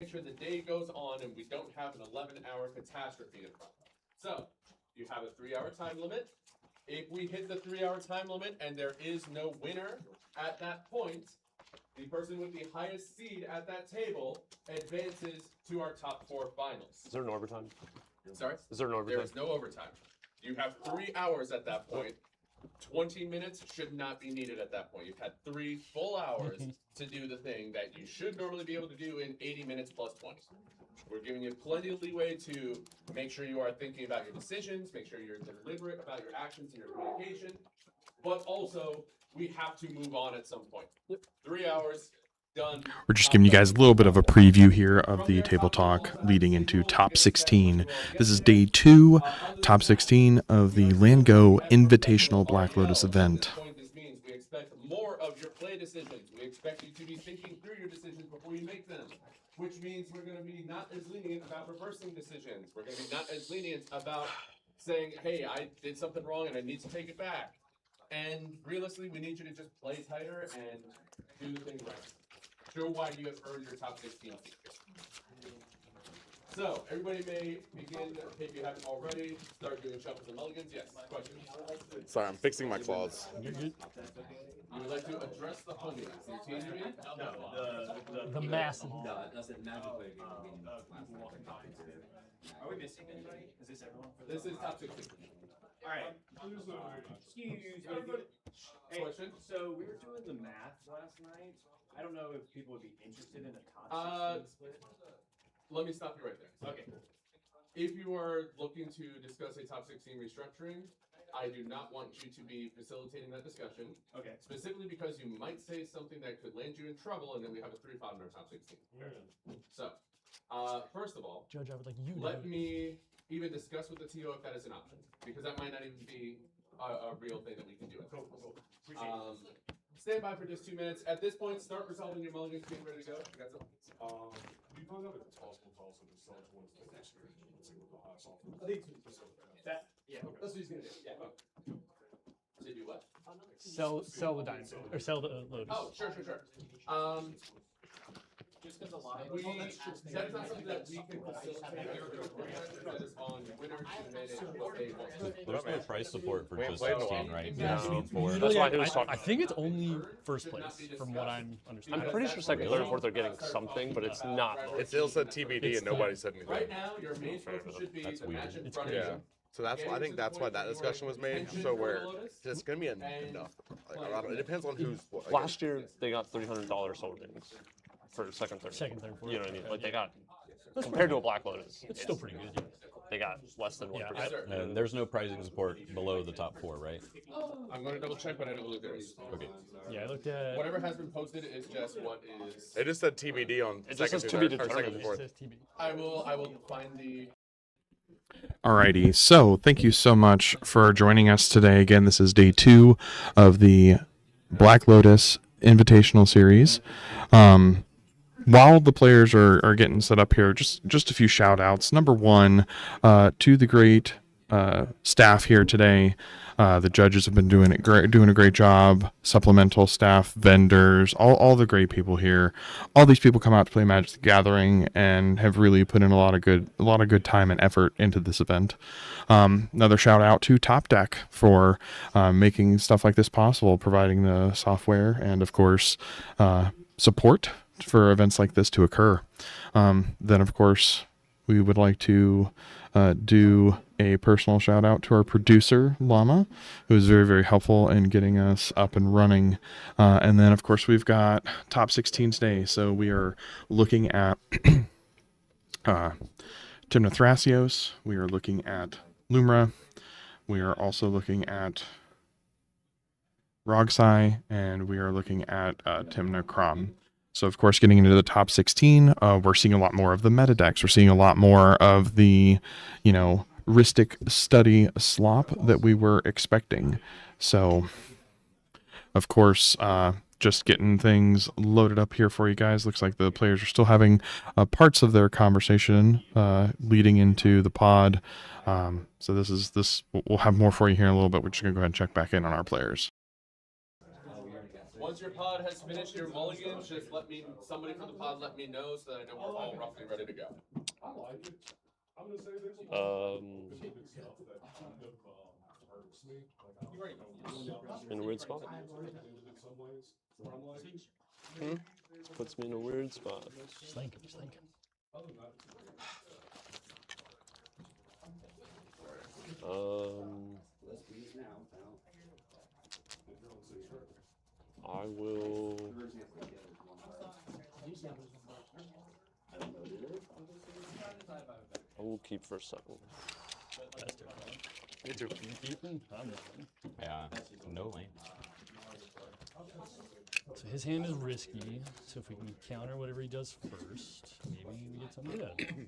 make sure the day goes on and we don't have an 11-hour catastrophe in front. So you have a 3-hour time limit. If we hit the 3-hour time limit and there is no winner at that point, the person with the highest seed at that table advances to our top 4 finals. Is there an overtime? Sorry? Is there an overtime? There is no overtime. You have 3 hours at that point. 20 minutes should not be needed at that point. You've had 3 full hours to do the thing that you should normally be able to do in 80 minutes plus 20. We're giving you plenty of leeway to make sure you are thinking about your decisions, make sure you're deliberate about your actions and your communication, but also we have to move on at some point. 3 hours, done. We're just giving you guys a little bit of a preview here of the table talk leading into top 16. This is day 2, top 16 of the Lango Invitational Black Lotus event. This means we expect more of your play decisions. We expect you to be thinking through your decisions before you make them, which means we're going to be not as lenient about reversing decisions. We're going to be not as lenient about saying, hey, I did something wrong and I need to take it back. And realistically, we need you to just play tighter and do the thing right. Show why you have earned your top 16 seat. So, everybody may begin, if you haven't already, start doing shuffles and mulligans. Yes, questions? Sorry, I'm fixing my claws. You would like to address the homies. The team, you mean? The massive. Are we missing anybody? Is this everyone? This is top 16. All right. Excuse me. Hey, Question? so we were doing the math last night. I don't know if people would be interested in a top 16 split. Let me stop you right there. Okay. If you are looking to discuss a top 16 restructuring, I do not want you to be facilitating that discussion. Okay. Specifically because you might say something that could land you in trouble, and then we have a 3-5 in our top 16. So, first of all, Judge, I would like you to. let me even discuss with the TO if that is an option, because that might not even be a real thing that we can do. Cool. Appreciate it. Stand by for just 2 minutes. At this point, start resolving your mulligans. Get ready to go. You got something? Do you find out if it's possible to also just sell towards the next year? Let's see what the highest offer is. I think that, yeah, that's what he's gonna do. Yeah. So you do what? Sell the diamond or sell the Lotus. Oh, sure. Just because a lot of That is not something that we can facilitate. That is on winners to manage what they want. There's no price support for just played in a 16, while. right? Yeah. No. Usually, why he was talking. I think it's only first place, from what I'm understanding. I'm pretty sure second, third, and fourth are getting something, but it's not. It still said TBD and nobody said anything. Right now, your main focus should be That's the weird. match in It's front of Yeah. you. So that's why I think that's why that discussion was made. So where it's gonna be enough. Like, I don't, it depends on who's. Like, Last year, they got $300 holdings for second, third. Second, third, fourth. You know what I mean? Like, they got, That's compared to pretty a Black Lotus, good. It's still pretty good. Yeah. they got less than 1%. Yeah, And there's no pricing support below the top 4, right? I'm going to double check, but I don't believe there is. Okay. Yeah, I looked at. Whatever has been posted is just what is. it just said TBD on It just second, says through to be third, or second, determined. to fourth. It says TB. I will find the. Alrighty, so thank you so much for joining us today. Again, this is day 2 of the Black Lotus Invitational Series. While the players are getting set up here, just a few shout outs. Number 1, to the great staff here today. The judges have been doing a great job. Supplemental staff, vendors, all the great people here. All these people come out to play Magic the Gathering and have really put in a lot of good time and effort into this event. Another shout out to Top Deck for making stuff like this possible, providing the software and of course support for events like this to occur. Then of course we would like to do a personal shout out to our producer Llama, who is very, very helpful in getting us up and running. And then of course we've got top 16 today. So we are looking at Timna Thrasios. We are looking at Lumra. We are also looking at Rogsai, and we are looking at Timna Crom. So, of course, getting into the top 16, we're seeing a lot more of the meta decks. We're seeing a lot more of the, Ristic study slop that we were expecting. So, of course, just getting things loaded up here for you guys. Looks like the players are still having parts of their conversation leading into the pod. So we'll have more for you here in a little bit. We're just going to go ahead and check back in on our players. Once your pod has finished your mulligans, just somebody from the pod let me know so that I know we're all roughly ready to go. I like it. I'm gonna say this. In a weird spot. Puts me in a weird spot. Just thinking, just thinking. I will. I will keep for a second. Me too. Keeping? I'm not. Yeah. No lane. So his hand is risky. So if we can counter whatever he does first, maybe we get something good.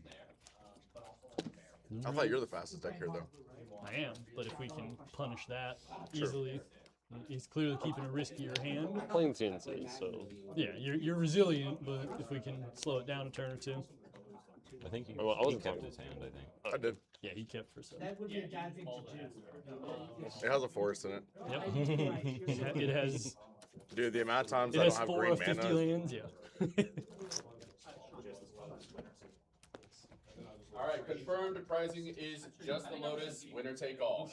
I thought you're the fastest deck here, though. I am, but if we can punish that easily, he's clearly keeping a riskier hand. Playing TNC, so. Yeah, you're resilient, but if we can slow it down a turn or two. I think he, Well, I he wasn't kept talking- his hand, I think. I did. Yeah, he kept for a second. That would be a bad thing to do. It has a forest in it. Yep. It has Dude, the amount of times it I has don't have 4 green of 50 mana. lands. Yeah. All right, confirmed pricing is just the Lotus, winner take all.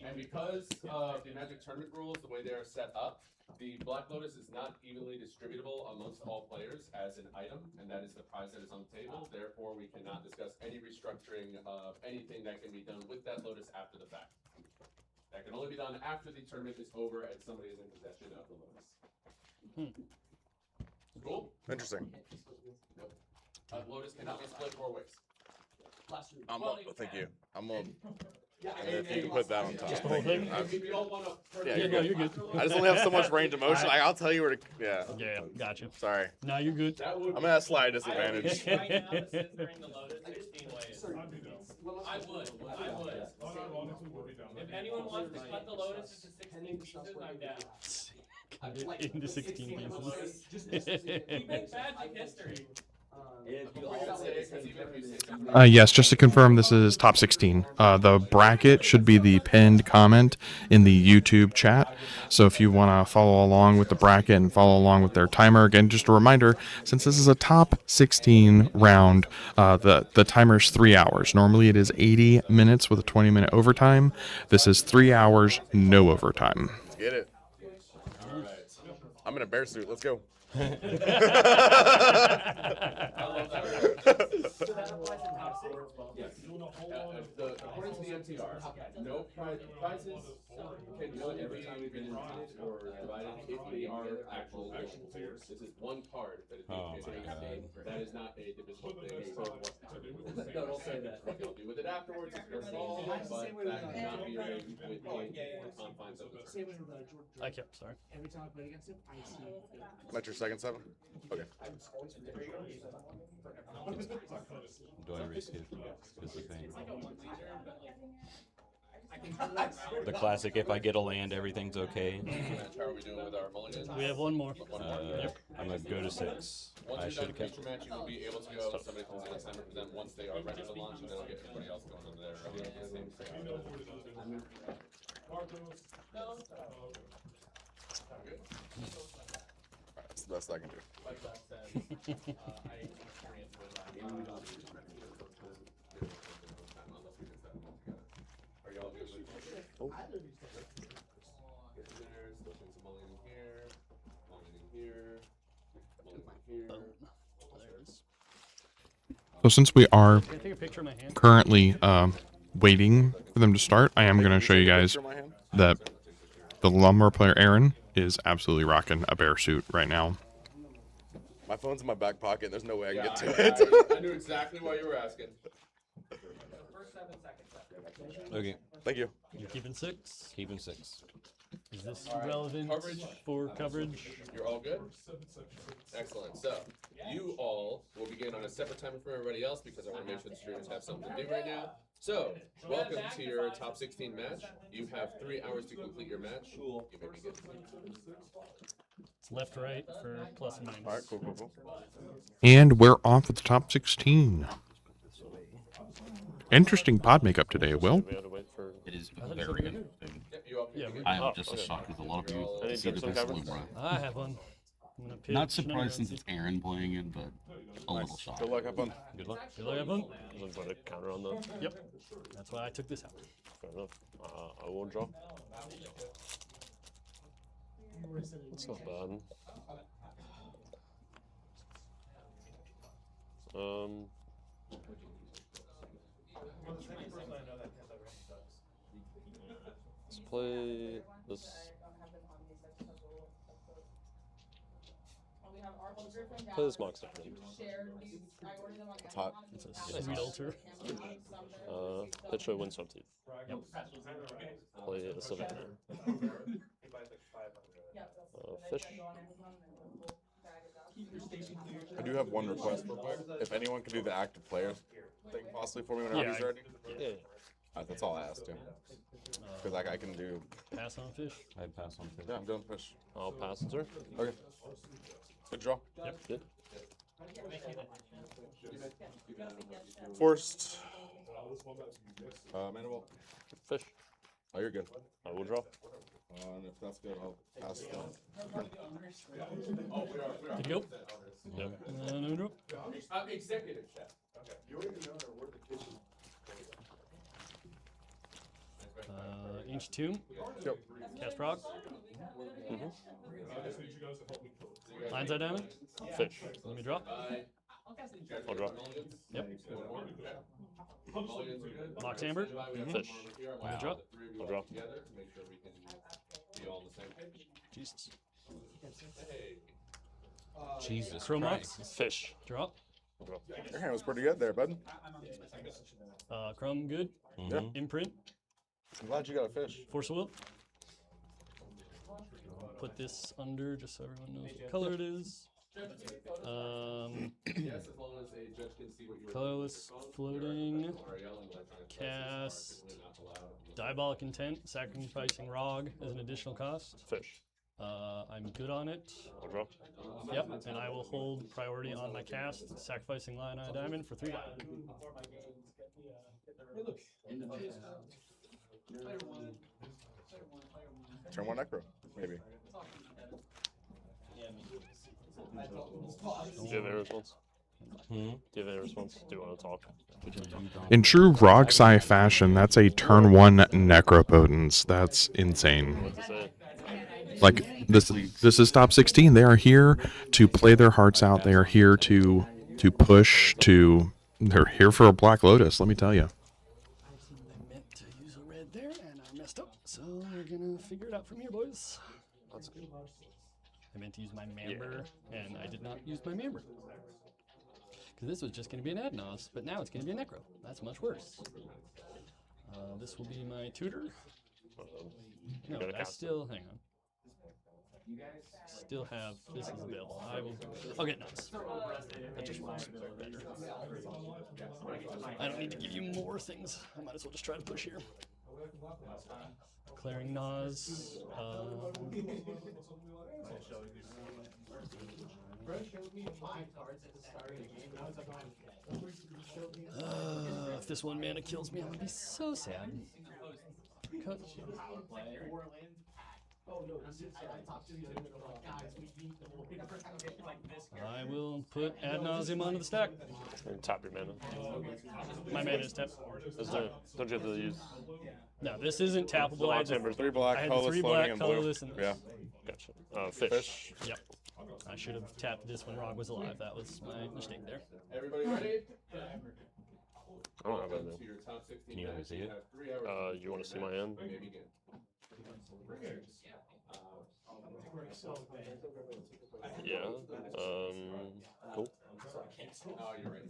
And because of the Magic tournament rules, the way they are set up, the Black Lotus is not evenly distributable amongst all players as an item, and that is the prize that is on the table. Therefore, we cannot discuss any restructuring of anything that can be done with that Lotus after the fact. That can only be done after the tournament is over and somebody is in possession of the Lotus. Cool? Interesting. Lotus cannot be split 4 ways. Thank you. If you can put that on top. Just the whole thing? If you don't want to. Yeah, Yeah, you're no, good. you're good. I just only have so much range of motion. I'll tell you where to. Yeah. Yeah, gotcha. Sorry. No, you're good. That would. I'm at a slight disadvantage. Right now, it sits during the Lotus 16 ways. I would. If anyone wants to cut the Lotus into 16 pieces, I'm down. Into 16 pieces. We make magic history. Yes, just to confirm, this is top 16. The bracket should be the pinned comment in the YouTube chat. So if you want to follow along with the bracket and follow along with their timer, again, just a reminder, since this is a top 16 round, the timer's 3 hours. Normally it is 80 minutes with a 20-minute overtime. This is 3 hours, no overtime. Let's get it. I'm in a bear suit. Let's go. I love that. According to the MTR, no prizes can only be invented or divided if we are actual players. This is one card that is being pitted. That is not a divisible thing. So No, don't say that. what you'll do with it afterwards is your call, but that cannot be arranged within the confines of the turn. Same with George. I kept, sorry. Every time I play against him, I see. That's your second 7? Okay. Do I risk it? Is the thing. The classic, if I get a land, everything's okay. How are we doing with our mulligans? We have one more. I'm going to go to 6. I Once should you're have done kept. feature match, you will be able to go. Somebody comes in a timer for them once they are ready to launch, and then I'll get everybody else going on their same thing. That's the best I can do. Are y'all good with it? Get in there, still putting some mulligan here, mulligan here, mulligan here. So since we are Can I take a picture of my hand? currently waiting for them to start, I am going to show you guys that the Lumber player Aaron is absolutely rocking a bear suit right now. My phone's in my back pocket, and there's no way I can get to I it. knew exactly why you were asking. Okay, Thank you. You're keeping 6. keeping 6. Is this All right, relevant coverage. for coverage? You're all good? Excellent. So, you all will begin on a separate timer from everybody else because I want to make sure the streamers have something to do right now. So, welcome to your top 16 match. You have 3 hours to complete your match. You may begin. It's left, right for plus and minus. All right, cool. And we're off at the top 16. Interesting pod makeup today, Will. We had to wait for. It is I thought you said we very did. interesting. Yep, You up? Yeah, You we- get- I am just as okay. shocked as a lot of you Any to see the tips on best cameras? Lumra. I have one. I'm gonna pitch. Not surprised another since one. it's Aaron playing it, but a little shocked. Good luck, have fun. Good luck. Good luck, everyone. Looking for a counter on that. Yep. That's why I took this out. Fair enough. I will draw. That's not bad. Let's play this. Play this Mox Diamond. It's hot. It's a sweet altar. Pitch a Windstorm Teeth. Play a Savannah. Fish. I do have one request real quick. If anyone can do the active players thing possibly for me whenever Yeah, he's ready. Yeah. That's all I asked too. Because I can do. Pass on fish. I pass on fish. Yeah, I'm doing fish. I'll pass the turn. Okay. Good draw. Yep. Good. Forced. Manable. Fish. Oh, you're good. I will draw. And if that's good, I'll pass the turn. Good to go. Yep. No. Executive chef. Ancient Tomb. Yep. Cast Rock. Blindside Diamond. Fish. Let me draw. I'll draw. Yep. Mox Amber. Fish. Let me draw. I'll draw. Jesus. Jesus Chrome Christ. Mox. Fish. Draw. I'll draw. Your hand was pretty good there, bud. Chrome good. Yeah. Imprint. I'm glad you got a fish. Force of Will. Put this under just so everyone knows what color it is. Yes, as long as a judge can see what you were Colorless floating. Cast. Diabolic Intent. Sacrificing Rog as an additional cost. Fish. I'm good on it. I'll draw. Yep, and I will hold priority on my cast, sacrificing Lion Eye Diamond for 3 white. Turn one necro, maybe. Do you have any response? Do you have any response? Do you want to talk? In true Roxai fashion, that's a turn 1 Necropotence. That's insane. What to say? Like this is top 16. They are here to play their hearts out. They are here to push to. They're here for a Black Lotus. Let me tell you. I meant to use a red there, and I messed up. So we're gonna figure it out from here, boys. That's good. I meant to use my Mamber, and I did not use my Mamber. Because this was just gonna be an Adnos, but now it's gonna be a Necro. That's much worse. This will be my tutor. No, gotta I cast it. still hang on. Still have this is available. I'll get nuts. That just works better. I don't need to give you more things. I might as well just try to push here. Clearing Nas. If this 1 mana kills me, I'm gonna be so sad. Cut. I will put Ad Nauseam onto the stack. And tap your mana. My mana is tapped. Is there, don't you have to use? No, this isn't tappable. I had the, Timber. 3 black, I had the colorless, 3 floating, black, and blue. colorless, and Yeah. Gotcha. Fish. Yep. I should have tapped this when Rog was alive. That was my mistake there. Everybody ready? I don't have anything. To your top 16 Can you let me minutes, see you it? have 3 hours. You want to see my hand? You may begin. Yeah. Cool. Oh, you're right.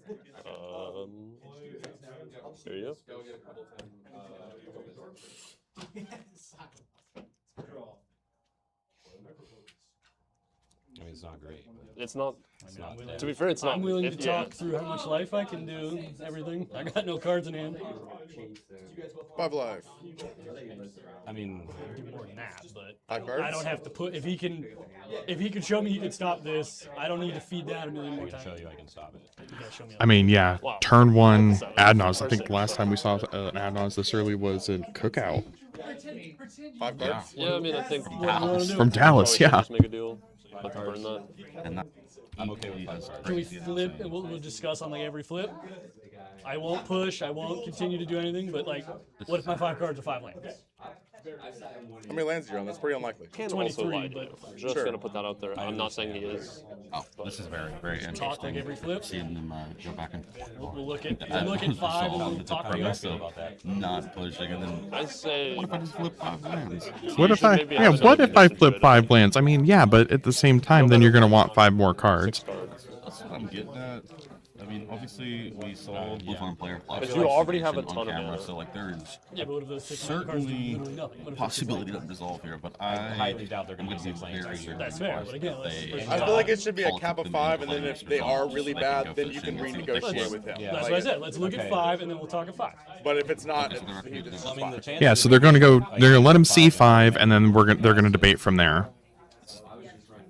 There you go. Go get a couple times. I mean, it's not great. It's not. It's not willing- dead. To be fair, it's not. I'm willing if- to talk through how much life I can do, everything. I got no cards in hand. 5 life. I mean, Do more than that, but 5 cards. I don't have to put if he can show me he can stop this. I don't need to feed that a million I more can show times. you I can stop it. You gotta show me I mean, yeah, Wow. turn 1 So, Adnos. I think first the last time we saw an Adnos this early was in Cookout 5 Yeah. cards. Yeah, I mean, I think what you wanna do. from Dallas. probably should Yeah. just make a deal. Let's burn that. And that I'm okay with 5 is cards. Can we crazy. flip? And we'll discuss on like every flip. I won't push. I won't continue to do anything. But like, what if my 5 cards are 5 lands? How many lands are you on? That's pretty unlikely. Can 23, also lie to but- you. Just Sure. gonna put that out there. I'm not saying he is. Oh, this is very, very Talk interesting. like every flip. Seeing them go back and We'll look at I we'll look at 5 and saw we'll the talk about premise that. of not pushing, and then I say. what if I just flip 5 lands? What You if should I? maybe Yeah. have What another if I condition flip to it. 5 lands? I mean, yeah, but at the same time, then you're gonna want 5 more cards. Cards. That's what I'm getting at. I mean, obviously we saw Blue Farm player play. But you already have a ton on of camera, mana. so like there's Yeah, but what if those 6 cards do certainly literally nothing? What if possibility to resolve here, but I highly doubt they're I'm gonna gonna be be 6 lands very this year. That's fair, but again, let's- they- I feel like it should be a Politics cap of and 5, and then claims if they are resolved, really they can bad, go then you fishing can and see what they renegotiate can with him. Yeah. That's Like, what I said. Let's look Okay. at 5 and then we'll talk at 5. But if it's not, Okay, so they're this is I mean, the fine. chances Yeah. So they're gonna go. They're gonna let him see 5, and then they're gonna debate from there.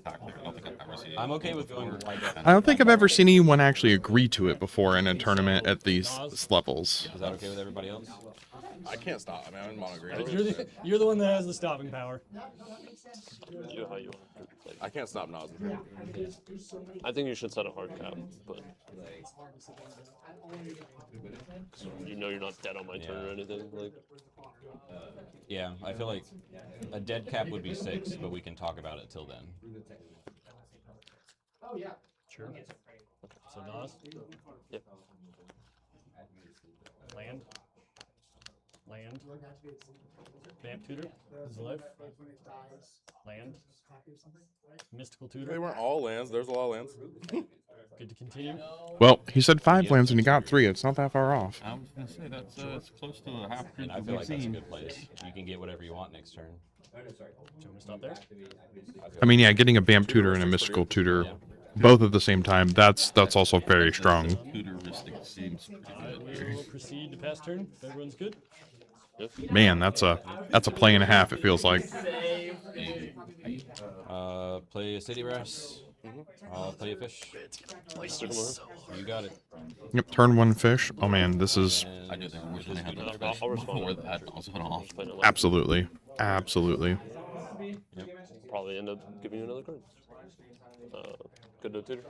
tactic. I don't think I've ever seen I'm okay with going like I don't think I've ever seen anyone actually agree to it before in a tournament at these levels. Is that okay with everybody else? I can't stop. I mean, I'm in mono green. You're the one that has the stopping power. You how you want. Like, I can't stop Nas. I think you should set a hard cap, but you know you're not dead on my turn or anything. Like, Yeah, I feel like a dead cap would be 6, but we can talk about it till then. Sure. So Nas. Yep. Land. Land. Vamp Tutor. His life. Land. Mystical They Tutor. weren't all lands. There's a lot of lands. Good to continue. Well, he said 5 lands and he got 3. It's not that far off. I was gonna say that's it's close to a half And creature I feel we've like that's a seen. good place. You can get whatever you want next turn. Do you want me to stop there? I mean, yeah, getting a Vamp Tutor and a Mystical Tutor, both at the same time, that's also very strong. Tutoristic seems pretty good I here. will proceed to pass turn. If everyone's good. Man, that's a play and a half. It feels like. Play a city brass. Play a fish. You got it. Yep, turn 1 fish. Oh man, this is I knew they were going to have I'll that fish respond. before that also went off. playing it like, absolutely. probably end up giving you another card. Good no tutor.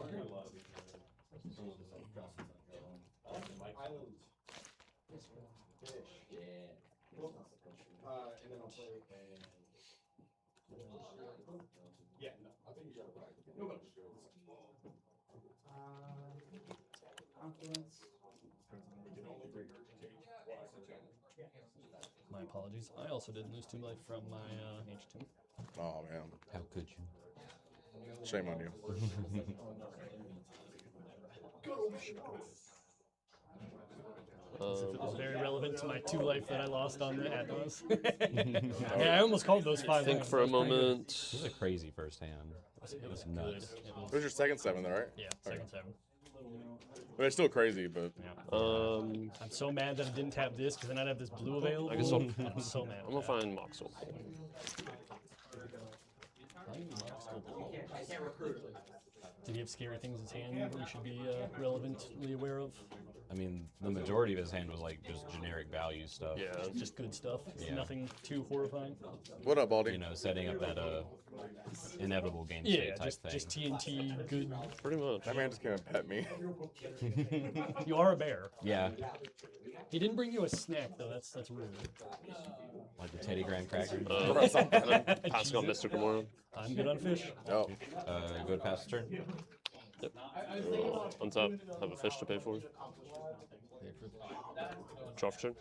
My apologies. I also didn't lose 2 life from my H2. Oh man, How could you? shame on you. As if it was very relevant to my 2 life that I lost on the Adnos. Yeah, I almost called those 5 Think lands. for a That was pretty good. moment. This is a crazy first hand. It was nuts. good. It was, It was your second 7, though, right? yeah, second 7. But it's still crazy. But Yeah. Um, I'm so mad that I didn't tap this because then I'd have this blue available. I guess I'll- I'm so mad. I'm gonna find Moxel. Did he have scary things in his hand we should be relevantly aware of? I mean, the majority of his hand was like just generic value stuff. Yeah, Just good stuff. Yeah. Nothing too horrifying. what up, Baldy? You know, setting up that inevitable game Yeah, state type just thing. TNT good. pretty much. That man just came and pet me. You are a bear. Yeah, He didn't bring you a snack though. That's rude. like the Teddy Graham cracker. Passing on Mr. Gamora. I'm good on fish. Oh, Go to pass the turn. Yep. Untap. Have a fish to pay for. Draw for turn.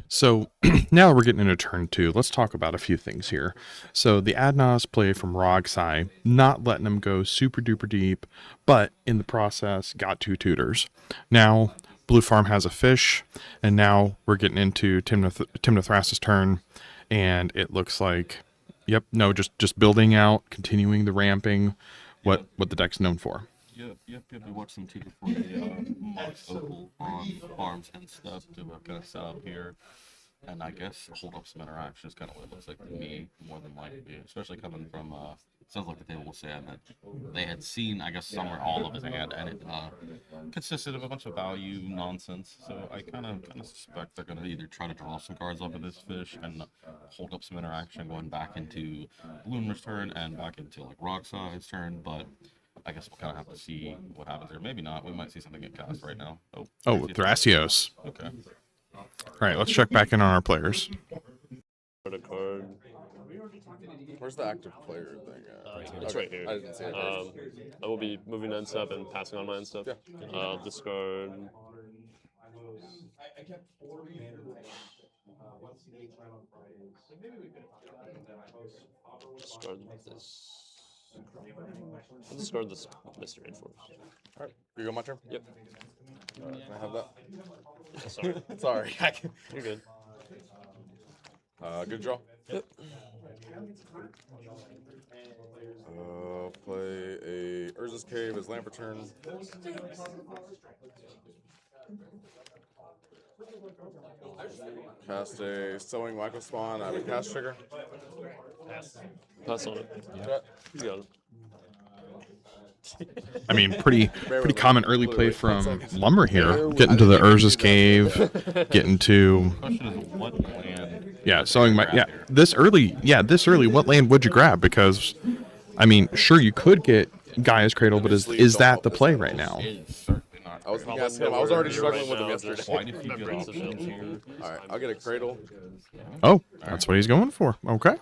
So now we're getting into turn 2. Let's talk about a few things here. So the Adnos play from Rogsai, not letting them go super duper deep, but in the process got 2 tutors. Now Blue Farm has a fish, and now we're getting into Timnathras's turn, and it looks like Yep. No, just building out, continuing the ramping, what the deck's known for. Yep. We watched some too before the Mox Opal on farms and stuff to kind of set up here. And I guess hold up some interaction is kind of what it looks like to me, more than likely, especially coming from, sounds like the table was saying that they had seen, I guess, somewhere all of his hand, and it consisted of a bunch of value nonsense. So I kind of suspect they're going to either try to draw some cards off of this fish and hold up some interaction going back into Bloomer's turn and back into, like, Rockside's turn, but I guess we'll kind of have to see what happens there. Maybe not. We might see something get cast right now. Oh, Thrasios. Okay. All right, let's check back in on our players. Put a card. Where's the active player thing at? It's right here. I didn't see it. I will be moving end step and passing on my end step. Yeah. Discard. Discard this. I'll discard this Mr. Reinforce. All right. You go my turn? Yep. Can I have that? Sorry. Sorry. You're good. Good draw. Yep. Play a Urza's Cave as land for turn. Cast a Sowing Microspawn. I have a cast trigger. Pass on it. You got it. I mean, pretty common early play from Lumber here. Getting to the Urza's Cave, getting to Question is, what land? this early, what land would you grab? Because, I mean, sure you could get Gaia's Cradle, but is that the play right now? Is certainly not. I was gonna ask him. I was already struggling with him yesterday. Why did you get options here? All right, I'll get a Cradle. Oh, that's what he's going for. Okay.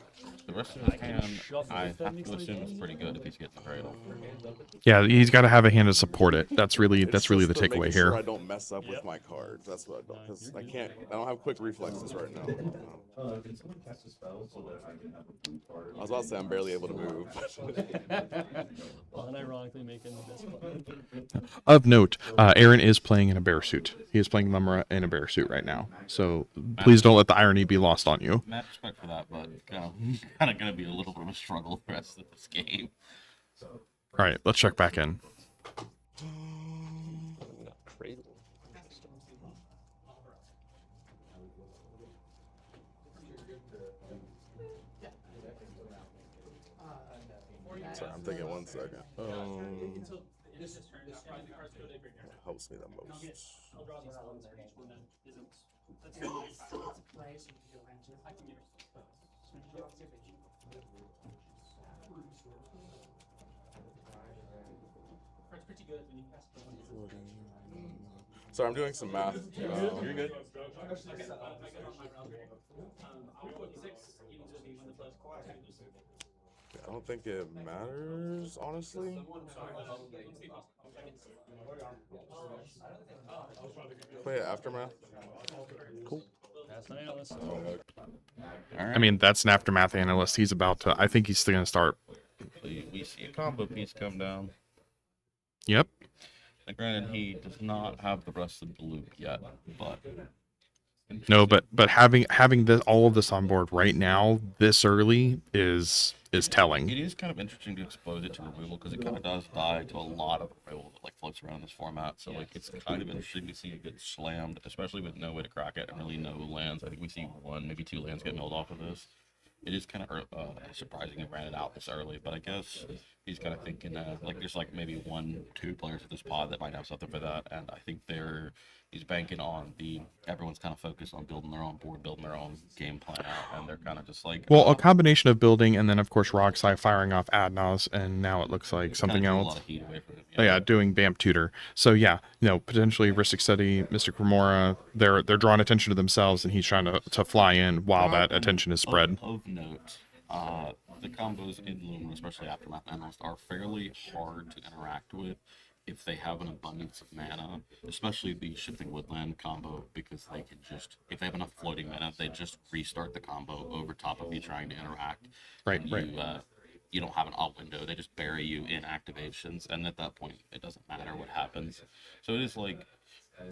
The rest of his hand, I have to assume is pretty good if he's getting the Cradle. Yeah, he's got to have a hand to support it. That's really the It's just takeaway making here. Sure I don't mess up with my cards. That's what I don't. Because I don't have quick reflexes right now. I was about to say I'm barely able to move. Unironically making the best play. Of note, Aaron is playing in a bear suit. He is playing Lumra in a bear suit right now. So please don't let the irony be lost on you. Mad respect for that, but kind of going to be a little bit of a struggle the rest of this game. All right, let's check back in. Cradle. Sorry, I'm thinking 1 second. Helps me the most. Sorry, I'm doing some math. You're good. I don't think it matters, honestly. Play Aftermath. Cool. That's my analyst. All right. I mean, that's an Aftermath analyst. He's about to. I think he's still going to start. We see a combo piece come down. Yep. And granted, he does not have the rest of the loop yet, but No, but having this all of this on board right now, this early is telling. it is kind of interesting to expose it to removal because it kind of does die to a lot of removal that like floats around this format. So like it's kind of interesting to see it get slammed, especially with no way to crack it and really no lands. I think we see 1, maybe 2 lands get milled off of this. It is kind of surprising he ran it out this early, but I guess he's kind of thinking like there's like maybe 1, 2 players at this pod that might have something for that, and I think he's banking on everyone's kind of focused on building their own board, building their own game plan out, and they're kind of just like Well, a combination of building and then of course Rockside firing off Adnos, and now it looks like something kinda drew a else. lot of heat away from him, Oh, yeah, doing Vamp Tutor. So yeah, potentially Ristic Study, Mystic Remora, they're drawing attention to themselves, and he's trying to fly in while that attention is spread. Of note, the combos in Lumen, especially Aftermath Analyst, are fairly hard to interact with if they have an abundance of mana, especially the Shifting Woodland combo, because they can just, if they have enough floating mana, they just restart the combo over top of you trying to interact. Right, and right. You don't have an alt window, they just bury you in activations, and at that point, it doesn't matter what happens. So it is like,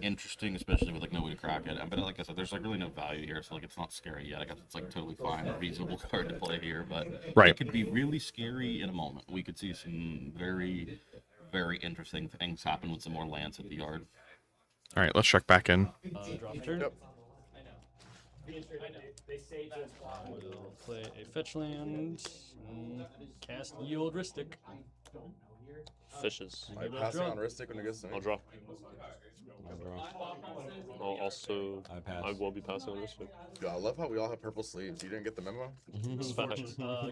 interesting, especially with like no way to crack it. But like I said, there's like really no value here, so like it's not scary yet. I guess it's like totally fine, a reasonable card to play here, but Right. it could be really scary in a moment. We could see some very, very interesting things happen with some more lands at the yard. All right, let's check back in. Drop a turn. Yep. We'll play a fetch land. Cast Yield Ristic. Fishes. Am I passing on Ristic when it gets to me? I'll draw. I'll draw. I'll also. I pass. I will be passing on this too. Dude, I love how we all have purple sleeves. You didn't get the memo? It's fact.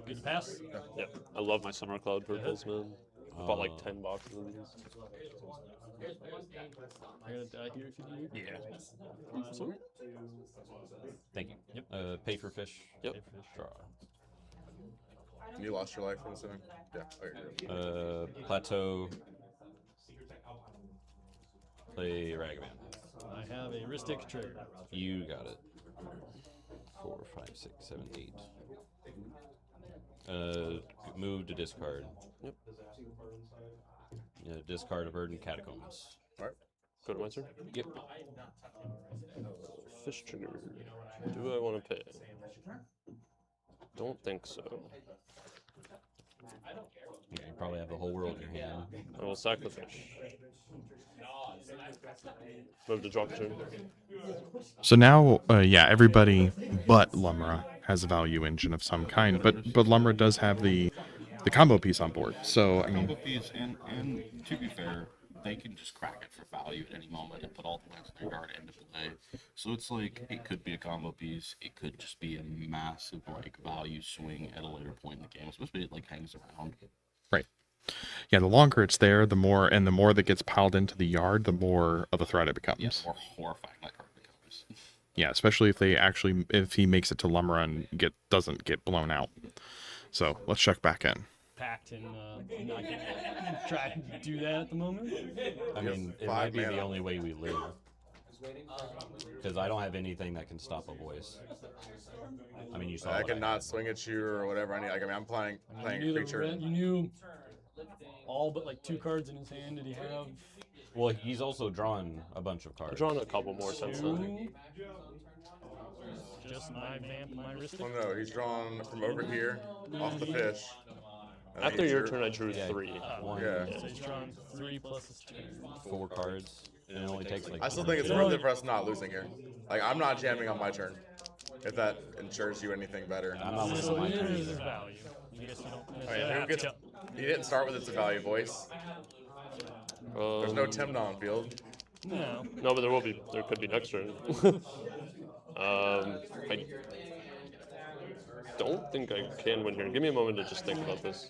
Good pass. Yep. I love my summer cloud purples, man. Bought like 10 boxes of these. I'm gonna die here if you do. Yeah. Thank you. Yep. Pay for fish. Yep. Pay for fish. Draw. You lost your life, I'm assuming? Yeah. Okay, good. Plateau. Play Ragavan. I have a Ristic trigger. You got it. 4, 5, 6, 7, 8. Move to discard. Yep. Yeah, discard a Verdant Catacombs. Alright. Go to my turn. Yep. Fish trigger. Do I want to pay? Don't think so. You probably have the whole world in your hand. I will sack the fish. Move to drop turn. So now, yeah, everybody but Lumra has a value engine of some kind, but Lumra does have the combo piece on board. So I mean, Combo piece, and to be fair, they can just crack it for value at any moment and put all the lands in their yard into play. So it's like it could be a combo piece. It could just be a massive like value swing at a later point in the game, especially it like hangs around. right. Yeah, the longer it's there, the more that gets piled into the yard, the more of a threat it becomes. Yes, more horrifying that card becomes. Yeah, especially if he makes it to Lumra and doesn't get blown out. So let's check back in. Packed and not trying to do that at the moment. I mean, it might be the only way we live. Because I don't have anything that can stop a voice. I mean, you saw I what cannot had. swing at you or whatever. I'm playing You knew a creature. you knew all but like 2 cards in his hand. Did he have Well, he's also drawn a bunch of cards. I've drawn a couple more since then. 2? Just my vamp and my Ristic? Oh no, he's drawn from over here, off the fish. And then After he your drew- turn, I drew Yeah. 3. One, Yeah. So he's drawn 3 plus his 2. 4 cards. And it only takes like. I still think it's worth it for us not losing here. Like, I'm not jamming on my turn. If that ensures you anything better. I'm not losing So my it turn is either. value. I guess you don't I necessarily mean, who have gets? to. He didn't start with its value voice. There's no Temnon field. No. No, but there could be next turn. I don't think I can win here. Give me a moment to just think about this.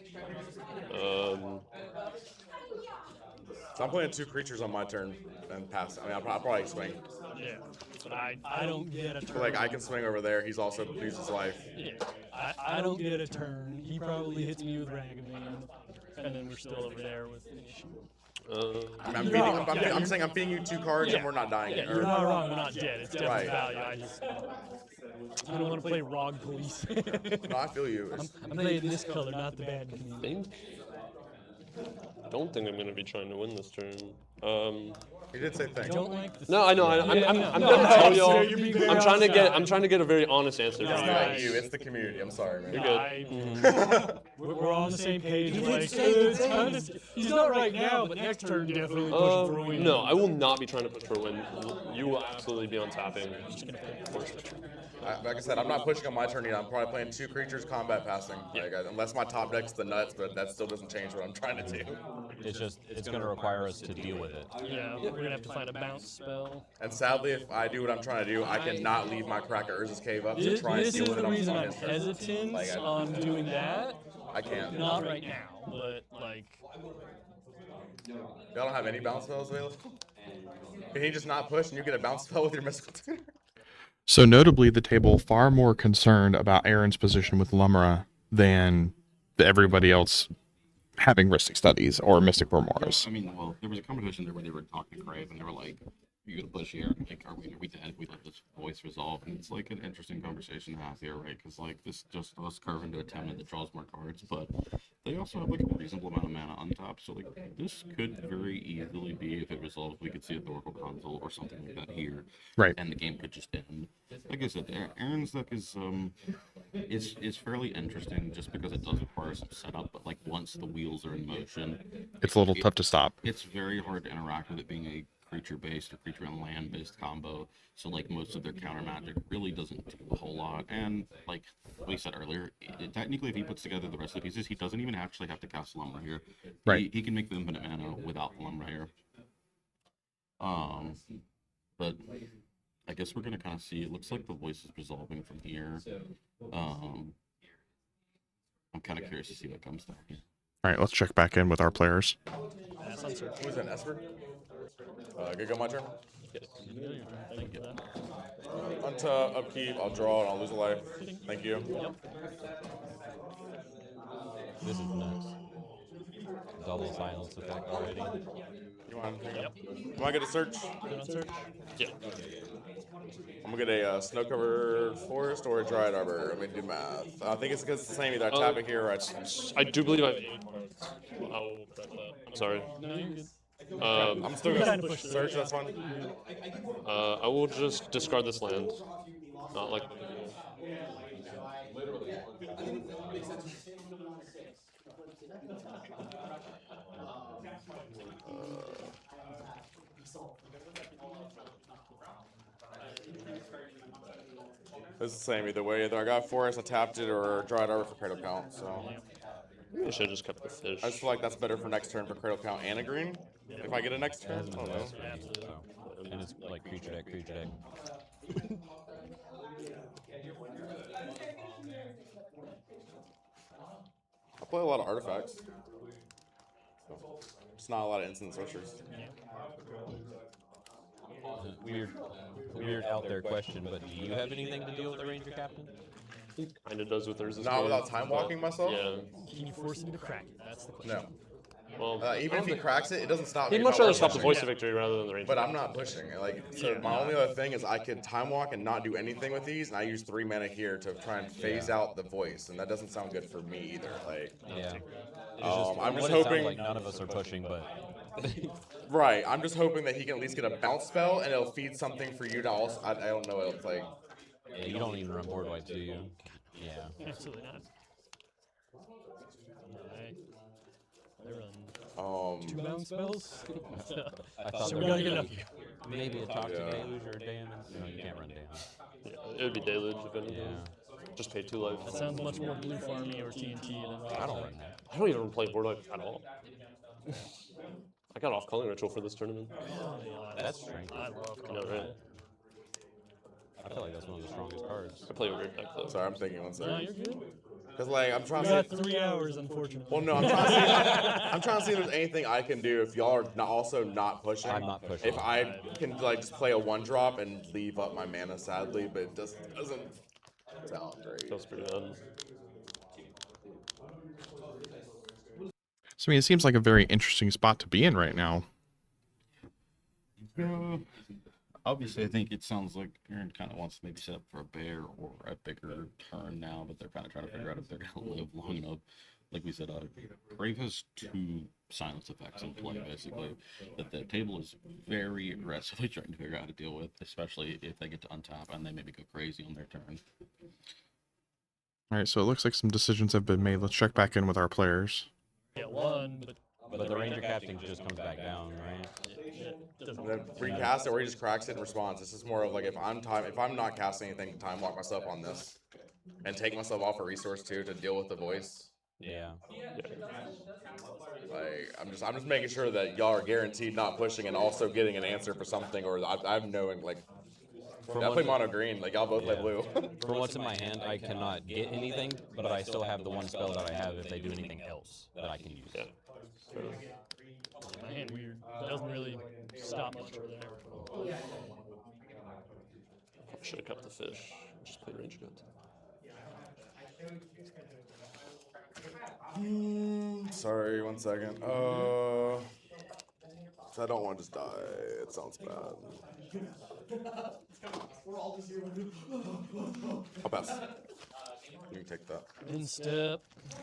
So I'm playing 2 creatures on my turn and pass. I mean, I'll probably swing. Yeah. But I don't get a turn. But, like, I can swing over there. He's also loses life. Yeah. I don't get a turn. He probably hits me with Ragavan. And then we're still over there with fish. I'm saying I'm feeding you 2 cards and we're not dying. Yeah, Or- you're not wrong. We're not dead. It's definitely Right. value. I don't want to play Rog Police. No, I feel you. It's- I'm playing this color, not the bad green. Don't think I'm going to be trying to win this turn. He did say thank Don't you. like the No, I know. I'm gonna tell y'all. I'm trying to get a very honest answer It's from you not guys. you. It's the community. I'm sorry, man. You're good. We're on the same page. Like, it's kind of, he's not right now, but next turn definitely pushing for a win. No, I will not be trying to push for a win. You will absolutely be on tapping. Like I said, I'm not pushing on my turn either. I'm probably playing 2 creatures, combat passing. Like, unless my top deck's the nuts, but that still doesn't change what I'm trying to do. It's going to require us to deal with it. Yeah, we're gonna have to find a bounce spell. And sadly, if I do what I'm trying to do, I cannot leave my crack at Urza's Cave up to This, try and this deal is with it the on reason I'm his turn. hesitant Like, on doing that. I can't. Not right now, but like, Y'all don't have any bounce spells available? Can he just not push and you get a bounce spell with your mystical tutor? So notably, the table far more concerned about Aaron's position with Lumra than everybody else having Ristic Studies or Mystic Remorse. I mean, well, there was a competition there where they were talking to Crave, and they were like, you gonna push here? Like, are we dead? We let this voice resolve, and it's like an interesting conversation to have here, right? Because like this just us curve into a 10 that draws more cards, but they also have like a reasonable amount of mana on top, so like this could very easily be, if it resolves, we could see a Oracle console or something like that here, Right. and the game could just end. Like I said, Aaron's deck is fairly interesting just because it does require some setup, but like once the wheels are in motion, It's a little tough to stop. it's very hard to interact with it being a creature-based or creature and land-based combo. So like most of their counter magic really doesn't do a whole lot. And like we said earlier, technically if he puts together the rest of the pieces, he doesn't even actually have to cast Lumber here. Right. He can make the infinite mana without the Lumber here. But I guess we're gonna kind of see. It looks like the voice is resolving from here. I'm kind of curious to see what comes down here. All right, let's check back in with our players. Who's in Esper? Good go my turn. Thank you for that. Untap, upkeep, I'll draw and I'll lose a life. Thank you. This is nuts. Double silence effect already. You want to get a search? Good on search. Yeah. I'm gonna get a snow-covered forest or a dried arbor. Let me do math. I think it's because it's the same. Either I tap it here or I do believe I have 8 cards. I'll prep that. I'm sorry. No, you're good. I'm still gonna search. That's fine. I will just discard this land. Not like. It's the same either way. Either I got forest, I tapped it, or dried arbor for cradle count. So I should have just kept the fish. I just feel like that's better for next turn for cradle count and a green. If I get a next turn, I don't know. And it's like creature deck, creature deck. I play a lot of artifacts. So, just not a lot of instant searchers. Weird out there question, but do you have anything to deal with the Ranger Captain? Kind of does with theirs. Not without time walking myself? Yeah. Can you force him to crack it? That's the question. No. Well, Even if he cracks it, it doesn't stop me. he'd much from rather stop the pushing. voice of victory rather than the range. But I'm not pushing. Like, so my only other thing is I could time walk and not do anything with these, and I use 3 mana here to try and phase out the voice, and that doesn't sound good for me either. Like, Yeah. I'm just what it sounds hoping. like none of us are pushing, but Right, I'm just hoping that he can at least get a bounce spell, and it'll feed something for you to also. I don't know what it's like. yeah, you don't even run board wipe, do you? Yeah. Absolutely not. Alright. I run 2 bounce spells. I thought So there we gotta would get be up here. maybe a toxic Yeah. deluge or a damage. No, you can't run damage. Yeah, it would be deluge if anything. Yeah. Just pay 2 life. That sounds much more blue farmy or TNT than I don't run that. I don't even play board wipe at all. I got off calling ritual for this tournament. That's strange. I love I know, right? I feel like that's one of the strongest cards. I play a weird deck though. Sorry, I'm thinking one No, second. you're good. Because like I'm trying We to got see. 3 hours, unfortunately. Well, no, I'm trying to see. I'm trying to see if there's anything I can do if y'all are not also not pushing. I'm not pushing. If I can like just play a 1-drop and leave up my mana, sadly, but it just doesn't sound great. Feels pretty bad. So I mean, it seems like a very interesting spot to be in right now. Obviously, I think it sounds like Aaron kind of wants to maybe set up for a bear or a bigger turn now, but they're kind of trying to figure out if they're going to live long enough. Like we said, Brave has 2 silence effects in play, basically, that the table is very aggressively trying to figure out how to deal with, especially if they get to untap and they maybe go crazy on their turn. All right, so it looks like some decisions have been made. Let's check back in with our players. Yeah, 1, But the Ranger Captain just comes back down, right? And then recast it or he just cracks it in response. This is more of like if I'm not casting anything, time walk myself on this, and take myself off a resource too to deal with the voice. Yeah. Like I'm just making sure that y'all are guaranteed not pushing and also getting an answer for something. Or I have no like. I play mono green. Like y'all both play blue. For what's in my hand, I cannot get anything, but I still have the 1 spell that I have if they do anything else that I can use. Yeah. my hand weird. It doesn't really stop much over there. Should have kept the fish. Just play range cut. Sorry, 1 second. So I don't want to just die. It sounds bad. I'll pass. You can take that. Instep.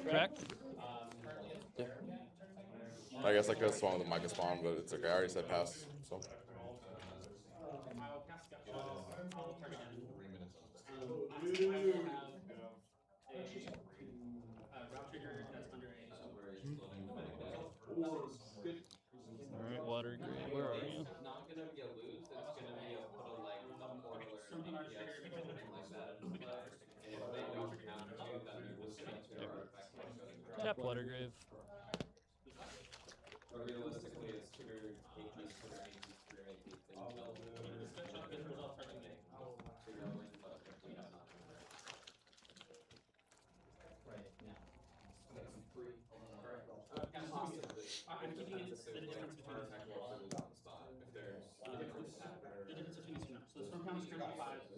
Crack. I guess I could have swung with the Micah spawn, but it's okay. I already said pass. So. Alright, water grade. Where are you? Tap water grave.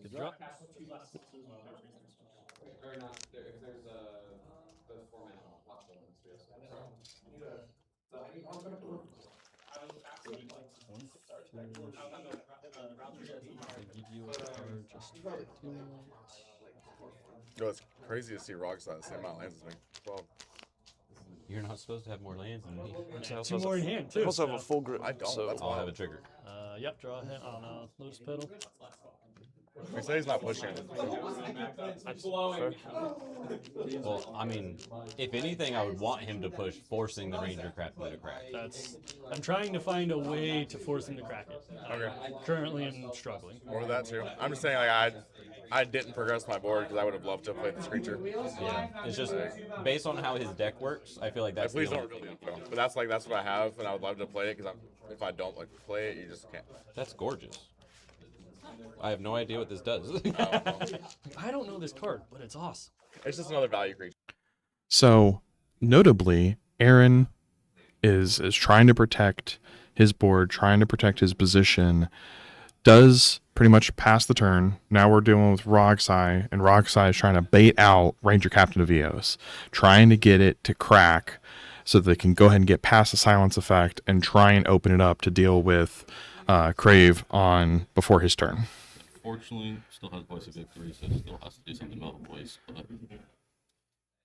Good draw. Give you a card just for Yo, it's crazy to see rocks that same amount of lands as me. 12. You're not supposed to have more lands than me. two more in hand, I too. also have a full grip. I don't. So That's I'll have a wild. trigger. Yep, draw a hit on Lotus Petal. We say he's not pushing. Well, I mean, if anything, I would want him to push, forcing the Ranger Captain to crack. I'm trying to find a way to force him to crack it. Okay. Currently, I'm struggling. More of that too. I'm just saying, like I didn't progress my board because I would have loved to have played this creature. Yeah, it's just based on how his deck works. I feel like that's. Please the don't only really thing. know. But that's what I have, and I would love to play it because if I don't like play it, you just can't. That's gorgeous. I have no idea what this does. I don't know this card, but it's awesome. It's just another value creature. So, notably, Aaron is trying to protect his board, trying to protect his position, does pretty much pass the turn. Now we're dealing with Roxai, and Roxai is trying to bait out Ranger Captain of Eos, trying to get it to crack so that they can go ahead and get past the silence effect and try and open it up to deal with Crave on before his turn. Fortunately, still has voice of victory, so it still has to do something about the voice. But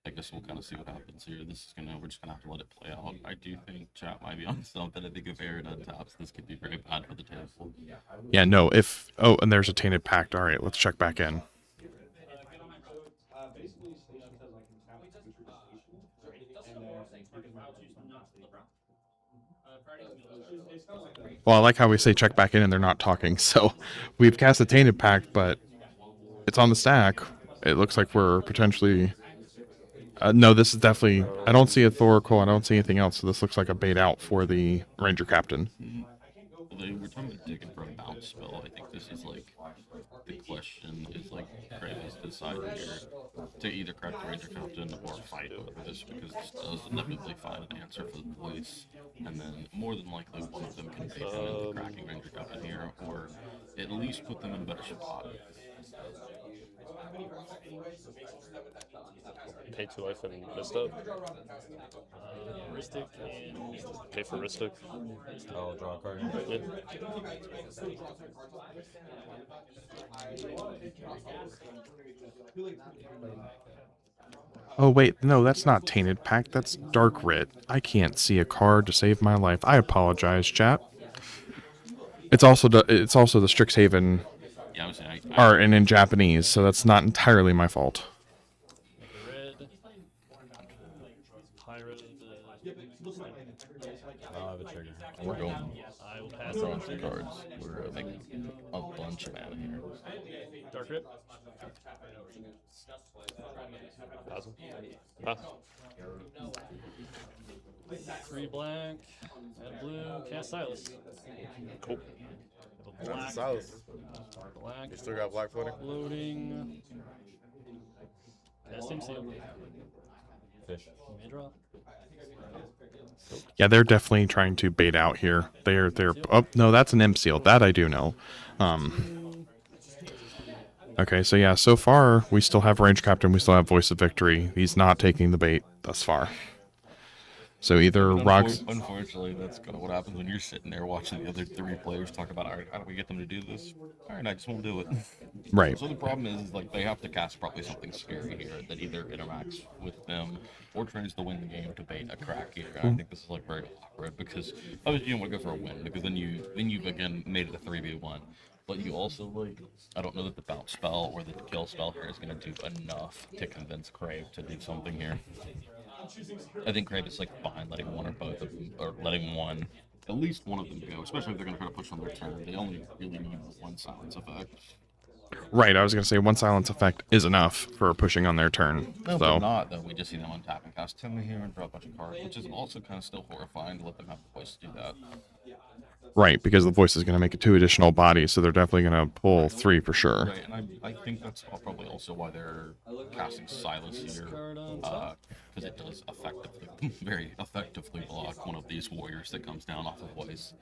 I guess we'll kind of see what happens here. We're just gonna have to let it play out. I do think chat might be on something. I think if Aaron untaps, this could be very bad for the table. Yeah, no, and there's a Tainted Pact. All right, let's check back in. Well, I like how we say check back in and they're not talking. So we've cast a Tainted Pact, but it's on the stack. It looks like we're potentially... no, this is definitely... I don't see a Thoracle. I don't see anything else. So this looks like a bait out for the Ranger Captain. They were talking about digging for a bounce spell. I think this is like... The question is like, Crave has decided here to either crack the Ranger Captain or fight over this, because this does inevitably find an answer for the voice. And then more than likely one of them can bait them into cracking Ranger Captain here, or at least put them in a better spot. pay 2 life and Mista. Ristic and Pay for Ristic. Oh, draw a card. Yeah. Oh wait, no, that's not Tainted Pact, that's Dark Writ. I can't see a card to save my life. I apologize, chat. It's also the Strixhaven Yeah, I was saying, art and in Japanese, so that's not entirely my fault. red. Pirate. I'll have a trigger. we're going. I will pass Drawing on some trigger. cards. We're making a bunch of mana here. Dark Rip. Thousand. Ah, 3 black. Add blue. Cast Silas. cool. Have a That's Silas. Black. You still got black floating? Loading. Cast him seal. Fish. May draw. Yeah, they're definitely trying to bait out here. They're oh no, that's an M seal. That I do know. Okay, so yeah, so far we still have Range Captain, we still have Voice of Victory. He's not taking the bait thus far. So either rocks. Unfortunately, that's kind of what happens when you're sitting there watching the other three players talk about, all right, how do we get them to do this? All right, I just won't do it. Right. So the problem is like they have to cast probably something scary here that either interacts with them or tries to win the game to bait a crack here. And I think this is like very awkward because obviously you don't want to go for a win because then you've again made it a 3v1. But you also like I don't know that the bounce spell or the kill spell here is gonna do enough to convince Crave to do something here. I think Crave is like fine letting one or both of them, or letting one, at least one of them go, especially if they're going to try to push on their turn. They only really need one silence effect. Right, I was going to say one silence effect is enough for pushing on their turn. No, so. but not, though. We just see them untap and cast Timmy here and draw a bunch of cards, which is also kind of still horrifying to let them have the voice to do that. Right, because the voice is going to make it 2 additional bodies, so they're definitely going to pull 3 for sure. Right, and I think that's probably also why they're casting Silence here, because it does effectively, very effectively block one of these warriors that comes down off of voice.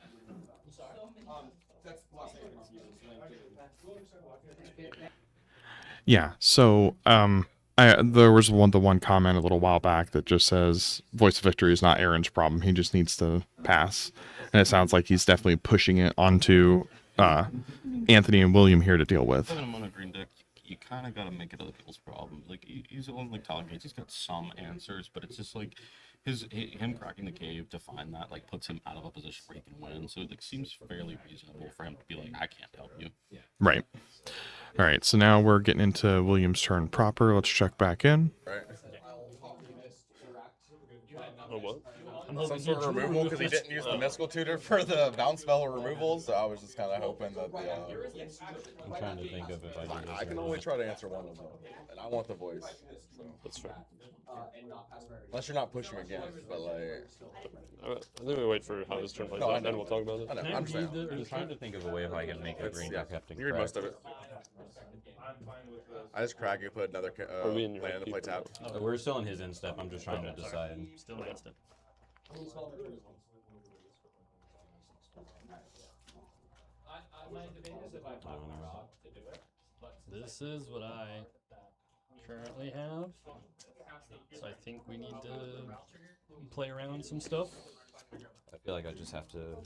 Yeah, so there was the one comment a little while back that just says Voice of Victory is not Aaron's problem. He just needs to pass. And it sounds like he's definitely pushing it onto Anthony and William here to deal with. Having him on a green deck, you kind of got to make it other people's problem. Like, he's on like Talon Gates, he's got some answers, but it's just like him cracking the cave to find that like puts him out of a position where he can win. So it like seems fairly reasonable for him to be like, I can't help you. Right. All right, so now we're getting into William's turn proper. Let's check back in. Right. Oh, what? Some sort of removal because he didn't use the mystical tutor for the bounce spell removal, so I was just kind of hoping that the. I'm trying to think of if I do this. I can only try to answer one of them, and I want the voice. So. That's fair. Unless you're not pushing again, but like. I think we wait for how his turn plays out, and then we'll talk about it. I know. I'm just saying. I'm trying to think of a way if I can make a green deck have to You read most of it. I just crack it, put another land in the play tap. We're still in his end step. I'm just trying to decide. Still against it. This is what I currently have. So I think we need to play around some stuff. I feel like I just have to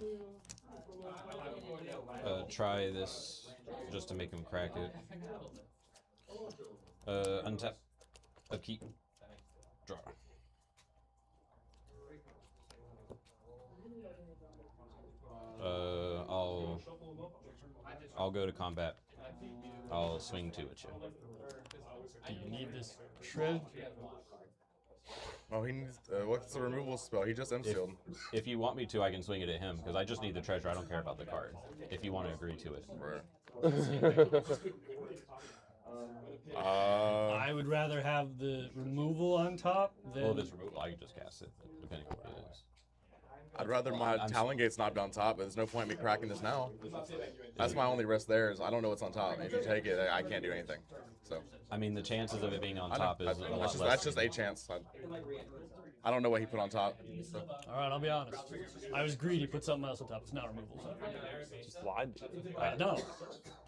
try this just to make him crack it. Untap, upkeep, draw. I'll go to combat. I'll swing 2 at you. Do you need this shred? Oh, he needs. What's the removal spell? He just M-sealed. If you want me to, I can swing it at him because I just need the treasure. I don't care about the card. If you want to agree to it. I would rather have the removal on top than. Well, this removal, I can just cast it, depending on what it is. I'd rather my Talon Gate's not be on top, but there's no point in me cracking this now. That's my only risk there is I don't know what's on top. If you take it, I can't do anything. So. I mean, the chances of it being on top is a lot less. That's just a chance. I don't know what he put on top. So. All right, I'll be honest. I was greedy. Put something else on top. It's not removal. Just lied. No.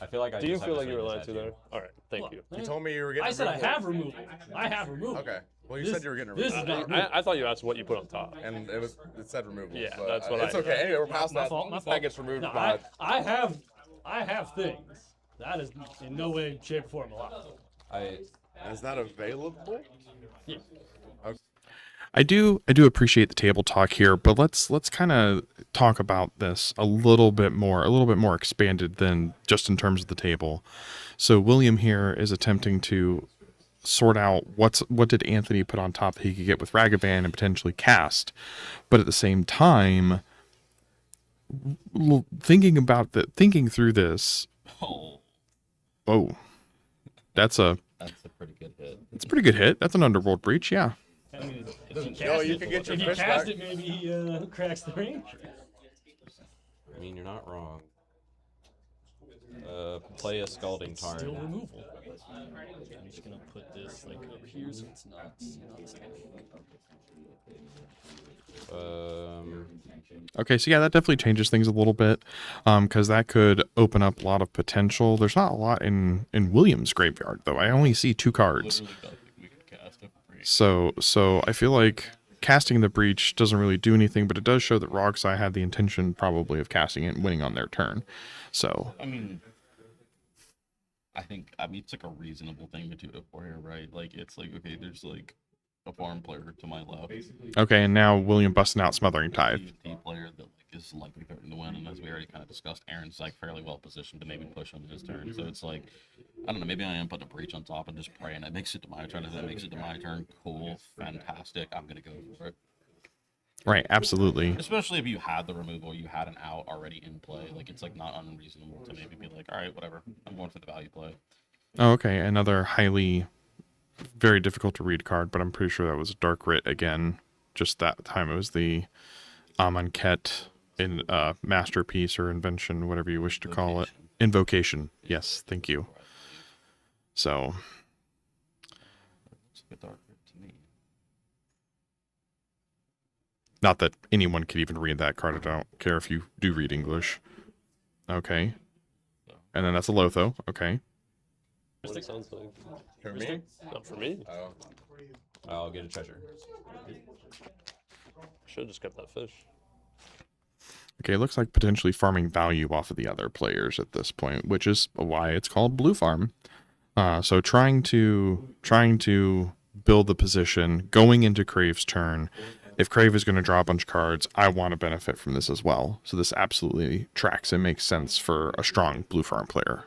I feel like I. Do you just feel have like to you were swing lied this to at there? All right, thank you. You told me you were getting. I said removal. I have removal. I have removal. Okay. Well, you said you were getting This removal. is not removal. I thought you asked what you put on top. And it said removal. Yeah, but that's what it's okay. Anyway, we're past that. My fault. That gets removed. No, by I have things. That is in no way, shape, or form a lie. Is that available? Yeah. Okay. I do appreciate the table talk here, but let's kind of talk about this a little bit more expanded than just in terms of the table. So William here is attempting to sort out what did Anthony put on top that he could get with Ragavan and potentially cast, but at the same time thinking through this. Oh, that's a pretty good hit. It's a pretty good hit. That's an Underworld Breach, yeah. I mean, if you can get your he fish cast back. it, maybe he cracks the range. I mean, you're not wrong. Play a Scalding Tarn. Still removal. I'm just gonna put this like over here so it's not Okay, so yeah, that definitely changes things a little bit, because that could open up a lot of potential. There's not a lot in William's graveyard, though. I only see 2 cards. So I feel like casting the breach doesn't really do anything, but it does show that Rogsai had the intention probably of casting it and winning on their turn. So I mean, it's like a reasonable thing to do it for here, right? Like, it's like, okay, there's like a farm player to my left. okay, and now William busting out Smothering Tithe. The player that is likely threatening to win, and as we already kind of discussed, Aaron's like fairly well positioned to maybe push on his turn. So it's like, I don't know, maybe I am putting a breach on top and just praying it makes it to my turn. If it makes it to my turn, cool, fantastic, I'm gonna go for it. Right, absolutely. Especially if you had the removal, you had an out already in play. Like, it's like not unreasonable to maybe be like, all right, whatever, I'm going for the value play. Oh, okay, another very difficult to read card, but I'm pretty sure that was Dark Writ again. Just that time it was the Amonkhet in Masterpiece or Invention, whatever you wish to call it. Invocation. Yes, thank you. So It's a bit Dark Writ to me. not that anyone could even read that card. I don't care if you do read English. Okay. And then that's a Lotho. Okay. Sounds like. For me? Not for me. Oh. I'll get a treasure. Should have just kept that fish. Okay, it looks like potentially farming value off of the other players at this point, which is why it's called Blue Farm. So trying to build the position going into Crave's turn. If Crave is going to draw a bunch of cards, I want to benefit from this as well. So this absolutely tracks and makes sense for a strong Blue Farm player.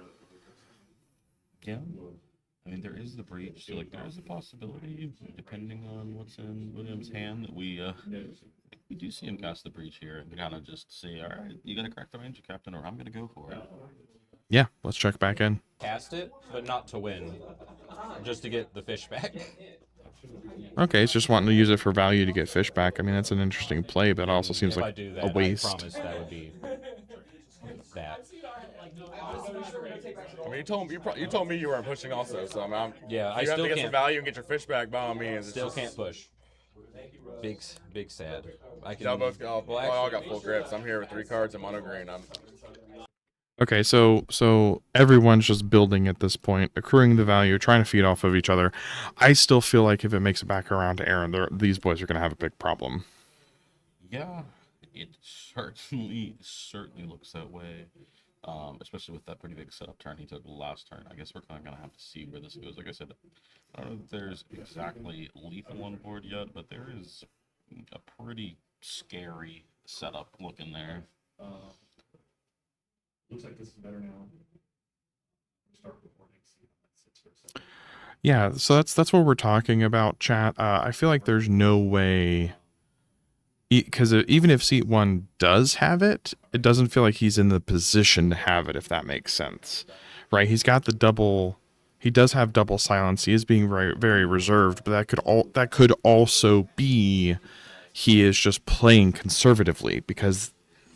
Yeah. I mean, there is the breach, so like there is a possibility, depending on what's in William's hand, that we do see him cast the breach here and kind of just say, all right, you gonna crack the range, Captain, or I'm gonna go for it. Yeah, let's check back in. Cast it, but not to win, just to get the fish back. Okay, it's just wanting to use it for value to get fish back. I mean, that's an interesting play, but it also seems If I like do that, a waste. I promise that would be that. I mean, you told me you weren't pushing also, so I mean, Yeah, I you have still to get can't. some value and get your fish back by all means. It's Still just, can't push. Big sad. I can. Y'all both got, well, all got actually- full grips. I'm here with 3 cards and mono green. Okay, so everyone's just building at this point, accruing the value, trying to feed off of each other. I still feel like if it makes it back around to Aaron, these boys are going to have a big problem. Yeah, it certainly looks that way. Especially with that pretty big setup turn he took last turn. I guess we're kind of gonna have to see where this goes. Like I said, I don't know if there's exactly lethal on board yet, but there is a pretty scary setup looking there. Looks like this is better now. Start recording. See how that sits for a second. Yeah, so that's what we're talking about, chat. I feel like there's no way, because even if seat 1 does have it, it doesn't feel like he's in the position to have it, if that makes sense, right? He's got the double. He does have double silence. He is being very, very reserved, but that could also be he is just playing conservatively, because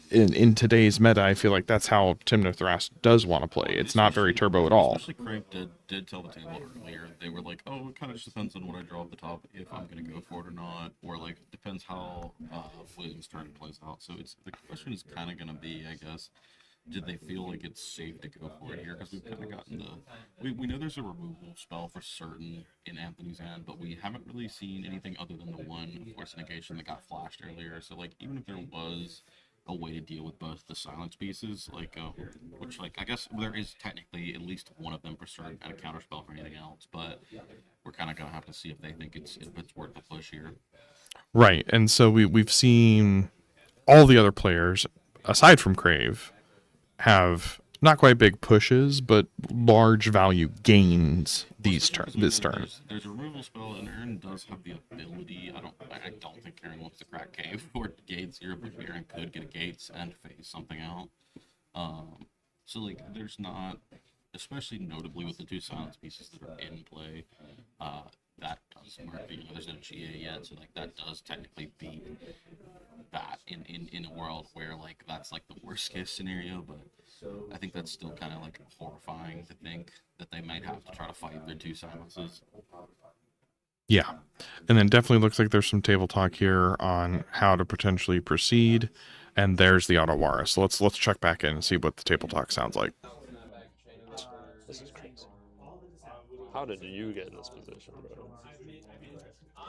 in today's meta, I feel like that's how Timno Thras does want to play. It's not very turbo at all. Especially Craig did tell the table earlier. They were like, oh, it kind of just depends on what I draw at the top, if I'm going to go for it or not, or like depends how William's turn plays out. So the question is kind of going to be, I guess, did they feel like it's safe to go for it here? Because we've kind of gotten we know there's a removal spell for certain in Anthony's hand, but we haven't really seen anything other than the one force negation that got flashed earlier. So like, even if there was a way to deal with both the silence pieces, like which like I guess there is technically at least one of them for certain and a counter spell for anything else, but we're kind of gonna have to see if they think it's worth the push here. Right, and so we've seen all the other players aside from Crave have not quite big pushes, but large value gains this turn. There's a removal spell, and Aaron does have the ability. I don't think Aaron wants to crack cave or gates here, but Aaron could get a gates and phase something out. So like, there's not, especially notably with the 2 silence pieces that are in play. That does work. There's no GA yet, so like that does technically beat that in a world where like that's like the worst case scenario, but I think that's still kind of like horrifying to think that they might have to try to fight their 2 silences. Yeah, and then definitely looks like there's some table talk here on how to potentially proceed, and there's the Otawara. So let's check back in and see what the table talk sounds like. This is crazy. How did you get in this position, bro?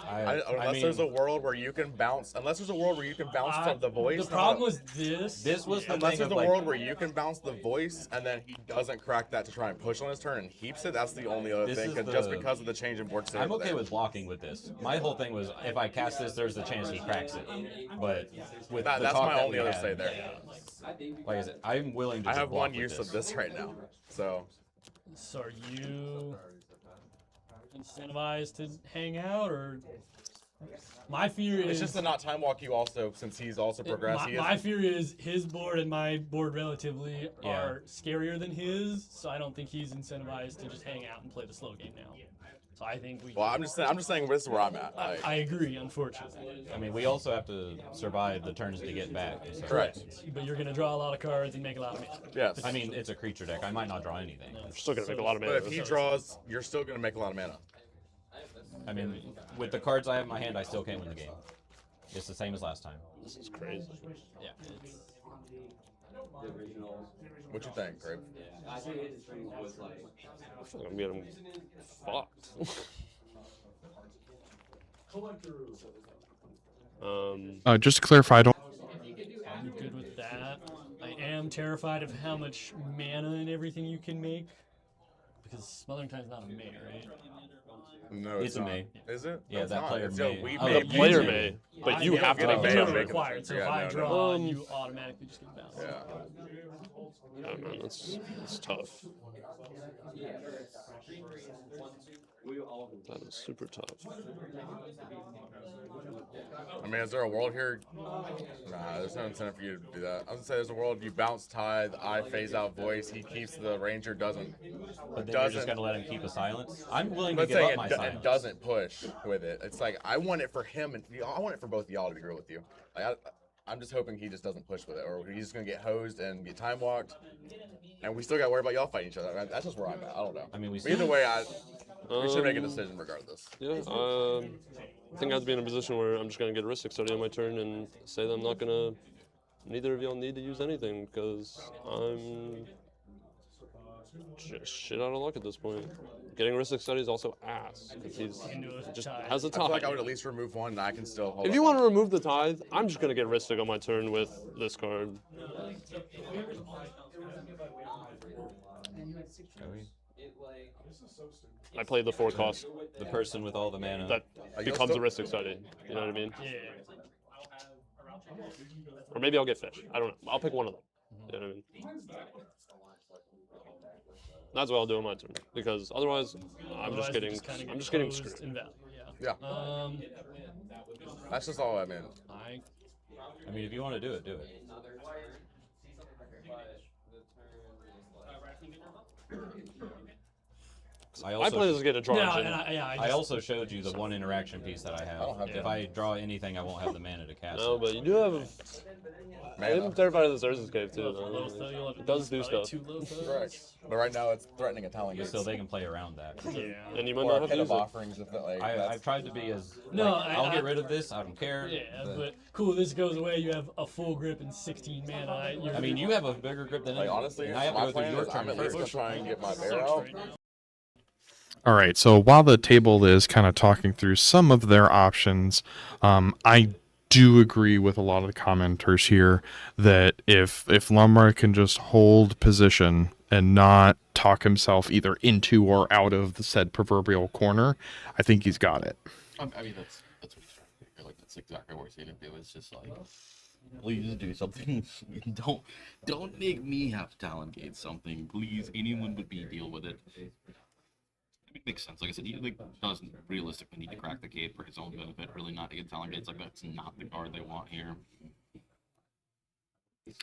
Unless there's a world where you can bounce. Unless there's a world where you can bounce from the voice. The problem was this. This was the Unless thing there's of a like, world where you can bounce the voice and then he doesn't crack that to try and push on his turn and heaps it. That's the only other This thing. is Just the- because of the change in board state. I'm okay with blocking with this. My whole thing was if I cast this, there's the chance he cracks it. But with the That's talk my that only we other had, say there. Like I said, I'm willing to. I just have block one with use of this right now. So are you incentivized to hang out, or my fear is it's just to not time walk you also, since he's also progressed. my fear is his board and my board relatively are scarier than his, so I don't think he's incentivized to just hang out and play the slow game now. So I think we. Well, I'm just saying this is where I'm at. I agree, unfortunately. I mean, we also have to survive the turns to get back. So. Correct. But you're gonna draw a lot of cards and make a lot of mana. Yes. I mean, it's a creature deck. I might not draw anything. You're still gonna make a lot of mana. But if he draws, you're still gonna make a lot of mana. I mean, with the cards I have in my hand, I still can't win the game. It's the same as last time. This is crazy. Yeah. What you think, Greg? I feel like I'm getting fucked. Just to clarify, I don't. I'm good with that. I am terrified of how much mana and everything you can make. Because Smothering Time's not a May, right? No, It's a not. May. Is it? Yeah, No, it's that not. player It's may. we Oh, may. The player you may, may. but you have to get make a mana. May. You're required, so if I no, draw, you automatically just get bounced. Yeah. Oh man, that's tough. That is super tough. I mean, is there a world here? Nah, there's no incentive for you to do that. I was gonna say there's a world you bounce Tithe, I phase out voice, he keeps the ranger, doesn't. But then you're just gonna let him keep a silence. I'm willing to But give saying up my it silence. doesn't push with it. It's like I want it for him, and I want it for both of y'all to be real with you. Like I'm just hoping he just doesn't push with it, or he's just gonna get hosed and get time walked, and we still got to worry about y'all fighting each other. That's just where I'm at. I don't know. I mean, we Either way, we should make a Um, decision regardless. Yeah, I think I have to be in a position where I'm just gonna get a Ristic Study on my turn and say that I'm not gonna. Neither of y'all need to use anything because I'm just shit out of luck at this point. Getting Ristic Study is also ass because he just has a I feel like I tithe. would at least remove one, and I can still hold. If you want to remove the tithe, I'm just gonna get Ristic on my turn with this card. I played the 4 cost. The person with all the mana. That becomes a Ristic Study. You know what I mean? Yeah. Or maybe I'll get Fish. I don't know. I'll pick one of them. You know what I mean? That's what I'll do on my turn because otherwise, I'm just getting hosed screwed. in value, Yeah. That's just all I mean. I mean, if you want to do it, do it. I play this to get a draw. No, engine. and I also showed you the one interaction piece that I have. If I draw anything, I won't have the mana to cast No, it. but you do have. I'm terrified of this Urza's Cave too. It does do stuff. Correct. But right now it's threatening a talent gate. So they can play around that. Yeah. And you might Or not a have pit to of use it. offerings if that, like. I've tried to be as. No, like, I'll get rid of this. I don't care. Yeah, but cool. This goes away. You have a full grip and 16 mana. I mean, you have a bigger grip than Like anyone. honestly, And I have to my go through plan your is I'm turn at least gonna first. try and get my bear sucks out. right now. All right. So while the table is kind of talking through some of their options, I do agree with a lot of the commenters here that if Lumra can just hold position and not talk himself either into or out of the said proverbial corner, I think he's got it. I mean, that's what he's trying to do. Like, that's exactly what he's gonna do. It's just like, please do something. don't make me have to talent gate something. Please, anyone would be deal with it. It makes sense. Like I said, he doesn't realistically need to crack the gate for his own benefit. Really, not to get talent gates. Like that's not the card they want here.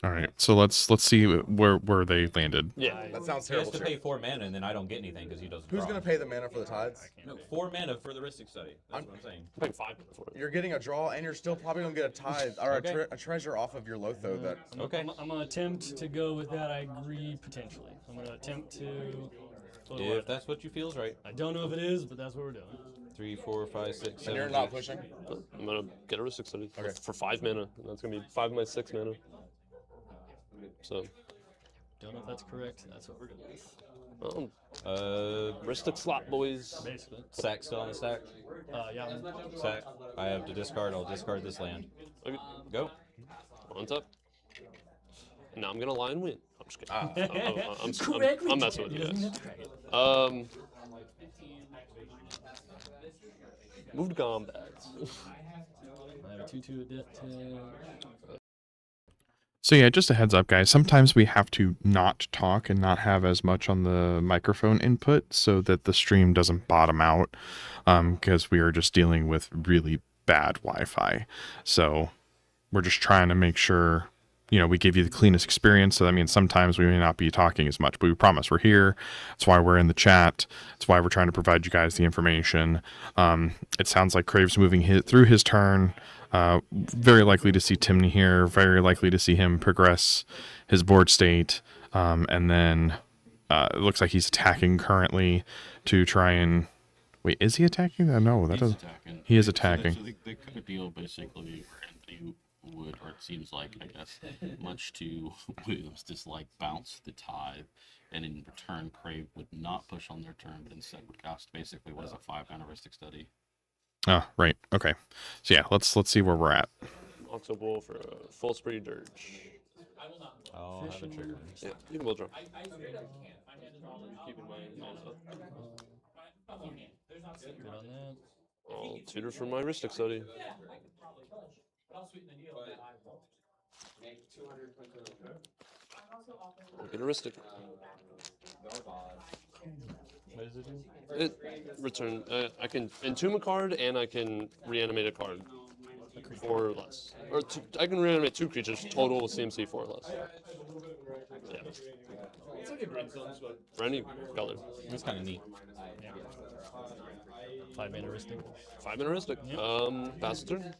All right. So let's see where they landed. Yeah. That sounds He has terrible. to pay 4 mana, and then I don't get anything because he doesn't. Who's draw. gonna pay the mana for the tides? No, 4 mana for the Ristic Study. That's what I'm saying. I'm paying 5 for it. You're getting a draw, and you're still probably gonna get a tithe or Okay. a treasure off of your Lotho. That Okay. I'm gonna attempt to go with that. I agree potentially. I'm gonna attempt to. If that's what you feel is right. I don't know if it is, but that's what we're doing. 3, 4, 5, 6, 7. and you're not pushing. I'm gonna get a Ristic Study Okay. for 5 mana. And that's gonna be 5 of my 6 mana. So Don't know if that's correct. That's what we're doing. Ristic slot, boys. Basically. Sack still on the stack. Yeah. Sack. I have to discard. I'll discard this land. Okay. Go. On top. And now I'm gonna lie and win. I'm just kidding. Correct. I'm messing with He you doesn't guys. have to crack it. Move to combat. I have a 2/2 debt tag. So yeah, just a heads up, guys. Sometimes we have to not talk and not have as much on the microphone input so that the stream doesn't bottom out, because we are just dealing with really bad Wi-Fi. So we're just trying to make sure, we give you the cleanest experience. So that means sometimes we may not be talking as much, but we promise we're here. That's why we're in the chat. That's why we're trying to provide you guys the information. It sounds like Crave's moving through his turn. Very likely to see Timney here. Very likely to see him progress his board state. And then it looks like he's attacking currently to try and... Wait, is he attacking? No, that doesn't... Attacking. He is So attacking. they cut a deal basically where you would, or it seems like, I guess, much to Williams' dislike, bounce the tithe, and in return, Crave would not push on their turn, but instead would cast basically what is a 5-mana Ristic Study. Oh, right. Okay. So yeah, let's see where we're at. Octobowl for a full spree dirge. I'll have a trigger. Yeah, you can build draw. Good on that. I'll tutor for my Ristic study. Get a Ristic. What does it do? It return. I can entomb a card and I can reanimate a card. 4 or less. Or I can reanimate 2 creatures total with CMC 4 or less. Yeah. It's like a green zones, but For any color. It's kind of neat. Yeah. 5-mana Ristic. 5-mana Ristic. Yep. Pass the turn.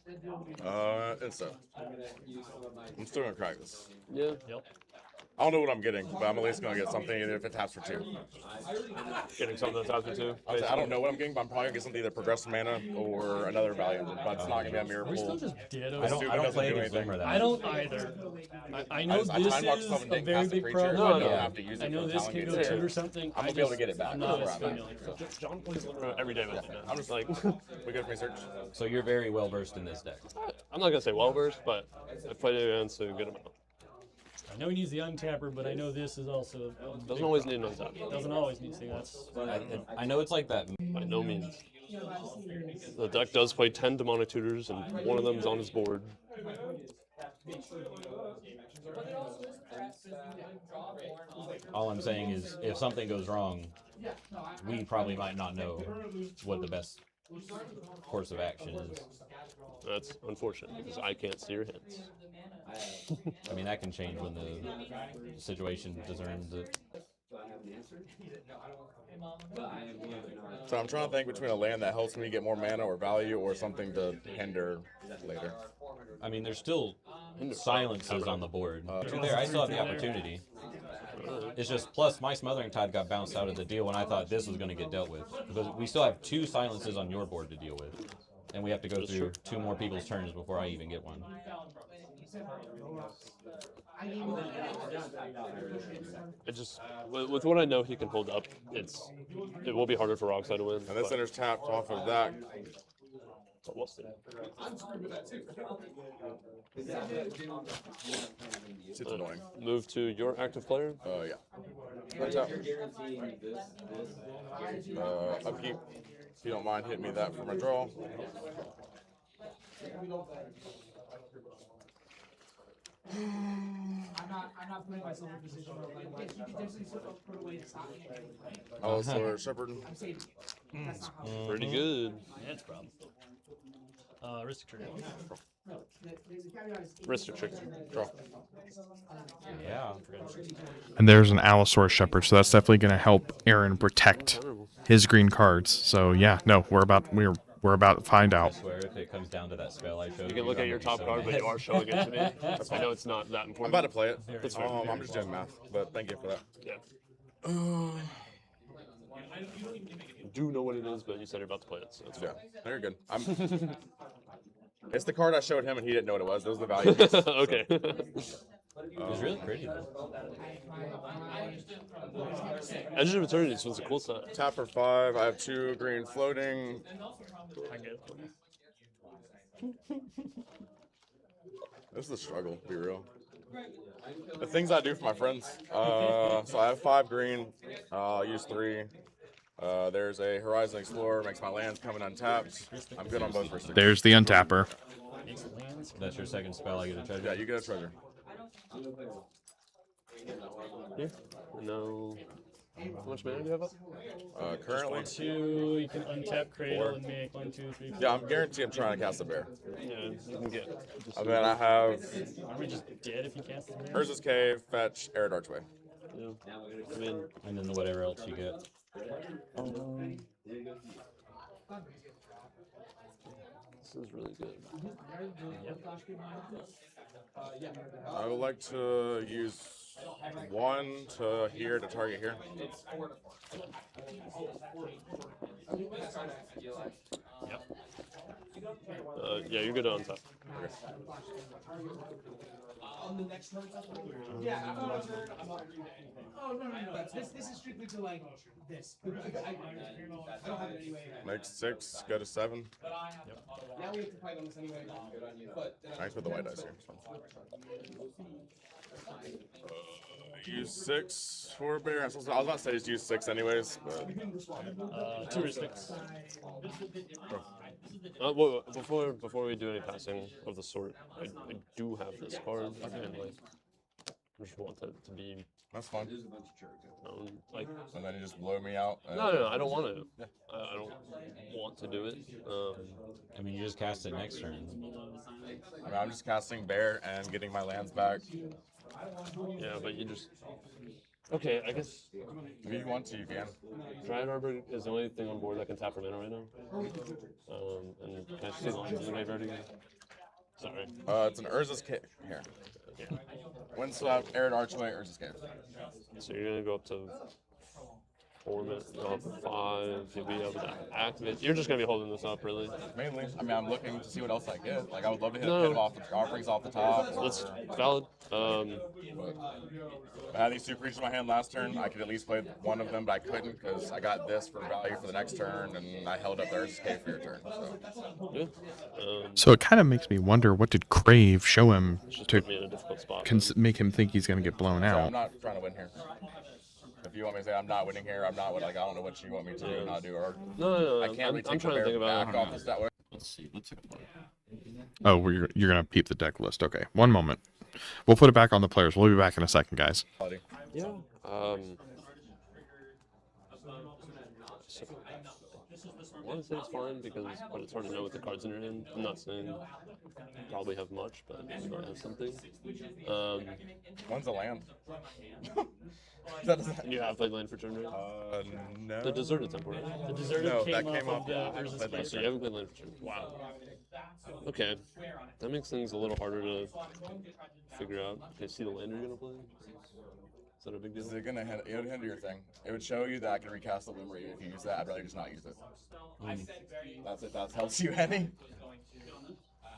Instant. I'm still gonna crack this. Yeah. Yep. I don't know what I'm getting, but I'm at least gonna get something, even if it taps for 2. Getting something that's out there too. I don't know what I'm getting, but I'm probably gonna get something either progressive mana or another value. But it's not gonna be a mirror Are we still pool. just dead? I don't doesn't play do against anything. Zoomer that I much. don't either. I know I this time walk is stuff and a didn't very cast the big creature. problem. No, I no. don't have to use it I know for this talent can go games. 2 or something. I'm gonna be able to get it back. I'm not That's as where I'm at. familiar. John plays every day with me. I'm just like, we good for research. So you're very well versed in this deck. I'm not gonna say well versed, but I've played it against a good amount. I know he needs the untapper, but I know this is also Doesn't always need an untap. doesn't always need to. That's I know it's like that. By no means. The deck does play 10 demonic tutors, and one of them is on his board. All I'm saying is, if something goes wrong, we probably might not know what the best course of action is. That's unfortunate because I can't see your hints. I mean, that can change when the situation deserves it. So I'm trying to think between a land that helps me get more mana or value, or something to hinder later. I mean, there's still silences on the board. I still have the opportunity. It's just, plus my Smothering Tide got bounced out of the deal when I thought this was going to get dealt with. Because we still have 2 silences on your board to deal with. And we have to go through 2 more people's turns before I even get one. It just, with what I know he can hold up, it will be harder for Rockside to win. And this center's tapped off of that. But we'll see. It's annoying. Move to your active player. Yeah. Right up. Upkeep. If you don't mind hitting me that for my draw. I'm not putting myself in a position where I'm like, you can definitely put away the stock. Oh, so Shepherd. I'm saying that's not how. Pretty good. that's a problem. Ristic trigger. No, there's a caveat. Ristic trigger. Draw. Yeah. And there's an Allosaurus Shepherd, so that's definitely going to help Aaron protect his green cards. So yeah, no, we're about to find I out. swear, if it comes down to that spell I showed You can look I'm at your gonna be top so card, but mad. you are showing it to me. I know it's not that I'm important. about to play it. That's fair. I'm just doing math, but thank you for that. Yeah. You do know what it is, but you said you're about to play it, so it's Yeah, no, you're good. It's the card I showed him, and he didn't know what it was. Those are the value pieces. okay. It was really pretty though. Edge of Eternity was a cool set. Tap for 5. I have 2 green floating. I get it. This is a struggle, to be real. The things I do for my friends. So I have 5 green. I'll use 3. There's a Horizon Explorer, makes my lands coming untapped. I'm good on both for 6. There's the untapper. That's your second spell. I get a treasure. Yeah, you get a treasure. Yeah. No. How much mana do you have up? Currently, 2, you can untap Cradle and make 1, 2, 3, 4. yeah, I'm guaranteed I'm trying to cast a bear. Yeah, you can get. And then I have Are we just dead if you cast the bear? Urza's Cave, Fetch, Arid Archway. Yeah. I mean, And then whatever else you get. this is really good. I would like to use 1 to here to target here. Yeah, you're good on top. On the next turn. Yeah, I'm not sure. Oh no. This is strictly to like this. I don't have it anyway. Make 6, go to 7. Now we have to fight on this anyway. But Thanks for the white dice here. Use 6 for bear. I was about to say just use 6 anyways, but 2 or 6. Well, before we do any passing of the sort, I do have this card, and like, I just want it to be that's fun. like. And then you just blow me out. No, I don't want to. I don't want to do it. I mean, you just cast it next turn. I mean, I'm just casting bear and getting my lands back. Yeah, but you just. Okay, I guess If you want to, you can. Dryad Arbor is the only thing on board that can tap for mana right now. And can I see the lines in the graveyard again? Sorry. It's an Urza's Cave. Here. Yeah. Windswept, Arid Archway, Urza's Cave. So you're gonna go up to 4 minutes, go up to 5. You'll be able to activate. You're just gonna be holding this up, really. Mainly, I mean, I'm looking to see what else I get. Like, I would love to hit, No. hit them off the offerings off the top. That's valid. I had these 2 creatures in my hand last turn. I could at least play 1 of them, but I couldn't because I got this for value for the next turn, and I held up the Urza's Cave for your turn. So. Yeah. So it kind of makes me wonder, what did Crave show him Just to put me in a difficult spot. make him think he's going to get blown So I'm out? not trying to win here. If you want me to say I'm not winning here, I'm not like I don't know what you want me to do or not do, or No. I can't really I'm take trying the to think bear about back it. off the stat. Let's see. Let's take a look. Oh, you're going to peep the deck list. Okay, one moment. We'll put it back on the players. We'll be back in a second, guys. Yeah. I want to say it's fine but it's hard to know with the cards in your hand. I'm not saying you probably have much, but you might have something. One's a land. You have played land for turn, right? No. The Deserted Temple, right? The deserted No, came that off came of off the the- Urza's that- Cave. So you haven't played land for turn. Wow. Okay. That makes things a little harder to figure out. Can you see the land you're going to play? Is that a big deal? Is it gonna it would hinder your thing? It would show you that I can recast the Limber if you use that. I'd rather just not use it. That's it. That helps you any.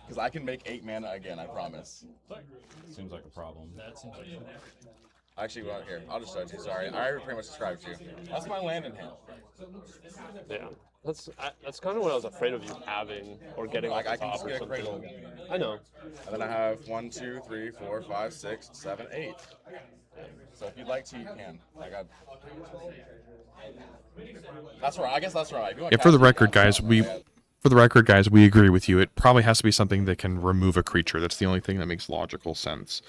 Because I can make 8 mana again. I promise. Seems like a problem. That seems like Actually, well, here I'll just show it to you. Sorry, I already pretty much described to you. That's my land in hand. Yeah. That's kind of what I was afraid of you having or getting Like off I the can top just or get a something. cradle. I know. And then I have 1, 2, 3, 4, 5, 6, 7, 8. So if you'd like to, you can. Like that's right. I guess that's right. Yeah, for the record, guys, we agree with you. It probably has to be something that can remove a creature. That's the only thing that makes logical sense.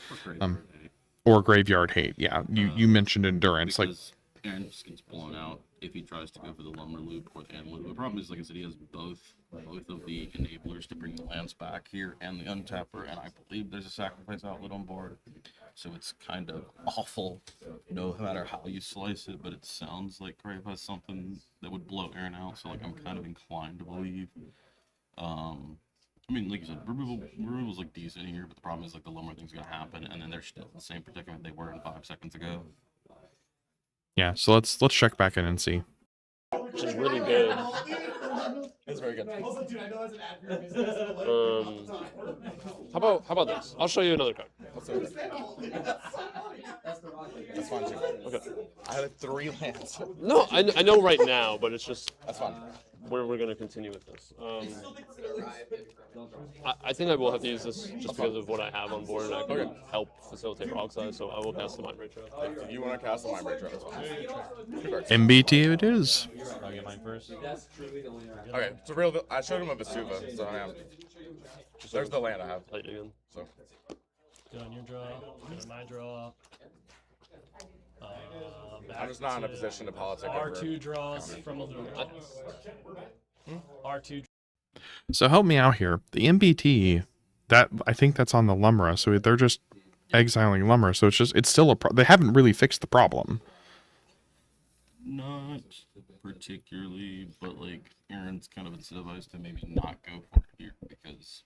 Or graveyard hate. Yeah, you mentioned endurance. Because Aaron just gets blown out if he tries to go for the Lumber Loop or the End Loop. The problem is, like I said, he has both of the enablers to bring the lands back here and the untapper, and I believe there's a sacrifice outlet on board. So it's kind of awful, no matter how you slice it, but it sounds like Crave has something that would blow Aaron out, so like I'm kind of inclined to believe. I mean, like you said, removal's like decent here, but the problem is like the Lumber thing's gonna happen, and then they're still in the same predicament they were in 5 seconds ago. Yeah, so let's check back in and see. Which is really good. It's very good. Also, dude, I know that's an ad for your business, but like, all the time. How about this? I'll show you another card. That's so good. That's fine too. Okay. I had 3 lands. No, I know right now, but it's just That's fine. where we're gonna continue with this. I think I will have to use this just because of what I have on board, and I can help facilitate rock size. So I will cast the Mind Break Trap. If you want to cast a Mind Break Trap, that's fine. MBT it is. I'll get mine first. Okay, so real. I showed him a Vesuva, so I am. There's the land I have. Play it again. So Go on your draw. Go on my draw. I'm just not in a position to politic. R2 draws from a Luminous. R2. So help me out here. The MBT, that I think that's on the Lumra, so they're just exiling Lumra. So it's still a they haven't really fixed the problem. Not particularly, but like Aaron's kind of incentivized to maybe not go for it here because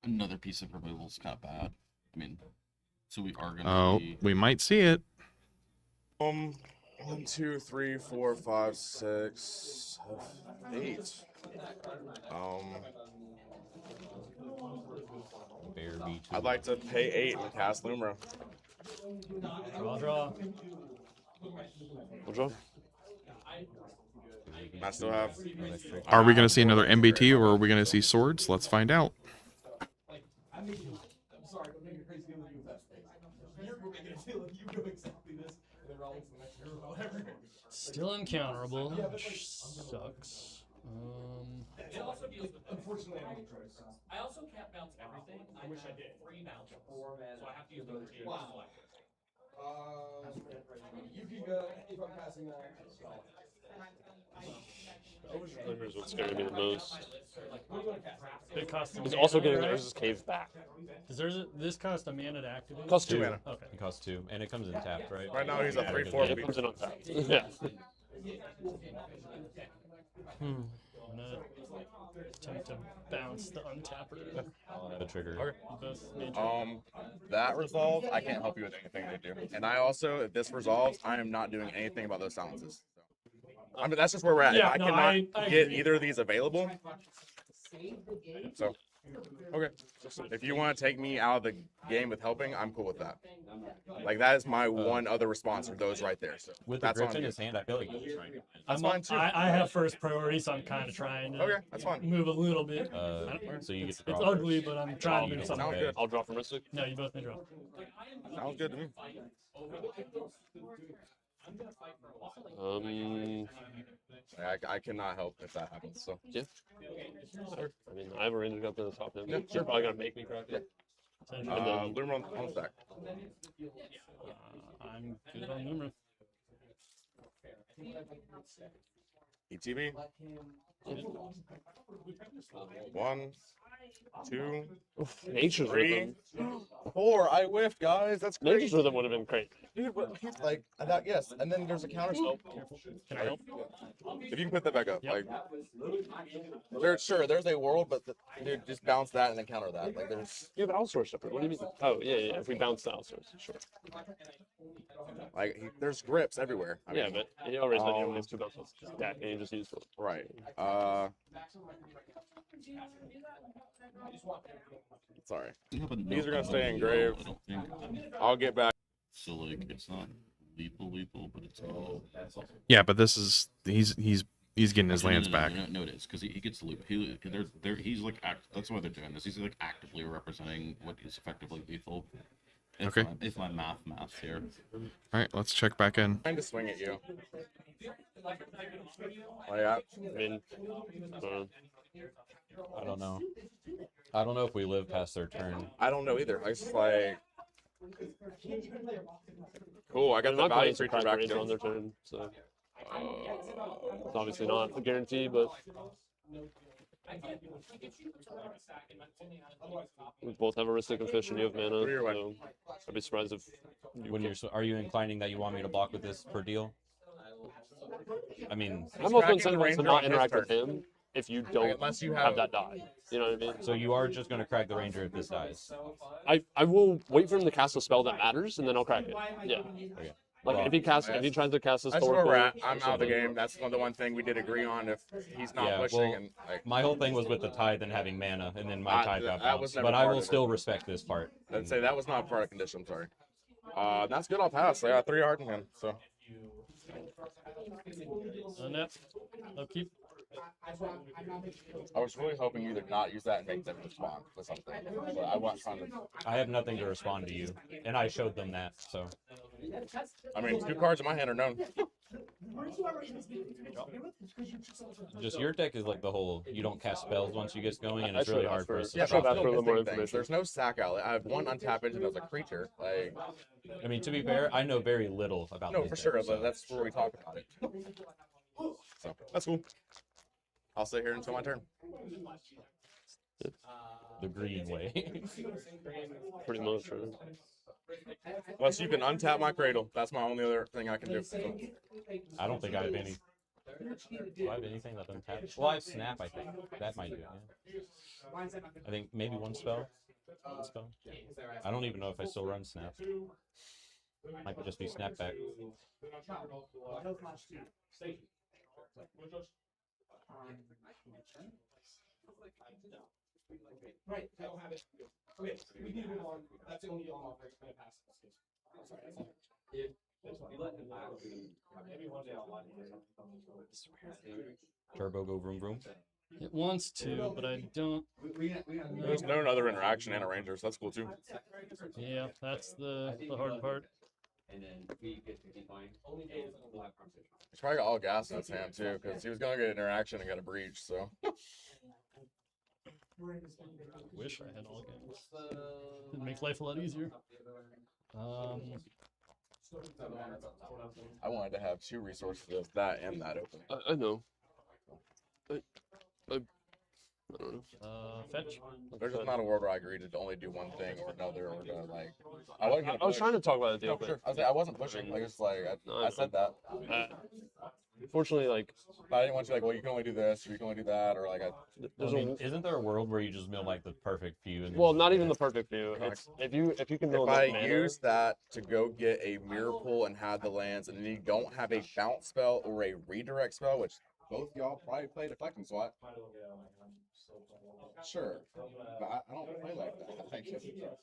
another piece of removal is kind of bad. I mean, so we are gonna. Oh, we might see it. 1, 2, 3, 4, 5, 6, 8. Bear B2. I'd like to pay 8 and cast Lumra. Draw. We'll draw. I still have. Are we going to see another MBT or are we going to see swords? Let's find out. I'm sorry, but maybe crazy deal with you with that space. You're making a deal with you do exactly this, and then rolling to the next year or whatever. Still uncounterable, which sucks. It also deals with. Unfortunately, I don't choice. I also can't bounce everything. I wish I did. 3 bounces. So I have to use those 2. Wow. You can go if I'm passing that. Is what's scaring me the most. It costs. He's also getting Urza's Cave back. Does this cost a mana to activate? Costs 2 2 mana. Okay. It costs 2, and it comes in tapped, right? Right now he's a 3/4 Yeah, it comes in untapped. Yeah. I'm gonna attempt to bounce the untapper. The trigger. Okay. Both major. That resolves. I can't help you with anything to do. And I also, if this resolves, I am not doing anything about those silences. I mean, that's just where we're at. Yeah, If I no, cannot I get agree. either of these available, so okay. If you want to take me out of the game with helping, I'm cool with that. Like that is my one other response for those right there. So With the that's grip on in you. his hand, I feel like he's trying to. That's fine too. I have first priority, so I'm kind of trying to Okay, that's fine. move a little bit. So you get to It's draw ugly, first. but I'm trying to move something. Sounds good. I'll draw from Mystic. No, you both may draw. Sounds good to me. I cannot help if that happens. So Yeah. I mean, I have a ranger up in the top now. Yeah, You're sure. probably gonna make me crack it. Lumra on stack. I'm good on Lumra. ETB. 1, 2, Nature's 3, Rhythm. 4. I whiffed, guys. That's Nature's crazy. Rhythm would have been great. Dude, but he's like that. Yes, and then there's a counter spell. Can I help? If you can put that back up, Yep. like, there's a world, but dude, just bounce that and then counter that. Like, there's You have outsource Shepherd. What do you mean? Oh, yeah. If we bounce the outsource, sure. like, there's grips everywhere. I Yeah, mean, but you already said you only have 2 bounces. Just stack and you just use it. right. Sorry. Yeah, but These are no, gonna stay I engraved. don't think. I'll get back. So like, it's not lethal, but it's all. Yeah, but this is he's getting his lands back. No, it is because he gets loop. He's like that's why they're doing this. He's like actively representing what is effectively lethal. Okay. If my math here. All right, let's check back in. Trying to swing at you. Like, I mean, I don't know. I don't know if we live past their turn. I don't know either. I just like. Cool. I got I'm the not value playing some creature crack back ranger on too. their turn, so it's obviously not a guarantee, but we both have a Ristic and Fish, and you have mana, What are your so I'd be surprised if you When are you inclining that you want me to block with this per deal? I mean, I'm also cracking the incentivized to ranger not on his interact with turn. him if you don't Unless you have have that die. You know what I mean? so you are just gonna crack the ranger if this dies. I will wait for him to cast a spell that matters, and then I'll crack it. Yeah. Okay. Like Well, if he tries to cast That's where we're at. historical, I'm out of the game. That's the one thing we did agree on. If he's not Yeah, pushing, well, and like, my whole thing was with the tithe and having mana, and then my tithe got that was bounced. never But I part will of it. still respect this part. I'd say that was not part of the condition. I'm sorry. That's good. I'll pass. I got 3 hard in hand. So Net. Upkeep. I was really hoping you to not use that and make them respond with something. But I wasn't trying to. I have nothing to respond to you, and I showed them that. So I mean, 2 cards in my hand are known. just your deck is like the whole you don't cast spells once you get going, and it's I really should hard ask for for- us to Yeah, should but ask I'm for a still little more missing things. information. There's no sack outlet. I have 1 untap engine as a creature. Like, I mean, to be fair, I know very little about no, this for deck, sure. so But that's where we talk about it. So that's cool. I'll sit here until my turn. the green way. pretty much. Right? Unless you can untap my cradle. That's my only other thing I can do. So, I don't think I have any. Do I have anything that doesn't tap? Well, I have snap. I think that might do it. Yeah. I think maybe one spell. One spell. I don't even know if I still run snap. Might just be snapback. Right, I don't have it. Okay, we need to move on. That's the only on offer. I'm gonna pass. Turbo go vroom vroom. It wants to, but I don't. there's no other interaction in a ranger, so that's cool too. Yeah, that's the hard part. He's probably got all gas in his hand too, because he was gonna get interaction and get a breach. So Wish I had all games. It'd make life a lot easier. I wanted to have 2 resources of that and that open. I know. I don't know. Fetch. There's just not a world where I agreed to only do one thing or another, or to like. I wasn't gonna I was push. trying to talk about it the No, other for day. sure. I wasn't pushing. Like it's like I said that. Fortunately, like But I didn't want you like, well, you can only do this, or you can only do that, or like I. there's I mean, isn't there a world where you just mill like the perfect few? And well, not even the perfect view. It's if you can build If I enough mana, use that to go get a mirror pool and have the lands, and then you don't have a bounce spell or a redirect spell, which both y'all probably played deflecting SWAT. Sure, but I don't play like that. Like,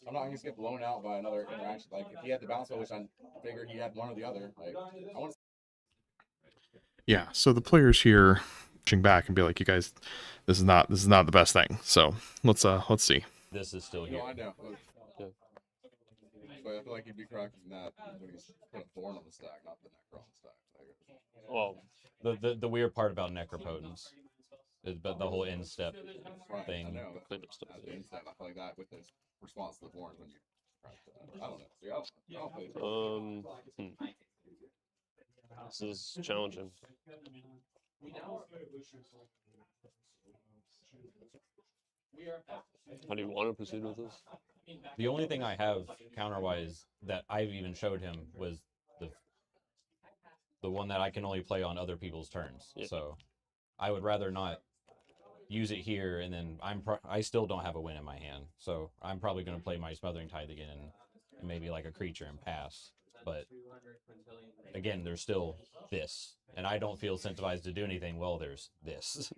I'm not gonna get blown out by another interaction. Like if he had the bounce spell, which I figured he had one or the other. Like I want. Yeah, so the players here pushing back and be like, you guys, this is not the best thing. So let's see. This is still here. No, I know. Yeah. But I feel like he'd be correct in that when he's put a thorn on the stack, not the necro on the stack. well, The weird part about necropotence is but the whole end step Right, thing. I know. cleanup stuff. At the inside, I feel like that with his response to the thorns when you. I don't know. See, I don't play This is challenging. How do you want to proceed with this? The only thing I have counterwise that I've even showed him was the one that I can only play on other people's turns. Yeah. So I would rather not use it here, and then I still don't have a win in my hand. So I'm probably going to play my Smothering Tithe again, and maybe like a creature and pass. But again, there's still this, and I don't feel incentivized to do anything. Well, there's this.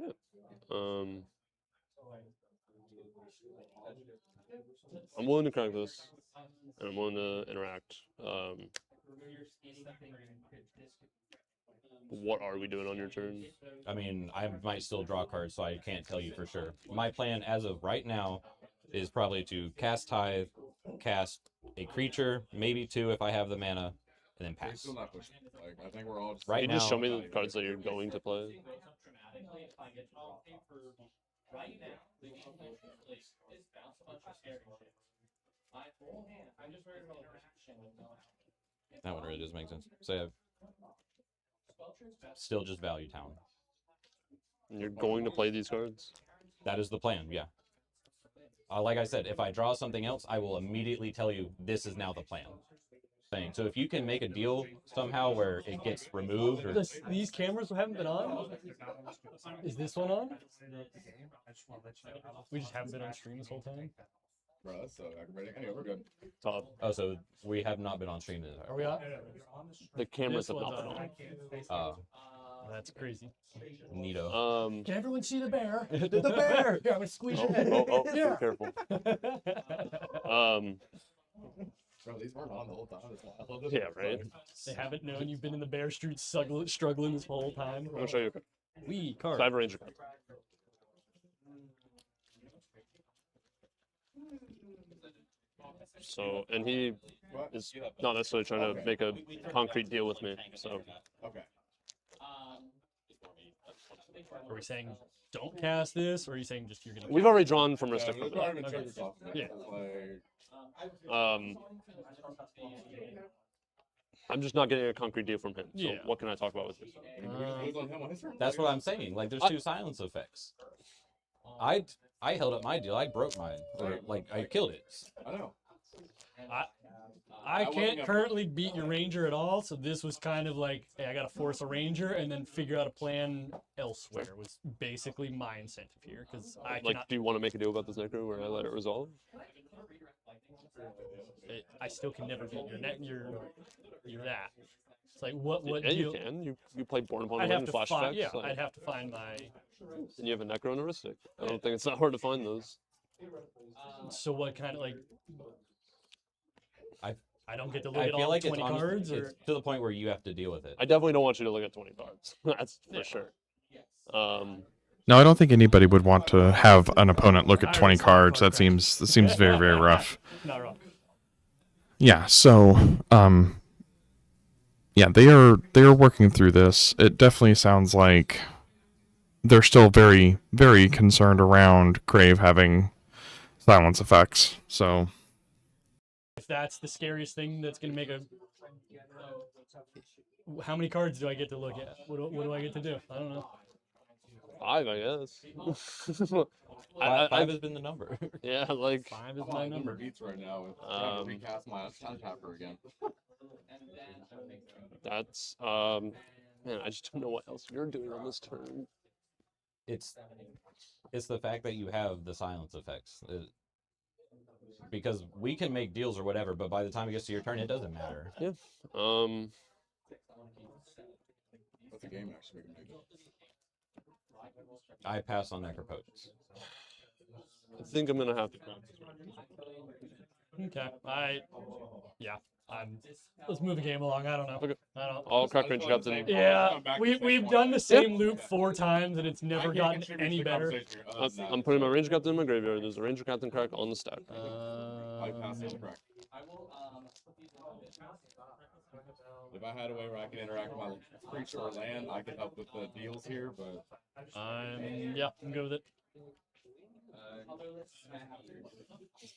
I'm willing to crack this, and I'm willing to interact. What are we doing on your turn? I mean, I might still draw cards, so I can't tell you for sure. My plan as of right now is probably to cast Tithe, cast a creature, maybe 2 if I have the mana, and then pass. Still not pushing. Like I think we're all just. Right Can you just now- show me the cards that you're going to play? That one really doesn't make sense. So I have still just Value Town. And you're going to play these cards? That is the plan, yeah. Like I said, if I draw something else, I will immediately tell you this is now the plan. So if you can make a deal somehow where it gets removed, or These cameras haven't been on? Is this one on? We just haven't been on stream this whole time? Bro, that's so aggravating. Anyway, we're good. Tough. Oh, so we have not been on stream today. Are we on? The cameras This have one's not been on. on. That's crazy. Neato. Can everyone see the bear? The bear! Here, I'm gonna squeeze your head. Oh, be Yeah. careful. Bro, these weren't on the whole time. That's wild. Yeah, right. They haven't known you've been in the bear street struggling this whole time. I'm gonna show you. We So card. I have a ranger card. So, and he is not necessarily trying to make a concrete deal with me. So, Okay. Are we saying don't cast this, or are you saying just you're gonna? we've already drawn from Ristic. We've already been triggered off of it. Yeah. Like, I'm just not getting a concrete deal from him. So, Yeah. what can I talk about with you? it was on him on his turn. That's what I'm saying. Like, there's two silence effects. I held up my deal. I broke mine. Or, like, I killed it. I know. I wasn't can't gonna- currently beat your ranger at all, so this was kind of like, hey, I gotta force a ranger and then figure out a plan elsewhere. Was basically my incentive here because I Like, cannot. do you want to make a deal about this necro where I let it resolve? I still can never beat your net. You're that. It's like what Yeah, deal? you can. You play Born Upon the I'd Wind have and to Flash find. Effects. Yeah, like, I'd have to find my. and you have a necro and a Ristic. I don't think it's that hard to find those. So what kind of like? I don't get to look I at feel all like 20 it's, cards, or it's to the point where you have to deal with it. I definitely don't want you to look at 20 cards. That's for Yeah. sure. No, I don't think anybody would want to have an opponent look at 20 cards. That seems very, very rough. Not wrong. Yeah, so yeah, they are working through this. It definitely sounds like they're still very, very concerned around Crave having silence effects. So If that's the scariest thing that's gonna make a. How many cards do I get to look at? What do I get to do? I don't know. 5, I guess. Five has been the number. Yeah, like 5 is my number. Beats right now with trying to recast my untapper again. that's man, I just don't know what else you're doing on this turn. It's the fact that you have the silence effects. Because we can make deals or whatever, but by the time it gets to your turn, it doesn't matter. Yeah. What's the game actually we can make? I pass on necropotence. I think I'm gonna have to. Okay. Let's move the game along. I don't know. Okay. I don't. I'll crack range captain. Yeah, we've done the same loop 4 times and it's never gotten any better. I'm putting my ranger captain in my graveyard. There's a ranger captain crack on the stack. I pass on crack. If I had a way where I could interact with my creature or land, I could help with the deals here, but Yeah, I'm good with it.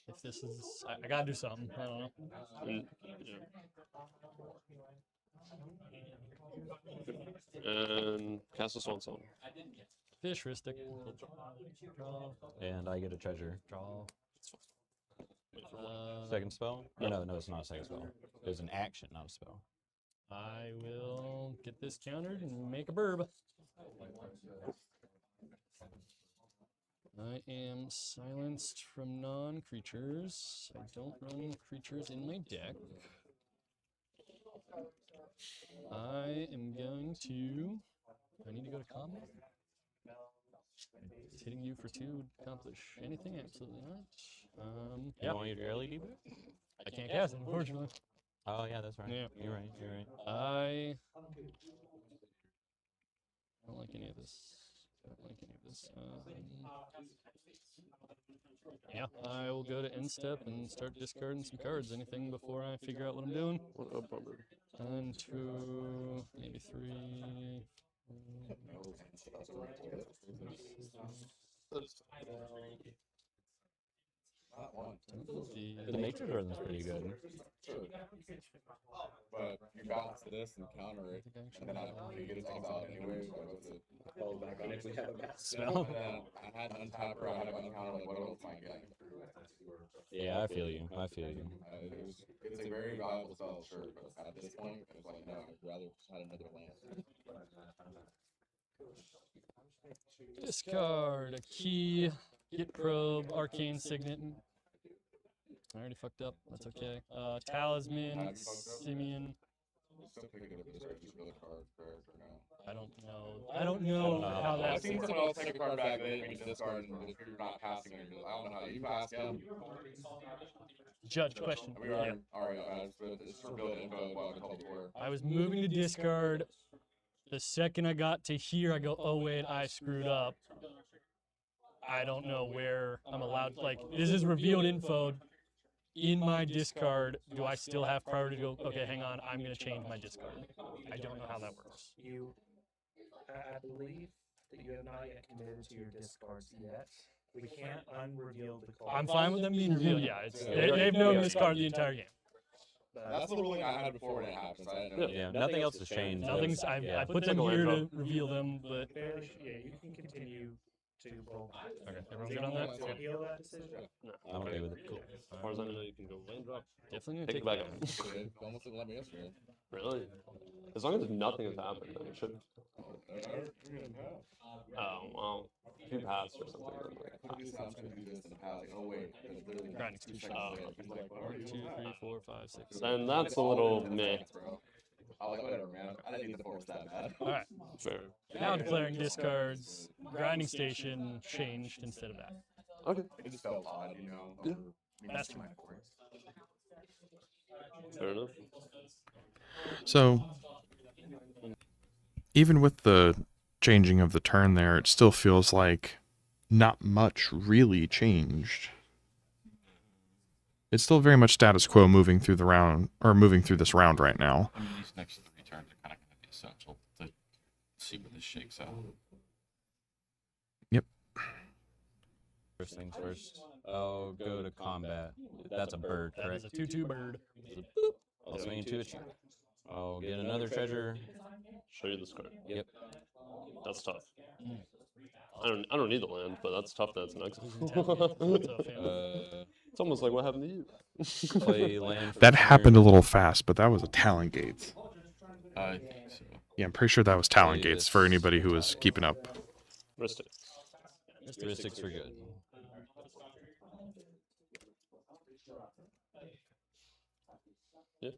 If this is, I gotta do something. I don't know. And cast a swan song. Fish Ristic. Draw. And I get a treasure. Draw. Second spell? No, it's not a second spell. It was an action, not a spell. I will get this countered and make a burb. I am silenced from non-creatures. I don't run creatures in my deck. I am going to. I need to go to combat. Is hitting you for 2 would accomplish anything? Absolutely not. You want your LED book? I can't cast it, unfortunately. Oh, yeah, that's right. Yeah. You're right. I don't like any of this. Yeah, I will go to end step and start discarding some cards. Anything before I figure out what I'm doing. What a bummer. 1, 2, maybe 3. The nature runs pretty good. But you balance this and counter it, and then you get it out anyway. Fall back on if we have a bad Spell. And then I had an untapper, I had an uncounter, like what else am I getting? Yeah, I feel you. It's a very valuable spell, sure, but at this point, it's like, no, I'd rather just had another land. Discard a key, get probe, arcane signet. I already fucked up. That's okay. Talisman, Simeon. Still pick it up. Just build a card for now. I don't know. I don't know how I've that seen works. someone else take a card back, then you can discard, and if you're not passing it, I don't know how you pass him. Judge question. We are already it's for build info, what I told before. I was moving to discard. The second I got to here, I go, oh wait, I screwed up. I don't know where I'm allowed. Like, this is revealed info in my discard. Do I still have priority to go, okay, hang on, I'm going to change my discard? I don't know how that works. I believe that you have not yet committed to your discards yet. We can't unreveal the card. I'm fine with them being revealed, yeah. They've known this card the entire game. That's the ruling I had before when it happened. So I didn't know. Yeah, nothing else has changed. I put them here to reveal them, but... Yeah, you can continue to roll. Okay, everyone good on that? Want to appeal that decision? No. I'm okay with it. Cool. As far as I know, you can go land drop. Definitely Take gonna it take back that. up. Almost didn't let me yesterday. Really? As long as nothing has happened, then it should. Oh, well, if you pass or something. I was gonna do this in the past. Like, oh wait, Grinding two speed. seconds away. 1, 2, 3, 4, 5, 6. Then that's a little meh. I was like, whatever, man. I didn't need the force that bad. Alright. Fair. Now declaring discards. Grinding station changed instead of that. Okay. It just felt odd, you know. Yeah. That's too much. Fair enough. So, even with the changing of the turn there, it still feels like not much really changed. It's still very much status quo moving through the round, or moving through this round right now. I mean, these next 3 turns are kind of going to be essential to see where this shakes out. Yep. First things first. I'll go to combat. That's a bird, That is correct? a 2/2 bird. I'll swing into a cheat. I'll get another treasure. Show you this card. Yep. That's tough. I don't need the land, but that's tough that it's an exile. Tough, yeah. It's almost like what happened to you. Play land. For That turn. happened a little fast, but that was a Talon Gates. I think so. Yeah, I'm pretty sure that was Talon Play Gates for this. anybody who was keeping up. Ristic. Heuristics are good. Yeah.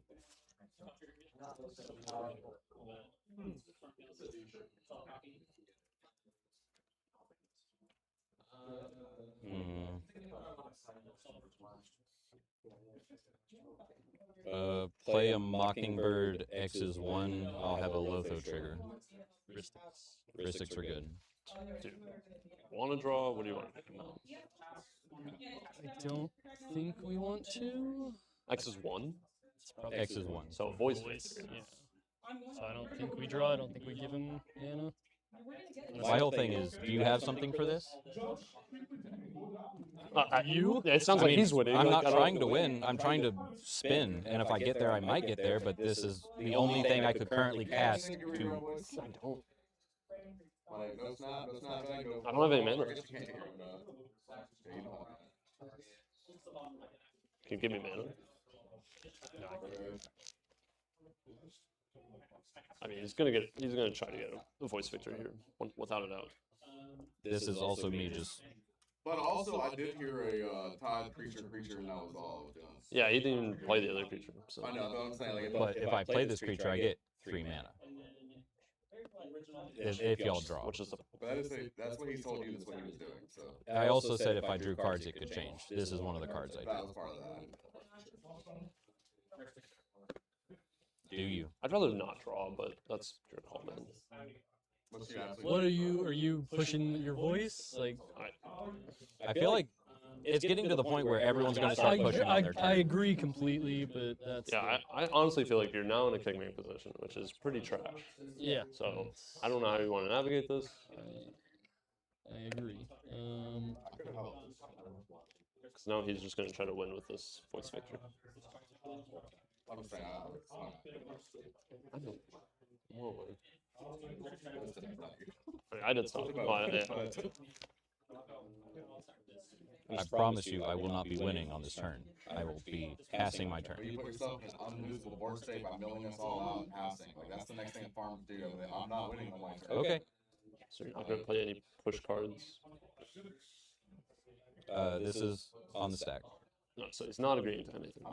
Play a Mockingbird X is 1. I'll have a Lotho trigger. Heuristics are good. Dude. Want to draw? What do you want? I don't think we want to. X is 1. It's probably X is 1. So voice. Yeah. So I don't think we draw. I don't think we give him mana. My whole thing is, do you have something for this? You? Yeah, it sounds I like mean, he's winning. I'm like, not I don't- trying to win. I'm trying to spin, and if I get there, I might get there. But this is the only thing I could currently cast to. I don't. Like, no snap, bag, go. I don't have any mana. I guess you can't get your own, yeah, you don't. Can you give me mana? I mean, he's gonna try to get a voice victory here, without a doubt. This is also me just. But also, I did hear a tide creature, and that was all I was doing. Yeah, he didn't even play the other creature. So. I know, but I'm saying, like, But if I play this creature, I get 3 mana. If y'all draw. Which is the that's what he told you. That's what he was doing. So I also said if I drew cards, it could change. This is one of the cards I that drew. was part of that. Do you? I'd rather not draw, but that's your call, man. What's your answer? What are you? Are you pushing your voice? Like, I feel like it's getting to the point where everyone's going to start pushing on their I turn. agree completely, but that's Yeah, I honestly feel like you're now in a kickman position, which is pretty trash. yeah. So I don't know how you want to navigate this. I agree. Because now he's just going to try to win with this voice victory. I'm saying, I don't. Whoa. I did stop. I promise you, I will not be winning on this turn. I will be passing my turn. you put yourself in an unusable board state by milling us all out and passing. Like, that's the next thing farms do. I'm not winning on my turn. Okay. So you're not going to play any push cards? This is on the stack. No, so he's not agreeing to anything.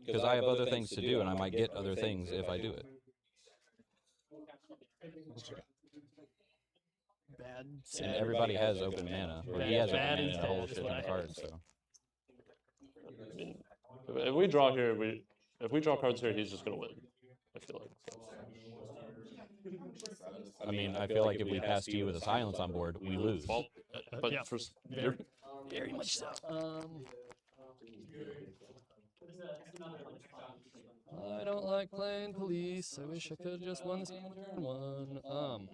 Because I have other things to do, and I might get other things if I do it. Bad. And everybody has open mana. Or he has open mana and a whole shit ton of cards, so. I mean, if we draw here, if we draw cards here, he's just gonna win. I feel like. I mean, I feel like if we pass to you with a silence on board, we lose. Well, but yeah, you're, very much so. I don't like playing police. I wish I could have just won this game on turn one.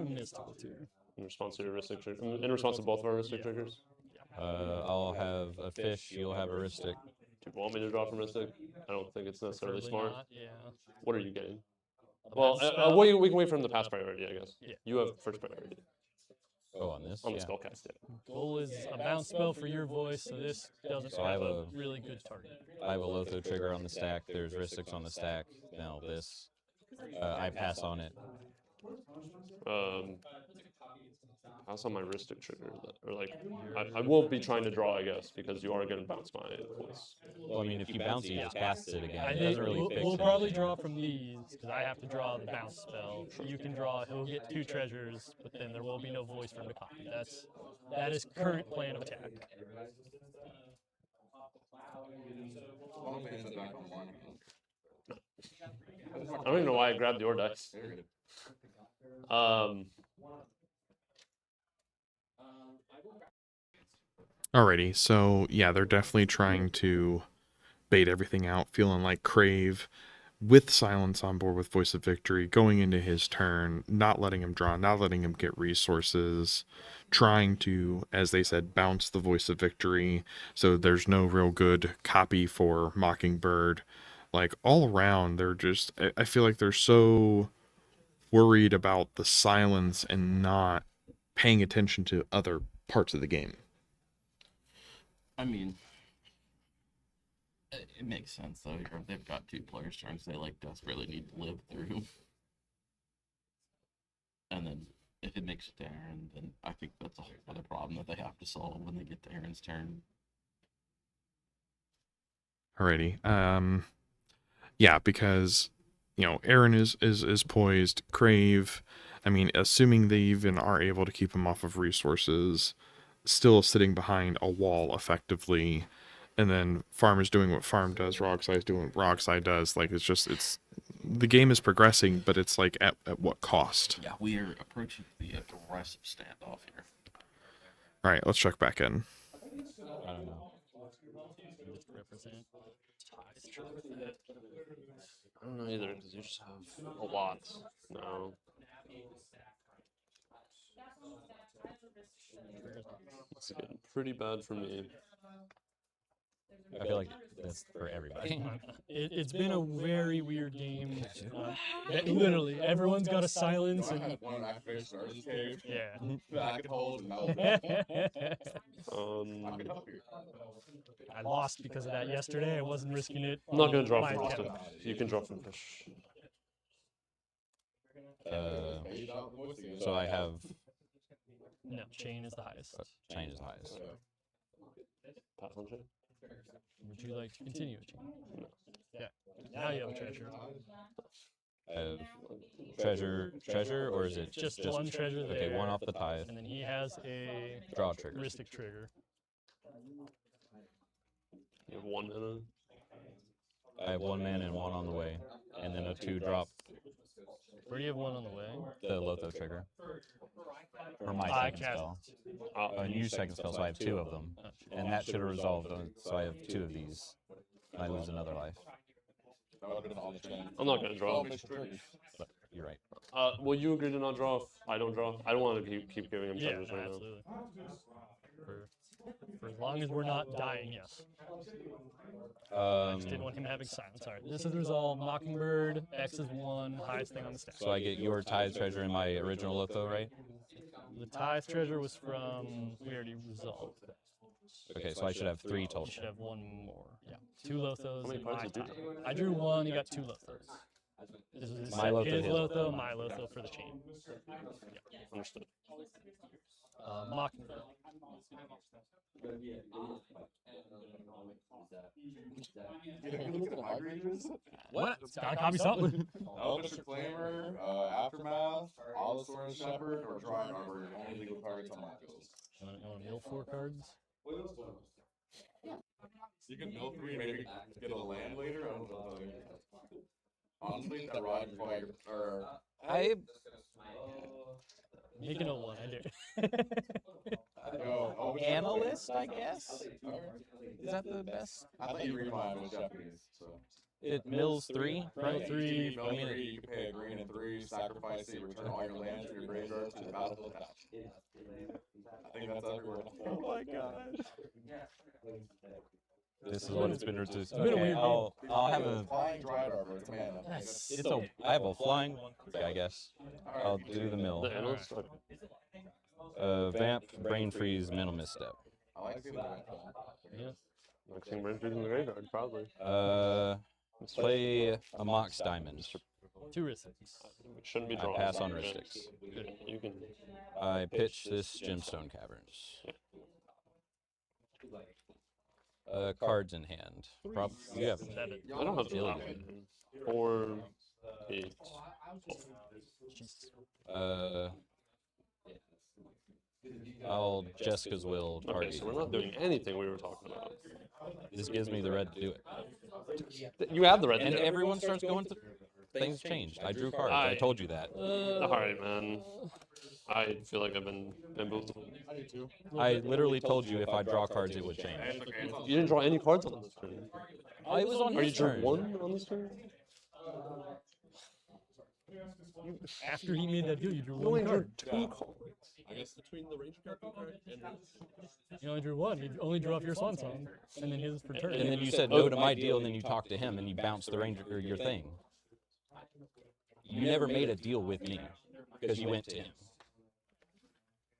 Mystical too. in response to your Ristic trigger. In response to both of our Ristic triggers. I'll have a fish. You'll have a Ristic. Do you want me to draw from Ristic? I don't think it's necessarily smart. Not, yeah. What are you getting? Well, we can wait from the past priority, I guess. Yeah. You have first priority. Oh, on this? On the Yeah. spellcast, yeah. Goal is a bounce spell for your voice, so this doesn't So I have have a a- really good target. I have a Lotho trigger on the stack. There's Ristics on the stack. Now this. I pass on it. I saw my Ristic trigger, or like, I won't be trying to draw, I guess, because you are going to bounce my voice. Well, I mean, if you bounce it, you just cast it again. I It think doesn't really fix we'll it. probably draw from these, because I have to draw the bounce spell. You can draw, he'll get 2 treasures, but then there will be no voice for him to copy. That is current plan of attack. I don't even know why I grabbed your dice. Alrighty, so yeah, they're definitely trying to bait everything out, feeling like Crave with Silence on board with Voice of Victory, going into his turn, not letting him draw, not letting him get resources, trying to, as they said, bounce the Voice of Victory, so there's no real good copy for Mockingbird. Like, all around, they're just, I feel like they're so worried about the silence and not paying attention to other parts of the game. I mean, it makes sense though. They've got 2 players' turns they like desperately need to live through, and then if it makes it to Aaron, then I think that's a whole other problem that they have to solve when they get to Aaron's turn. Alrighty. Yeah, because, you know, Aaron is poised. Crave, I mean, assuming they even are able to keep him off of resources, still sitting behind a wall effectively, and then Farm is doing what Farm does, Rogside is doing what Rogside does. Like, it's the game is progressing, but it's like at what cost? Yeah, we are approaching the aggressive standoff here. All right, let's check back in. I don't know. Represent I don't know either, because you just have a lot. No. It's getting pretty bad for me. I feel like that's for everybody. It's been a very weird game. Literally, everyone's got a silence and yeah. I could hold and I lost because of that yesterday. I wasn't risking it. I'm not going to draw my from account. Ristic. You can draw from Fish. So I have No, chain is the highest. Chain is highest. Pass on Chain? Would you like to continue with chain? No. Yeah. Now you have a treasure. I have treasure, or is it Just one treasure there. Okay, 1 off the tithe. And then he has a Draw trigger. Ristic trigger. You have 1 mana. I have 1 mana and 1 on the way, and then a 2-drop. Where do you have 1 on the way? The Lotho trigger. Or my I second cast- spell. A new second spell, so I have 2 of them. And that should have resolved, so I have 2 of these. I lose another life. I'm not going to draw. But you're right. Will you agree to not draw if I don't draw? I don't want to keep giving him Yeah, treasures right now. absolutely. For as long as we're not dying, yes. I just didn't want him having silence. Alright, this is resolved. Mockingbird, X is 1, highest thing on the stack. So I get your tithe treasure and my original Lotho, right? The tithe treasure was from, we already resolved that. Okay, so I should have 3 total. You should have 1 more. Yeah, 2 Lothos How many and cards my did you tithe. draw? I drew 1, you got 2 Lothos. My Lotho, his his Lotho, my Lotho for the chain. Yeah, understood. Mockingbird. What? It's gotta copy something. Elephant Reclaimer, Aftermath, Allosaurus Shepherd, or Dryad Arbor. Only legal targets on landfills. You want to mill 4 cards? You can mill 3 and maybe get a land later. I don't know. Honestly, that ride fire or Making a lander. Analyst, I guess. Is that the best? I thought you read mine was Japanese. So It mills 3, right? 3. mill 3, you can pay a green and 3, sacrifice it, return all your lands from your graveyard to the battlefield attached. I think that's everyone. Oh my gosh. This is what it's been reduced. been a weird I'll have a. Flying Dryad Arbor. It's a mana. It's a. I have a flying one, I guess. I'll do the mill. The analyst. Vamp, brain freeze, mental misstep. I like seeing that. Yeah. Mixing brain freeze in the graveyard, probably. Play a Mox Diamond. 2 Rissics. It shouldn't be I drawn. pass on Ristics. Good. You can. I pitch this Gemstone Caverns. Cards in hand. You have 7. I don't have the Illidan. 4, 8. I'll Jessica's Will Okay, target. so we're not doing anything we were talking about. This gives me the red to do it. You have the red. And there. everyone starts going to. Things changed. I drew cards. I told you that. All right, man. I feel like I've been bamboozled. I do too. I literally told you if I draw cards, it would change. You didn't draw any cards on this turn. It was on Or you his drew turn. 1 on this turn? After he made that deal, you drew You only 1 drew card. 2 cards. I guess between the Ranger Captain card and You only drew 1. You only drew off your Swan Song, and then his for turn. And then you said no to my deal, and then you talked to him, and you bounced the ranger or your thing. You never made a deal with me because you went to him.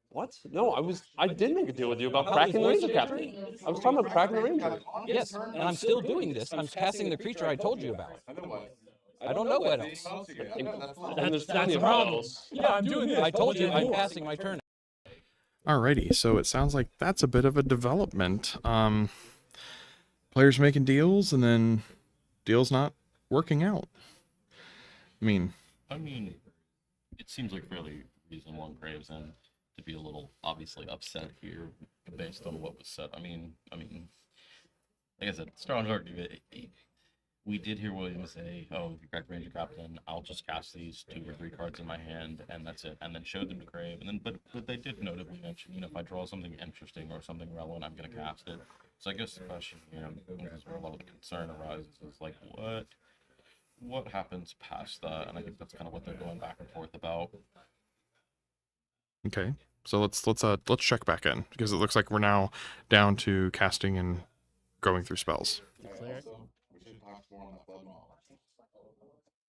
What? No, I did make a deal with you about cracking the Ranger Captain. I was talking about cracking the Ranger. Yes, and I'm still doing this. I'm casting the creature I told you about. I don't know what else. And there's plenty the of problem. models. Yeah, I'm doing this. I told you I'm more. passing my turn. Alrighty, so it sounds like that's a bit of a development. Players making deals and then deals not working out. I mean, it seems like fairly reasonable on Graves End to be a little obviously upset here based on what was said. I mean, like I said, Starling's argument. We did hear William say, "Oh, if you crack Ranger Captain, I'll just cast these 2 or 3 cards in my hand, and that's it." And then showed them to Grave. And then, but they did notably mention, if I draw something interesting or something relevant, I'm going to cast it. So I guess the question here, because where a lot of the concern arises, is like, what happens past that? And I think that's kind of what they're going back and forth about. okay. So let's check back in because it looks like we're now down to casting and going through spells. Declare it. We should talk more on that blood model.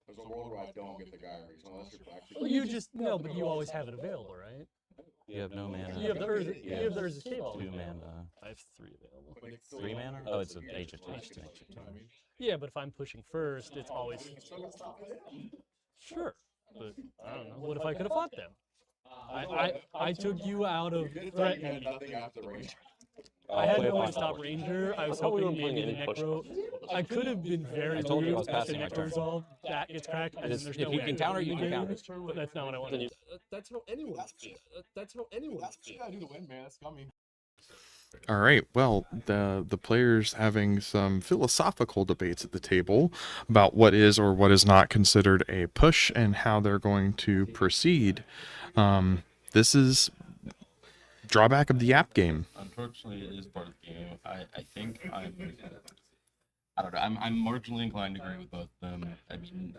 There's a world where I don't get the gyres unless you're actually. Well, you just no, but you always have it available, right? You have no mana. You have the Urza's Escape. 2 mana. I have 3 available. 3 mana? Oh, it's an H2. Yeah, but if I'm pushing first, it's always sure. But I don't know. What if I could have fought them? I took you out of threatening me. Nothing after range. I had no way to stop Ranger. I was hoping maybe the Necro. I could have been very told you I rude was after passing my Necro turn. resolve. That gets cracked, and then there's If no you way can I counter, could you can win counter. But that's not what I wanted. That's how anyone would feel. That's how anyone would That's what you feel. gotta do to win, man. That's scummy. All right. Well, the players having some philosophical debates at the table about what is or what is not considered a push and how they're going to proceed. This is drawback of the app game. Unfortunately, it is part of the game. I think I don't know. I'm marginally inclined to agree with both of them. I mean,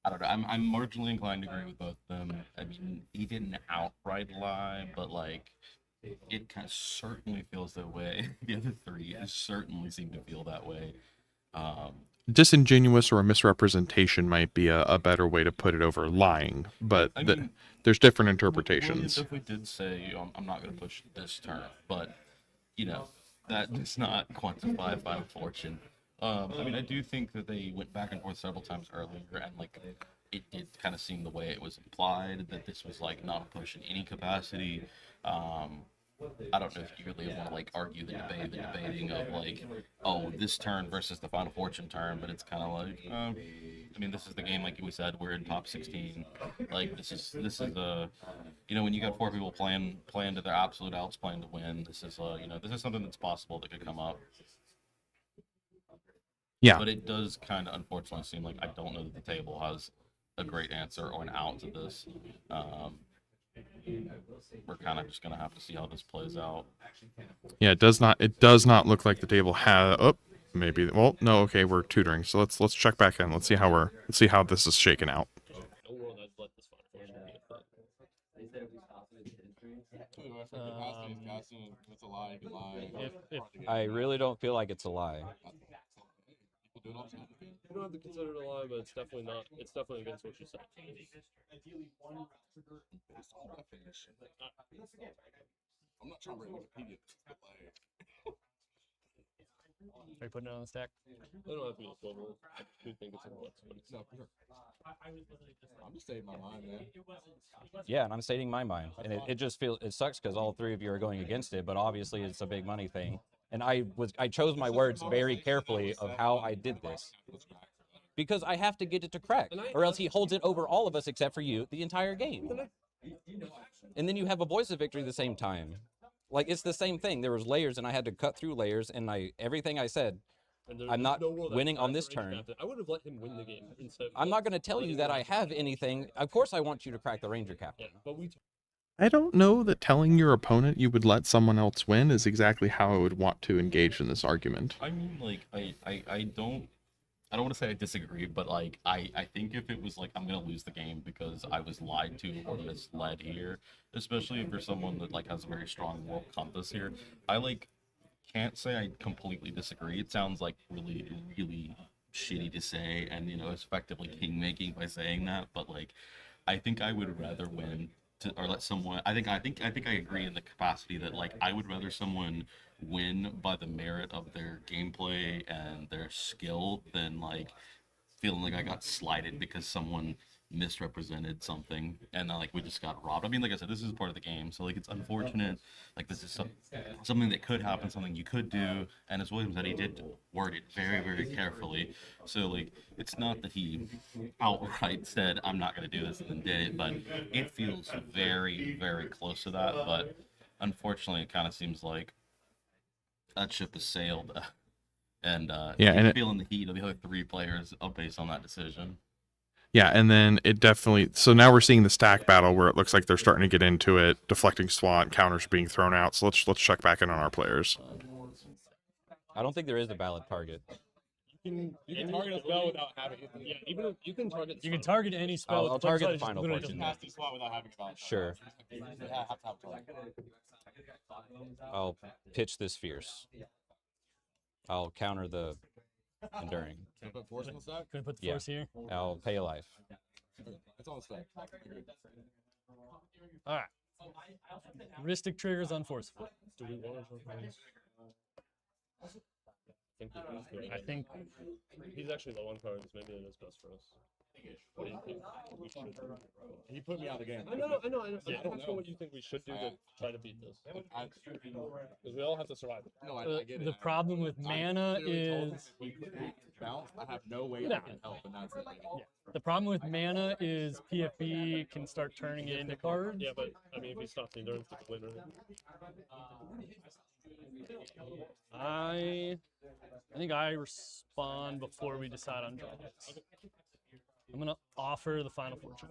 I don't know. I'm marginally inclined to agree with both of them. I mean, he didn't outright lie, but like, it kind of certainly feels that way. The other 3 certainly seem to feel that way. Disingenuous or a misrepresentation might be a better way to put it over lying, but I mean, there's different William interpretations. definitely did say, I'm not going to push this turn, but, that does not quantify Final Fortune. I mean, I do think that they went back and forth several times earlier, and like it did kind of seem the way it was implied that this was like not a push in any capacity. I don't know if you really want to like argue the debating of like, oh, this turn versus the Final Fortune turn, but it's kind of like, I mean, this is the game like we said, we're in top 16. Like this is you know, when you got 4 people playing to their absolute outs, playing to win. This is you know, this is something that's possible that could come up. Yeah. But it does kind of unfortunately seem like I don't know that the table has a great answer or an out to this. We're kind of just gonna have to see how this plays out. Yeah, it does not look like the table has. Oh, maybe. Well, no. Okay, we're tutoring. So let's check back in. Let's see how this is shaken out. No world I'd let this Final Fortune be a thing. I really don't feel like it's a lie. You don't have to consider it a lie, but it's definitely not. It's definitely against what you said. I'm not trying to read Wikipedia, but like. Are you putting it on the stack? They don't have to be equivalent. I do think it's a flex, but it's No, for sure. I'm just saying my mind, man. Yeah, and I'm stating my mind, and it just feels it sucks because all 3 of you are going against it, but obviously it's a big money thing, and I chose my words very carefully of how I did this because I have to get it to crack, or else he holds it over all of us except for you the entire game, and then you have a voice of victory at the same time. Like it's the same thing. There was layers, and I had to cut through layers, and everything I said. I'm not winning on this turn. I would have let him win the game instead. I'm not going to tell you that I have anything. Of course, I want you to crack the Ranger Captain. Yeah, but I don't know that telling your opponent you would let someone else win is exactly how I would want to engage in this argument. I mean, like, I don't want to say I disagree, but like, I think if it was like I'm gonna lose the game because I was lied to or misled here, especially for someone that like has a very strong moral compass here, I like can't say I completely disagree. It sounds like really, really shitty to say, and you know, it's effectively king making by saying that. But like, I think I would rather win or let someone. I think I agree in the capacity that like I would rather someone win by the merit of their gameplay and their skill than like feeling like I got slighted because someone misrepresented something and like we just got robbed. I mean, like I said, this is part of the game, so like it's unfortunate. Like this is something that could happen, something you could do, and as William said, he did word it very, very carefully. So like it's not that he outright said I'm not going to do this and then did it, but it feels very, very close to that. But unfortunately, it kind of seems like that ship has sailed, and he's feeling the heat of the other 3 players based on that decision. Yeah, and then it definitely. So now we're seeing the stack battle where it looks like they're starting to get into it, deflecting SWAT, counters being thrown out. So let's check back in on our players. I don't think there is a valid target. You can target a spell without having it. Yeah, even if you can target. You can target any spell. I'll target the Final Fortune. Without having a Sure. You have to have a target. I'll pitch this fierce. I'll counter the enduring. Can I put force on the stack? Can I put the Yeah. force here? I'll pay a life. It's on the stack. All right. Heuristic triggers unforceful. Do we want to I think he's actually low on cards. Maybe it is best for us. What do you think we should do? He put me out of the game. I know. Yeah. I don't know what you think we should do to try to beat this. Because we all have to survive. No, I get it. the problem with mana is Bounce. I have no way I can help, and that's it. the problem with mana is PFB can start turning it into cards. Yeah, but I mean, if he stops the endurance, it's a winner. I think I respond before we decide on draws. I'm gonna offer the Final Fortune.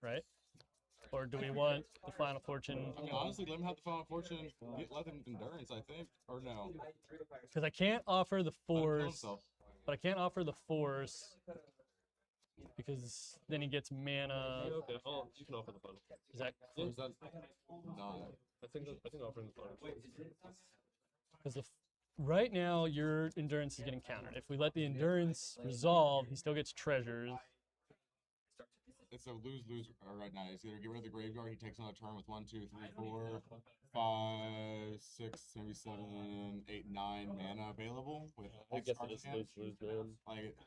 Right? Or do we want the Final Fortune? I mean, honestly, let him have the Final Fortune. Let him endurance, I think, or no? Because I can't offer the force, but I can't offer the force because then he gets mana. Yeah, okay, you can offer the Final. Is that? Or is that not? I think offering the Final. Because right now your endurance is getting countered. If we let the endurance resolve, he still gets treasures. it's a lose-lose right now. It's either get rid of the graveyard, he takes another turn with 1, 2, 3, 4, 5, 6, maybe 7, 8, 9 mana available with I X guess it cards is in hand. lose, man. Like,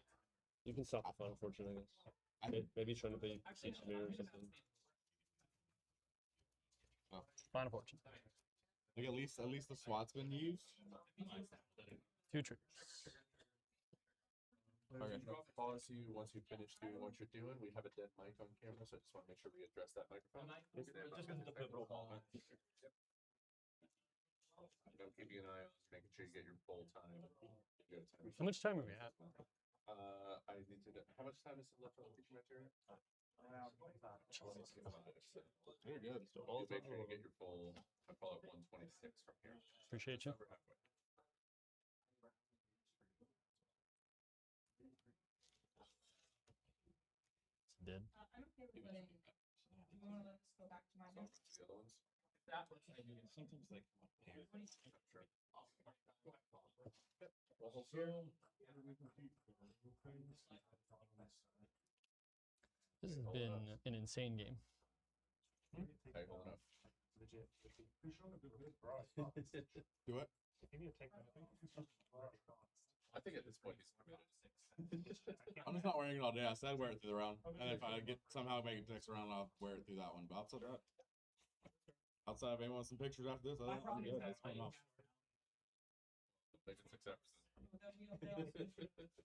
You can stop the Final Fortune, I guess. Maybe he's trying to be Siege Mirror or something. Final Fortune. like at least the SWAT's been used. 2 triggers. Okay. Pause you once you finish doing what you're doing. We have a dead mic on camera, so I just want to make sure we address that microphone. Just the pivotal moment. I'm keeping an eye on making sure you get your full time. How much time are we at? I need to know how much time is left on the teaching material? Very good. So you make sure you get your full. I call it 126 from here. Appreciate you. Over halfway. Dead. I'm okay with letting. You want to let us go back to my desk? The other ones. That's what I mean. Sometimes like. Sure. This has been an insane game. Hey, hold on up. Do it. I think at this point he's committed. I'm just not wearing it all day. I said wear it through the round, and if I get somehow make it next round, I'll wear it through that one. But outside of that, outside of anyone wants some pictures after this, I'm good. That's fine off. Make it 6 hours.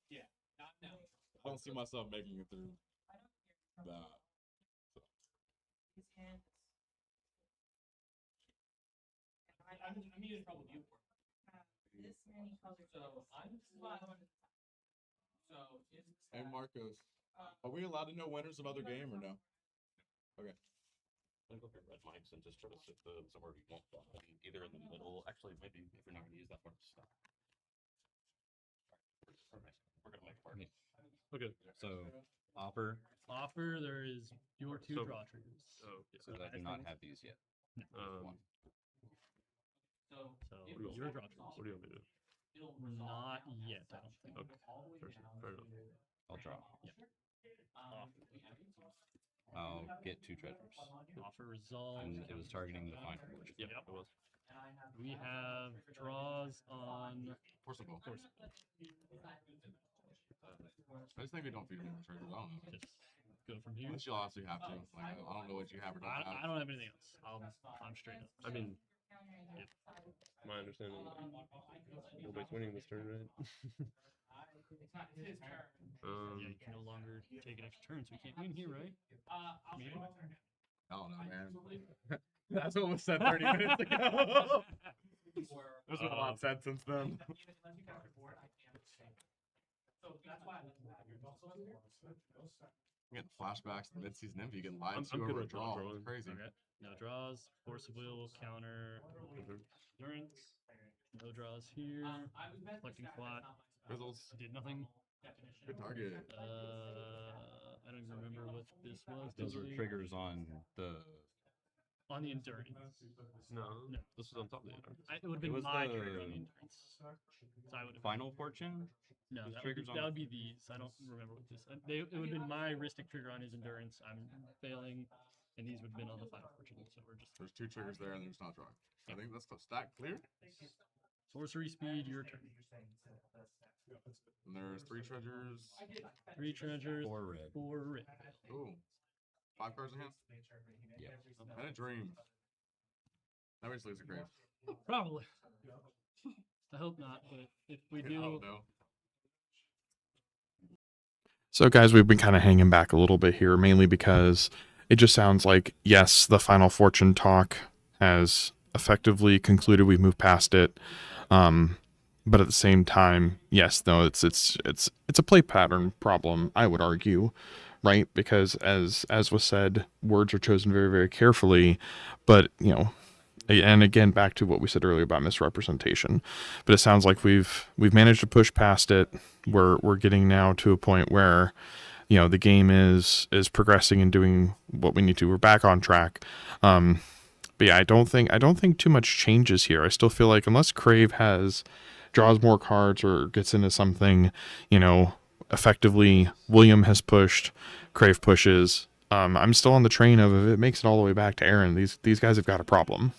Yeah, not now. I don't see myself making it through that. His hand. I mean, it's probably you. This many colors. So I'm. So it's. Hey Marcos, are we allowed to know winners of other game or no? Okay. I go for red mics and just try to sit somewhere we won't either in the middle. Actually, maybe if you're not going to use that one, stop. We're gonna make a party. Okay. So offer. There is your 2 So- draw triggers. Oh, yeah. So I do not have these yet. One. So. So it your will draw start triggers. What do you want me to do? It'll resolve Not yet, I don't think. Okay. Fair enough. I'll draw. Yeah. I'll get 2 treasures. Offer resolve. And it was targeting the final fortune. Yep, it was. We have draws on Forcible. Forcible. I just think we don't feed them treasures. I don't know. Just go from here. Unless you'll obviously have to. Like, I don't know what you have or don't have. I don't have anything else. I'm straight up. I mean, my understanding, nobody's winning this turn, right? It's not his turn. Yeah, you can no longer take an extra turn, so we can't win here, right? I'll Maybe. show my turn. I don't know, man. That's what was said 30 minutes ago. There's been a lot said since then. Unless you got your board, I can't exchange. So that's why I let that. I'm getting flashbacks to mid-season envy, getting lied I'm to good over a with draw. drawing. It's crazy. Okay. No draws. Forcible counter. Endurance. No draws here. I was meant to Collecting stack, flat. that's not my Grizzles. Did nothing. definition. Good target. I don't even remember what this was. Those were Did we- triggers on the. on the endurance. No, this was on top of the other. It would have been was my the trigger on the endurance. So I would have. Final fortune? No, those that would, be, triggers on that the- would be these. I don't remember what this. It would have been my Ristic trigger on his endurance. I'm failing, and these would have been on the final fortune. So we're just There's 2 triggers there and there's not drawing. I think that's close. Stack clear. sorcery speed. Your turn. And there's 3 treasures. 3 treasures. 4 red. 4 red. Ooh. 5 cards in hand. Yeah. And a dream. Now we just lose a grave. Probably. I hope not, but if we do, Oh, no. So, guys, we've been kind of hanging back a little bit here, mainly because it just sounds like, yes, the Final Fortune talk has effectively concluded. We've moved past it. But at the same time, yes, no, it's a play pattern problem, I would argue, right? Because as was said, words are chosen very, very carefully. But, you know, and again, back to what we said earlier about misrepresentation. But it sounds like we've managed to push past it. We're getting now to a point where, you know, the game is progressing and doing what we need to. We're back on track. But yeah, I don't think too much changes here. I still feel like unless Crave draws more cards or gets into something, you know, effectively William has pushed, Crave pushes, I'm still on the train of if it makes it all the way back to Aaron, these guys have got a problem.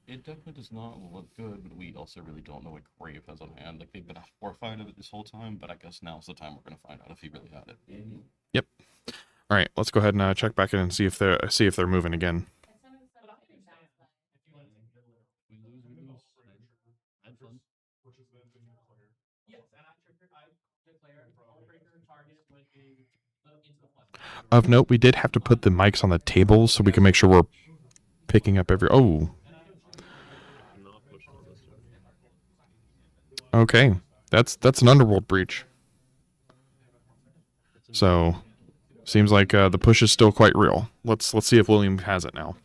It definitely does not look good, but we also really don't know what Grave has on hand. Like, they've been horrified of it this whole time, but I guess now's the time we're going to find out if he really had it. Yep. All right, let's go ahead and check back in and see if they're moving again. We lose. I had fun. Yes, and I declare breaker target with into the flesh. Of note, we did have to put the mics on the tables so we can make sure we're picking up every. Oh. Okay, that's an underworld breach. So, seems like the push is still quite real. Let's see if William has it now.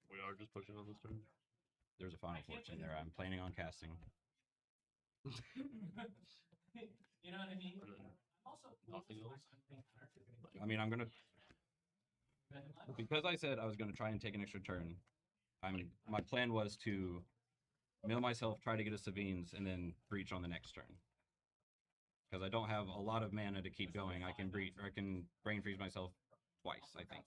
We are just pushing on this turn. There's a final fortune there. I'm planning on casting. You know what I mean? Also, Nothing else. I mean, I'm gonna, because I said I was gonna try and take an extra turn. My plan was to mill myself, try to get a Savines, and then breach on the next turn. Because I don't have a lot of mana to keep going. I can brain freeze myself twice, I think.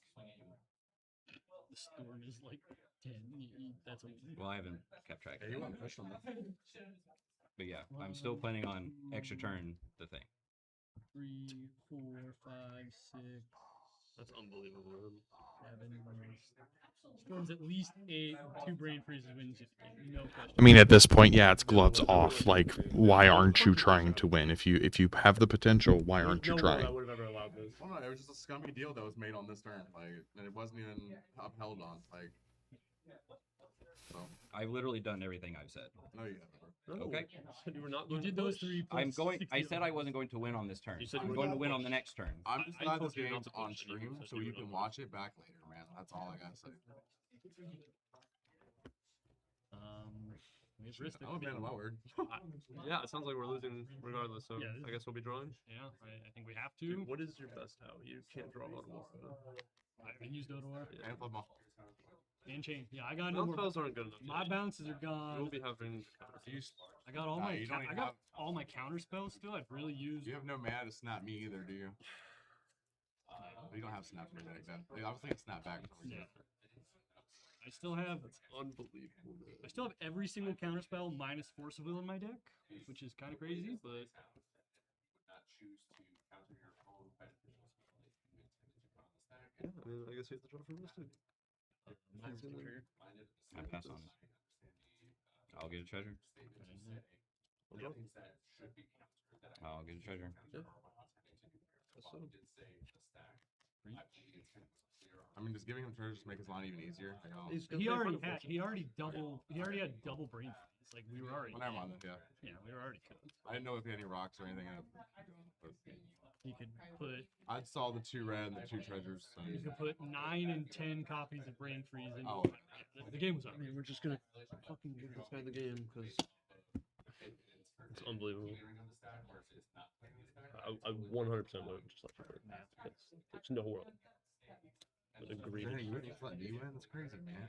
The storm is like 10. That's Well, I haven't kept track. Yeah, you want to push on that. But yeah, I'm still planning on extra turn the thing. 3, 4, 5, 6. That's unbelievable. 7. Storm's at least 8. 2 brain freezes wins you the game. No question. I mean, at this point, yeah, it's gloves off. Like, why aren't you trying to win? If you have the potential, why aren't you trying? I would have ever allowed this. Well, no, it was just a scummy deal that was made on this turn, like, and it wasn't even upheld on, like. So. I've literally done everything I've said. No, you haven't. Okay. You were not. You did those 3. I said I wasn't going to win on this turn. You said I'm going to win on the next turn. I'm just I glad told this you not game's to on push, and you stream said so you you were can not. watch it back later, man. That's all I gotta say. We have Ristic. I'm a man of my word. Yeah, it sounds like we're losing regardless. So Yeah, I guess we'll be drawing. Yeah, I think we have to. Dude, what is your best out? You can't draw Audible. I haven't used Odor. And Flubma. And Chain. Yeah, I got no more. Spells aren't good enough. My bounces are gone. You'll be having. I got all Nah, my. you don't I even got have- all my counter spells still. I've really used. You have no mana to snap me either, do you? You don't have snap in your deck then. Like, I was thinking snap back. Yeah. I still have. Unbelievable. I still have every single counter spell minus Force of Will in my deck, which is kind of crazy, but. Yeah, I mean, I guess you have to draw for Mystic. I pass on it. I'll get a treasure. I'll get a treasure. Yeah. I mean, just giving him treasures to make his line even easier. You know? He already had double brain freeze. Like we were already. Well, never mind then, yeah. Yeah, we were already cooked. I didn't know if he had any rocks or anything. But He could put. I saw the 2 red and the 2 treasures. So. You could put 9 and 10 copies of brain freeze in. Oh. The game was up. I mean, we're just gonna fucking give this guy the game because it's unbelievable. I 100% would have just let you win. There's no world. But agreed. Dang, you really let me win? That's crazy, man.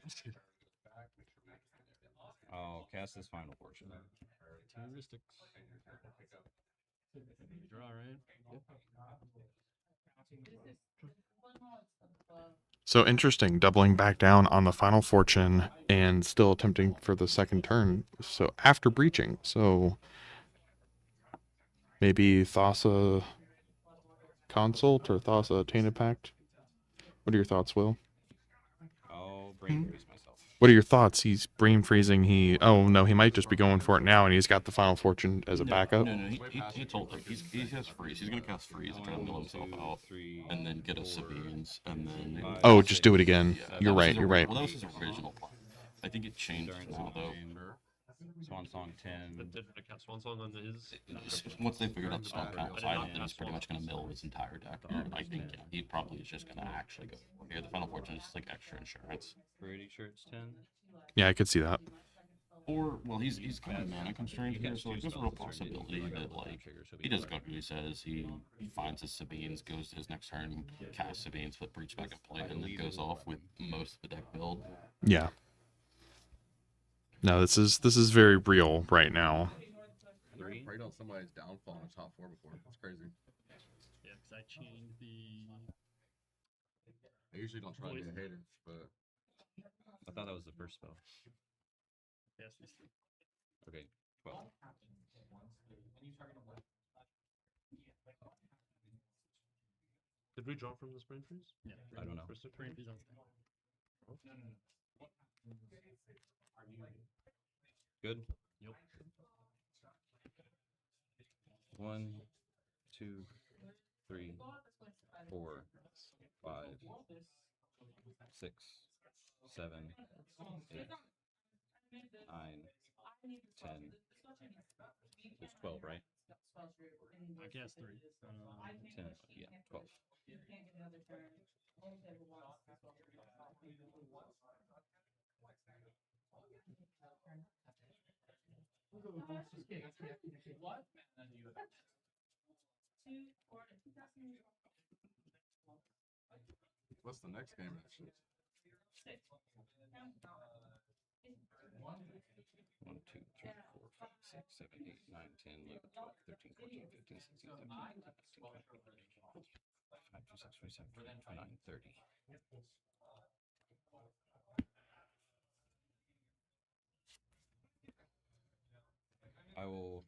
I'll cast this final fortune. 2 heuristics. Draw, right? So interesting, doubling back down on the final fortune and still attempting for the second turn. So after breaching, so maybe Thassa Consult or Thassa Tainted Pact. What are your thoughts, Will? I'll brain freeze myself. What are your thoughts? He's brain freezing. He might just be going for it now, and he's got the final fortune as a backup. No, he told like he has freeze. He's gonna cast freeze and try to mill himself out, and then get a Savines, and then. Oh, just do it again. Yeah, You're right. You're right. Well, that was his original plan. I think it changed now though. Swan Song 10. Did I cast Swan Song on his? Once they figured out the Stomp Count side, then he's pretty much gonna mill his entire deck. I think he probably is just gonna actually go for here. The final fortune is like extra insurance. Pretty sure it's 10. Yeah, I could see that. Or well, he's kind of mana constrained here, so like, there's a real possibility that like he does go who he says he finds his Sabines, goes to his next turn, casts Sabines, put breach back in play, and then goes off with most of the deck build. Yeah. No, this is very real right now. Three. Prayed on somebody's downfall in the top 4 before. It's crazy. Yeah, because I chained the. I usually don't try to be a hater, but I thought that was the first spell. Yes, these three. Okay, 12. Did we draw from this brain freeze? Yeah, I don't know. Brain freeze on stack. Good. Yep. 1, 2, 3, 4, 5, 6, 7, 8, 9, 10. It's 12, right? I guess 3. 10. Yeah, 12. what's the next game actually? 1, 2, 3, 4, 5, 6, 7, 8, 9, 10, 11, 12, 13, 14, 15, 16, 17, 18, 19, 20, 25, 26, 27, 28, 29, 30. I will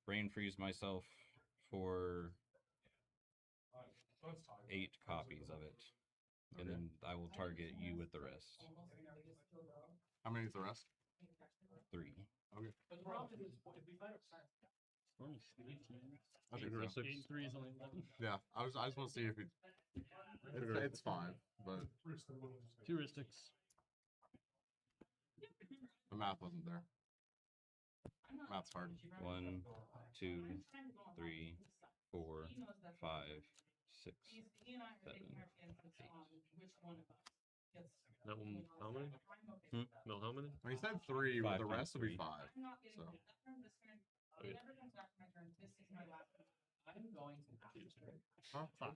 brain freeze myself for 8 copies of it, and then I will target you with the rest. How many is the rest? 3. Okay. I think so. 8 and 3 is only 11. Yeah, I just want to see if it's 5, but 2 Ristics. the math wasn't there. Math's hard. 1, 2, 3, 4, 5, 6, 7, 8. No, how many? Hmm? No, how many? Well, he said 3, but 5 the times rest will be 3. 5. So Okay. huh? 5.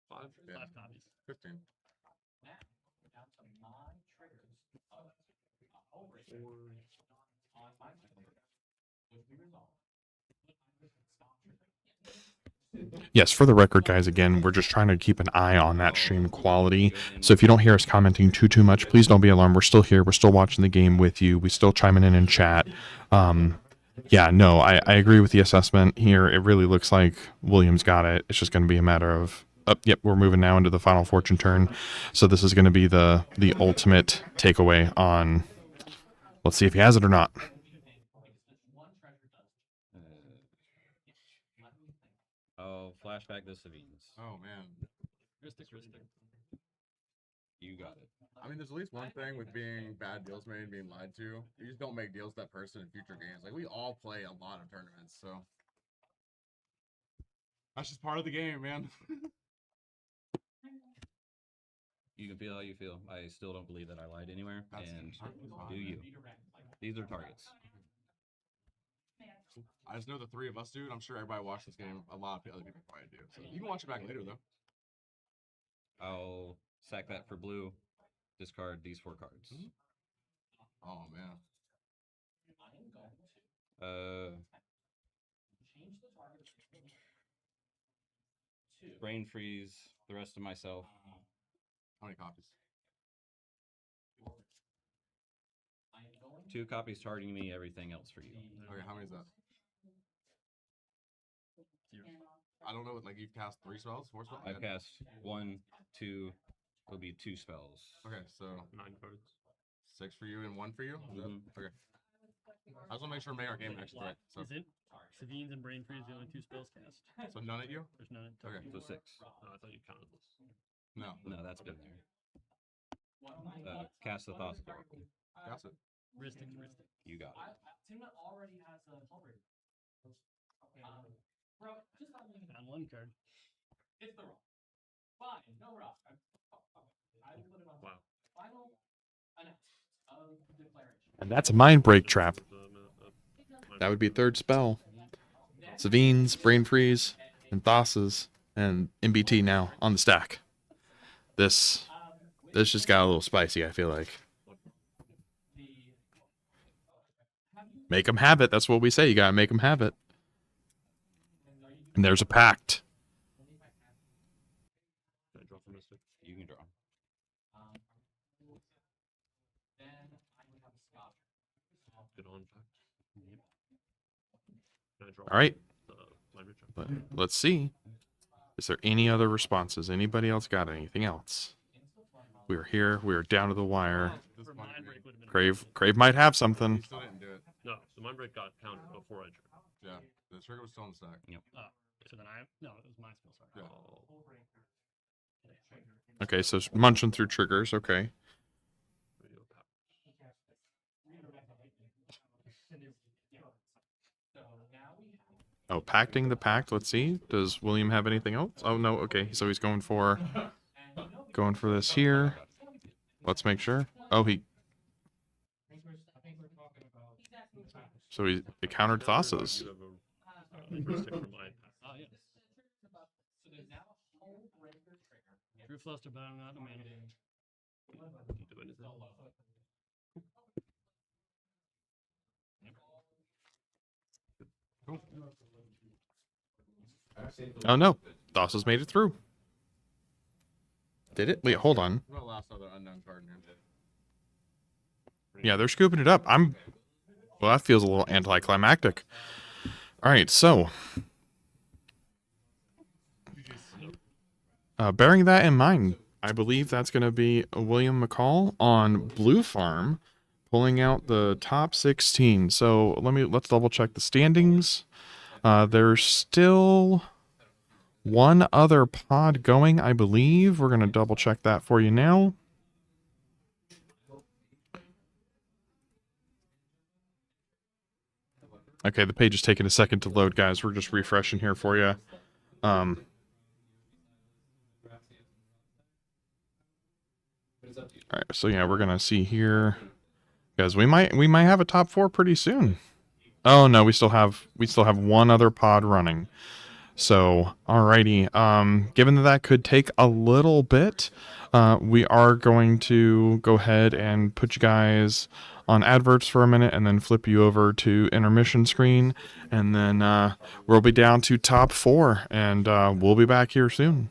5? Yeah. 5 copies. 15. Yes, for the record, guys, again, we're just trying to keep an eye on that stream quality. So if you don't hear us commenting too much, please don't be alarmed. We're still here. We're still watching the game with you. We still chiming in chat. Yeah, no, I agree with the assessment here. It really looks like Williams got it. It's just going to be a matter of, yep, we're moving now into the final fortune turn. So this is going to be the ultimate takeaway on, let's see if he has it or not. Oh, flashback the Savines. Oh man. Ristic. You got it. I mean, there's at least one thing with being bad deals made, being lied to. You just don't make deals with that person in future games. Like, we all play a lot of tournaments, so that's just part of the game, man. You can feel how you feel. I still don't believe that I lied anywhere. That's and perfectly fine. do you? These are targets. I just know the 3 of us do, and I'm sure everybody watched this game. A lot of other people probably do. So you can watch it back later, though. I'll sack that for blue. Discard these 4 cards. Oh man. Brain freeze the rest of myself. How many copies? 2 copies targeting me, everything else for you. Okay, how many is that? I don't know. Like, you've cast 3 spells, 4 spells. I've cast 1, 2. It'll be 2 spells. Okay, so 9 cards. 6 for you and 1 for you. Is that, okay. I just want to make sure we make our game actually right. So, Is it? Savines and Brain Freeze the only 2 spells cast? so none at you? There's none. Okay. So 6. Oh, I thought you counted this. No. No, that's been there. Cast the Thoughts Oracle. Cast it. Ristic. You got it. Timna already has a Hellbreaker. Bro, just On 1 card. it's the roll. Fine, no rush. I will put it on Wow. final announcement of declaration. And that's a mind break trap. That would be a 3rd spell. Savines, Brain Freeze, and Thassa's, and MBT now on the stack. This just got a little spicy, I feel like. Make them have it. That's what we say. You gotta make them have it. And there's a pact. Can I draw for Mystic? You can draw. Get on pact. Can I draw All right. Mind Reach? Let's see. Is there any other responses? Anybody else got anything else? We're here. We're down to the wire. Mind Break would have been Crave might have something. Still didn't do it. No, so Mind Break got counted before I drew. Yeah, the trigger was still on the stack. Yep. So then no, it was my skill. Sorry. Yeah. Okay, so it's munching through triggers. Okay. Oh, pacting the pact. Let's see. Does William have anything else? Oh no. Okay, so he's going for this here. Let's make sure. Oh, so he countered Thassa's. Drew Fluster, but I'm not a man. Oh no, Thassa's made it through. Did it? Wait, hold on. What last other unknown card here? Yeah, they're scooping it up. Well, that feels a little anticlimactic. All right, so bearing that in mind, I believe that's going to be William McCall on Blue Farm, pulling out the top 16. So let's double check the standings. There's still one other pod going, I believe. We're going to double check that for you now. Okay, the page is taking a second to load, guys. We're just refreshing here for you. All right, so yeah, we're gonna see here, guys. We might have a top 4 pretty soon. Oh no, we still have one other pod running. So, alrighty. Given that could take a little bit, we are going to go ahead and put you guys on adverts for a minute and then flip you over to intermission screen. And then we'll be down to top 4 and we'll be back here soon.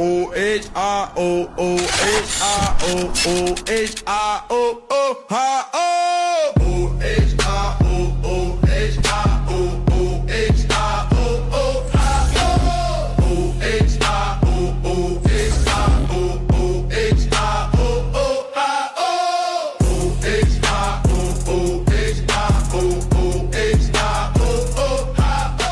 O H I O O H I O O H I O O ha O O H I O O H I O O H I O O ha O O H I O O H I O O H I O O ha O O H I O O H I O O H I O O ha O.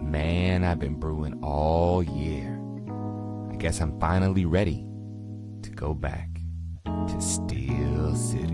Man, I've been brewing all year. I guess I'm finally ready to go back to Steel City.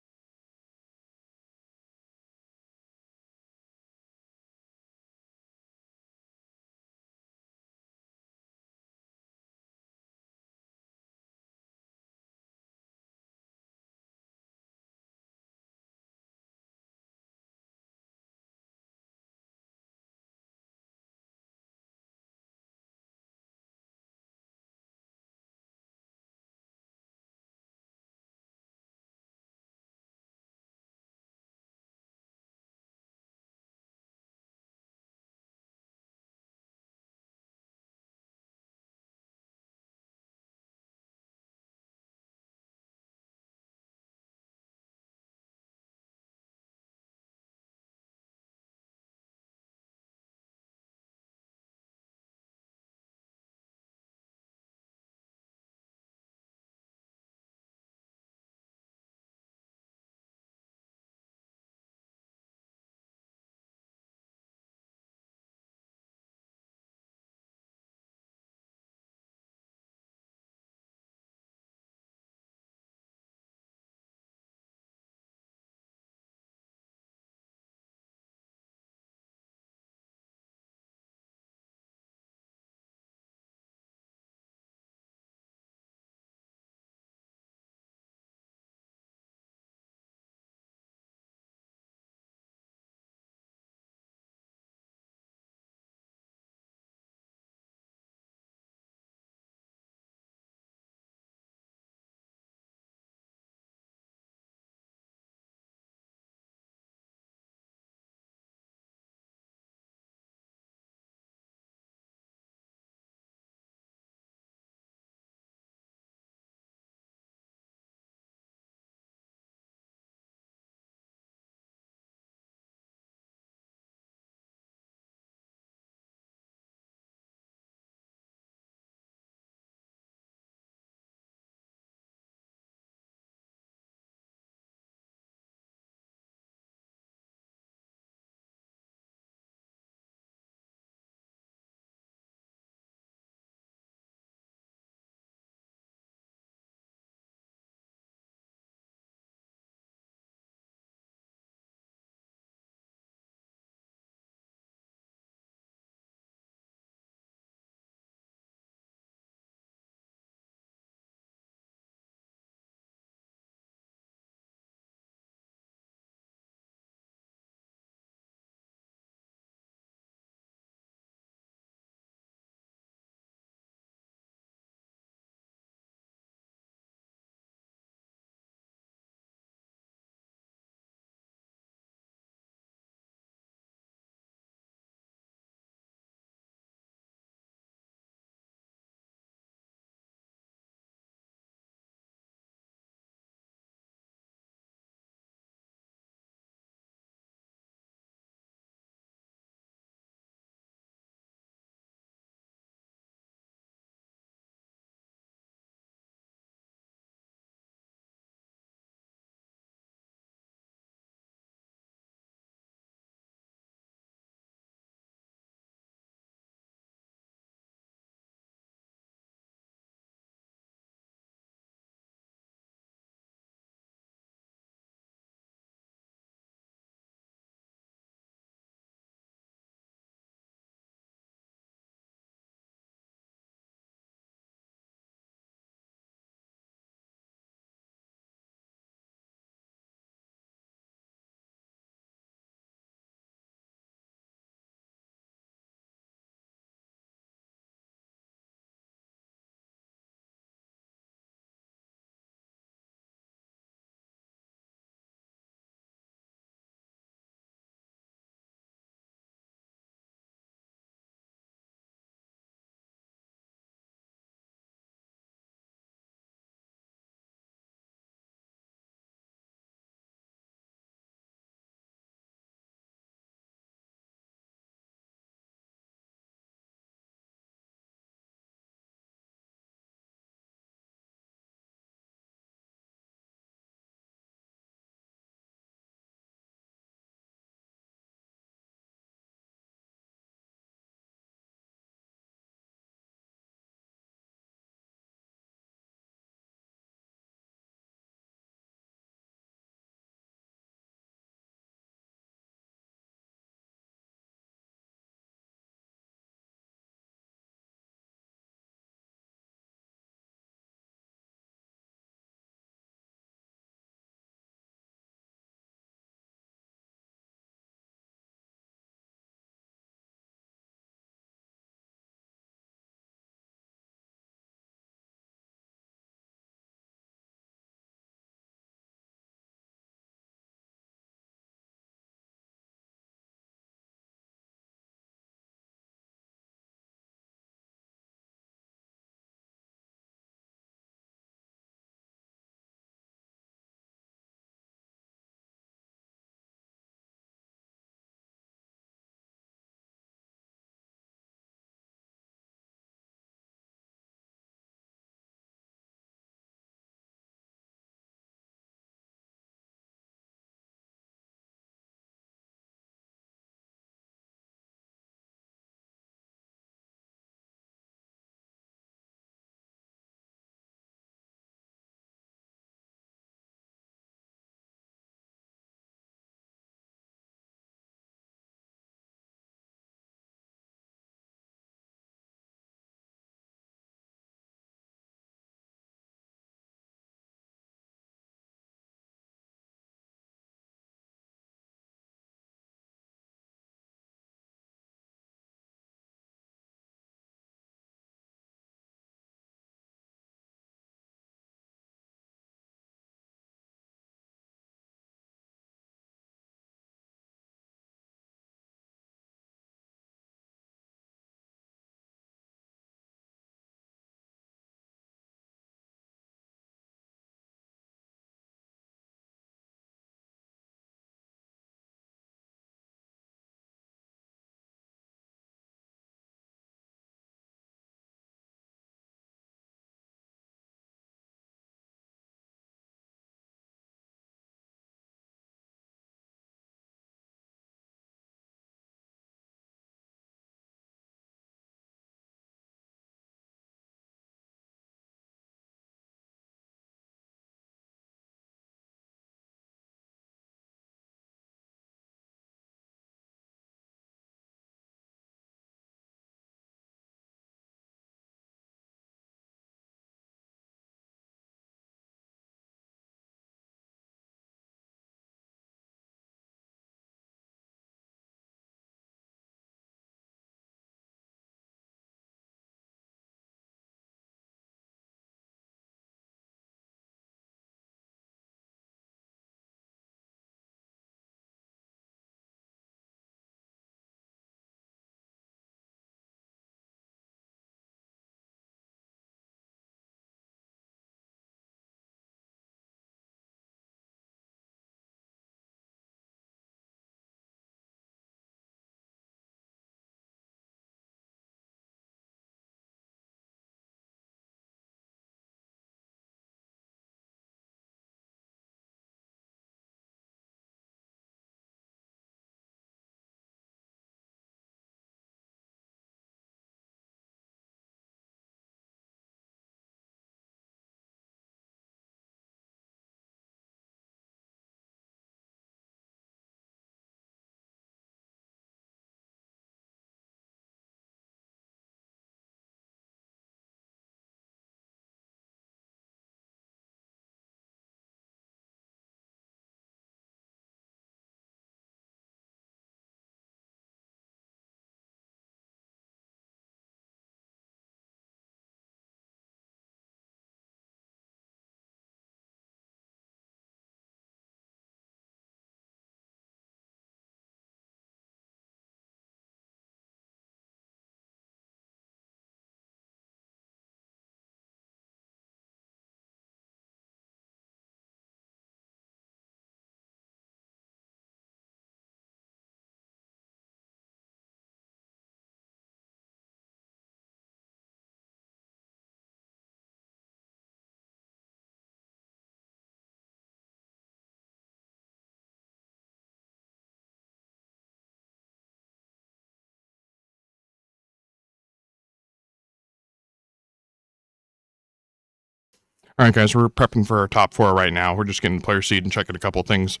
All right, guys, we're prepping for our top 4 right now. We're just getting player seed and checking a couple things.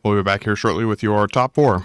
We'll be back here shortly with your top 4.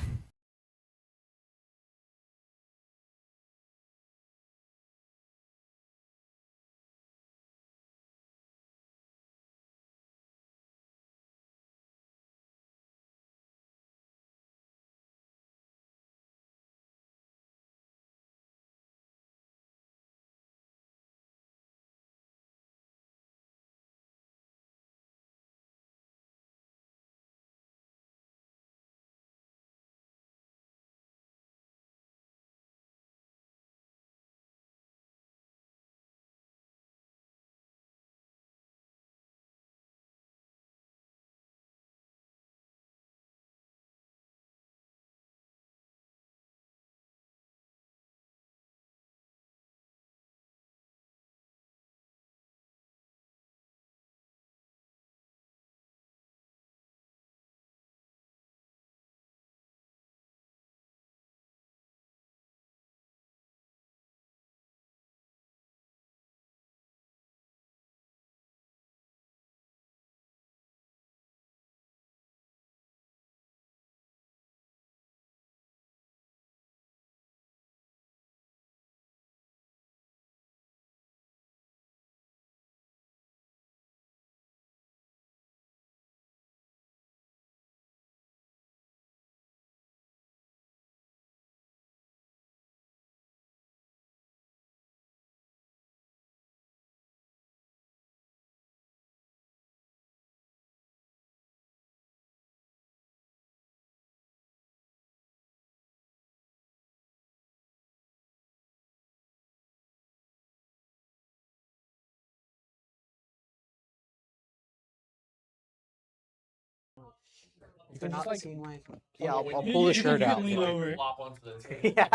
You can not seem like. Yeah, When I'll you- pull the you shirt can out. lean Yeah. over. Flop onto the table. Yeah.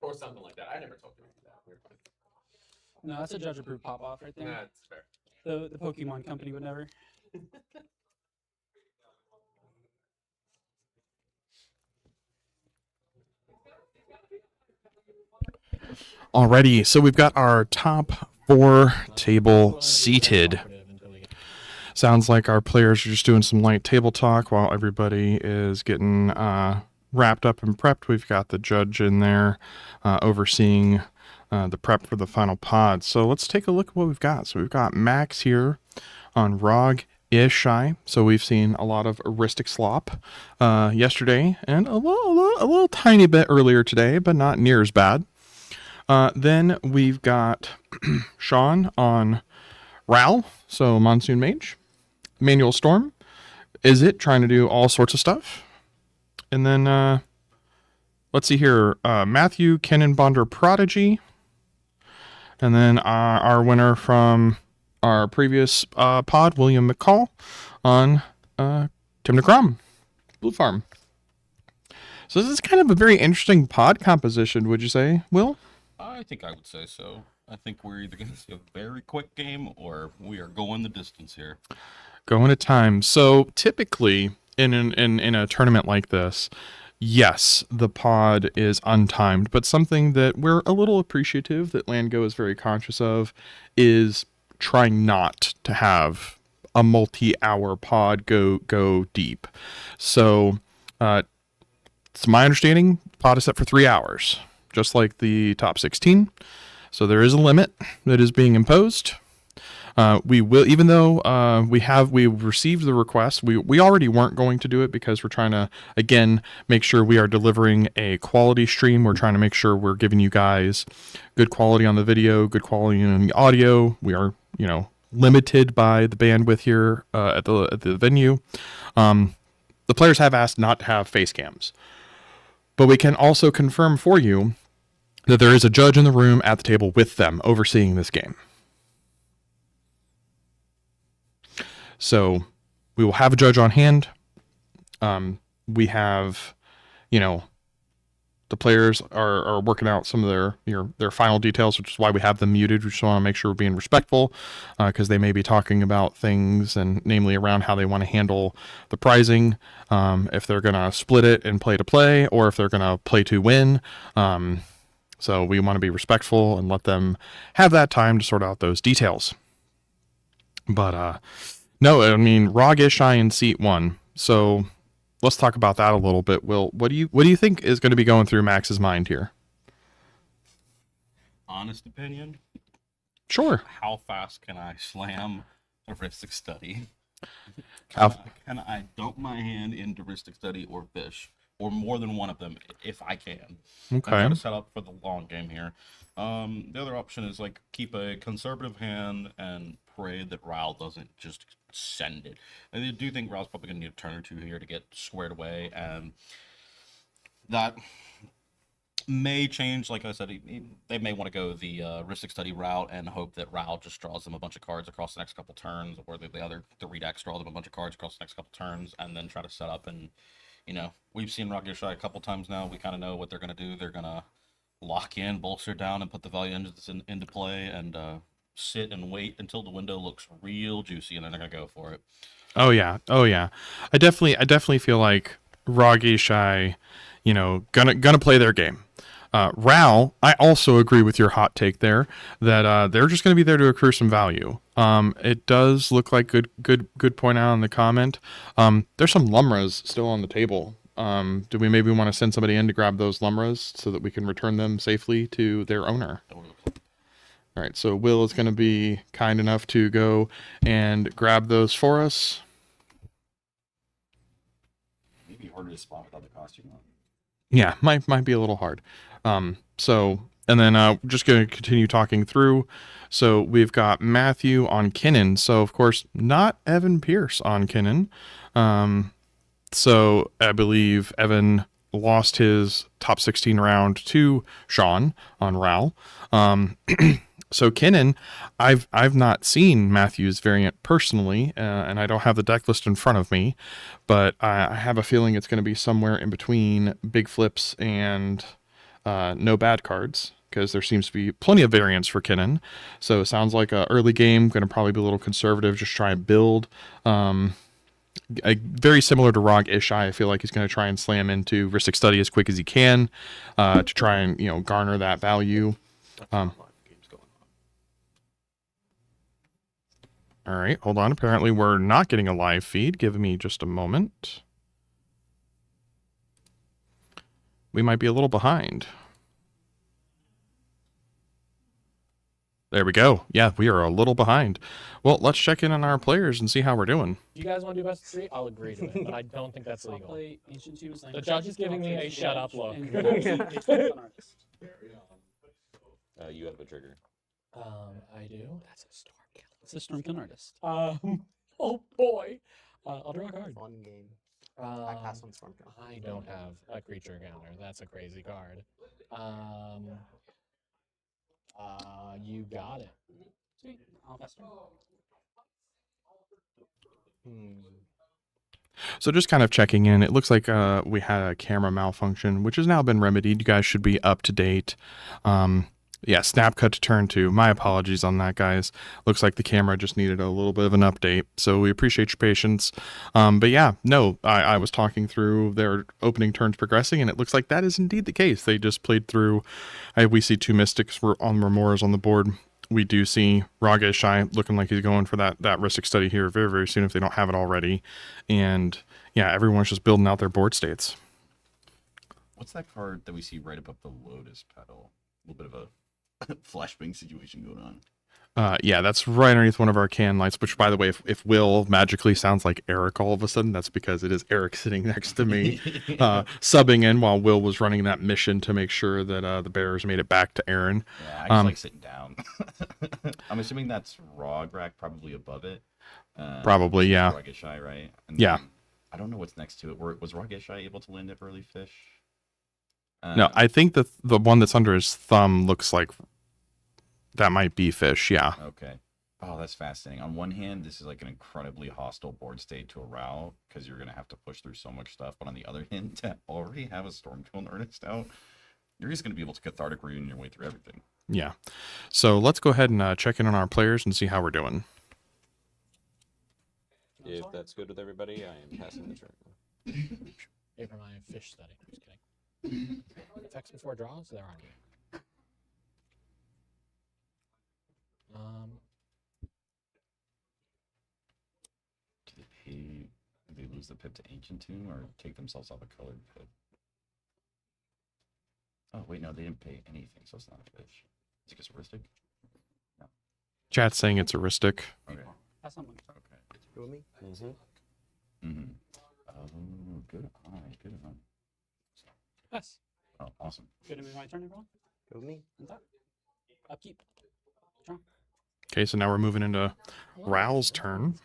Or something like that. I never told you to do that. No, that's a judge-approved pop-off right there. That's fair. The Pokemon company would never. Alrighty, so we've got our top 4 table seated. Sounds like our players are just doing some light table talk while everybody is getting wrapped up and prepped. We've got the judge in there overseeing the prep for the final pod. So let's take a look at what we've got. So we've got Max here on Rog Ishai. So we've seen a lot of heuristic slop yesterday and a little tiny bit earlier today, but not near as bad. Then we've got Sean on Ral, so Monsoon Mage. Manual Storm. Is it trying to do all sorts of stuff? And then, let's see here. Matthew Kennenbonder Prodigy. And then our winner from our previous pod, William McCall, on Tim DeCrom, Blue Farm. So this is kind of a very interesting pod composition, would you say, Will? I think I would say so. I think we're either going to see a very quick game or we are going the distance here. Going to time. So typically in a tournament like this, yes, the pod is untimed, but something that we're a little appreciative that Landgo is very conscious of is trying not to have a multi-hour pod go deep. So it's my understanding, pod is set for 3 hours, just like the top 16. So there is a limit that is being imposed. We will, even though we received the request, we already weren't going to do it because we're trying to, again, make sure we are delivering a quality stream. We're trying to make sure we're giving you guys good quality on the video, good quality on the audio. We are, limited by the bandwidth here at the venue. The players have asked not to have face cams, but we can also confirm for you that there is a judge in the room at the table with them overseeing this game. So we will have a judge on hand. We have, the players are working out some of their final details, which is why we have them muted. We just want to make sure we're being respectful because they may be talking about things and namely around how they want to handle the pricing, if they're going to split it and play to play or if they're going to play to win. So we want to be respectful and let them have that time to sort out those details. But no, I mean, Raw Ishai in seat 1. So let's talk about that a little bit. Will, what do you think is going to be going through Max's mind here? Honest opinion? Sure. How fast can I slam a Ristic Study? Can I dump my hand into Ristic Study or Fish? Or more than one of them, if I can. Okay. I'm trying to set up for the long game here. The other option is like keep a conservative hand and pray that Raul doesn't just send it. I do think Raul's probably going to need a turn or two here to get squared away, and that may change. Like I said, they may want to go the Ristic Study route and hope that Raul just draws them a bunch of cards across the next couple turns, or the other 3 decks draw them a bunch of cards across the next couple turns, and then try to set up. And we've seen Rock Ishai a couple times now. We kind of know what they're going to do. They're going to lock in, bolster down, and put the value engines into play, and sit and wait until the window looks real juicy, and then they're going to go for it. Oh yeah. I definitely feel like Raw Ishai, gonna play their game. Raul, I also agree with your hot take there that they're just going to be there to accrue some value. It does look like good point out in the comment. There's some Lumras still on the table. Do we maybe want to send somebody in to grab those Lumras so that we can return them safely to their owner? All right, so Will is going to be kind enough to go and grab those for us. Maybe harder to spot without the costume on. Yeah, might be a little hard. And then just going to continue talking through. So we've got Matthew on Kinnan. So, of course, not Evan Pierce on Kinnan. So I believe Evan lost his top 16 round to Sean on Raul. So Kinnan, I've not seen Matthew's variant personally, and I don't have the deck list in front of me, but I have a feeling it's going to be somewhere in between big flips and no bad cards, because there seems to be plenty of variants for Kinnan. So it sounds like a early game, going to probably be a little conservative, just try and build. Very similar to Rog Ishai, I feel like he's going to try and slam into Ristic Study as quick as he can to try and garner that value. All right, hold on. Apparently we're not getting a live feed. Give me just a moment. We might be a little behind. There we go. Yeah, we are a little behind. Well, let's check in on our players and see how we're doing. If you guys want to do best of 3, I'll agree to it, but I don't think that's legal. The judge is giving me a shut up look. You have a trigger. I do. That's a storm killer. It's a Stormkill artist. Oh boy. I'll draw a card. Fun game. I pass on Stormkill. I don't have a creature counter. That's a crazy card. You got it. Sweet. I'll pass turn. So just kind of checking in. It looks like we had a camera malfunction, which has now been remedied. You guys should be up to date. Yeah, snap cut to turn 2. My apologies on that, guys. Looks like the camera just needed a little bit of an update, so we appreciate your patience. But yeah, no, I was talking through their opening turns progressing, and it looks like that is indeed the case. They just played through. We see 2 Mystics on Remoras on the board. We do see Raga Ishai looking like he's going for that Ristic Study here very, very soon if they don't have it already. And yeah, everyone's just building out their board states. What's that card that we see right above the Lotus petal? A little bit of a flashbang situation going on. Yeah, that's right underneath one of our can lights, which, by the way, if Will magically sounds like Eric all of a sudden, that's because it is Eric sitting next to me, subbing in while Will was running that mission to make sure that the bearers made it back to Aaron. Yeah, I just like sitting down. I'm assuming that's Rograk, probably above it. Probably, yeah. Rogishai, right? And yeah. I don't know what's next to it. Was Rogishai able to land at early fish? No, I think the one that's under his thumb looks like that might be fish, yeah. Okay. Oh, that's fascinating. On one hand, this is like an incredibly hostile board state to a Raul because you're going to have to push through so much stuff. But on the other hand, to already have a Stormkill Artist out, you're just going to be able to cathartic reunion your way through everything. Yeah. So let's go ahead and check in on our players and see how we're doing. If that's good with everybody, I am passing the turn. Paper my fish study. Just kidding. Effects before draws, there aren't any. Do they pay? Do they lose the pip to Ancient Tomb or take themselves off a colored pip? Oh wait, no, they didn't pay anything, so it's not a fish. Is it just heuristic? No. Chat's saying it's heuristic. Okay. That's not much. Okay. Go with me. Oh, good eye, good eye. Yes. Oh, awesome. Gonna be my turn, everyone. Go with me. And that. Upkeep. Draw. Okay, so now we're moving into Raoul's turn.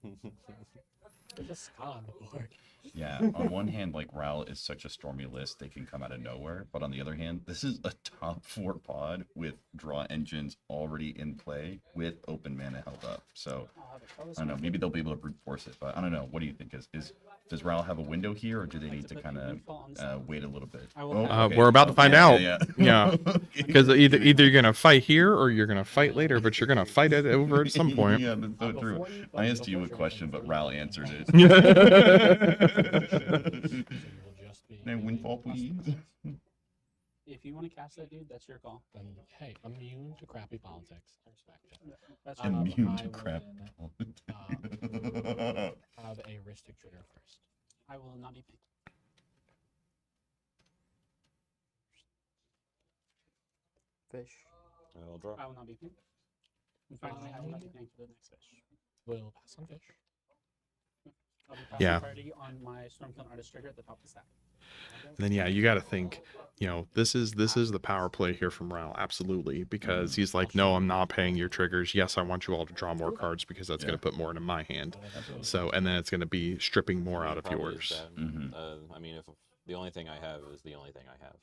There's a Scala on the board. Yeah, on one hand, like Ral is such a stormy list, they can come out of nowhere. But on the other hand, this is a top 4 pod with draw engines already in play with open mana held up. So I don't know, maybe they'll be able to brute force it, but I don't know. What do you think? Does Ral have a window here, or do they need to kind of wait a little bit? Okay. We're about to find out. Yeah, because either you're gonna fight here or you're gonna fight later, but you're gonna fight it over at some point. Yeah, that's so true. I asked you a question, but Ral answered it. No windfall, please. If you want to cast that, dude, that's your call. Then, hey, immune to crappy politics. I respect it. That's Immune to crap. Have a heuristic trigger first. I will not be pink. Fish. I'll draw. I will not be pink. And finally, I will not be pink for the next fish. We'll pass on fish. I'll be passing Yeah. priority on my Stormkill Artist trigger at the top of the stack. And then yeah, you got to think, this is the power play here from Raoul, absolutely, because he's like, no, I'm not paying your triggers. Yes, I want you all to draw more cards because that's going to put more into my hand. So, and then it's going to be stripping more out of Probably yours. is that. I mean, if the only thing I have is the only thing I have.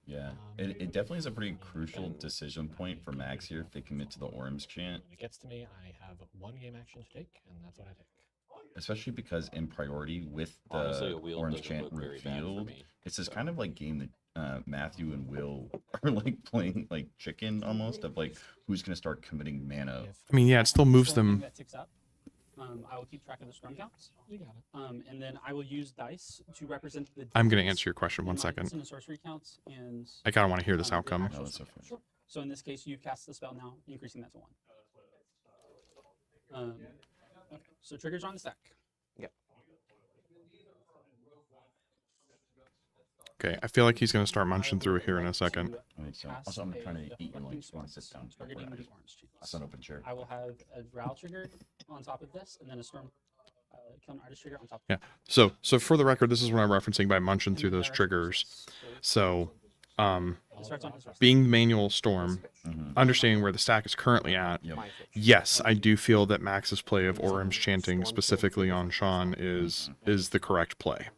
Yeah, it definitely is a pretty crucial decision point for Max here if they commit to the Orms chant. When it gets to me, I have 1 game action to take, and that's what I take. Especially because in priority with Honestly, the a wheel Orange doesn't chant look very bad for revealed, me. it's this kind of like game that Matthew and Will are like playing like chicken almost of like who's gonna start committing mana. I mean, yeah, it still moves Storm them. that ticks up. I will keep track of the storm counts. You got it. And then I will use dice to represent the. I'm going to difference answer your question one in my second. instant and sorcery counts and. I kind of want to hear this the outcome. actual No, that's storm okay. count. So in this case, you've cast the spell now, increasing that to 1. Okay. So triggers are on the stack. Okay, I feel like he's going to start munching through here in a second. Wait, so also I'm trying to eat and like want to sit down. Targeting before the I orange chance. That's an open chair. I will have a Ral trigger on top of this, and then a storm kill an artist trigger on top. Yeah. So for the record, this is what I'm referencing by munching through those triggers. So, It starts on his rest. being the manual storm, understanding where the stack is currently at, yes, I do feel that Max's play of Orem's chanting specifically on Sean is the correct play,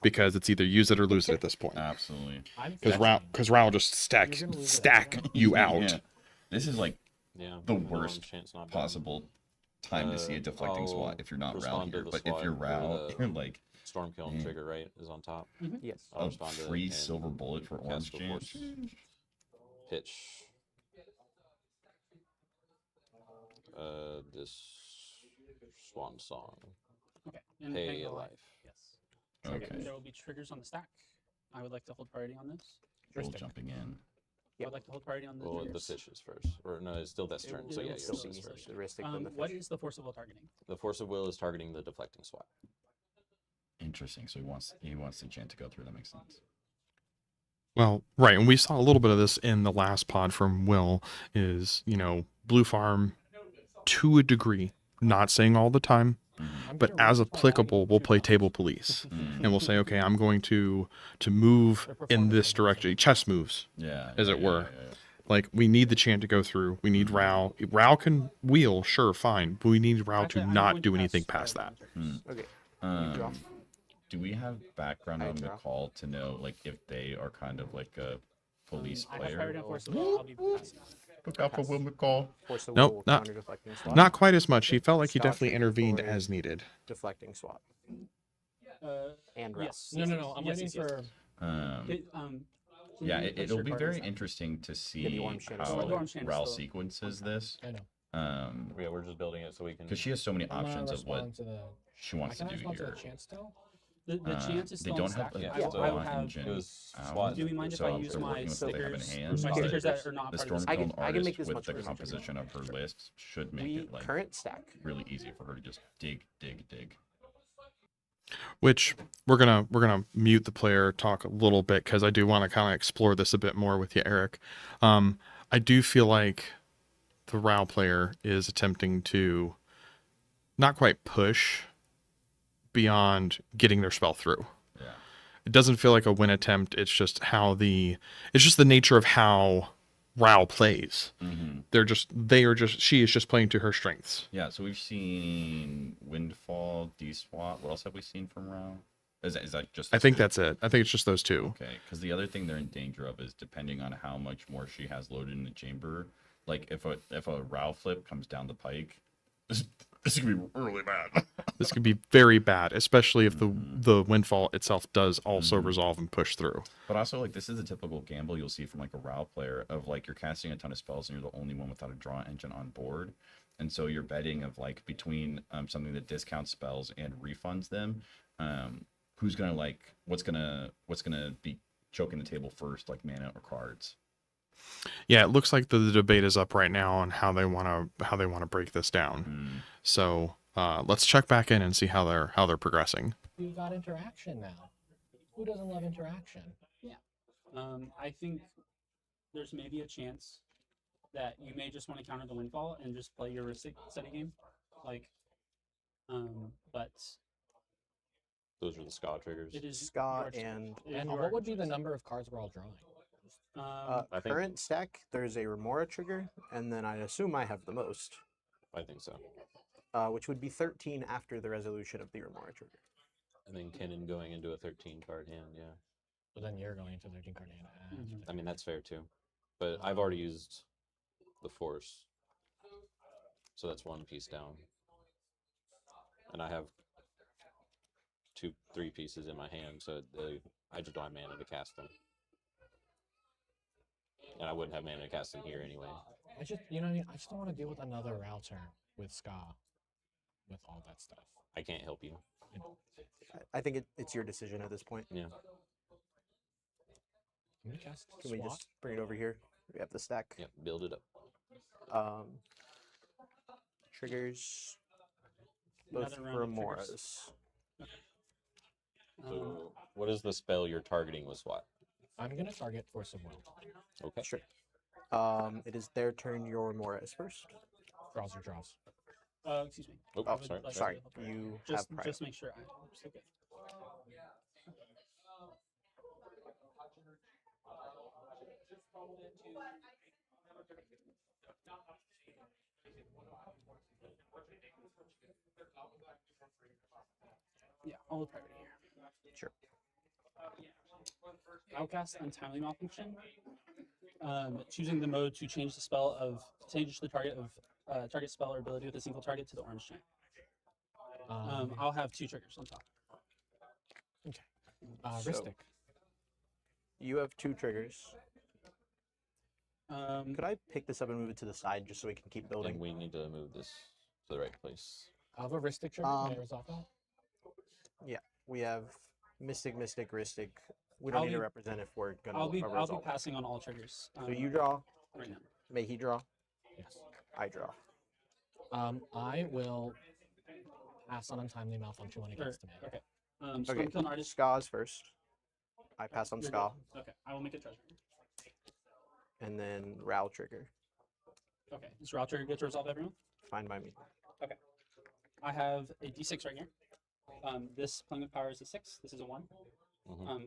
because it's either use it or lose it at this point. Absolutely. Because Raoul just stack you out. Yeah. This is like Yeah, the the one worst chant's not bad. possible time to see a deflecting I'll swat if you're not Ral respond to here. the But if swat you're for Ral, the you're like Stormkill man. trigger, right, is on top. Yes. I'll a respond to it free and silver bullet for cast Orange for chant. force. Pitch. This Swan Song. Okay. And Pay hang a the life. Yes. Okay. There will be triggers on the stack. I would like to hold priority on this. Joel jumping in. I would like to hold priority on the Well, the triggers. fish is first. Or no, it's still that's turn. So yeah, Still yours be is first. heuristic than the What fish. is the force of will targeting? The Force of Will is targeting the deflecting swat. Interesting. So he wants the chant to go through. That makes sense. Well, right, and we saw a little bit of this in the last pod from Will, is, Blue Farm, to a degree, not saying all the time, but as applicable, we'll play table police. And we'll say, okay, I'm going to move in this direction, chess moves, as it were. Like, we need the chant to go through. We need Ral. Ral can wheel, sure, fine, but we need Ral to not do anything past that. Okay. Do we have background on the call to know, like, if they are kind of like a police I have priority player? on force of will. I'll be passing. Look out for Will McCall. Force of Nope, will, not, counter-deflecting swap. not quite as much. He felt like he Scotch definitely trigger intervened for a as needed. Deflecting swap. And Ral. Yes. No. I'm yes, waiting yes, yes. for. Yeah, Can you it'll place be your very card on interesting to the see orange chant is how still- The orange chant is Ral still- sequences this. I know. Yeah, we're just building it so we can. Because she has so many I'm gonna options of what respond to the. she I wants to can do respond to here. the chant still. The chance is they still don't on stack. have like I will Dawn have. engine It was out, SWAT. Do we mind if so I use they're my working with what they have in stickers? hand. My but stickers that are not the part of this. Stormclone I can make artist this with much the easier. composition of her list should make We it like current stack. really easy for her to just dig. Which we're gonna mute the player, talk a little bit, because I do want to kind of explore this a bit more with you, Eric. I do feel like the RAW player is attempting to not quite push beyond getting their spell through. Yeah. It doesn't feel like a win attempt. It's just the nature of how RAW plays. Mm-hmm. She is just playing to her strengths. Yeah, so we've seen Windfall, D-Swat. What else have we seen from Rao? Is that just? I think that's it. I think it's just those two. Okay, because the other thing they're in danger of is depending on how much more she has loaded in the chamber. Like if a Rao flip comes down the pike, this could be really bad. This could be very bad, especially if the Windfall itself does also resolve and push through. But also, like, this is a typical gamble you'll see from like a RAW player of like you're casting a ton of spells and you're the only one without a draw engine on board, and so you're betting of like between something that discounts spells and refunds them, who's gonna like what's gonna be choking the table first, like mana or cards. Yeah, it looks like the debate is up right now on how they want to break this down. So let's check back in and see how they're progressing. We've got interaction now. Who doesn't love interaction? Yeah. I think there's maybe a chance that you may just want to counter the Windfall and just play your Ristic setting game. Like, but those are the Ska triggers. it is Ska your- and it is And your what would be the choice. number of cards we're all drawing? I think- current stack, there's a Remora trigger, and then I assume I have the most, I think so. which would be 13 after the resolution of the Remora trigger. And then Kennen going into a 13 card hand, yeah. But then you're going to 13 card hand. I mean, that's fair too. But I've already used the Force. So that's one piece down. And I have 2-3 pieces in my hand, so I just don't have mana to cast them. And I wouldn't have mana to cast them here anyway. I just, you know what I mean? I just don't want to deal with another router with Ska, with all that stuff. I can't help you. I think it's your decision at this point. Yeah. Can we cast Can we SWAT? just bring it over here? We have the stack. Yep, build it up. Triggers. Both Another round of triggers. Remoras. So what is the spell you're targeting with SWAT? I'm going to target Force of Will. Okay. Sure. It is their turn. Your Remora is first. Draws your draws. Excuse me. Oh, Oh, sorry. sorry. You Just have prior. just make sure I just okay. Yeah, I'll look priority here. Sure. I'll cast Untimely Malfunction. Choosing the mode to change the target of target spell or ability with a single target to the orange chain. I'll have 2 triggers on top. Okay. So- Ristic. You have 2 triggers. Um, Could I pick this up and move it to the side just so we can keep I building? think we need to move this to the right place. I have a Ristic trigger. May I resolve that? Yeah, we have Mystic, Ristic. We don't I'll need to be- represent if we're gonna. I'll be resolve that. passing on all triggers. So you draw. right now. May he draw? Yes. I draw. I will pass on Untimely Malfunction when it gets to me. Okay. Okay. Stormclone Artist. Ska's first. I pass on You're Ska, good. Okay, I will make a treasure. and then Ral trigger. Okay, does Route Trigger get to resolve everyone? Fine by me. Okay. I have a d6 right here. This playing with power is a 6. This is a 1.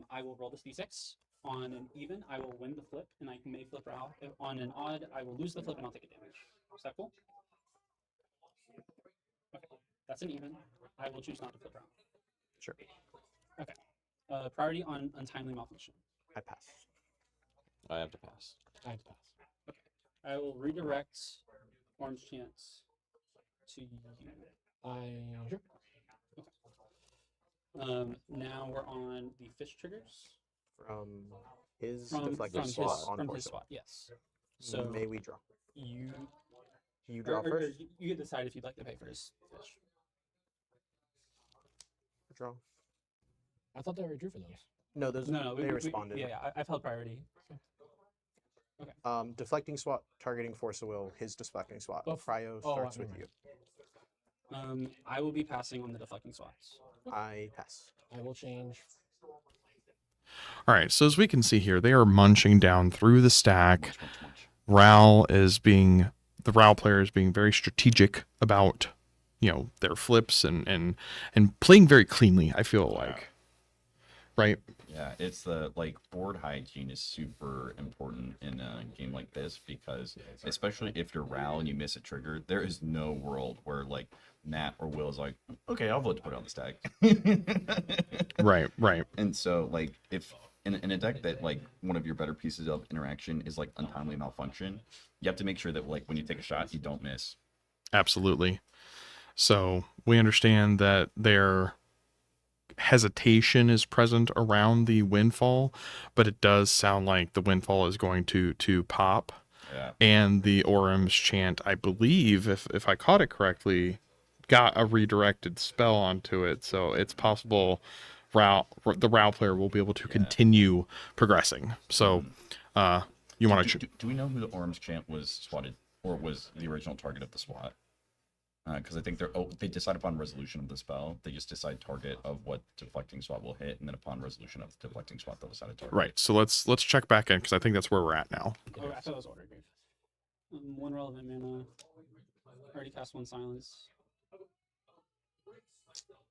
I will roll this d6. On an even, I will win the flip, and I may flip Ral. If on an odd, I will lose the flip, and I'll take a damage. Is that cool? Okay, that's an even. I will choose not to flip Ral. Sure. Okay. Priority on Untimely Malfunction. I pass. I have to pass. I have to pass. Okay. I will redirect Orange Chance to you. Sure. Now we're on the fish triggers. From his From deflected his, slot on from Force his of Will. spot, yes. So May we draw? you You draw or first. you can decide if you'd like to pay for his fish. Draw. I thought they already drew for those. No, those No, they responded. I've held priority. Deflecting SWAT, targeting Force of Will, his deflecting SWAT. Cryo starts with you. I will be passing on the deflecting SWATs. I pass. I will change. All right, so as we can see here, they are munching down through the stack. The Ral player is being very strategic about, their flips and playing very cleanly, I feel like. Right? Yeah, it's the board hygiene is super important in a game like this because especially if you're Ral and you miss a trigger, there is no world where Matt or Will is like, okay, I'll vote to put it on the stack. Right. And so if in a deck that one of your better pieces of interaction is untimely malfunction, you have to make sure that when you take a shot, you don't miss. Absolutely. So we understand that their hesitation is present around the windfall, but it does sound like the windfall is going to pop. Yeah. And the Orum's chant, I believe, if I caught it correctly, got a redirected spell onto it, so it's possible the Ral player will be able to continue progressing. So you want to... Do we know who the Orum's chant was swatted, or was the original target of the SWAT? Because I think they decide upon resolution of the spell. They just decide target of what deflecting SWAT will hit, and then upon resolution of the deflecting SWAT, they'll decide a target. Right. So let's check back in because I think that's where we're at now. Oh, I thought it was order grave. One relevant mana. Already cast one silence.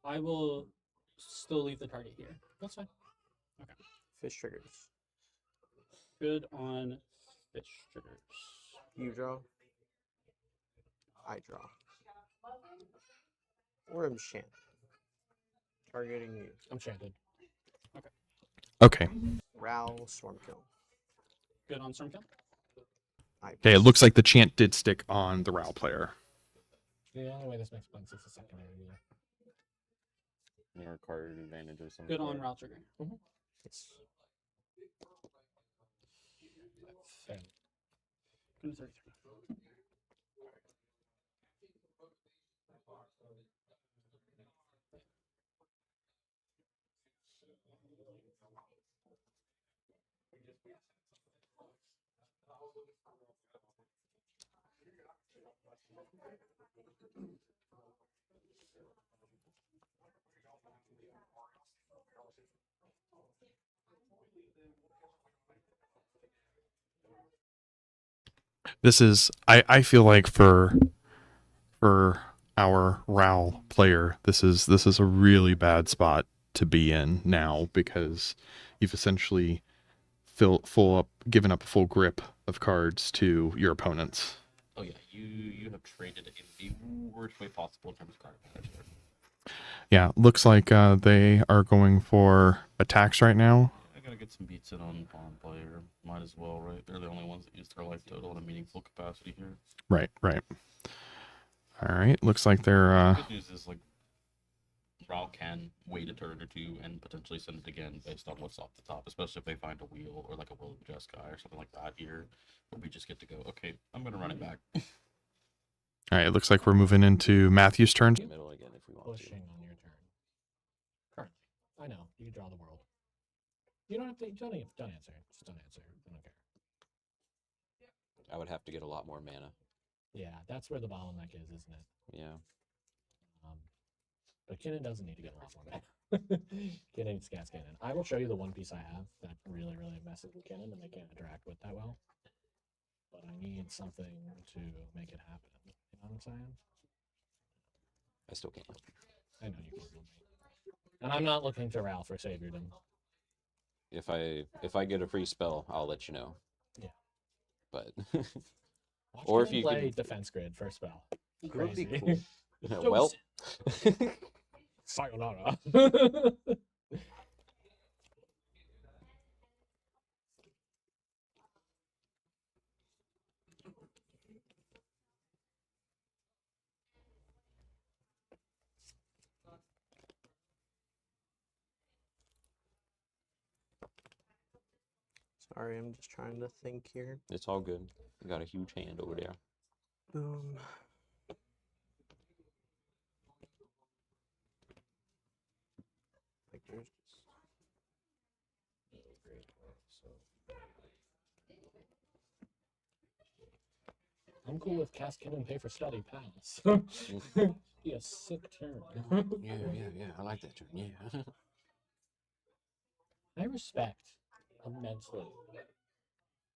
I will still leave the target here. That's fine. Okay. Fish triggers. Good on fish triggers. You draw. I draw. Orum's chant. Targeting you. I'm chanted. Okay. Ral Stormkill. Good on Stormkill. Okay, it looks like the chant did stick on the Ral player. The only way this makes sense is the secondary. Or card advantage or something. Good on Ral trigger. Yes. Fair. Good on 33. This is I feel like for our Ral player, this is a really bad spot to be in now because you've essentially given up a full grip of cards to your opponents. Oh yeah, you have traded it in the worst way possible in terms of card advantage. Yeah, looks like they are going for attacks right now. I gotta get some beats in on player. Might as well, right? They're the only ones that use their life total in a meaningful capacity here. Right. All right, looks like they're... The good news is, Ral can wait a turn or two and potentially send it again based on what's off the top, especially if they find a wheel or a Will of Jeskai or something like that here, where we just get to go, okay, I'm gonna run it back. All right, it looks like we're moving into Matthew's turn. Middle again if we want Pushing on your turn. Currently. I know. You can draw the world. You don't have to... Don't answer. Just don't answer. I don't care. I would have to get a lot more mana. Yeah, that's where the bottleneck is, isn't it? Yeah. But Kinnan doesn't need to get a lot more mana. Kinnan needs Gas Cannon. I will show you the one piece I have that really messes with Kinnan and they can't interact with that well. But I need something to make it happen. You know what I'm saying? I still can't. I know you can't. And I'm not looking to Ral for Saviordom. If I get a free spell, I'll let you know. Yeah. But or if you play Defense Grid for a spell. Crazy. Would be cool. Well. Sayonara. Sorry, I'm just trying to think here. It's all good. You got a huge hand over there. Boom. Like there's just I'm cool with cast cannon, pay for study, pass. Be a sick turn. Yeah. I like that turn. Yeah. I respect immensely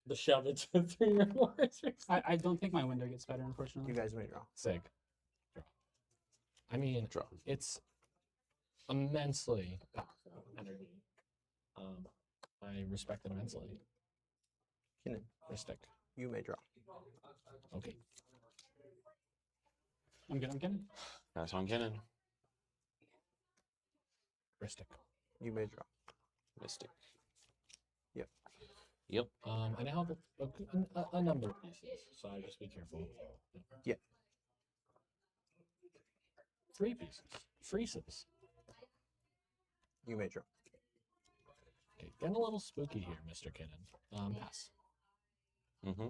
the shove it to 3 or more. I don't think my window gets better, unfortunately. You guys may draw. Sick. Draw. I mean, Draw. it's immensely powerful energy. I respect it immensely. Kinnan, Ristic. you may draw. Okay. I'm good. That's on Kennen. Ristic. You may draw. Mystic. Yep. Yep. I now have a number of pieces, so I just be careful. Yeah. 3 pieces. Freezes. You may draw. Okay, getting a little spooky here, Mr. Kinnan. Pass. Mm-hmm.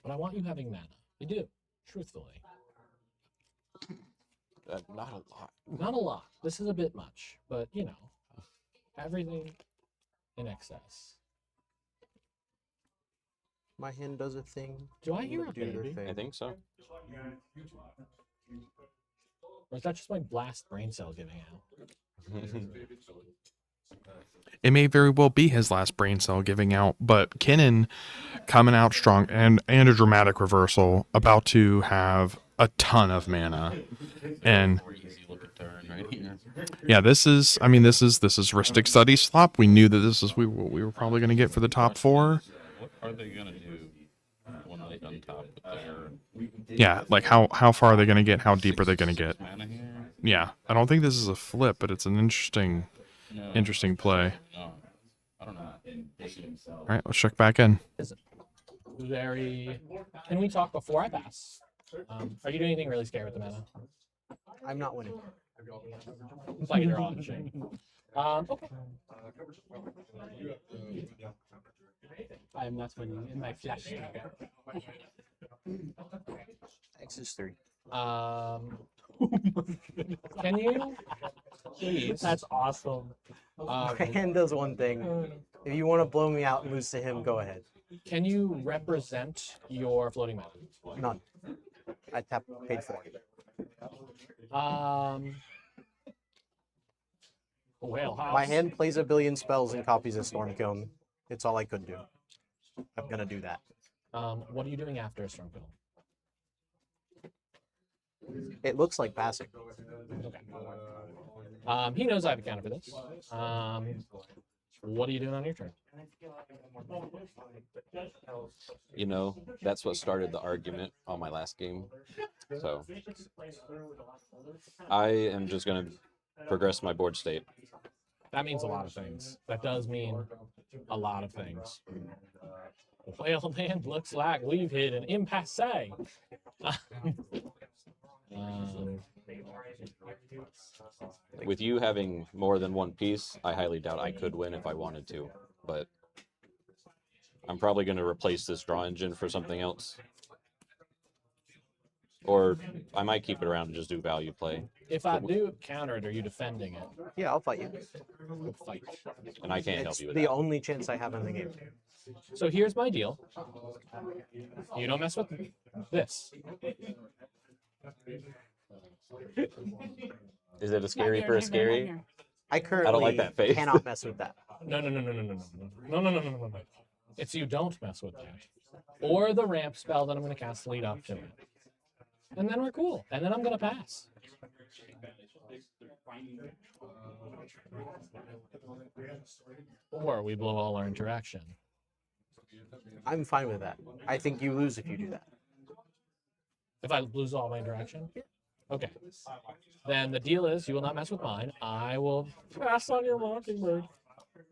But I want you having mana. I do, truthfully. Not a lot. Not a lot. This is a bit much, but you know, everything in excess. My hand does a thing. Do I hear a do their baby? thing. I think so. Or is that just my blast brain cell giving out? It may very well be his last brain cell giving out, but Kinnan coming out strong and a dramatic reversal, about to have a ton of mana. And yeah, this is Ristic Study Slop. We knew that this is what we were probably going to get for the top 4. What are they gonna do when they untop with their? Yeah, like how far are they going to get? How deep are they going to get? Mana here? Yeah, I don't think this is a flip, but it's an interesting play. No, I don't know. All right, let's check back in. Very. Can we talk before I pass? Are you doing anything really scary with the mana? I'm not winning. It's like you're on the chain. Okay. I am not winning in my flash. X is 3. Can you please? That's awesome. My hand does one thing. If you want to blow me out and lose to him, go ahead. Can you represent your floating mana? None. I paid 4. Whale house. My hand plays a billion spells and copies a storm cone. It's all I could do. I'm gonna do that. What are you doing after Stormcone? It looks like passing. Okay. He knows I have a counter for this. What are you doing on your turn? You know, that's what started the argument on my last game. So I am just going to progress my board state. That means a lot of things. That does mean a lot of things. Whale land looks like we've hit an impasse. With you having more than one piece, I highly doubt I could win if I wanted to, but I'm probably going to replace this draw engine for something else. Or I might keep it around and just do value play. If I do counter it, are you defending it? Yeah, I'll fight you. Fight. And I can't help It's you with the that. only chance I have in the game. So here's my deal. You don't mess with this. Is it a scary for a scary? I currently I don't like that face. cannot mess with that. No. It's you don't mess with that. Or the ramp spell that I'm going to cast lead up to it. And then we're cool. And then I'm going to pass. Or we blow all our interaction. I'm fine with that. I think you lose if you do that. If I lose all my interaction? Okay. Then the deal is you will not mess with mine. I will pass on your Mockingbird.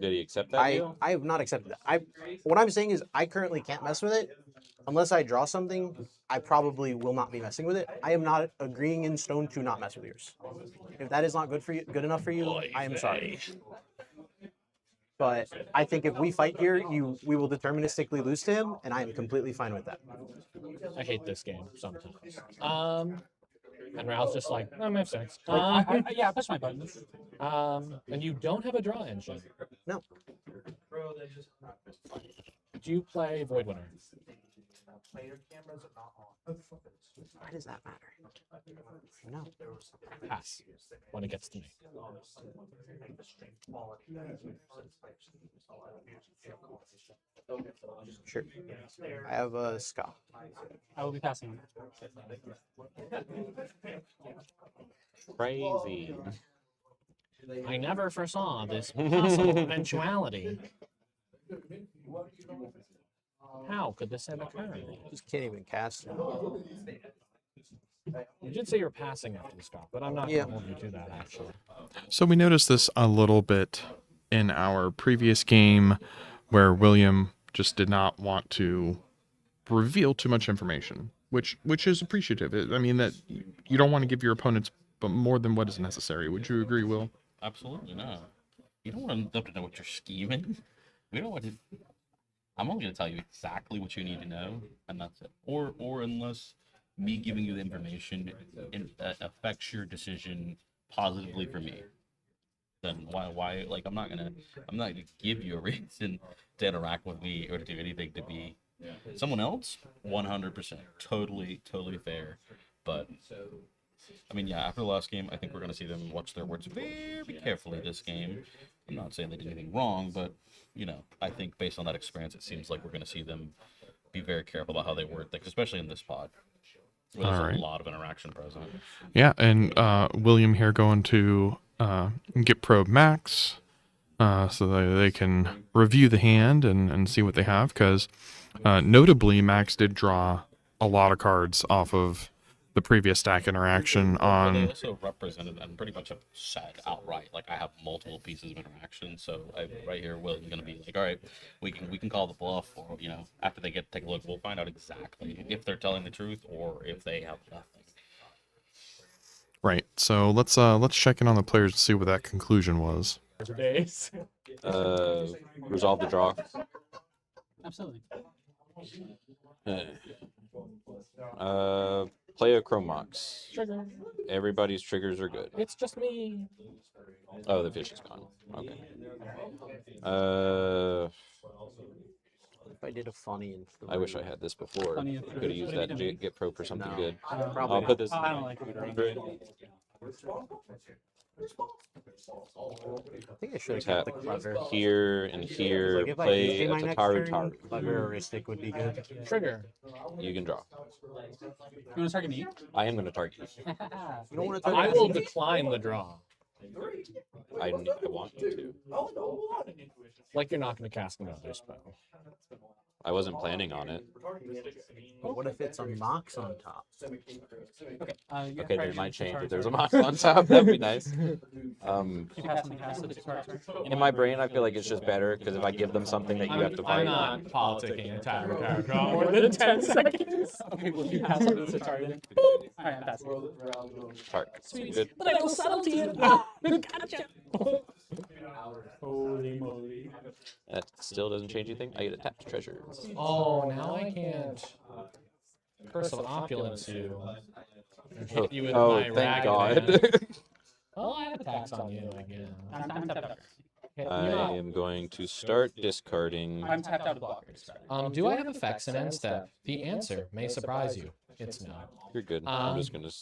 Did he accept that deal? I have not accepted that. What I'm saying is I currently can't mess with it. Unless I draw something, I probably will not be messing with it. I am not agreeing in stone to not mess with yours. If that is not good for enough for you, I am sorry. But I think if we fight here, we will deterministically lose to him, and I am completely fine with that. I hate this game sometimes. And Ralph's just like, I'm F6. Yeah, push my buttons. And you don't have a draw engine. No. Do you play Void Winner? Player cameras are not on. Why does that matter? No. Pass when it gets to me. Sure. I have a Ska. I will be passing. Crazy. I never foresaw this possible eventuality. How could this have occurred? Just can't even cast it. You did say you're passing after the stop, but I'm not going to hold you to that, actually. So we noticed this a little bit in our previous game where William just did not want to reveal too much information, which is appreciative. I mean, that you don't want to give your opponents but more than what is necessary. Would you agree, Will? Absolutely not. You don't want them to know what you're scheming. We don't want to. I'm only going to tell you exactly what you need to know, and that's it. Or unless me giving you the information affects your decision positively for me, then why? Like I'm not gonna give you a reason to interact with me or to do anything to be someone else. 100%, totally fair. But I mean, yeah, after the last game, I think we're going to see them watch their words very carefully this game. I'm not saying they did anything wrong, but, you know, I think based on that experience, it seems like we're going to see them be very careful about how they word things, especially in this pod, where there's a lot of interaction present. Yeah, and William here going to get probe Max so that they can review the hand and see what they have, because notably, Max did draw a lot of cards off of the previous stack interaction on. They also represented and pretty much have said outright, like I have multiple pieces of interaction. So right here, Will's gonna be like, all right, we can call the bluff, or you know, after they take a look, we'll find out exactly if they're telling the truth or if they have nothing. Right. So let's check in on the players to see what that conclusion was. Days. Resolve the draw. Absolutely. Play a Chromox. Trigger. Everybody's triggers are good. It's just me. Oh, the fish is gone. Okay. If I did a funny and I wish I had this before. Funny Could have used that get pro for something good. probably I'll put this. I don't like it. I think I should have Tap kept the clever. here and here. Like if I Play DJ a my next Tataru turn, Taru. clever or Ristic would be good. Trigger. You can draw. You want to target me? I am going to target you. You don't want to I will decline the draw. I want you to. Like you're not going to cast another spell. I wasn't planning on it. But what if it's a Mox on top? Okay, they might change if there's a Mox on top. That'd be nice. In my brain, I feel like it's just better because if I give them something that you have to I'm fight. not politicking a Tataru draw more than 10 seconds. Okay, will you pass on to target? Alright, I'm passing. Target. Sweet. Good. But I will subtlety it. Gotcha. Holy moly. That still doesn't change anything. I get a tapped treasure. Oh, now I can't. Curse of Opulence you. And hit you with my thank ragged God. hand. Oh, I have attacks on you again. I'm tapped out. I am going to start discarding. I'm tapped out of blockers. Do I have effects in end step? The answer may surprise you. It's no. You're good. I'm just going to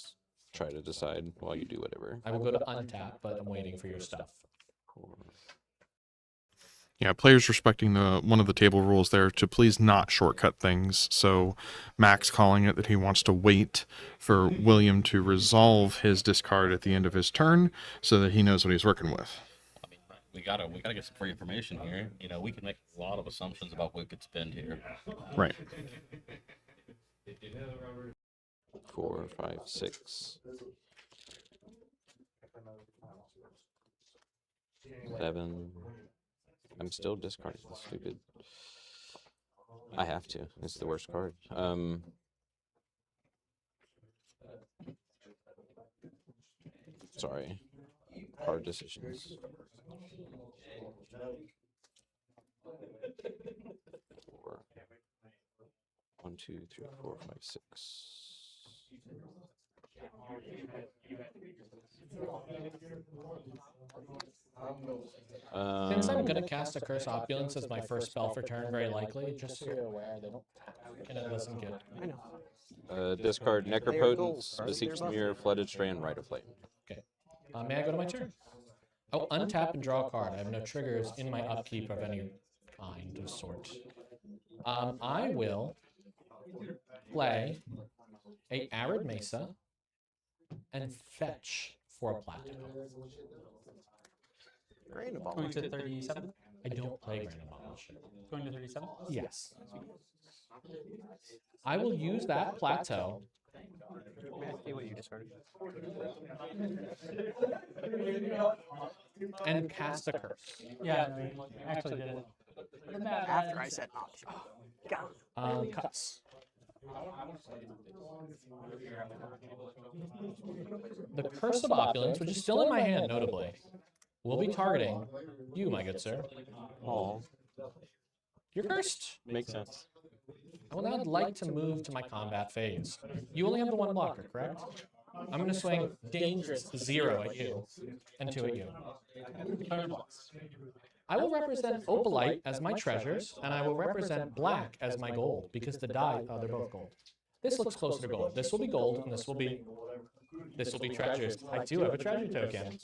try to decide while you do whatever. I will go to untap, but I'm waiting for your stuff. Yeah, players respecting one of the table rules there to please not shortcut things. So Max calling it that he wants to wait for William to resolve his discard at the end of his turn so that he knows what he's working with. I mean, we gotta get some free information here. You know, we can make a lot of assumptions about what could spend here. Right. 4, 5, 6. 7. I'm still discarding this stupid. I have to. It's the worst card. Sorry. Hard decisions. 4. 1, 2, 3, 4, 5, 6. Since I'm gonna cast a Curse Opulence as my first spell for turn, very likely, just so you're aware, they don't and it doesn't get. I know. Discard They are Necropotence, gold. Beseech the They're Mirror, Flooded Strand, Rite of Flame. Okay. May I go to my turn? Oh, untap and draw a card. I have no triggers in my upkeep of any kind of sort. I will play a Arid Mesa and fetch for a plateau. Grain Going to 37. I don't play Grain Abolish. Going to 37. Yes. I will use that plateau. May I see what you discarded? And cast a curse. Yeah, no, you actually did it. After I said not to. Cuts. The Curse of Opulence, which is still in my hand, notably, will be targeting you, my good sir. Oh. You're cursed. Makes sense. I will now like to move to my combat phase. You only have the one blocker, correct? I'm going to swing dangerous 0 at you and 2 at you. I will represent Opalite as my treasures, and I will represent black as my gold, because the die, they're both gold. This looks closer to gold. This will be gold, and this will be treasures. I do have a treasure token.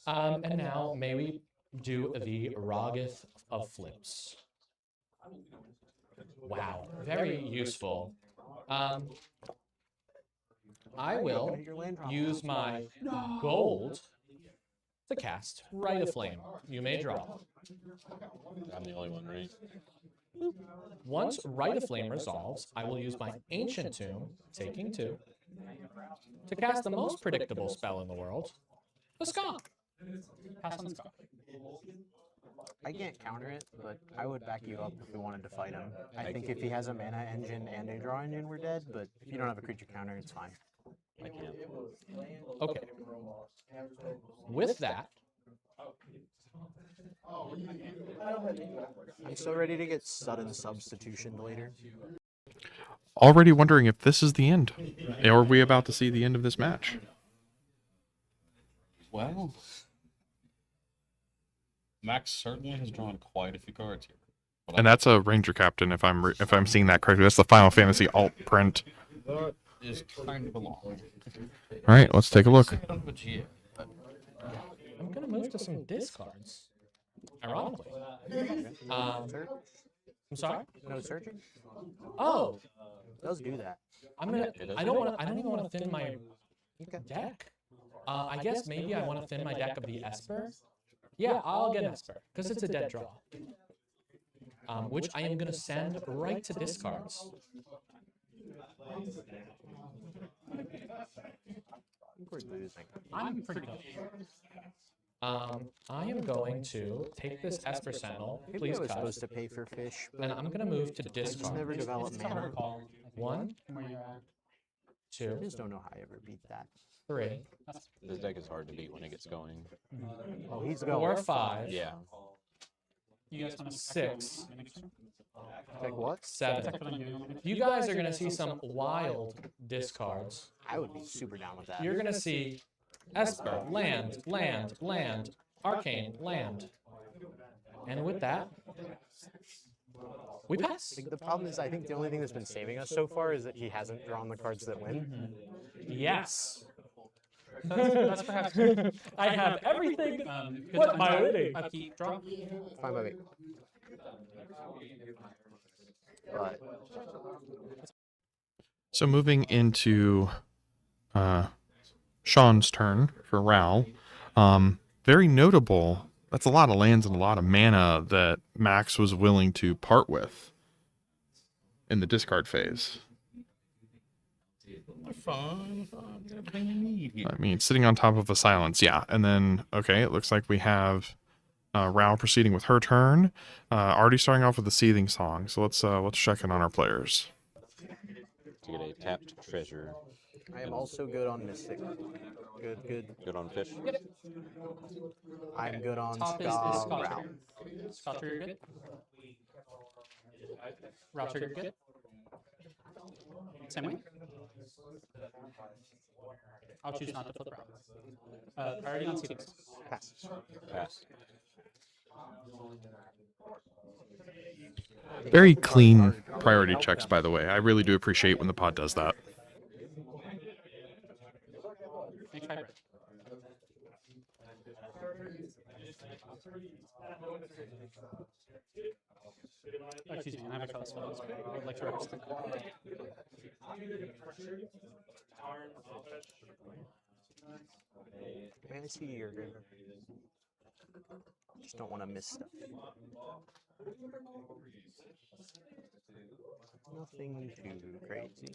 And now, may we do the Roggith of Flips. Wow, very useful. I will use my gold to cast Rite of Flame. You may draw. I'm the only one, right? Once Rite of Flame resolves, I will use my Ancient Tomb, taking 2, to cast the most predictable spell in the world, the Skunk. Pass on the Skunk. I can't counter it, but I would back you up if we wanted to fight him. I think if he has a mana engine and a draw engine, we're dead, but if you don't have a creature counter, it's fine. I can't. Okay. With that, I'm so ready to get sudden substitution later. Already wondering if this is the end. Or are we about to see the end of this match? Well, Max certainly has drawn quite a few cards here. But And that's a Ranger Captain, if I'm seeing that correctly. That's the Final Fantasy alt print. that is kind of a long. All right, let's take a look. I'm going to move to some discards. Ironically. I'm sorry? No searching? Oh, It does do that. I don't even want to thin my deck. I guess maybe I want to thin my deck of the Esper. Yeah, I'll get an Esper, because it's a dead draw. Which I am going to send right to discards. We're losing. I'm pretty good. I am going to take this Esper Sentinel, Maybe please I was cut, supposed to pay for fish, but and I'm going to move to I just discard. never developed It's a mana. hard call. 1, Where you're at. 2, I just don't know how I ever beat that. 3, This deck is hard to beat when it gets going. Oh, he's going. 4, 5, Yeah. You guys want to 6, Like what? 7. You guys are going to see some wild discards. I would be super down with that. You're going to see Esper, land, land, land, Arcane, land. And with that, we pass. The problem is, I think the only thing that's been saving us so far is that he hasn't drawn the cards that win. Yes. That's perhaps. I have everything. Good What to am I untap, waiting? upkeep, draw. Fine by me. But So moving into Sean's turn for Ral. Very notable. That's a lot of lands and a lot of mana that Max was willing to part with in the discard phase. Fine. Everything you need here. I mean, sitting on top of a silence, yeah. And then, okay, it looks like we have Ral proceeding with her turn. Already starting off with the Seething Song. So let's check in on our players. To get a tapped treasure. I am also good on Mystic. Good. Good on fish. Yep. I'm good on Top is Ska Scotch. Ral. Scotch, you're good. Router, you're good. Same way. I'll choose not to flip around. Priority on savings. Pass. Pass. Very clean priority checks, by the way. I really do appreciate when the pod does that. Make hybrid. Oh, excuse me, I have a color spell. I would like to represent that. May I see your river? Just don't want to miss stuff. Nothing too crazy.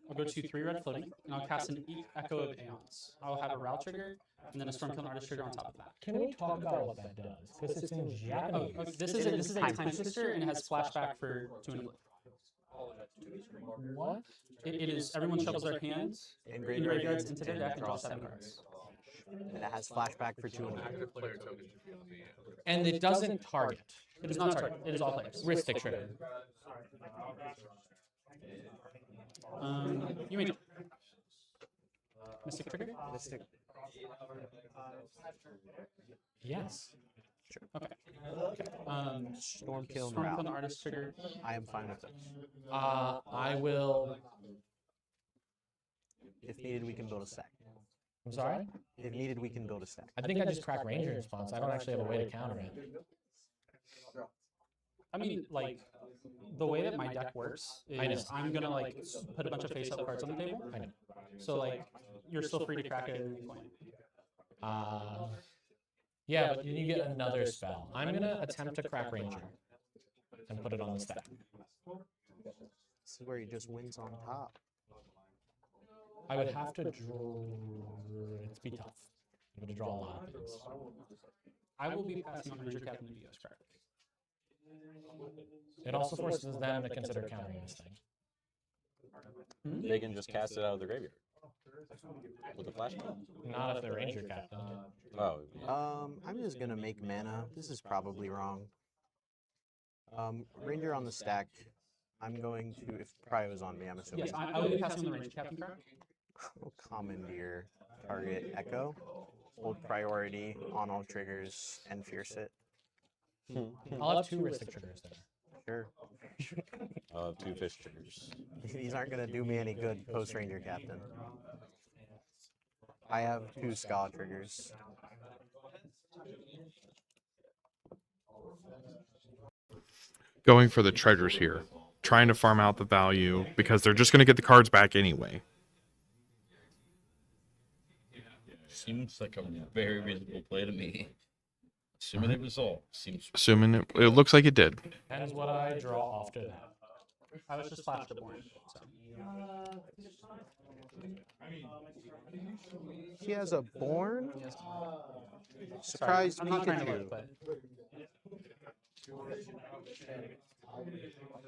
I'll go to 3 red floating, and I'll cast an Echo of Aeons. I'll have a Route trigger, and then a Stormkill Artist trigger on top of that. Can we talk about what that does? Because it's in Japanese. Oh, this is a time shifter, and it has flashback for 2 and a blue. What? It is everyone shuffles their hands And in graveyards into their deck and draws 7 cards. And it has flashback for 2 and a Active player tokens reveal in the And it doesn't target. It is not target. It is all players. Ristic trigger. You may do. Mystic trigger? Mystic. Yes. Sure. Okay. Stormkill and Stormkill Route. Artist trigger. I am fine with it. I will. If needed, we can build a stack. I'm sorry? If needed, we can build a stack. I think I just crack Ranger in response. I don't actually have a way to counter it. I mean, like, the way that my deck works is I'm gonna like put a bunch of face-up cards on the table. I know. So like, you're still free to crack it at any point. Yeah, but you get another spell. I'm gonna attempt to crack Ranger and put it on the stack. This is where he just wins on top. I would have to draw. It'd be tough. I'm gonna draw a lot of things. I will be passing on Ranger Captain to BOS crack. It also forces them to consider countering this thing. They can just cast it out of the graveyard with a flashback. Not if they're Ranger Captain. Oh. I'm just gonna make mana. This is probably wrong. Ranger on the stack. I'm going to, if Prio is on me, I'm assuming. Yes, I will be passing on the Ranger Captain crack. Commandeer, target Echo, hold priority on all triggers, and fierce it. I'll have 2 Ristic triggers there. Sure. I'll have 2 fish triggers. These aren't going to do me any good post Ranger Captain. I have 2 Ska triggers. Going for the treasures here. Trying to farm out the value because they're just going to get the cards back anyway. Seems like a very reasonable play to me. Assuming it resolved. Seems. Assuming it looks like it did. Depends what I draw after that. I was just flashed a board. So. He has a Born. Yes. Surprise I'm not trying to Pikachu. look, but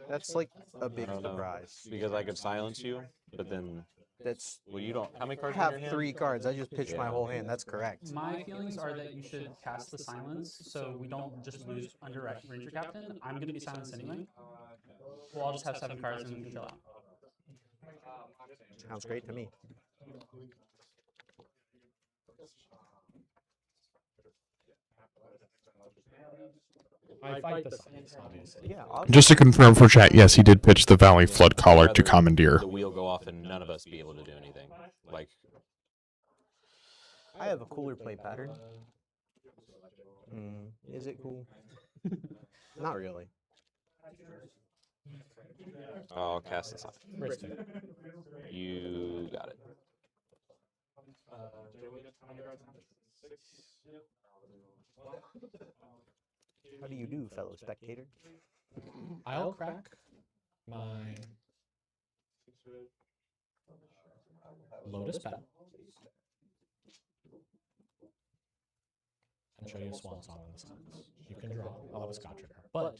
That's like a big I don't know, surprise. because I could silence you, but then That's. well, you don't. How many I cards? have in your hand? 3 cards. I just pitched my Yeah. whole hand. That's correct. my feelings are that you should cast the silence so we don't just lose under Ranger Captain. I'm going to be silenced anyway. Well, I'll just have 7 cards and we can chill out. Sounds great to me. I fight the silence, obviously. Yeah. Just to confirm for chat, yes, he did pitch the Valley Flood Caller to Commandeer. The wheel go off and none of us be able to do anything. Like, I have a cooler play pattern. Is it cool? Not really. I'll cast this on. Ristic. You got it. How do you do, fellow spectator? I'll crack my Lotus Battle and show you a Swan Song in the Suns. You can draw. I'll have a Scotch trigger, but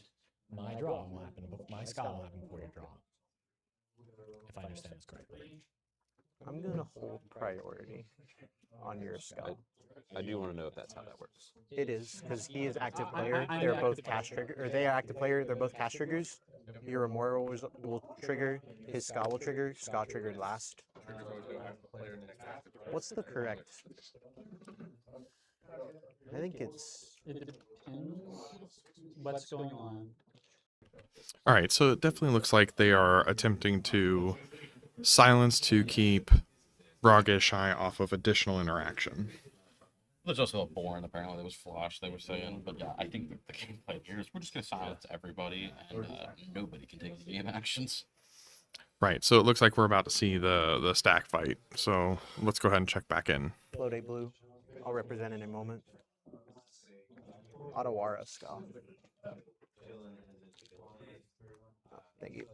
my draw will happen. My Ska will happen before your draw, if I understand this correctly. I'm gonna hold priority on your Ska. I do want to know if that's how that works. It is because he is active player. They're both cast trigger, or they are active player. They're both cast triggers. Your Remora will trigger. His Ska will trigger. Ska triggered last. What's the correct? I think it's. It depends what's going on. All right, so it definitely looks like they are attempting to silence to keep Rogeshai off of additional interaction. It was just a little boring, apparently. It was flush, they were saying. But yeah, I think the game plan here is we're just going to silence everybody, and nobody can take the game actions. Right, so it looks like we're about to see the stack fight. So let's go ahead and check back in. Float blue. I'll represent in a moment. Otawara Ska. Thank you.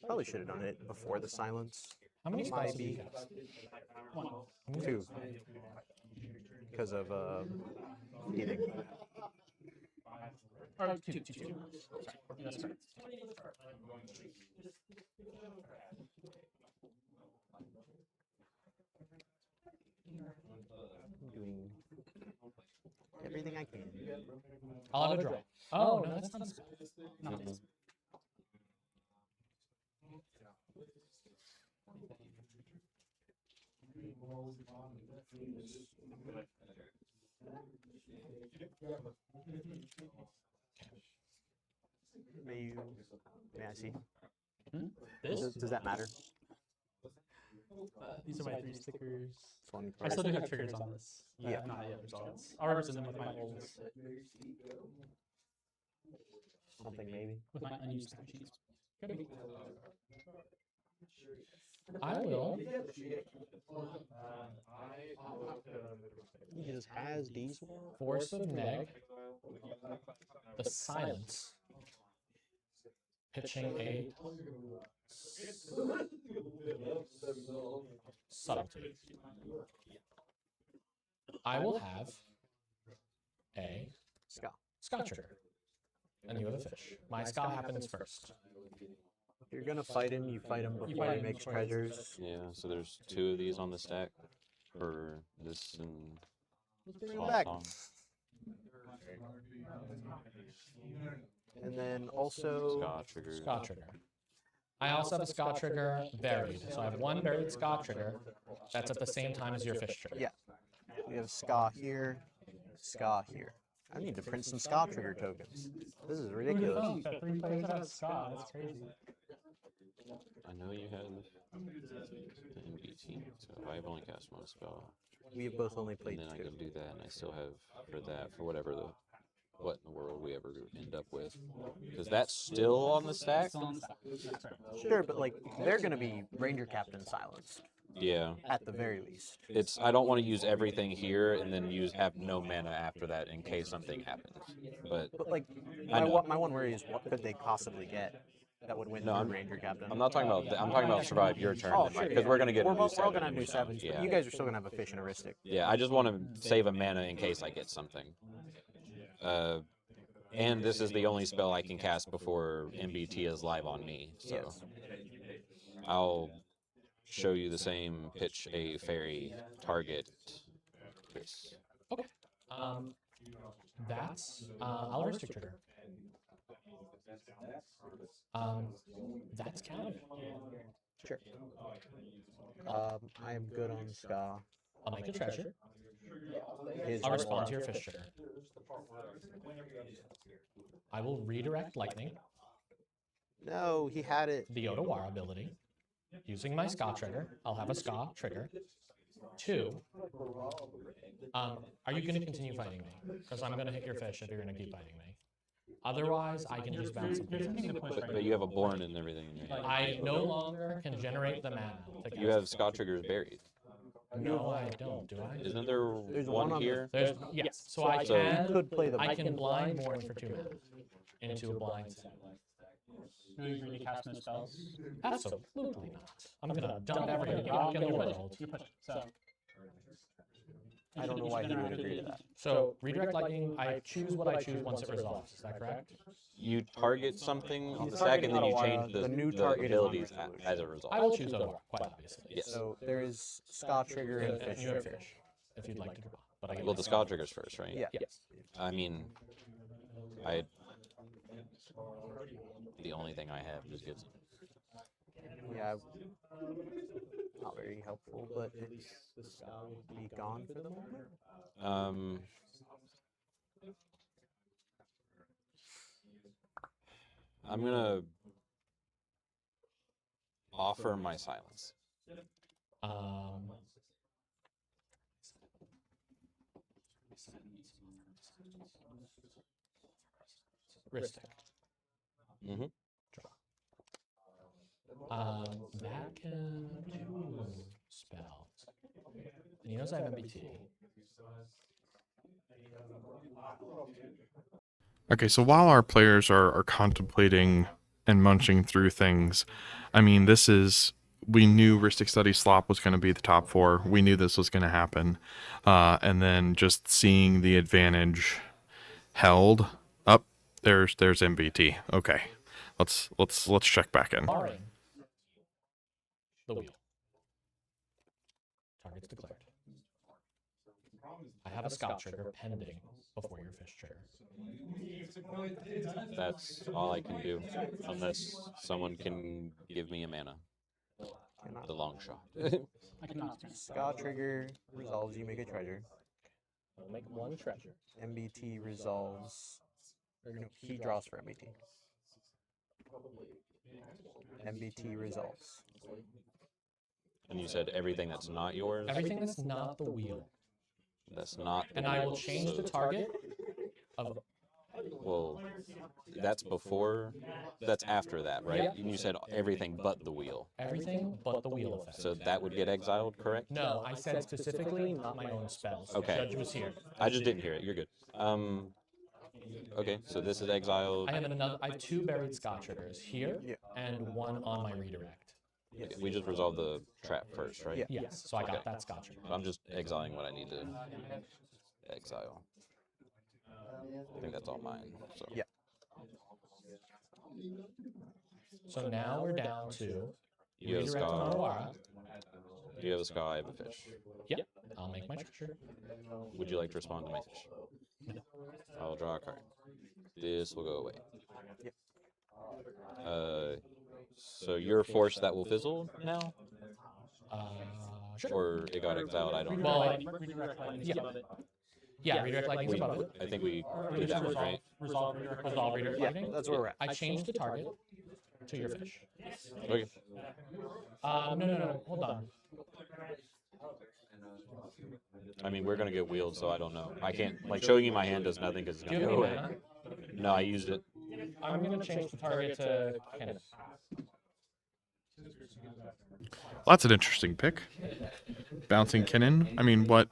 Probably should have done it before the silence. How many Might spells did you be cast? One. 2. Because of healing. Or two. Sorry. That's correct. Doing everything I can. I'll have a draw. Oh, no, that's not spell. No. May I see? This? Does that matter? These are my 3 stickers. Fun I still card. do have triggers on this. Yeah. Not yet results. I'll represent them with my old. Something maybe. With my unused machines. Could be. I will. He just has these. Force of Neg. The silence. Pitching a subtlety. I will have a Ska trigger. And you have a fish. My Ska happens first. If you're gonna fight him, you fight him before he makes treasures. Yeah, so there's 2 of these on the stack for this and Let's bring him Swan back. Song. And then also Ska trigger. Ska trigger. I also have a Ska trigger buried. So I have one buried Ska trigger that's at the same time as your fish trigger. Yeah. We have Ska here, Ska here. I need to print some Ska trigger tokens. This is ridiculous. 3 players have Ska. That's crazy. I know you had the MBT, so I've only cast 1 spell. We have both only played And then 2. I can do that, and I still have for whatever what in the world we ever end up with. Because that's still on the stack? Sure, but like they're gonna be Ranger Captain silenced. Yeah. At the very least. It's I don't want to use everything here and then have no mana after that in case something happens. But like I know. my one worry is what could they possibly get that would win No, the I'm- Ranger Captain? I'm not talking about I'm talking about survive your turn. Oh, sure, Because we're gonna get we're a new all seven gonna have new anyway. sevens, but you guys are still gonna have a fish and a Ristic. Yeah, I just want to save a mana in case I get something. And this is the only spell I can cast before MBT is live on me. So Yes. I'll show you the same pitch a fairy target. This. Okay. That's I'll restrict trigger. That's counted. Sure. I am good on Ska. I'll make a treasure. His I'll respond to Aurora. your fish trigger. I will redirect lightning. No, he had it. The Otawara ability. Using my Ska trigger, I'll have a Ska trigger. 2. Are you going to continue fighting me? Because I'm going to hit your fish if you're going to keep fighting me. Otherwise, I can just bounce some pieces. But you have a Born and everything in your hand. I no longer can generate the mana. to You cast have Scott triggers buried. No, I don't. Do I? Isn't there There's one one on here? There's yes. So I So- can could play the I can blind Morn for 2 mana into a blind set. No, you really cast no spells. Absolutely not. I'm gonna dump every rock in the world. You push it. So. I don't know why he would agree to that. So redirect lightning. I choose what I choose once it resolves. Is that correct? You target something on the He's stack and then you targeting change Otawara. the, The new the target is on abilities resolution. as a result. I will choose Otawara, quite obviously. Yes. So there is Ska trigger and And fish you have trigger. fish, if you'd like to draw. but I get Well, my the Scald triggers first, right? Yeah. Yes. I mean, the only thing I have just gives. Yeah. Not very helpful, but it's the spell will be gone for the moment. I'm gonna offer my silence. Wrist. Mm-hmm. That can do spell. And he knows I have MBT. Okay, so while our players are contemplating and munching through things, I mean, we knew Ristic Study Slop was going to be the top 4. We knew this was going to happen. And then just seeing the advantage held up, there's MBT. Okay, let's check back in. Barring the wheel. Target's declared. I have a Scott trigger pending before your fish trigger. That's all I can do, unless someone can give me a mana. The long shot. I cannot. Scott trigger resolves. You make a treasure. I'll make 1 treasure. MBT resolves. Or no, he draws for MBT. MBT resolves. And you said everything that's not yours? Everything that's not the wheel. That's not the And wheel, I will change so- the target of. Well, that's before, that's after that, right? Yeah. And you said everything but the wheel. Everything but the wheel effect. So that would get exiled, correct? No, I said specifically not my own spells. Okay. Judge was here. I just didn't hear it. You're good. Okay, so this is exiled. I have 2 buried Scott triggers here and 1 on my redirect. Okay, we just resolved the trap first, right? Yes, so I got that Scott trigger. I'm just exiling what I need to exile. I think that's all mine. So. Yeah. So now we're down to You have a redirect on Ska. Aurora. You have a Ska, I have a fish. Yep. I'll make my treasure. Would you like to respond to my fish? No. I'll draw a card. This will go away. So you're forced that will fizzle now? Sure. Or it got exiled, I don't know. Well, yeah, redirect lightning's above it. I think we did that one, right? Resolve redirect Yeah, lightning. that's where we're at. I changed the target to your fish. Okay. No. Hold on. I mean, we're gonna get wheeled, so I don't know. I can't, like, showing you my hand does nothing because it's Do you gonna have go any away. mana? No, I used it. I'm gonna change the target to Kenneth. Well, that's an interesting pick. Bouncing Kinnan. I mean, what?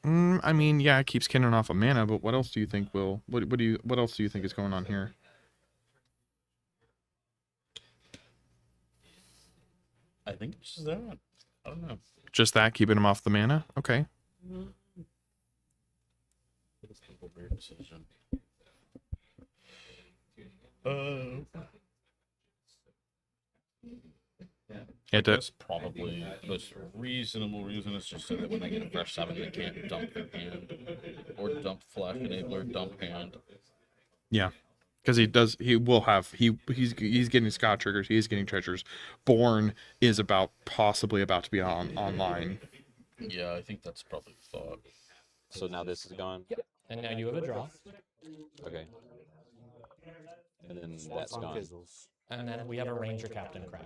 I mean, yeah, it keeps Kinnan off of mana, but what else do you think will? What else do you think is going on here? I think it's just that. I don't know. Just that, keeping him off the mana. Okay. It's a weird decision. That's probably the most reasonable reason is just so that when they get a fresh 7, they can't dump their hand or dump flash enabler, dump hand. Yeah, because he will have he's getting Scott triggers. He is getting treasures. Born is possibly about to be online. Yeah, I think that's probably the thought. So now this is gone? Yep. And now you have a draw. Okay. And then that's gone. And then we have a Ranger Captain crack.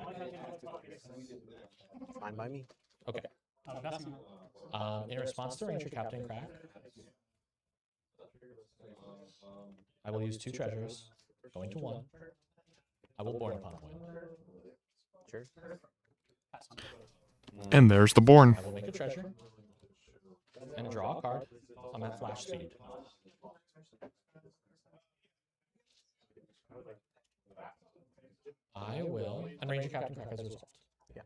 Fine by me. Okay. In response to Ranger Captain crack, I will use 2 treasures, going to 1. I will Born upon a win. Sure. And there's the Born. I will make a treasure and draw a card on that flash speed. I will, and Ranger Captain crack has resolved. Yeah.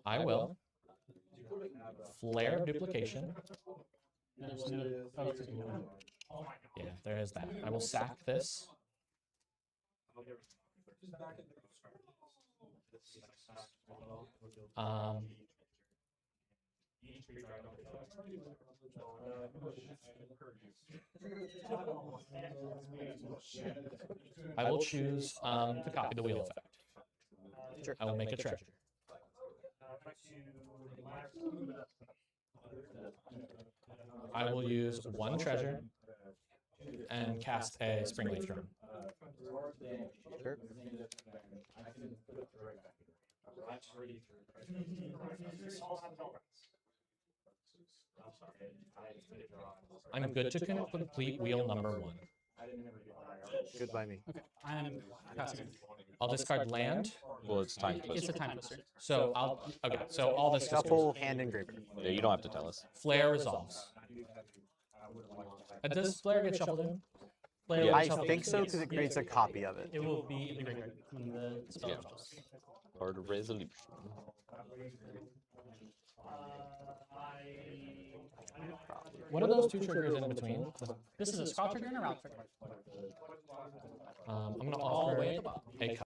I will flare duplication. Yeah, there is that. I will sack this. I will choose to copy the wheel effect. Sure. I will make a treasure. I will use one treasure and cast a Springleaf Drone. Sure. I'm good to complete wheel number 1. Good by me. Okay, I'm passing. I'll discard land. Well, it's time It's twister. a time twister. So I'll okay. So all this Shuffle, hand engraver. Yeah, you don't have to tell us. Flare resolves. Does Flare get shuffled in? Flare Yeah. will I shuffle think in? so because it creates a copy of it. It will be in the graveyard when the spell Yeah. resolves. Part of resolution. What are those two triggers in between? This is a Scotch trigger and a route trigger. I'm going to All the offer way at the bottom. a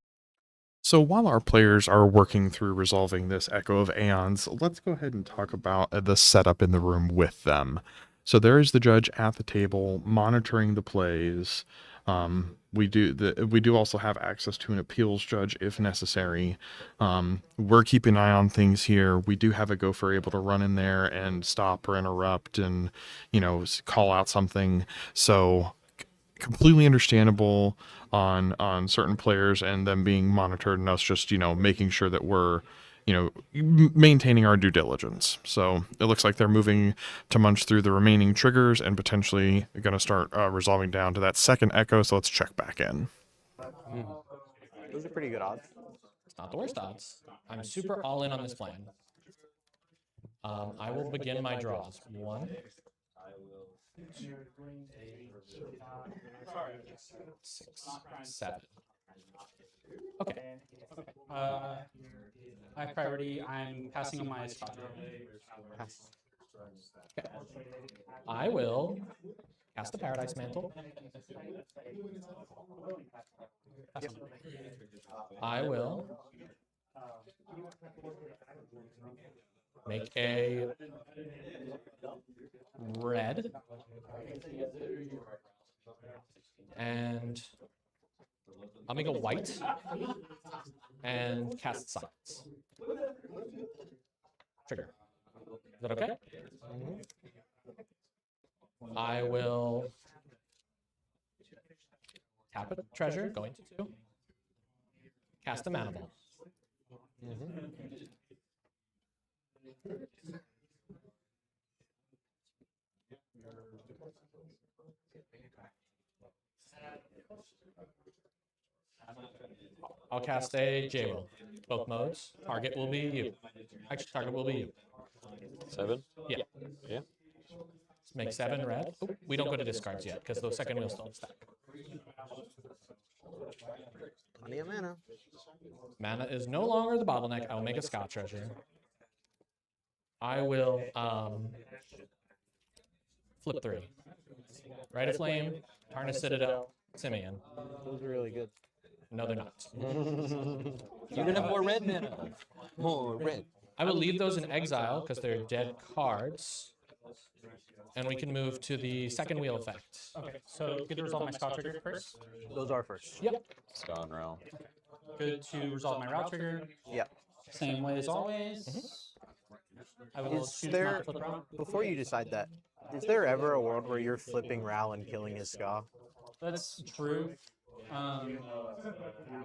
So while our players are working through resolving this Echo of Aeons, let's go ahead and talk about the setup in the room with them. So there is the judge at the table monitoring the plays. We do also have access to an appeals judge if necessary. We're keeping an eye on things here. We do have a gopher able to run in there and stop or interrupt and, call out something. So completely understandable on certain players and them being monitored and us just, making sure that we're, maintaining our due diligence. So it looks like they're moving to munch through the remaining triggers and potentially going to start resolving down to that second echo. So let's check back in. Those are pretty good odds. It's not the worst odds. I'm super all in on this plan. I will begin my draws. 1, 6, 7. Okay. I have priority. I'm passing on my Scotch. Okay. I will cast the Paradise Mantle. I will make a red and I'll make a white and cast Silence. Trigger. Is that okay? I will tap a treasure, going to 2. Cast a mana ball. I'll cast a J-Will. Both modes. Target will be you. Actually, target will be you. 7? Yeah. Yeah. Let's make 7 red. Oh, we don't go to discards yet because the second wheel's still in stack. Plenty of mana. Mana is no longer the bottleneck. I will make a Scott treasure. I will flip 3. Rite of Flame, Tarnished Citadel, Simeon. Those are really good. No, they're not. You're gonna have more red mana. More red. I will leave those in exile because they're dead cards. And we can move to the second wheel effect. Okay, so good to resolve my Scotch trigger first. Those are first. Yep. It's gone round. Good to resolve my route trigger. Yep. Same way as always. I will Is choose not there, to flip around. before you decide that, is there ever a world where you're flipping Ral and killing his Ska? That's true.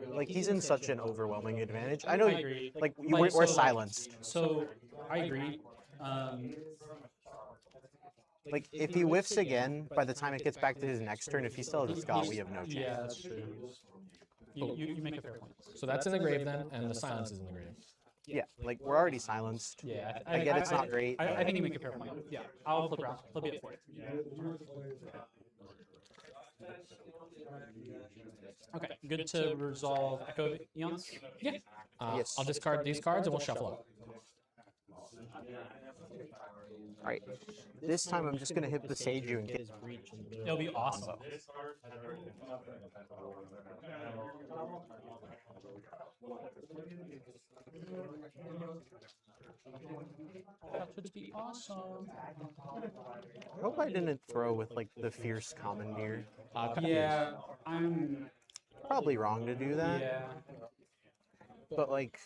Like, he's in such an overwhelming advantage. I know, I agree. like, Like, we're so, silenced. So, I agree. Like, if he whiffs again, by the time it gets back to his next turn, if he still has a Ska, we have no chance. Yeah, that's true. You make a fair point. So that's in the grave then, and the silence is in the grave. Yeah, like, we're already silenced. Yeah, I get it's not great. I think you make a fair point. Yeah, I'll flip around. Flip it for you. Okay, good to resolve Echo of Eons? Yeah. Yes. I'll discard these cards and we'll shuffle up. All right. This time I'm just going to hit the Seiju and get... It'll be awesome. That would be awesome. I hope I didn't throw with like the fierce commandeer. Yeah, I'm Probably wrong to do that. Yeah. But like,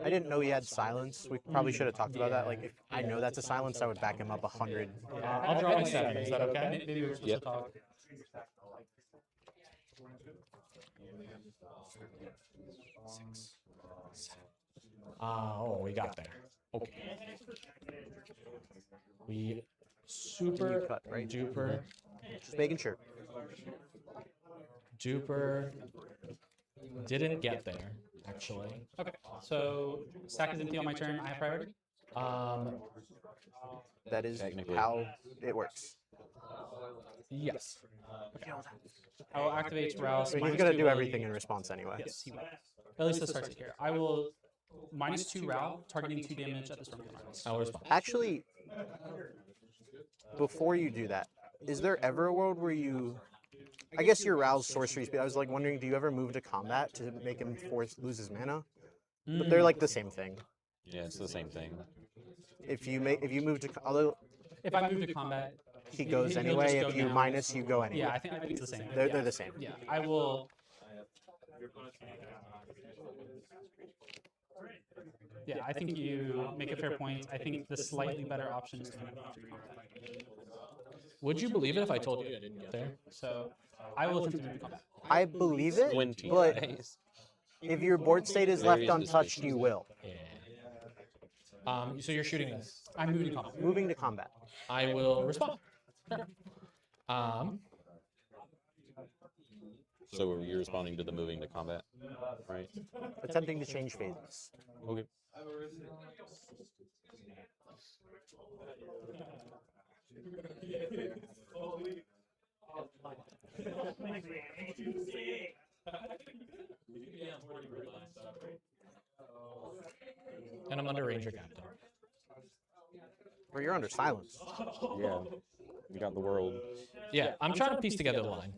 I didn't know he had silence. We probably should have talked about that. Like, if I know that's a silence, I would back him up 100. I'll draw like 7. Is that okay? Maybe we're supposed to talk. Oh, we got there. Okay. We super cut, right? duper. Just making sure. Duper didn't get there, actually. Okay, so stack is empty on my turn. I have priority. That is how it works. Yes. I will activate Rouse. So he's gonna do everything in response anyway. Yes, he will. At least this starts here. I will -2 Row, targeting 2 damage at the storm command. I'll respond. Actually, before you do that, is there ever a world where you... I guess you're Rao's sorcery speed. I was like wondering, do you ever move to combat to make him lose his mana? But they're like the same thing. Yeah, it's the same thing. If you move to... Although, if I move to combat, he goes he'll anyway. just go If you down. minus, you go anyway. Yeah, I think it's the same. They're the same. Yeah, I will. Yeah, I think you make a fair point. I think the slightly better option is to move to combat. Would you believe it if I told you I didn't get there? So I will attempt to move to combat. I believe it, 20 but dice. if your board state is left Very untouched, you will. So you're shooting this. I'm moving to combat. Moving to combat. I will respond. So you're responding to the moving to combat, right? Attempting to change phases. Okay. And I'm under Ranger Captain. Or you're under silence. Yeah. You got the world. Yeah, I'm trying to piece together the line.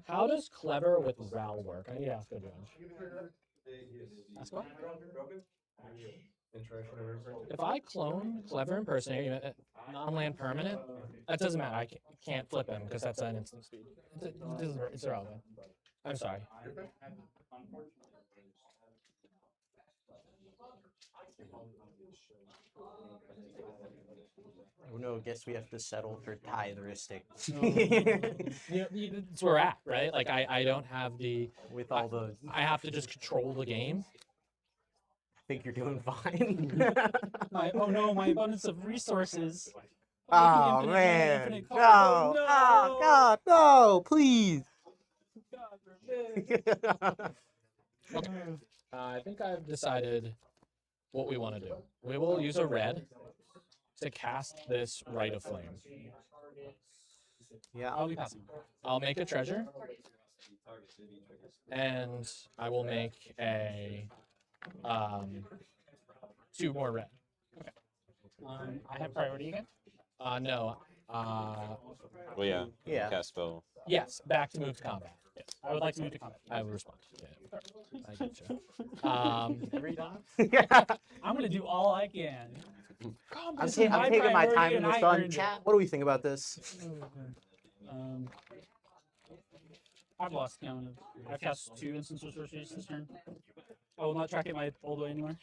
How does clever with Ral work? I need to ask a judge. Ask what? If I clone clever impersonator, non-land permanent, that doesn't matter. I can't flip him because that's an instant speed. It's irrelevant. I'm sorry. Oh no, guess we have to settle for Tytheristic. That's where we're at, right? Like I don't have the with all the. I have to just control the game. I think you're doing fine. Oh no, my abundance of resources. Oh Infinite man! infinite No! cards. No! Oh God! No! Please! I think I've decided what we want to do. We will use a red to cast this Rite of Flame. Yeah, I'll be passing. I'll make a treasure, and I will make a 2 more red. Okay. I have priority again. No. Well, yeah. Yeah. Cast spell. Yes, back to move to combat. Yes, I would like to move to combat. I will respond. Yeah, I get you. Every time. I'm gonna do all I can. I'm taking my time in this one. Chat. What do we think about this? I've lost count of. I've cast 2 instance sorceries this turn. I will not track it my old way anymore.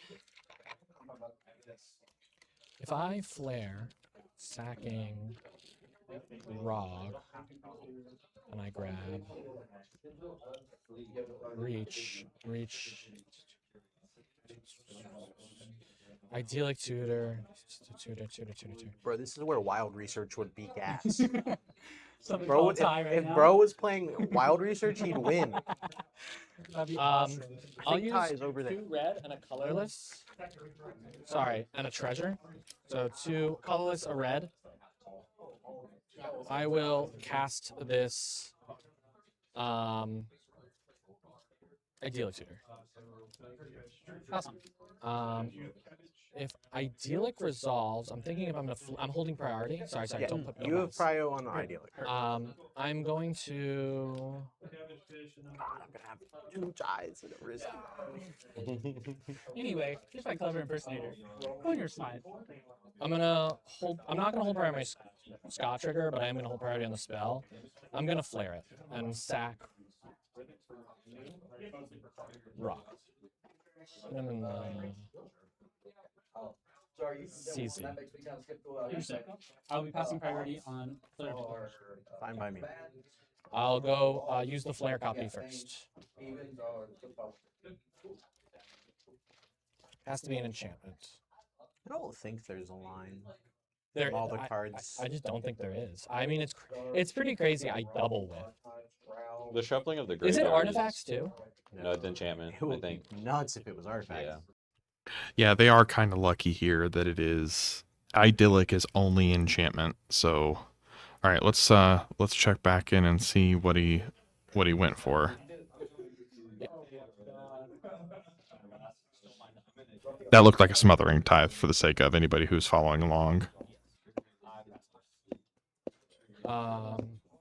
If I flare, sacking Rog, and I grab reach, idyllic tutor. Bro, this is where wild research would be gas. Something Bro, called tie right if now. bro was playing wild research, he'd win. That'd be awesome. I'll think use Ty is over there. 2 red and a colorless. Sorry, and a treasure. So 2 colorless, a red. I will cast this idyllic tutor. Awesome. If idyllic resolves, I'm thinking if I'm gonna. I'm holding priority. Sorry, Yeah, don't put. you have prio on the idyllic. I'm going to. God, I'm gonna have 2 ties and a wrist. Anyway, here's my clever impersonator. On your slide. I'm gonna hold. I'm not gonna hold priority on my ska trigger, but I am gonna hold priority on the spell. I'm gonna flare it and sack rock. And then CZ. You're sick. I'll be passing priority on flare. Fine by me. I'll go use the flare copy first. Has to be an enchantment. I don't think there's a line. There, From all the cards. I just don't think there is. I mean, it's pretty crazy. I double with. The shuffling of the Is it graveyard artifacts too? No, it's enchantment. It would I think. be nuts if it was artifacts. Yeah. Yeah, they are kind of lucky here that it is idyllic is only enchantment. So, all right, let's check back in and see what he went for. That looked like a smothering tithe for the sake of anybody who's following along.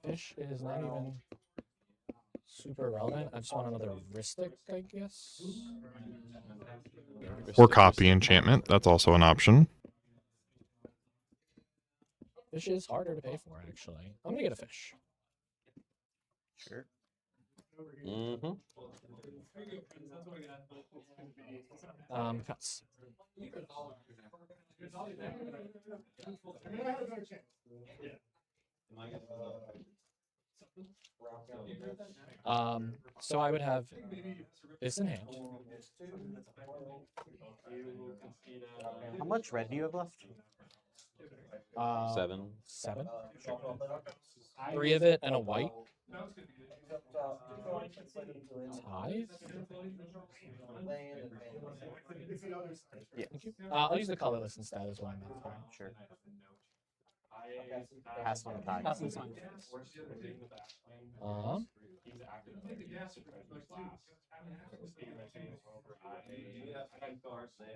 Fish is not even super relevant. I just want another Ristic, I guess. Or copy enchantment. That's also an option. Fish is harder to pay for, actually. I'm gonna get a fish. Sure. Mm-hmm. Cuts. So I would have this in hand. How much red do you have left? 7. 7. 3 of it and a white. Tithe? Yeah. Thank you. I'll use the colorless instead as well. Sure. Pass on tithe. Pass on sign.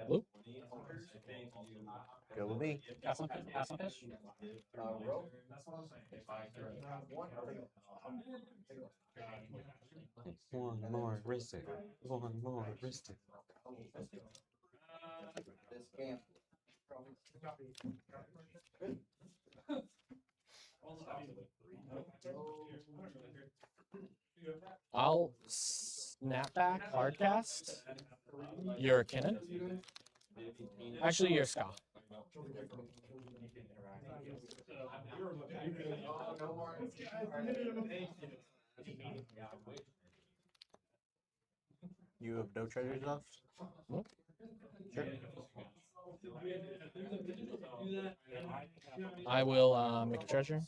Blue. Go with me. Pass on fish. One more Ristic. One more Ristic. I'll snap back hardcast your Kinnan. Actually, your Ska. You have no treasures left? Nope. Sure. I will make a treasure.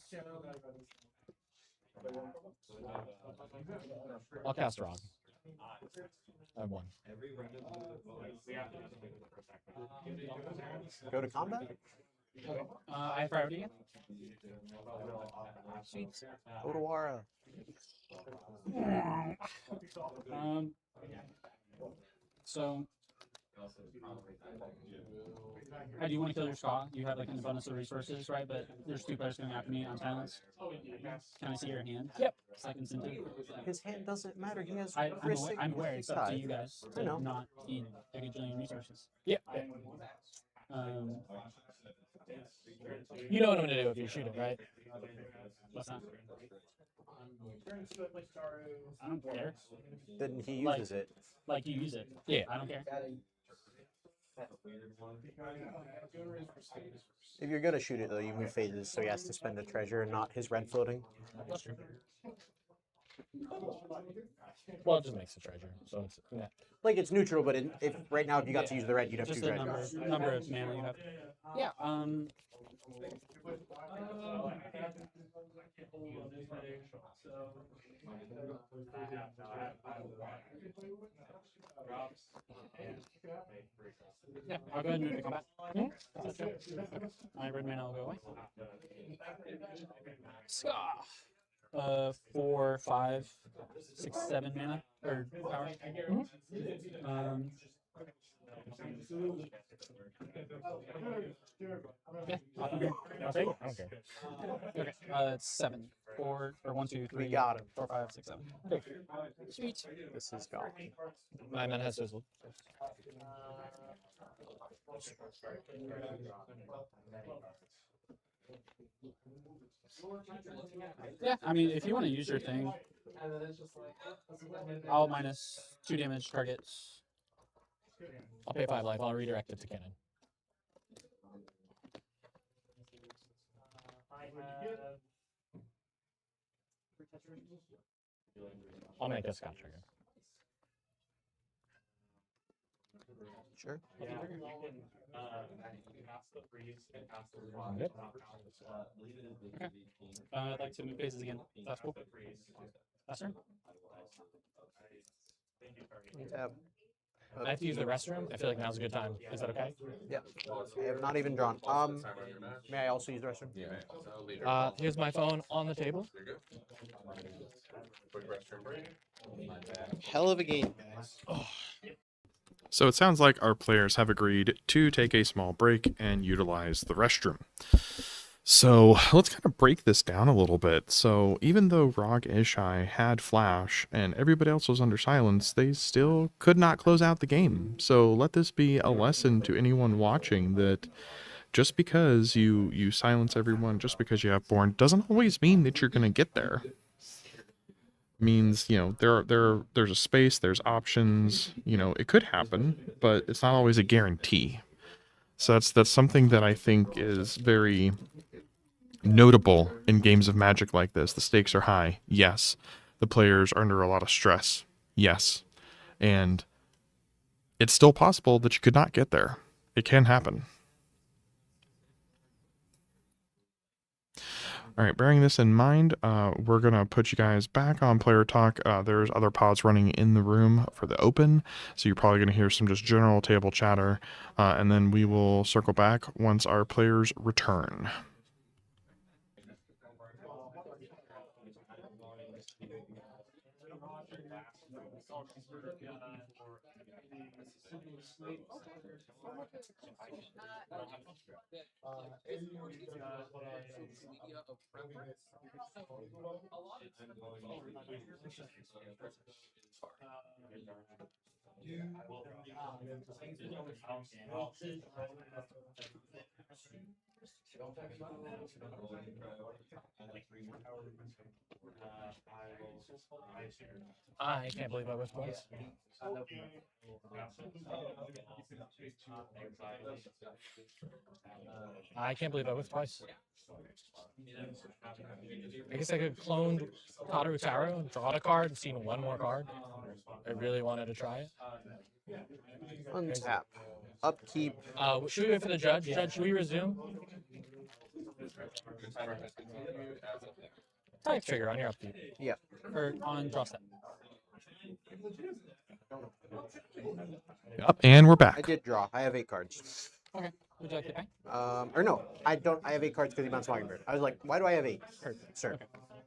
I'll cast Rod. I have 1. Go to combat? I have priority. Sweet. Otawara. So I do want to kill your Ska. You have like an abundance of resources, right? But there's 2 players coming after me on silence. Can I see your hand? Yep. Second incentive. His hand doesn't matter. He has I'm aware. It's up to you guys I know. to not eat a gajillion resources. Yep. You know what I'm gonna do if you shoot it, right? What's that? I don't care. Then he uses it. Like you use it. Yeah. I don't care. If you're gonna shoot it though, you move phases, so he has to spend a treasure and not his red floating. That's true. Well, it just makes a treasure, so it's yeah. Like it's neutral, but if right now if you got to use the red, you'd have Just 2 the treasures. number of mana you have. Yeah. Yeah, I'll go ahead and move to combat. My red mana will go away. Ska. 4, 5, 6, 7 mana or power. Yeah. I'll take it. I don't care. Okay. It's 7. 4 or 1, 2, 3. got him. 4, 5, 6, 7. Sweet. This is gone. My man has sizzled. Yeah, I mean, if you want to use your thing, I'll minus 2 damage targets. I'll pay 5 life. I'll redirect it to cannon. I'll make a Scotch trigger. Sure. Okay. I'd like to move phases again. That's cool. That's turn. Tap. I have to use the restroom. I feel like now's a good time. Is that okay? Yeah. I have not even drawn. May I also use the restroom? Yeah. Here's my phone on the table. Hell of a game, guys. Oh. So it sounds like our players have agreed to take a small break and utilize the restroom. So let's kind of break this down a little bit. So even though Rog Ishai had flash and everybody else was under silence, they still could not close out the game. So let this be a lesson to anyone watching that just because you silence everyone, just because you have Born, doesn't always mean that you're going to get there. Means, you know, there's a space, there's options, you know, it could happen, but it's not always a guarantee. So that's something that I think is very notable in games of Magic like this. The stakes are high, yes. The players are under a lot of stress, yes. And it's still possible that you could not get there. It can happen. All right, bearing this in mind, we're going to put you guys back on Player Talk. There's other pods running in the room for the open, so you're probably going to hear some just general table chatter, and then we will circle back once our players return. I can't believe I whiffed twice. I can't believe I whiffed twice. I guess I could clone Kataru Taro and draw a card and see one more card. I really wanted to try it. Untap. Upkeep. Should we wait for the judge? Judge, should we resume? Type trigger on your upkeep. Yeah. Or on draw step. Yep, and we're back. I did draw. I have 8 cards. Okay. Would you like to pay? Or no, I don't. I have 8 cards because he bounced Mockingbird. I was like, why do I have 8? Sir. Okay.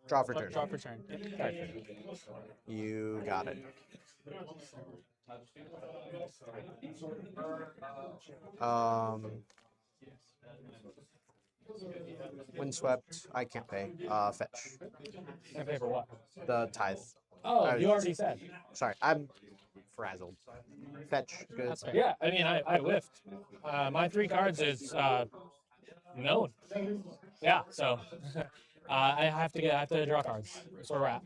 Draw for turn. Draw for turn. You got it. Windswept. I can't pay. Fetch. Can't pay for what? The tithe. Oh, you already said. Sorry, I'm frazzled. Fetch. Good. That's fair. Yeah, I mean, I whiffed. My 3 cards is known. Yeah, so I have to draw cards. That's where we're at.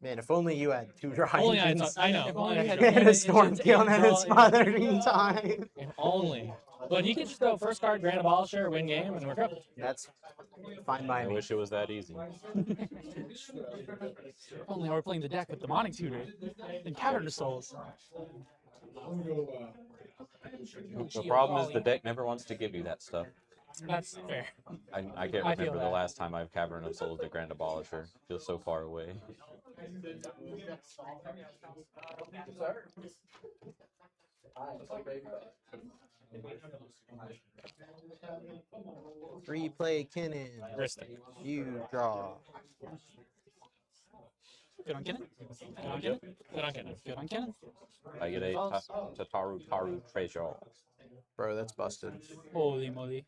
Man, if only you had 2 draw Only engines. I know. If only I had a storm kiln and a smothering time. If only. But he can just throw first card, Grand Abolisher, win game, and we're good. That's fine by me. I wish it was that easy. If only I were playing the deck with demonic tutor and Cavern of Souls. The problem is the deck never wants to give you that stuff. That's fair. I can't remember the last time I've Cavern of Souls the Grand Abolisher. Feels so far away. Free play Kinnan. You draw. Good on Kennen. Good on Yep. Kennen. Good on Kennen. Good on Kennen. I get a Tataru treasure. Bro, that's busted. Holy moly.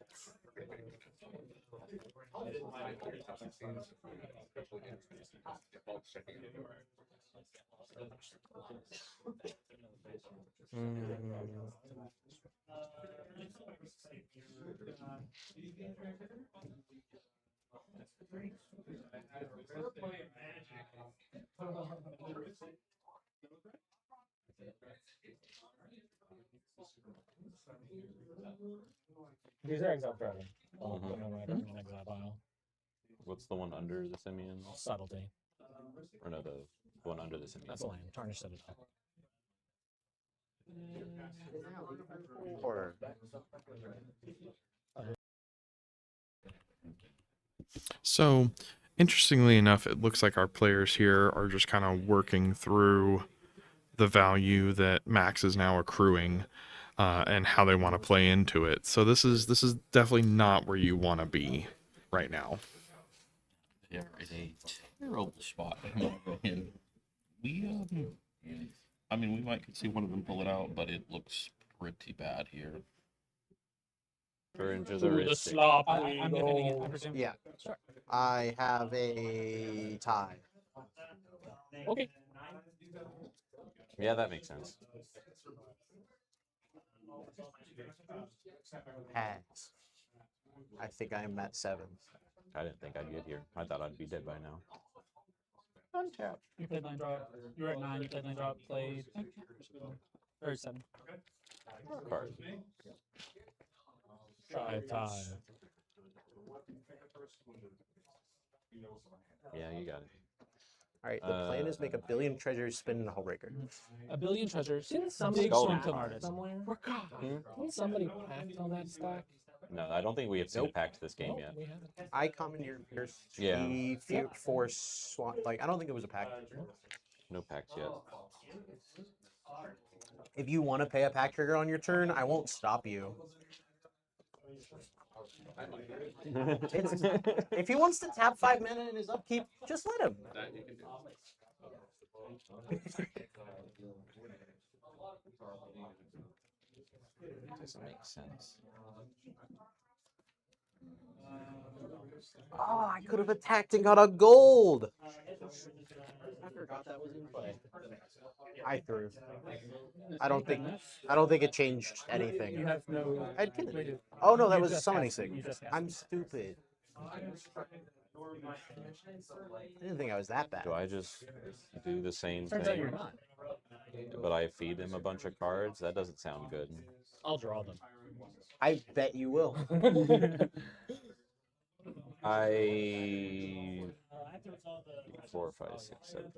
These are exile forever. Mhm. Exile pile. What's the one under the Simeon? Subtlety. Or no, the one under the Simeon. That's a land. Tarnish Citadel. Or So, interestingly enough, it looks like our players here are just kind of working through the value that Max is now accruing and how they want to play into it. So this is definitely not where you want to be right now. They're in a terrible spot, in my opinion. I mean, we might could see one of them pull it out, but it looks pretty bad here. Turn to the slop. I'm defending it, I presume. yeah. Sure. I have a tie. Okay. Yeah, that makes sense. Pass. I think I am at 7. I didn't think I'd get here. I thought I'd be dead by now. Untap. You played 9 drop. You were at 9. You played 9 drop. Played. Or 7. Card. Try tie. Yeah, you got it. All right, the plan is make a billion treasures spin in a Hullbreaker. A billion treasures. Didn't somebody Big swing kill artist. somewhere? Hmm? Didn't somebody pact on that stack? No, I don't think we have seen a pack to this game yet. We haven't. I commandeered your Yeah. force swap. Like, I don't think it was a pact. No packs yet. If you want to pay a pack trigger on your turn, I won't stop you. If he wants to tap 5 mana in his upkeep, just let him. That you can do. Doesn't make sense. Oh, I could have attacked and got a gold. I forgot that was in play. I threw. I don't think it changed anything. You have no. I didn't. Oh no, that You was a just summoning cast it. You signal. just cast I'm it. stupid. I didn't think I was that bad. Do I just do the same Turns out thing? you're not. But I feed him a bunch of cards? That doesn't sound good. I'll draw them. I bet you will. I 4, 5, 6, 7.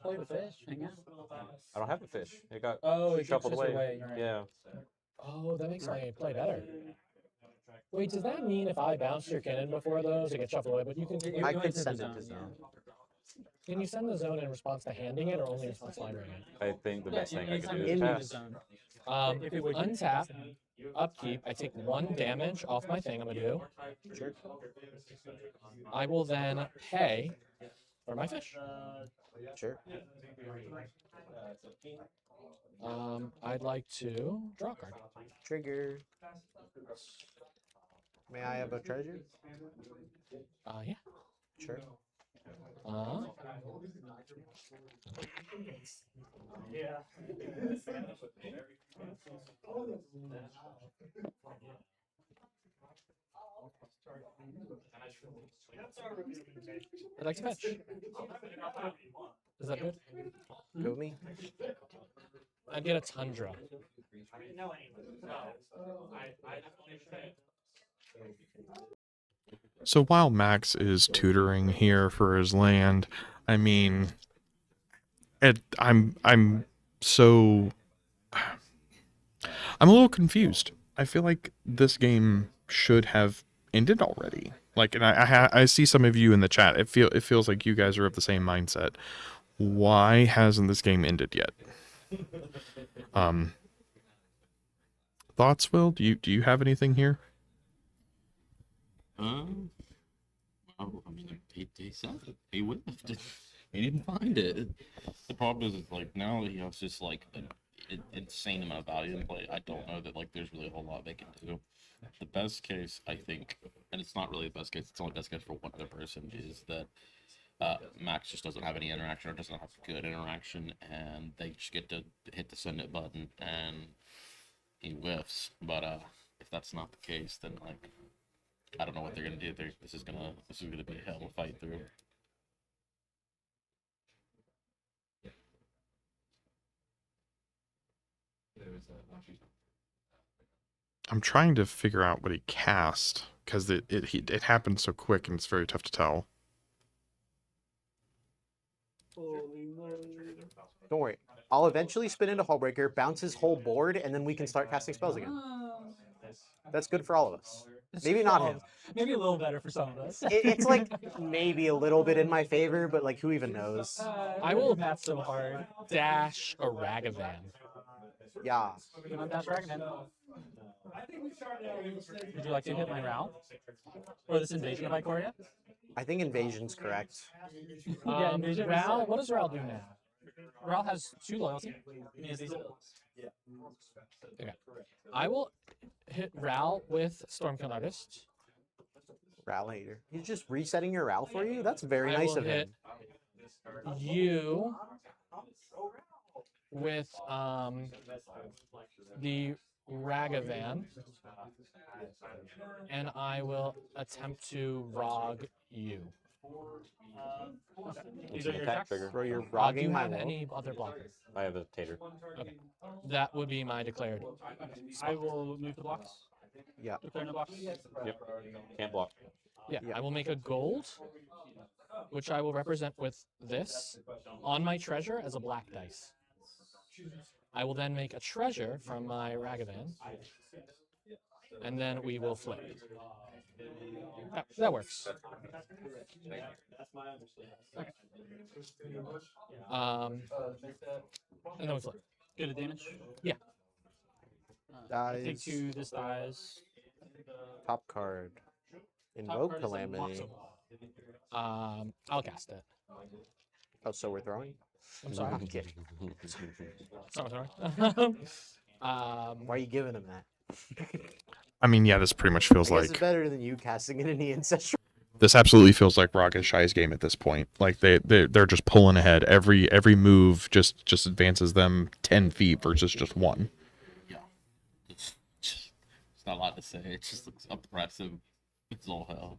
Play the fish. Hang on. I don't have a fish. It got Oh, it shuffled gets away. you're right. Yeah. Oh, that makes my play better. Wait, does that mean if I bounce your cannon before those, it gets shuffled away? But you can. I could send it to zone. Can you send the zone in response to handing it, or only in response to librating it? I think the best thing I could do in is the pass. zone. Untap, upkeep. I take 1 damage off my thing. I'm gonna do. Sure. I will then pay for my fish. Sure. I'd like to draw a card. Trigger. May I have a treasure? Yeah. Sure. I'd like to fetch. Is that good? Go with me. I'd get a Tundra. So while Max is tutoring here for his land, I mean, I'm a little confused. I feel like this game should have ended already. Like, and I see some of you in the chat. It feels like you guys are of the same mindset. Why hasn't this game ended yet? Thoughts, Will? Do you have anything here? Well, Oh, I mean, he said it. He whiffed. He didn't find it. The problem is like now he has just like an insane amount of value in play. I don't know that like there's really a whole lot they can do. The best case, I think, and it's not really the best case. It's only best case for one other person is that Max just doesn't have any interaction or doesn't have good interaction, and they just get to hit the send it button and he whiffs. But if that's not the case, then like I don't know what they're gonna do. This is gonna be a hell of a fight through. I'm trying to figure out what he cast because it happened so quick and it's very tough to tell. Don't worry. I'll eventually spin into Hullbreaker, bounce his whole board, and then we can start casting spells again. That's good for all of us. Maybe not him. Maybe a little better for some of us. It's like maybe a little bit in my favor, but like who even knows? I will bat so hard. Dash a Ragavan. Yeah. Dash Ragavan. Would you like to hit my round? Or this invasion of Ikoria? I think invasion's correct. Yeah, invasion. Ral, what does Ral do now? Ral has 2 loyalty. He has these abilities. Okay. I will hit Ral with Stormkill Artist. Ral hater. He's just resetting your Ral for you? That's very I nice will of him. hit you with the Ragavan, and I will attempt to rog you. These are your attacks? Bro, you're Do rogging you my have world. any other blockers? I have a tater. Okay. That would be my declared. I will move the blocks. Yeah. Declare no blocks. Yep. Can't block. Yeah, I will make a gold, which I will represent with this on my treasure as a black dice. I will then make a treasure from my Ragavan, and then we will flip. That works. And then we flip. Good at damage? Yeah. I take Dies. 2, this dies. Top card. Invoke Calamity. I'll cast it. Oh, so we're throwing? I'm sorry. I'm kidding. Sorry. Why are you giving him that? I mean, yeah, this pretty much feels I guess like it's better than you casting it in the ancestral. this absolutely feels like Rock and Shy's game at this point. Like they're just pulling ahead. Every move just advances them 10 feet versus just 1. Yeah. It's not a lot to say. It just looks oppressive. It's all hell.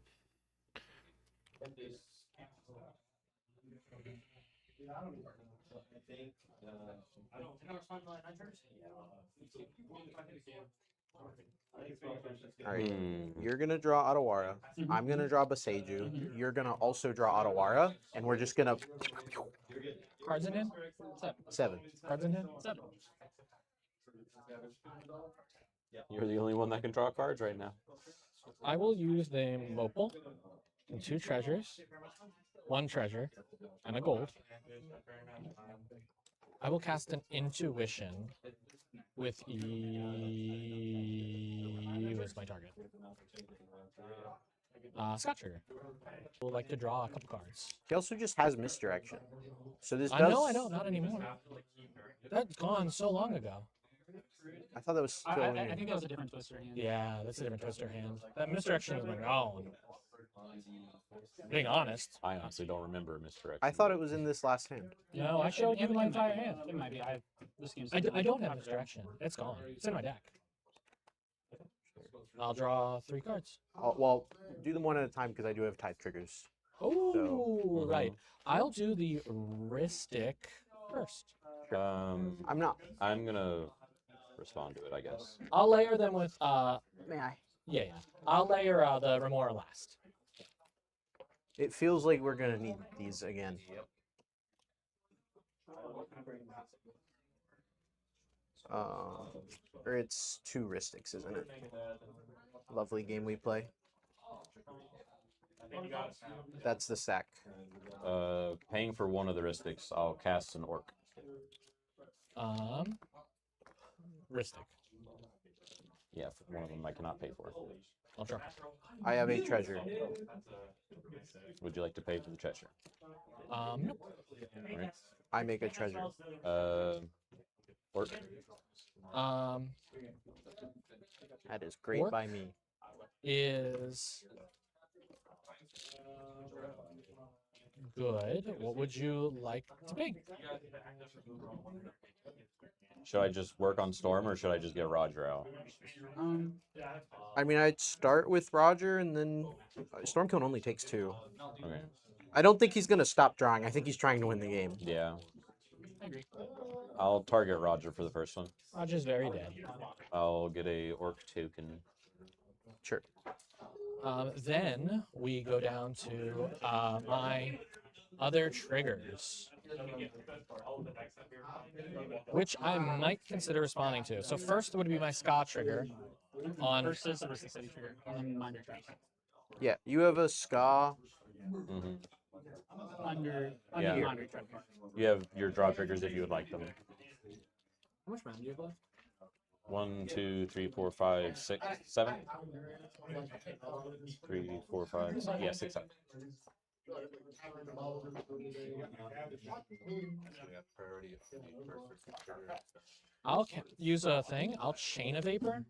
Alright, you're gonna draw Otawara. I'm gonna draw Boseiju. You're gonna also draw Otawara, and we're just gonna. Cards in hand? 7. Cards in hand? 7. You're the only one that can draw cards right now. I will use the Mopal and 2 treasures, 1 treasure, and a gold. I will cast an Intuition with E was my target. Scott Trigger. I would like to draw a couple cards. He also just has misdirection. So this does. I know, not anymore. That's gone so long ago. I thought that was still. I think that was a different Twister hand. Yeah, that's a different Twister hand. That misdirection has been gone. Being honest. I honestly don't remember misdirection. I thought it was in this last hand. No, I showed you my entire hand. It might be. This game's I don't have misdirection. It's gone. It's in my deck. I'll draw 3 cards. Well, do them one at a time because I do have type triggers. Oh, right. I'll do the Ristic first. I'm not. I'm gonna respond to it, I guess. I'll layer them with May I? Yeah. I'll layer the Remora last. It feels like we're gonna need these again. Or it's 2 Ristics, isn't it? Lovely game we play. That's the stack. Paying for one of the Ristics, I'll cast an Orc. Ristic. Yeah, for one of them I cannot pay for. I'll draw. I have a treasure. Would you like to pay for the treasure? Nope. Right. I make a treasure. Work. That is great Orc by me. is good. What would you like to pay? Should I just work on Storm or should I just get Roger out? I mean, I'd start with Roger, and then Stormcone only takes 2. Okay. I don't think he's gonna stop drawing. I think he's trying to win the game. Yeah. I agree. I'll target Roger for the first one. Roger's very dead. I'll get a Orc token. Sure. Then we go down to my other triggers, which I might consider responding to. So first would be my Ska trigger on Versus a Ristic City trigger, and then minor traps. Yeah, you have a Ska. Under Yeah. minor trap. You have your draw triggers if you would like them. How much mana do you have left? 1, 2, 3, 4, 5, 6, 7. 3, 4, 5, 6. Yeah, 6, 7. I'll use a thing. I'll chain a vapor.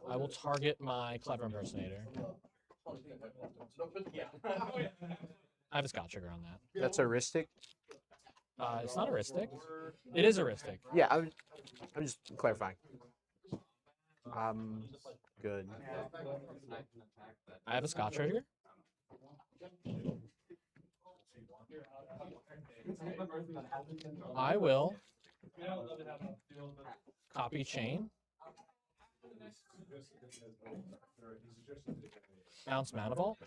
I will target my clever impersonator. I have a Scott trigger on that. That's a Ristic. It's not a Ristic. It is a Ristic. Yeah, I'm just clarifying. Good. I have a Scott trigger. I will copy chain. Bounce Mana Vault.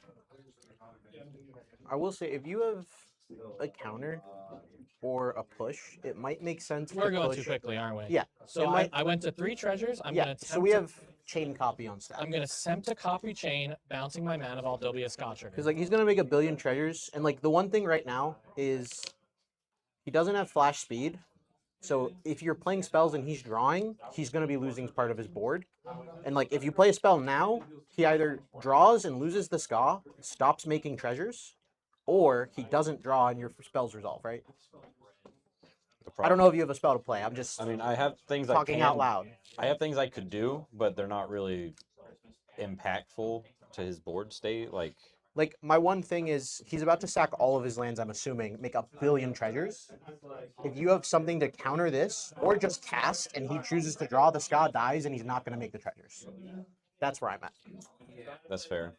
I will say, if you have a counter or a push, it might make sense. We're to going push. too quickly, aren't we? Yeah. So I went to 3 treasures. I'm yeah. gonna So we have chain copy on stack. I'm gonna attempt to copy chain, bouncing my Mana Vault. There'll be a Scott trigger. Because like he's gonna make a billion treasures, and like the one thing right now is he doesn't have flash speed. So if you're playing spells and he's drawing, he's gonna be losing part of his board. And like if you play a spell now, he either draws and loses the Ska, stops making treasures, or he doesn't draw and your spells resolve, right? I don't know if you have a spell to play. I'm just I mean, I have things talking out loud. I have things I could do, but they're not really impactful to his board state. Like my one thing is he's about to sack all of his lands, I'm assuming, make a billion treasures. If you have something to counter this, or just cast and he chooses to draw, the Ska dies and he's not going to make the treasures. That's where I'm at. That's fair.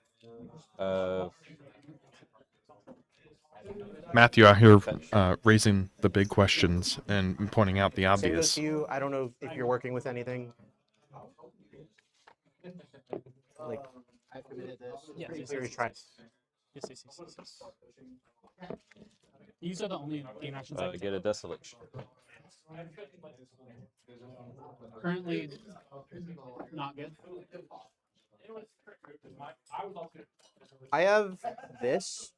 Matthew out here raising the big questions and pointing out the Same goes obvious. to you. I don't know if you're working with anything. Like, I've committed this. Yes, Pretty yes, clear yes, to try. Yes. These are the only game actions I to get a Desolation. currently not good. I have this,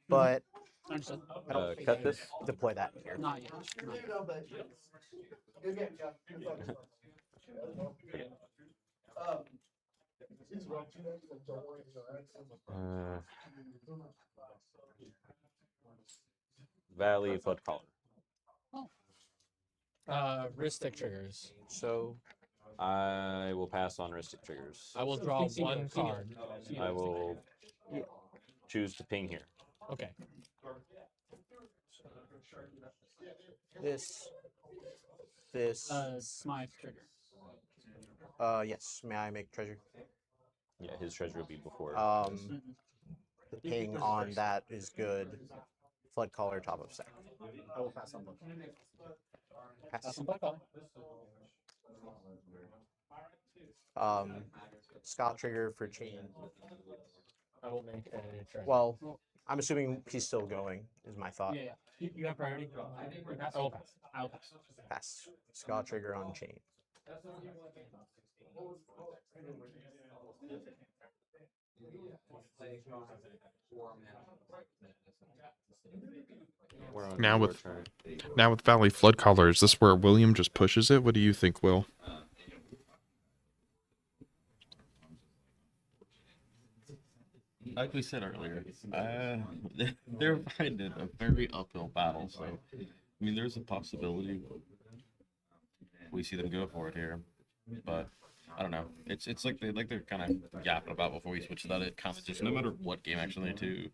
but Understood. I don't cut this? deploy that here. Not yet. Valley Flood Collar. Ristic triggers. So I will pass on Ristic triggers. I will draw one card. I will choose to ping here. Okay. This. Smite trigger. Yes. May I make treasure? Yeah, his treasure will be before. The ping on that is good. Flood collar, top of stack. I will pass on both. Pass. Pass. Scott trigger for chain. I will make a treasure. Well, I'm assuming he's still going, is my thought. Yeah. You have priority. You pass? I will pass. I will pass. Pass. Scott trigger on chain. Now with Valley Flood Collar, is this where William just pushes it? What do you think, Will? like we said earlier, they're finding a very uphill battle. So, I mean, there's a possibility we see them go for it here, but I don't know. It's like they're kind of yapping about before we switch to that. It kind of just no matter what game action they do,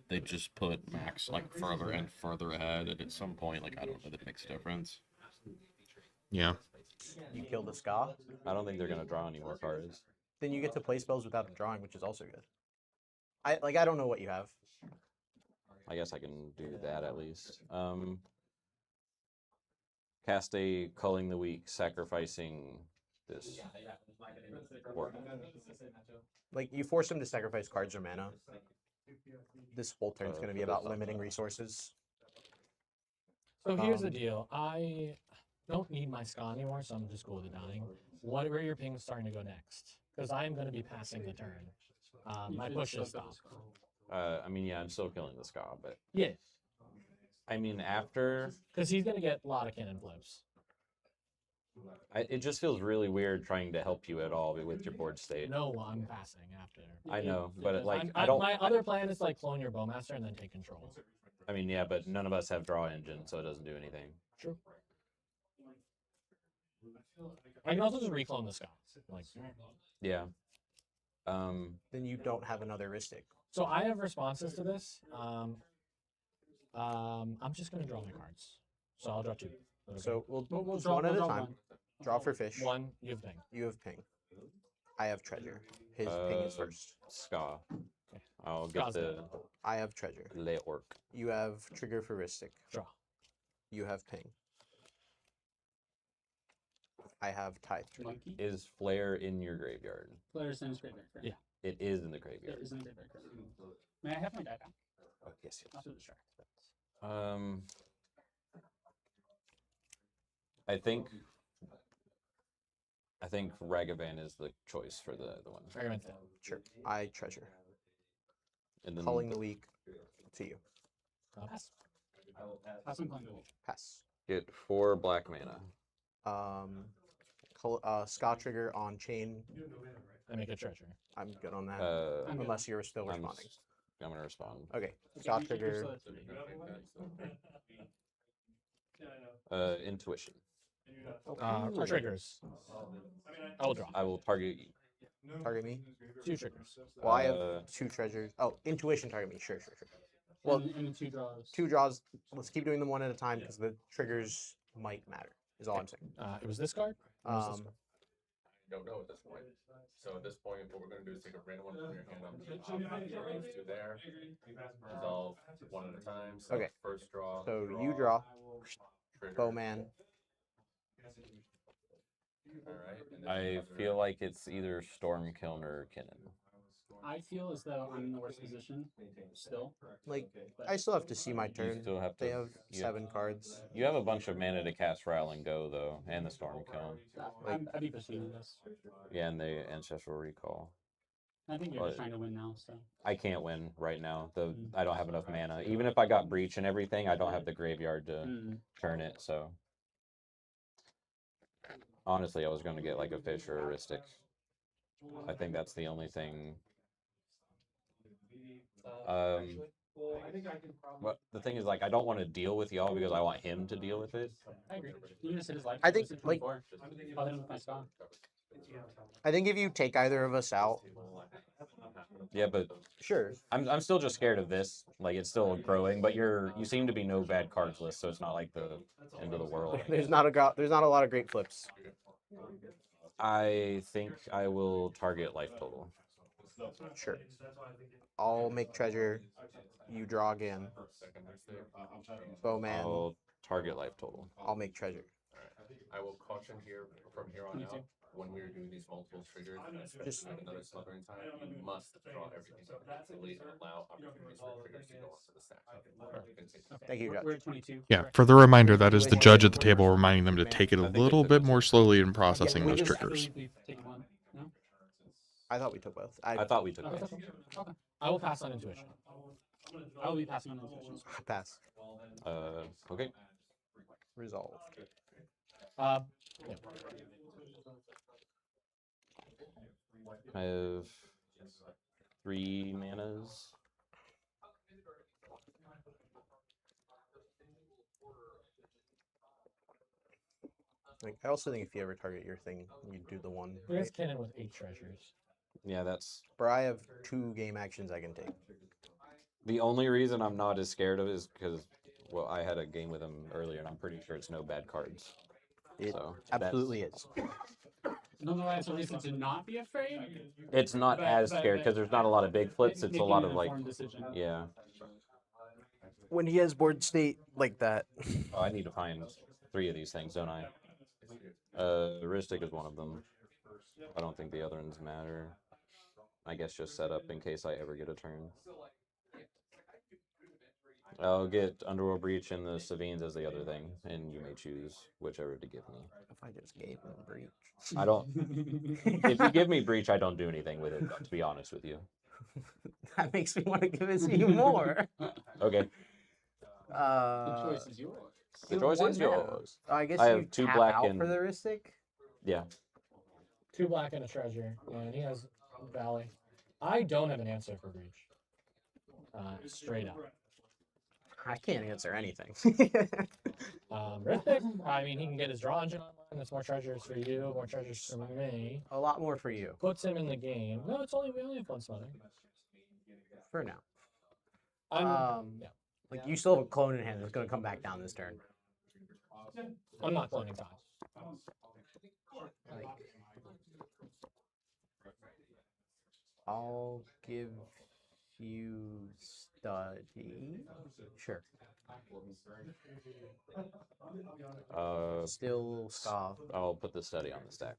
they just put Max like further and further ahead, and at some point, like I don't know that it makes a difference. Yeah. You kill the Ska. I don't think they're gonna draw any more cards. Then you get to play spells without drawing, which is also good. I don't know what you have. I guess I can do that at least. Cast a Culling the Weak, sacrificing this. Like you force him to sacrifice cards or mana. This whole turn's going to be about limiting resources. So here's the deal. I don't need my Ska anymore, so I'm just cool with it dying. What are your pings starting to go next? Because I am going to be passing the turn. My push is stop. I mean, yeah, I'm still killing the Ska, but yeah. I mean, after because he's going to get a lot of cannon flips. It just feels really weird trying to help you at all with your board state. No, I'm passing after. I know, but like I don't. My other plan is like clone your Bowmaster and then take control. I mean, yeah, but none of us have draw engine, so it doesn't do anything. True. I can also just reclone the Ska. Like, yeah. Then you don't have another Ristic. So I have responses to this. I'm just gonna draw my cards. So I'll draw two. Okay. So we'll just one at a time. Draw for fish. One, you have ping. You have ping. I have treasure. His ping is first. Ska. Okay. I'll get the. I have treasure. Lay orc. You have trigger for Ristic. Draw. You have ping. I have tithe. Monkey? Is Flare in your graveyard? Flare's in his graveyard. Correct? Yeah. It is in the graveyard. It is in the graveyard. Correct. May I have my die back? Oh, yes, yes. Not to distract. I think Ragavan is the choice for the one. Ragavan's dead. Sure. I treasure. And then Calling the Weak to you. Pass. Pass on Calling the Weak. Pass. Get 4 black mana. Ska trigger on chain. I make a treasure. I'm good on that. Unless you're still responding. I'm gonna respond. Okay. Ska trigger. Intuition. Triggers. I will draw. I will target you. Target me. 2 triggers. Well, I have 2 treasures. Oh, intuition target me. Sure. Well, and 2 draws. 2 draws. Let's keep doing them one at a time because the triggers might matter. Is all I'm saying. It was this card. Don't know at this point. So at this point, what we're going to do is take a random one from your hand on the top, those 2 there, resolve one at a time. So okay. First draw. So you draw. Bowman. All right. I feel like it's either Stormkiln or Kinnan. I feel as though I'm in the worst position still. Like, I still have to see my turn. Still have they to, have 7 cards. You have a bunch of mana to cast Rattle and Go, though, and the Stormkiln. I'd be pursuing this. Yeah, and the Ancestral Recall. I think you're just trying to win now, so. I can't win right now. I don't have enough mana. Even if I got Breach and everything, I don't have the graveyard to turn it, so. Honestly, I was going to get like a fish or a Ristic. I think that's the only thing. But the thing is, like, I don't want to deal with y'all because I want him to deal with it. I agree. You just hit his life. I think, like, I'll hit him with my Ska. I think if you take either of us out. Yeah, but sure. I'm still just scared of this. Like, it's still growing, but you seem to be no bad cards list, so it's not like the end of the world. There's not a lot of great flips. I think I will target life total. Sure. I'll make treasure. You draw again. Bowman. I'll target life total. I'll make treasure. I will caution here from here on out. When we are doing these multiple triggers, just another smothering time, you must draw everything individually and allow opportunities for triggers to go onto the stack. Thank you, Judge. We're at 22. Yeah, for the reminder, that is the judge at the table reminding them to take it a little bit more slowly in processing those triggers. I thought we took both. I thought we took both. Okay. I will pass on intuition. I will be passing on intuition. Pass. Okay. Resolved. Yeah. I have 3 manas. Like, I also think if you ever target your thing, you do the one. Here's Kennen with 8 treasures. Yeah, that's Bro, I have 2 game actions I can take. the only reason I'm not as scared of it is because, well, I had a game with him earlier, and I'm pretty sure it's no bad cards. It so absolutely is. Nonetheless, a reason to not be afraid. It's not as scared because there's not a lot of big flips. It's a making lot an of like, informed decision. yeah. When he has board state like that. Oh, I need to find 3 of these things, don't I? Heuristic is one of them. I don't think the other ones matter. I guess just set up in case I ever get a turn. I'll get Underworld Breach and the Savines as the other thing, and you may choose whichever to give me. If I just gave him Breach. I don't. If you give me Breach, I don't do anything with it, to be honest with you. That makes me want to give it to you more. Okay. The choice is yours. The choice is yours. I guess I you have 2 tap black out and for the heuristic. yeah. 2 black and a treasure, and he has Valley. I don't have an answer for Breach. Straight up. I can't answer anything. Rithik, I mean, he can get his draw engine online. That's more treasures for you, more treasures for me. A lot more for you. Puts him in the game. No, we only have 1 smothering. For now. Yeah. Like, you still have a clone in hand that's going to come back down this turn. I'm not cloning time. Like, I'll give you study. Sure. Still scoff. I'll put the study on the stack.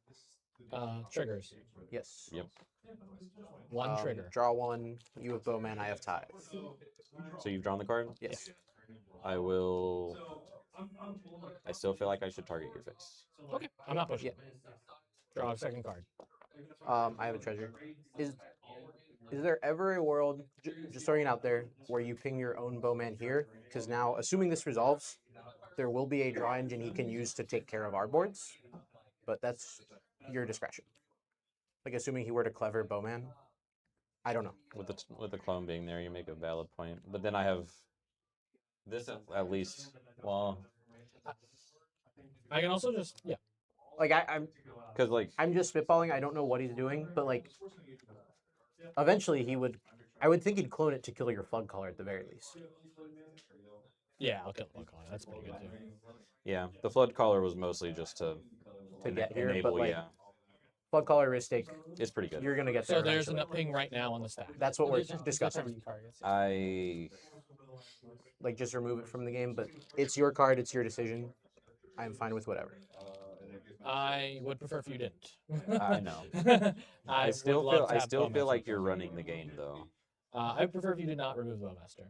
Triggers. Yes. Yep. 1 trigger. Draw 1. You have Bowman. I have Tithe. So you've drawn the card? Yes. I will. I still feel like I should target your face. Okay. I'm not pushing. Draw a 2nd card. I have a treasure. Is there ever a world, just throwing it out there, where you ping your own Bowman here? Because now, assuming this resolves, there will be a draw engine he can use to take care of our boards, but that's your discretion. Like, assuming he were to clever Bowman, I don't know. With the clone being there, you make a valid point. But then I have this at least. Well, I can also just Like, I'm because like I'm just spitballing. I don't know what he's doing, but like, eventually he would. I would think he'd clone it to kill your flood caller at the very least. Yeah, I'll kill the flood caller. That's pretty good too. Yeah, the flood caller was mostly just to get here, enable. but like, Yeah, flood caller heuristic. it's pretty good. You're gonna get there. So there's an eventually. ping right now on the stack. That's what we're There's discussing. I Like, just remove it from the game, but it's your card. It's your decision. I'm fine with whatever. I would prefer if you didn't. I know. I would still love feel to I have still feel Bowmaster. like you're running the game though. I would prefer if you did not remove Bowmaster.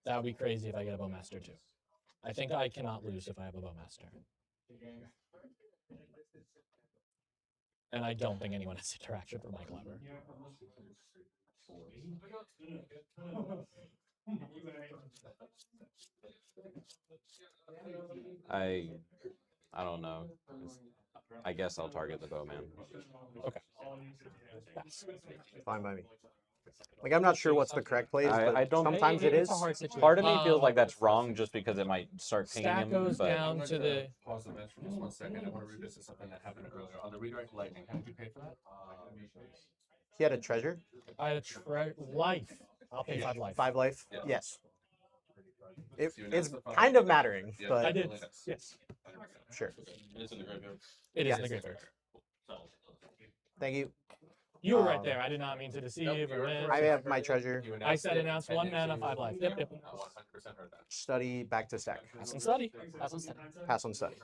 That would be crazy if I get a Bowmaster too. I think I cannot lose if I have a Bowmaster. And I don't think anyone has interaction for my clever. I don't know. I guess I'll target the Bowman. Okay. Fine by me. Like, I'm not sure what's the correct play, but I don't. sometimes it is. Part of me feels like that's wrong, just because it might start pinging Stack him. goes but down to the. Pause the bench for just 1 second. I want to revisit something that happened earlier. On the redirect lightning, how did you pay for that? He had a treasure. I had a life. I'll pay 5 life. 5 life. Yeah. Yes. So you It's announced the kind of mattering, Yeah, but I did. Yes. sure. It is in the graveyard. It is Yes. in the graveyard. Thank you. You were right there. I did not mean to deceive Nope, or win. I have my treasure. You I announced said it announce 10 1 minutes mana, into 5 the life. game. Yep. I 100% heard that. Study back to stack. Pass on study. Pass on study. Pass on study.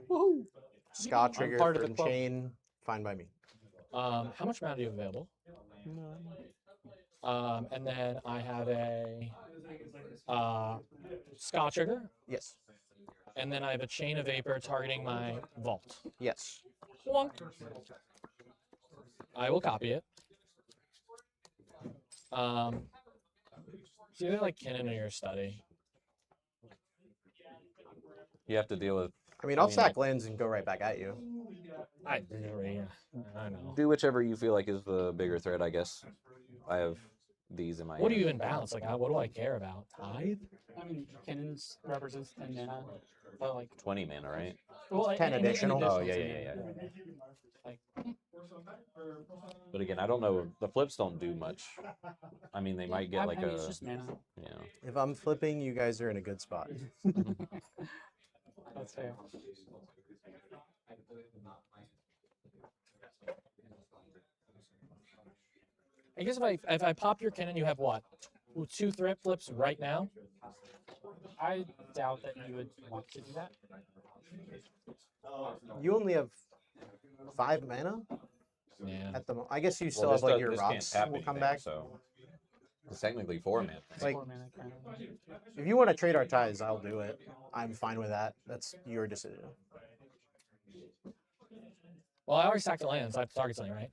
Woohoo! Ska trigger, part of the third club. chain. Fine by me. How much mana do you have available? And then I have a Ska trigger, Yes. and then I have a chain of vapor targeting my vault. Yes. Wonk. I will copy it. It's either like Kennen or your study. You have to deal with. I mean, I'll stack lands and go right back at you. I know. Do whichever you feel like is the bigger threat, I guess. I have these in my. What do hand. you even bounce? Like, what do I care about? Tithe? I mean, Cannons represents 10 mana, but like 20 mana, right? well, 10 additional. Oh yeah. Like, But again, I don't know. The flips don't do much. I mean, they might get like I mean, a. it's just mana. You know. If I'm flipping, you guys are in a good spot. That's fair. I guess if I pop your cannon, you have what? 2 threat flips right now? I doubt that you would want to do that. You only have 5 mana Yeah. at the moment. I guess you Well, still this have like does- your this can't rocks tap will come anything, back. So it's technically 4 mana. Like, 4 mana currently. if you want to trade our ties, I'll do it. I'm fine with that. That's your decision. Well, I already stacked the lands. I have to target something, right?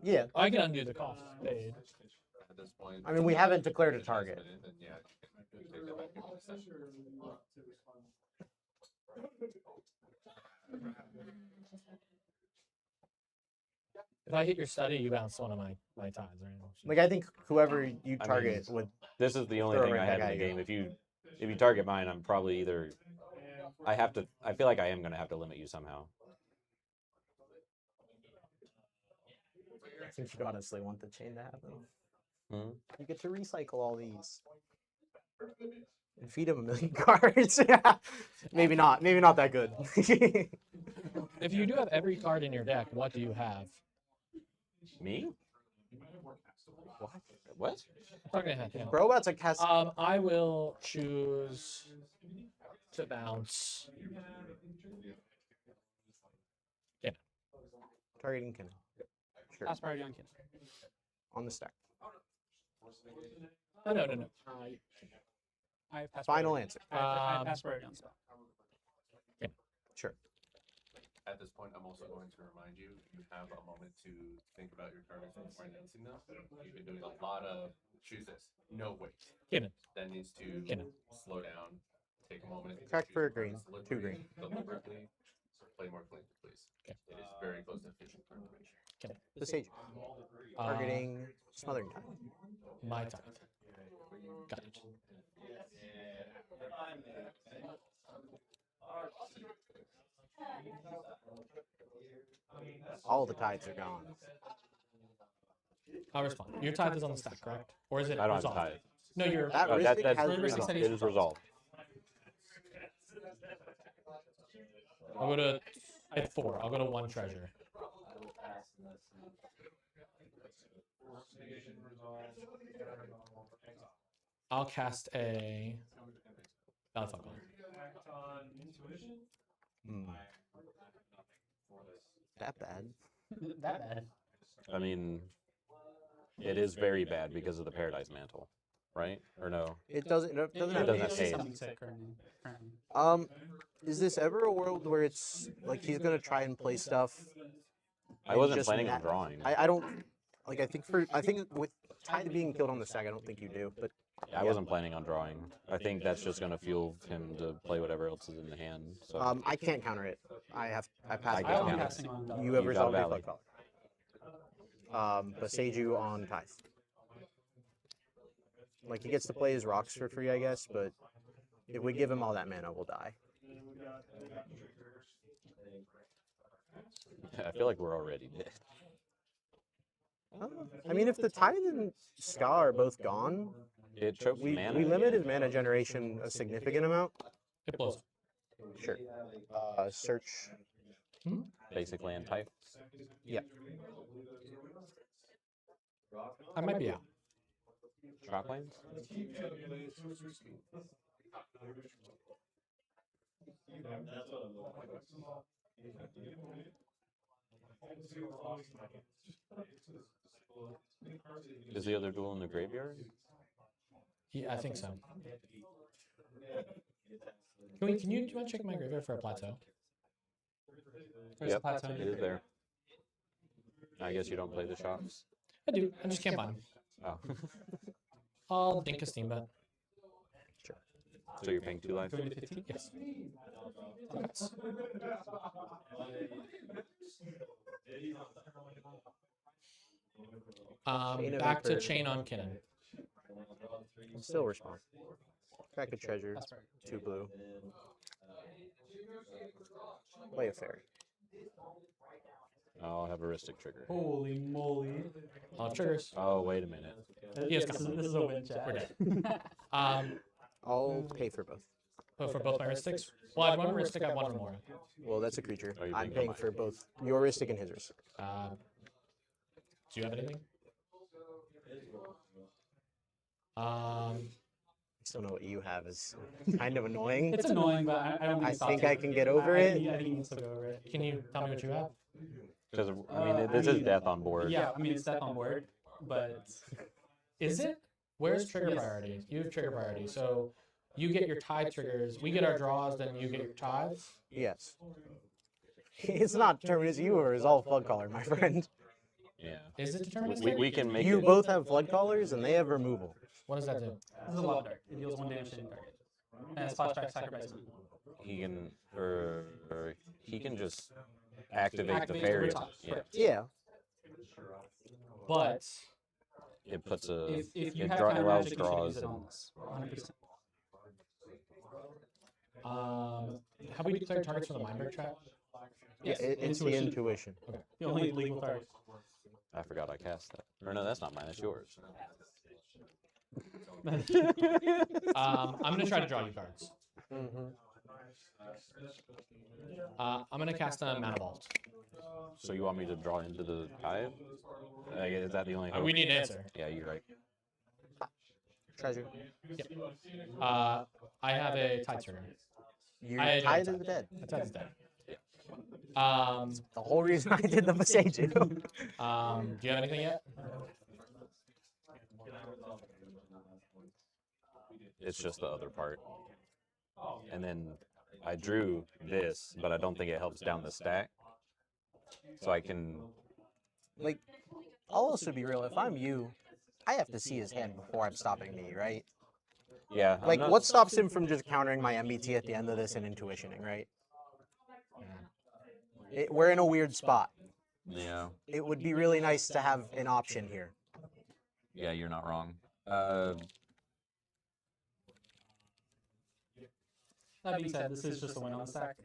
Yeah. I can undo the cost paid. At this point, I mean, we haven't declared a target. then yeah, you can take that back into the session. If I hit your study, you bounce one of my ties, right? Like, I think whoever you I mean, target would. This is the only throw thing right I back have in at the you. game. If you target mine, I'm probably either. I have to. I feel like I am going to have to limit you somehow. I think you honestly want the chain to happen. Hmm? You get to recycle all these. And feed him 1,000,000 cards. Yeah. Maybe not. Maybe not that good. If you do have every card in your deck, what do you have? Me? What? I'm talking ahead. Yeah. Bro, about to cast. I will choose to bounce. Yeah. Targeting Ken. Sure. Pass priority on Kin. On the stack. Oh, no. I have pass Final priority. answer. I have pass priority on spell. Sure. At this point, I'm also going to remind you, you have a moment to think about your targets before announcing them. You've been doing a lot of choose this. No, wait. Cannon. That needs to Cannon. slow down. Take a moment. to Crack choose for a your green. cards 2 green. Deliberately. Play more clean, please. Okay. It is very close to efficient card ratio. Okay. The Sage. Targeting Smothering Tide. My tithe. Got it. All the tides are gone. I'll respond. Your tithe is on the stack, correct? Or is it I don't have resolved? tithe. No, you're. That Oh, Ristic that's has resolved. resolved. It is resolved. I'll go to. I have 4. I'll go to 1 treasure. I'll cast a. That's not going. That bad. That bad. I mean, it is very bad because of the Paradise Mantle, right? Or no? It doesn't. It doesn't have doesn't have haste. haste. Something sick currently. Is this ever a world where it's like he's gonna try and play stuff? I and wasn't just planning on drawing. I don't like. I think with Tide being killed on the stack, I don't think you do. But Yeah, I wasn't planning on drawing. I think that's just going to fuel him to play whatever else is in the hand. So I can't counter it. I pass. I I'll be can passing on. You have You got resolved Valley. your color. But Seiju on Tithe. Like he gets to play his rocks for free, I guess. But if we give him all that mana, we'll die. I feel like we're already dead. I mean, if the Tithe and Ska are both gone, It chokes we mana. limit his mana generation a significant amount. It blows. Sure. Search. Basic land type. Yeah. I might be out. Shocklands? Is the other duel in the graveyard? Yeah, I think so. Can you want to check my graveyard for a plateau? Yep, it is there. I guess you don't play the shops. I do. I just can't buy them. Oh. I'll dink a steam bet. Sure. So you're paying 2 life? Yes. Chain of Back to Imperative. chain on Kinnan. Still respond. Crack a treasure. 2 blue. Play a fairy. I'll have a Ristic trigger. Holy moly. Triggers. Oh, wait a minute. Yes, this is a win chat. We're dead. I'll pay for both. Oh, for both my Ristics? Well, I have one Ristic, I have one Remora. Well, that's a creature. Oh, you're I'm paying for paying mine. for both your Ristic and his Ristic. Do you have anything? I still know what you have is kind of annoying. It's annoying, but I don't think I it's think toxic. I can get over it. I think you can still go over it. Can you tell me what you have? Because, I mean, this is death on board. Yeah, I mean, it's death on board, but... Is it? Where's trigger priority? You have trigger priority, so you get your tide triggers. We get our draws, then you get your tides. Yes. It's not determined you or is all flood color, my friend. Yeah. Is it deterministic? We can make You it. both have flood colors and they have removal. What does that do? This is a lava dart. It deals 1 damage to any target. And it's flashback sacrifice. He can, or he can just activate the Activate fairy. the top, Yeah. Yeah. But It puts a. If you it have draw, counter allows magic, you should draws. use it And, on this. 100%. Have we declared targets for the Mindbreak trap? Yeah, it's the intuition. Okay. The only legal target. I forgot I cast that. Or no, that's not mine. That's yours. I'm gonna try to draw you cards. I'm gonna cast a Mana Vault. So you want me to draw into the tide? Is that the only? We need an answer. Yeah, you're right. Treasure. Yep. I have a tide trigger. Your I had tide a is dead. The tide is dead. The whole reason I did the Masage. Do you have anything yet? It's just the other part. And then I drew this, but I don't think it helps down the stack. So I can. Like, I'll also be real. If I'm you, I have to see his hand before I'm stopping me, right? Yeah. Like, what stops him from just countering my MBT at the end of this and intuitioning, right? We're in a weird spot. Yeah. It would be really nice to have an option here. Yeah, you're not wrong. That being said, this is just a win on the stack.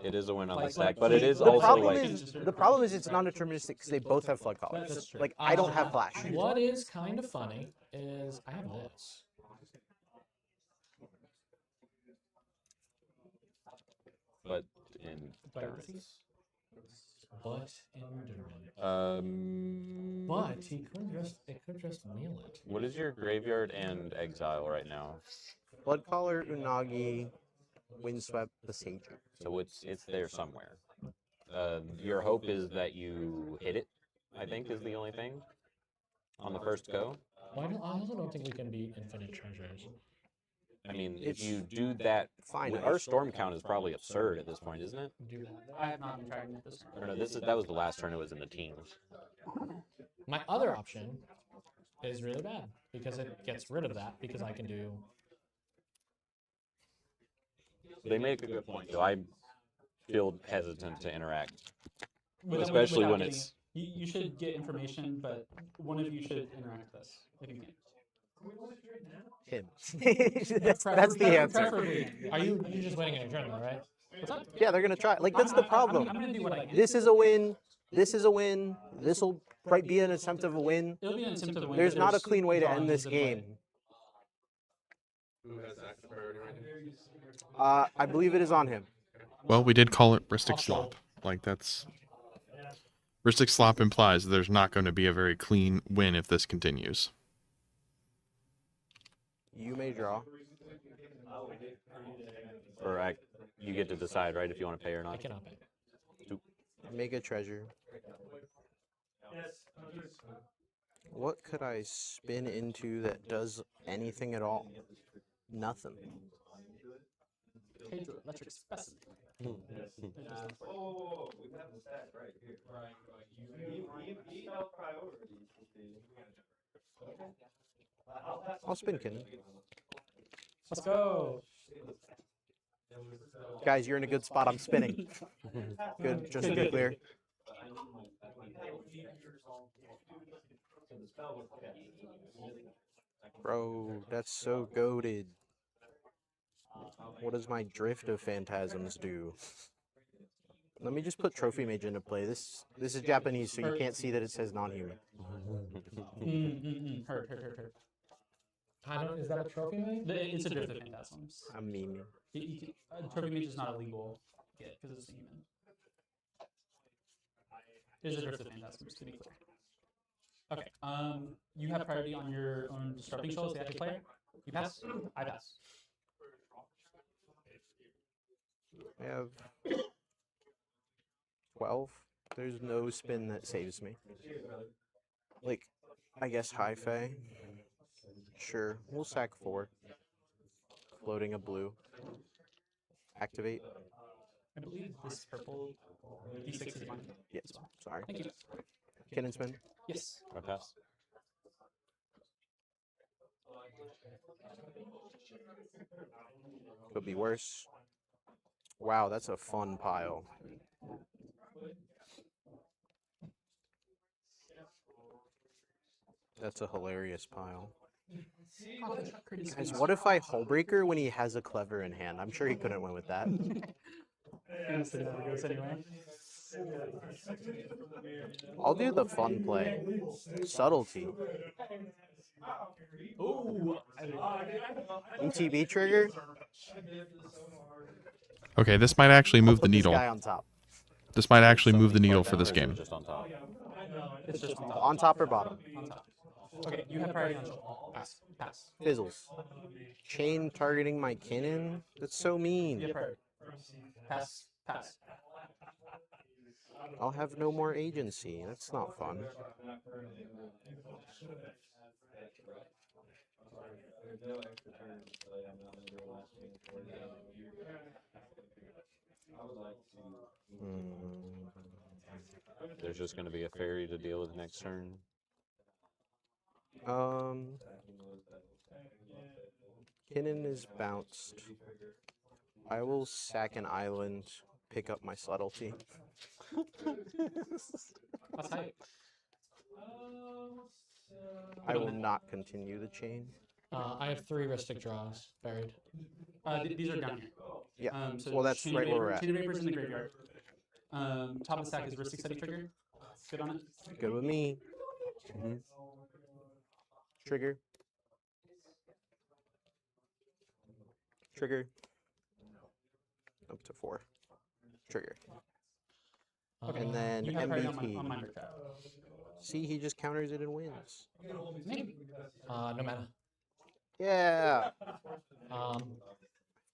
It is a win on the Like- stack, like but it he- is The also problem like. is the problem is it's non-deterministic because they both have flood colors. That's true. Like, I don't have flash. What is kind of funny is I have this. But in endurance. But endurance. But he could just kneel it. What is your graveyard and exile right now? Bloodcaller, Unagi, Windswept, Masage. So it's there somewhere. Your hope is that you hit it, I think, is the only thing on the first go. Well, I also don't think we can beat infinite treasures. I mean, if you do that, fine. Our storm count is probably absurd at this point, isn't it? I have not been tracking it this Or no, that was the last turn. It was in the teens. My other option is really bad because it gets rid of that because I can do. They make a good point, though. I feel hesitant to interact, Without especially when getting it's. it. You should get information, but one of you should interact with us if you can. Him. that's the answer. Preferably. Are you just waiting on your turn though, right? What's up? Yeah, they're gonna try. Like, that's the problem. I'm gonna do what I can. This is a win. This is a win. This will probably be an attempt of a win. It'll be an attempt of a win. There's but not a there's clean way to end drawings this in play. game. Who has active priority right now? I believe it is on him. Well, we did call it Ristic Slop. Like, that's... Ristic Slop implies there's not going to be a very clean win if this continues. You may draw. Or you get to decide, right, if you want to pay or not. I cannot pay. Make a treasure. What could I spin into that does anything at all? Nothing. Hydroelectric specimen. Oh, we have the stat right here. Email priorities. I'll spin Kinnan. Let's go. Guys, you're in a good spot. I'm spinning. Good, just to be clear. Bro, that's so goated. What does my Drift of Phantasms do? Let me just put Trophy Mage into play. This is Japanese, so you can't see that it says non-human. Hurt. I don't. Is that a trophy mage? It's a Drift of Phantasms. I'm memeing. Trophy Mage is not illegal yet because it's a human. It is a Drift of Phantasms, to be clear. Okay. You have priority on your own disrupting show as the active player. You pass. I pass. I have 12. There's no spin that saves me. Like, I guess Hi-Fi. Sure, we'll sack 4. Floating a blue. Activate. I believe this purple D6 is mine. Yes, sorry. Thank you. Cannon spin. Yes. I pass. Could be worse. Wow, that's a fun pile. That's a hilarious pile. Guys, what if I Hullbreaker when he has a Clever in hand? I'm sure he couldn't win with that. I'll do the fun play. Subtlety. Ooh. ETB trigger. Okay, this might actually move the Put this needle. guy on top. This might actually move the needle for this game. Just on top. It's just On top or bottom? On top. Okay, you have priority on show. Pass. Pass. Fizzles. Chain targeting my cannon? That's so You mean. have priority. Pass. Pass. I'll have no more agency. That's not fun. There's just going to be a fairy to deal with next turn. Kinnan is bounced. I will sack an island, pick up my subtlety. That's hype. I will not continue the chain. I have 3 Ristic draws buried. These are down here. Yeah. So Well, that's Chain right where we're Vapor- at. Chain Vapor's in the graveyard. Top of the stack is Ristic Study trigger. Good on it. Good with me. Trigger. Trigger. Up to 4. Trigger. And then You have priority on MVP. my trap. See, he just counters it and wins. Maybe. No mana. Yeah.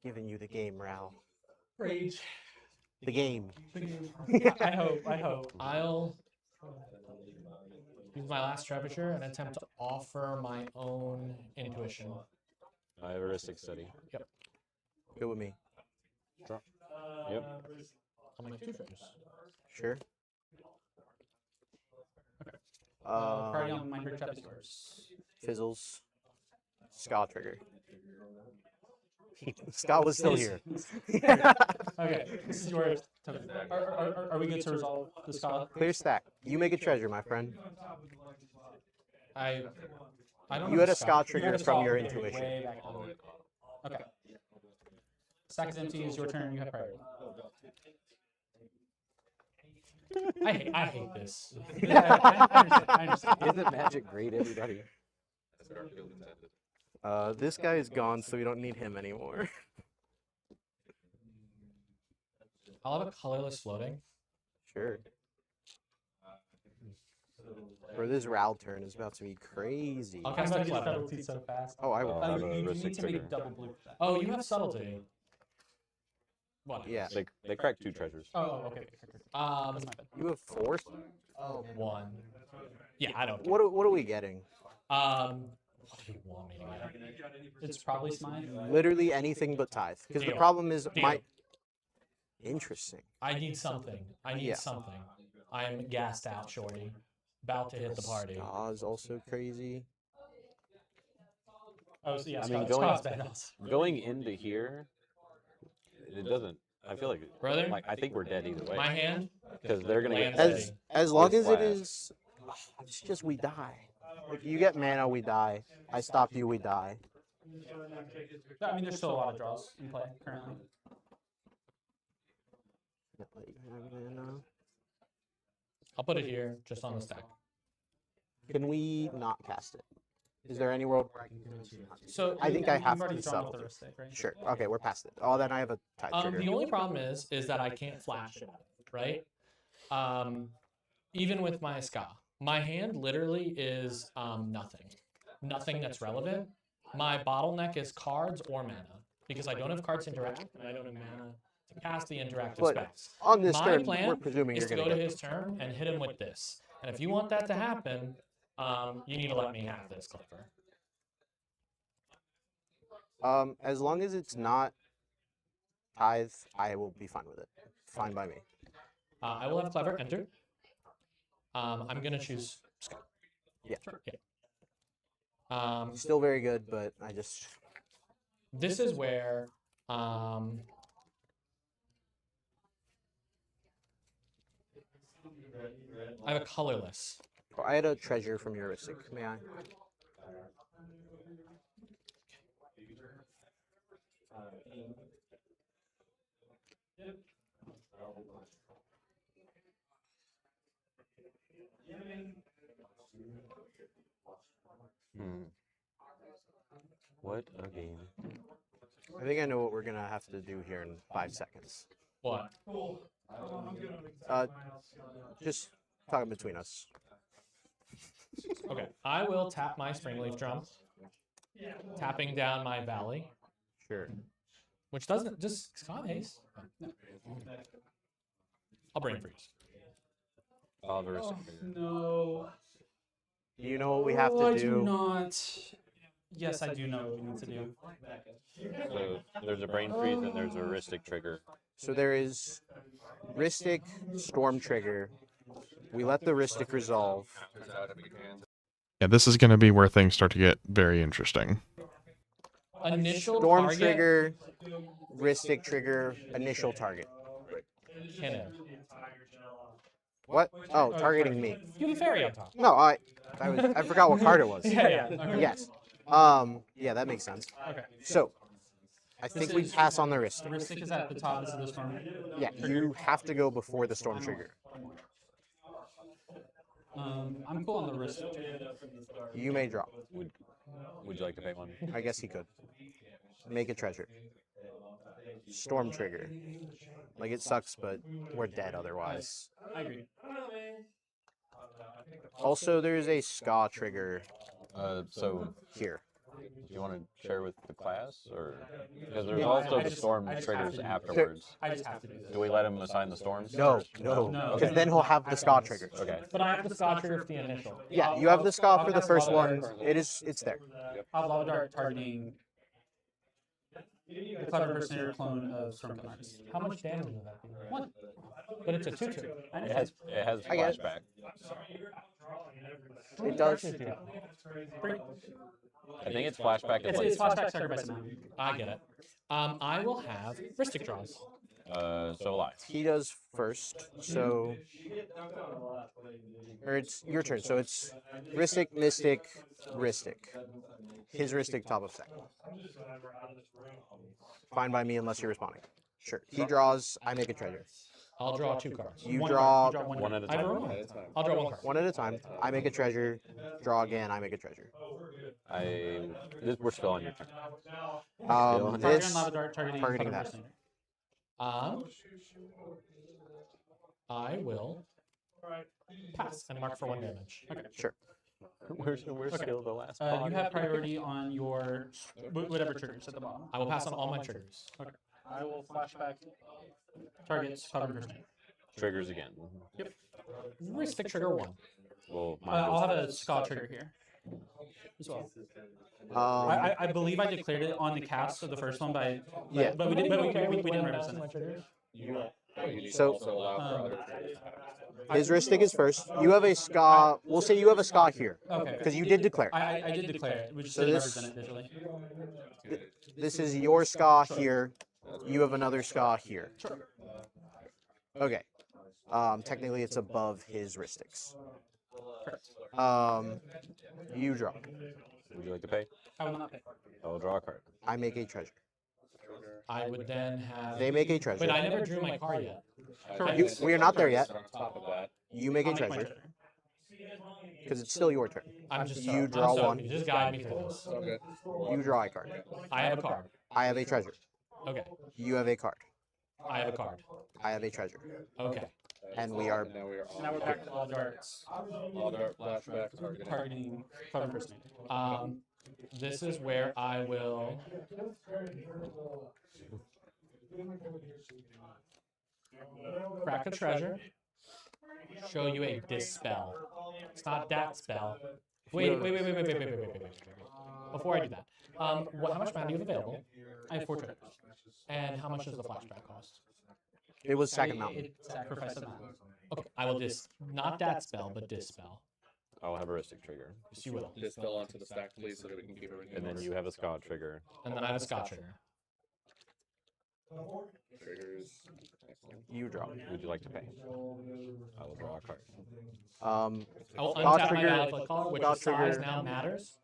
Giving you the game, Ral. Rage. The game. I hope. I'll use my last Trebuchet and attempt to offer my own intuition. I have a Ristic Study. Yep. Good with me. Drop. Yep. I'll make 2 treasures. Sure. Priority on my trap is yours. Fizzles. Ska trigger. Scott was still here. Okay, this is yours. Are we good to resolve the Scott? Clear stack. You make a treasure, my friend. I don't You know had a Scott. Scott trigger from your intuition. Way back down. Okay. Stack is empty. It's your turn. You have priority. I hate this. I understand. Isn't Magic great, everybody? This guy is gone, so we don't need him anymore. I'll have a colorless floating. Sure. Bro, this Ral turn is about to be crazy. I'll cast I'm a about to get clever. subtlety so fast. Oh, I will. I have a You Ristic need to make trigger. double blue for that. Oh, you have subtlety. What? Yeah. They cracked 2 treasures. Oh, okay. That's my bad. You have 4? Oh, 1. Yeah, I don't. What are we getting? What do you want me to get? It's probably Smite. Literally anything but Tithe. Because the Deal. problem is Deal. my... Interesting. I need something. I need Yeah. something. I'm gassed out, shorty. About to hit the party. Ska's also crazy. Oh, so yeah, I mean, going into here, it doesn't. I feel like, Brother? like I think we're dead either way. My hand? Because they're gonna get Lands As long as it flash. is... It's just we die. Like, you get mana, we die. I stop you, we die. I mean, there's still a lot of draws in play currently. I'll put it here, just on the stack. Can we not cast it? Is there any world where I can convince you not to? So I think I you've have already to drawn settle. with the wrist, right? Sure. Okay, we're past it. Oh, then I have a tide trigger. The only problem is that I can't flash it, right? Even with my ska, my hand literally is nothing that's relevant. My bottleneck is cards or mana because I don't have cards to interact and I don't have mana to cast the interactive But spells. on this my turn, plan we're presuming is you're to gonna go to get his turn and hit him with this. And if you want that to happen, you need to let me have this, Clipper. As long as it's not tithe, I will be fine with it. Fine by me. I will have Clever enter. I'm gonna choose Ska. Yeah. Yeah. Still very good, but I just. This is where I have a colorless. Oh, I had a treasure from heuristic. May I? What a game. I think I know what we're gonna have to do here in 5 seconds. What? Just talking between us. Okay, I will tap my Springleaf Drum, tapping down my Valley. Sure. Which doesn't just Scott haste. I'll brain freeze. No. Do you know what we have to I do? do not. Yes, I do know what we need to do. So there's a brain freeze and there's a heuristic trigger. So there is Ristic, Storm Trigger. We let the Ristic resolve. Yeah, this is going to be where things start to get very interesting. Initial Storm target. Trigger, Ristic Trigger, initial target. Cannon. What? Oh, targeting me. You have a fairy on top. No, I forgot what card it was. Yeah. Okay. Yes. Yeah, that makes sense. Okay. So, I think we pass on the Ristic. The Ristic is at the top. This is the storm. Yeah, you have to go before the Storm Trigger. I'm cool on the Ristic. You may draw. Would you like to pay one? I guess he could. Make a treasure. Storm Trigger. Like, it sucks, but we're dead otherwise. I agree. Also, there's a Ska Trigger So here. do you want to share with the class, or because there's also the storm triggers afterwards? I just have to do this. Do we let him assign the storms? No, because then he'll have the Ska Trigger. Okay. But I have the Scott trigger for the initial. Yeah, you have the Ska for the first one. It's there. I'll have Lava Dart targeting the Clever Mercenary clone of Storm Climax. How much damage will that be? 1. But it's a 2/2. It has I get it. flashback. It does. I think it's flashback. It's flashback sacrifice 9. I get it. I will have Ristic draws. So will I. He does first, so. Or it's your turn, so it's Ristic, Mystic, Ristic. His Ristic, top of second. Fine by me unless you're responding. Sure. He draws, I make a treasure. I'll draw 2 cards. You draw One at a I time. draw one. I'll draw 1 card. one at a time. I make a treasure. Draw again, I make a treasure. We're still on your turn. This, Targeting Lava Dart targeting targeting Clever that. Mercenary. I will pass and mark for 1 damage. Okay. Sure. We're still the last. You have priority on your whatever triggers at the bottom. I will pass on all my triggers. Okay. I will flashback targets Clever Mercenary. Triggers again. Yep. Ristic trigger 1. Well, I'll have a Ska trigger here as well. I believe I declared it on the cast of the first one, Yeah. but we didn't represent it. So, his Ristic is first. You have a Ska. We'll say you have a Ska here. Okay. Because you did declare. I did declare it. We just So didn't this- represent it visually. This is your Ska here. You have another Ska here. Okay. Technically, it's above his Ristics. You draw. Would you like to pay? I will not pay. I will draw a card. I make a treasure. I would then have. They make a treasure. But I never drew my card yet. We are not there yet. On top of that, You make a treasure. Because it's still your turn. I'm just You draw one. Just guide me through this. okay. You draw a card. I have a card. I have a treasure. Okay. You have a card. I have a card. I have a treasure. Okay. And we are. Now we are Now we're back to all darts. all dart flashback targeting. Targeting card impersonating. This is where I will. Crack a treasure. Show you a dispel. It's not that spell. Wait. Before I do that, how much mana do you have available? I have 4 treasures. And how much does the flashback cost? It was second mountain. It sacrificed a mountain. Okay, I will not that spell, but dispel. I'll have a Ristic trigger. Yes, you will. Dispel onto the stack, please, so that we can keep everything. And then you have a Scott trigger. And then I have a Scott trigger. Triggers. You draw. Would you like to pay? I will draw a card. I will Scott untap my trigger. valid flip card, which Scott is size trigger. now matters.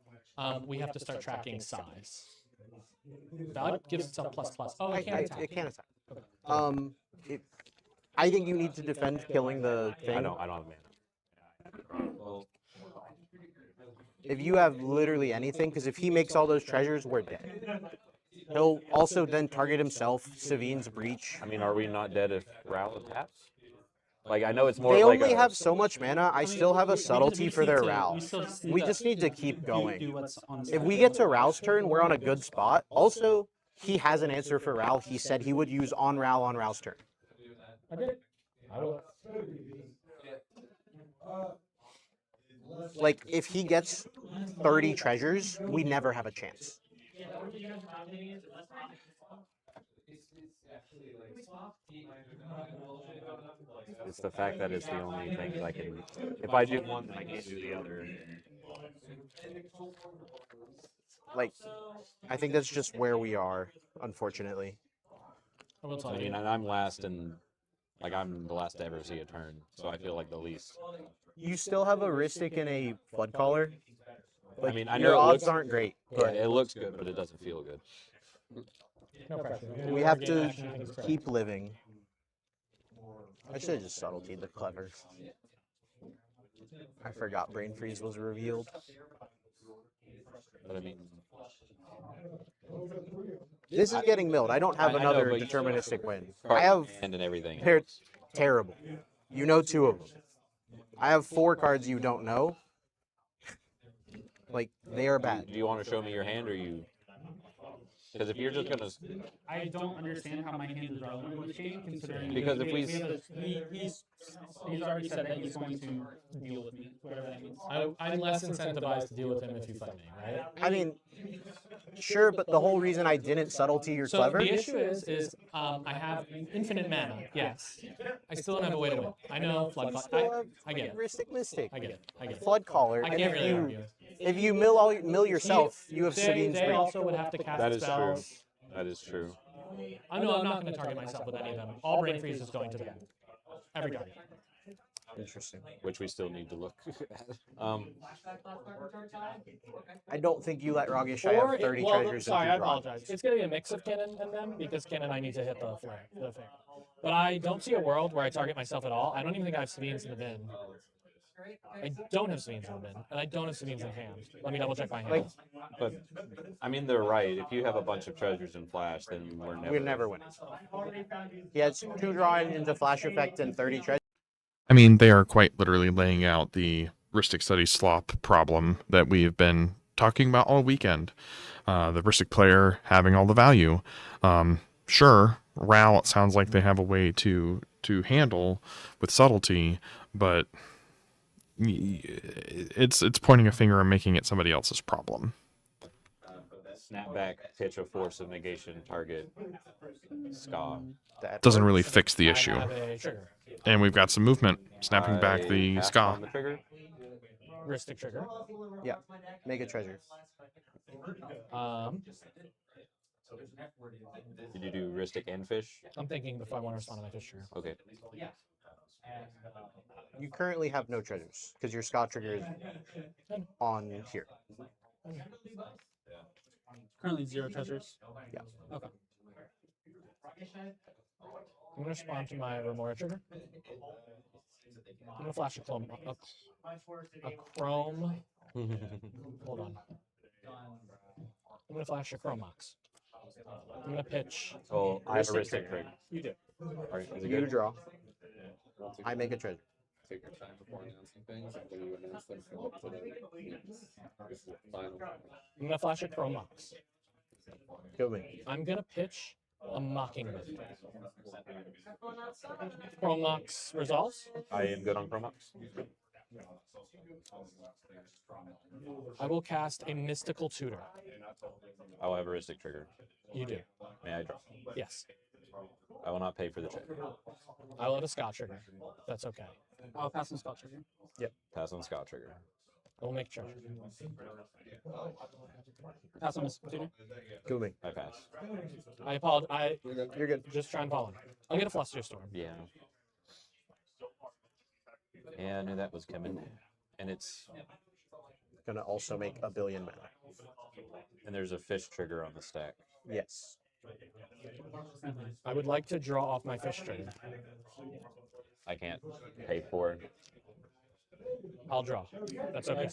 We have to start tracking size. Valid gives itself ++. Oh, it can't attack. It can't attack. I think you need to defend killing the thing. I don't have mana. Well, If you have literally anything, because if he makes all those treasures, we're dead. He'll also then target himself, Savine's Breach. I mean, are we not dead if Ral taps? Like, I know it's more They like only a, have so much mana. I still have a subtlety for their Ral. We just need to keep Do going. what's on If we get to Ral's turn, we're on a good spot. Also, he has an answer for Ral. He said he would use on Ral's turn. I did it. I will. Like, if he gets 30 treasures, we never have a chance. it's the fact that it's the only thing that I can. If I do one, then I can't do the other. Like, I think that's just where we are, unfortunately. I will tell I you. mean, and I'm last, and like I'm the last to ever see a turn, so I feel like the least. You still have a Ristic and a Flood Caller. Like, I mean, I your know it odds looks, aren't great, Yeah, but it looks good, but it doesn't feel good. No pressure. we have to keep living. I should have just subtletied the clever. I forgot Brain Freeze was revealed. But I mean, This is getting milled. I don't have I know, another but you still have deterministic win. card I have. and everything. They're terrible. You know 2 of them. I have 4 cards you don't know. Like, they are bad. Do you want to show me your hand, or you? Because if you're just gonna, I don't understand how my hand is relevant in this game, considering Because if we he's already said that he's going to deal with me, whatever that means. I'm less incentivized to deal with him if you fight me, right? I mean, sure, but the whole reason I didn't subtlety your So clever. the issue is I have infinite mana. Yes, I still don't have a way to win. I know flood. I get it. Ristic Mystic. I get it. I get it. Flood Caller. I and can't if really you, argue. If you mill yourself, you have Sabine's They Breach. also would have to cast that is true. spells. That is true. I know I'm not going to target myself with any of them. All Brain Freeze is going to them. Every target. Interesting. Which we still need to look at. I don't think you let Ragesh have 30 treasures. Sorry, and I 2 draw. apologize. It's going to be a mix of Cannon and them because Cannon I need to hit the flare. But I don't see a world where I target myself at all. I don't even think I have Sabines in the bin. I don't have Sabines in the bin, and I don't have Sabines in hand. Let me double check my hand. But I mean, they're right. If you have a bunch of treasures in Flash, then We're never winning. He has 2 drawing into Flash Effect and 30 treasures. I mean, they are quite literally laying out the Ristic Study slop problem that we've been talking about all weekend. The Ristic player having all the value. Sure, Ral, it sounds like they have a way to handle with subtlety, but it's pointing a finger and making it somebody else's problem. Snapback, pitch of force of negation, target, ska. Doesn't really fix the issue. And we've got some movement, snapping back the passed ska. on the trigger. Ristic trigger. Yeah, make a treasure. Did you do Ristic and fish? I'm thinking before I want to respond to my fish trigger. Okay. You currently have no treasures because your Scott trigger is on here. Currently 0 treasures. Yeah. Okay. I'm gonna respond to my Remora trigger. I'm gonna flash a chrome. A chrome. Hold on. I'm gonna flash a chromox. I'm gonna pitch. Oh, I have a Ristic Ristic trigger. You do. All right, is it You good? draw. I make a treasure. Take your time before announcing things, and when you announce them, come up to the final. I'm gonna flash a chromox. Kill me. I'm gonna pitch a mockingbird. Chromox resolves. I am good on Chromox. I will cast a mystical tutor. I will have a Ristic trigger. You do. May I draw? Yes. I will not pay for the check. I will have a Scott trigger. That's okay. I'll pass on Scott trigger. Yep. Pass on Scout trigger. I will make treasure. Pass on Miss Tutor. Kill me. I pass. I apologize. You're good. Just try and follow me. I'll get a Fluster Storm. Yeah. Yeah, I knew that was coming. And it's Gonna also make a billion mana. and there's a fish trigger on the stack. Yes. I would like to draw off my fish trigger. I can't pay for it. I'll draw. That's okay.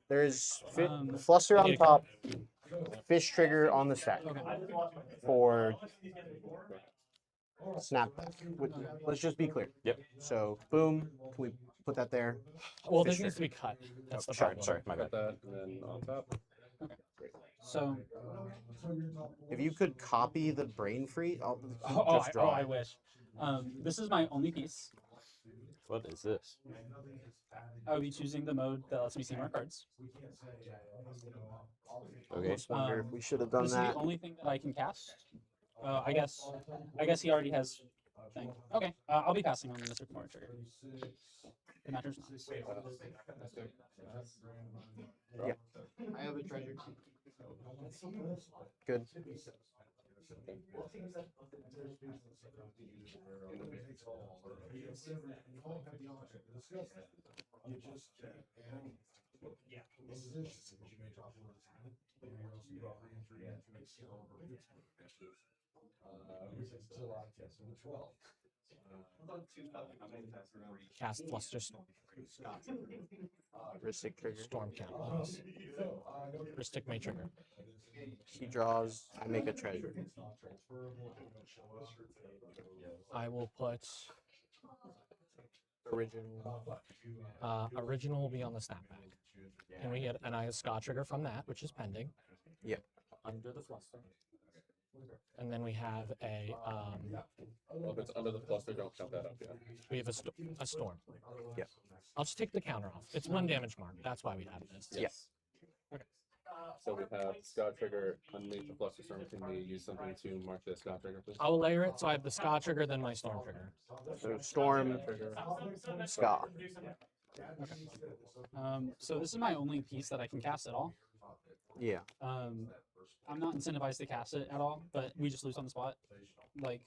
There's Um, fluster I on need a top, fish trigger on the stack Okay. for snapback. Let's just be clear. Yep. So boom, can we put that there? Well, Fish this needs to be cut. That's the Sorry, problem. sorry, my Got bad. that, and then on top. So, If you could copy the brain free, I'll just I draw. wish. This is my only piece. What is this? I would be choosing the mode that lets me see more cards. Okay. Just wonder if we should have done This that. is the only thing that I can cast. I guess he already has thing. Okay, I'll be passing on the Mr. Kumar trigger. It matters not. Yeah. I have a treasure. Good. Cast Fluster Storm. Ristic trigger. Storm count. Ristic may trigger. He draws. I make a treasure. I will put Original. original will be on the snapback. And we get and I have Scott trigger from that, which is pending. Yep. Under the fluster. And then we have a Well, if it's under the fluster, don't count that up yet. we have a storm. Yeah. I'll just take the counter off. It's 1 damage mark. That's why we have this. Yes. So we have Scott trigger underneath the fluster storm. Can we use something to mark the Scott trigger, please? I will layer it so I have the Scott trigger, then my storm trigger. So storm, ska. So this is my only piece that I can cast at all. Yeah. I'm not incentivized to cast it at all, but we just lose on the spot. Like,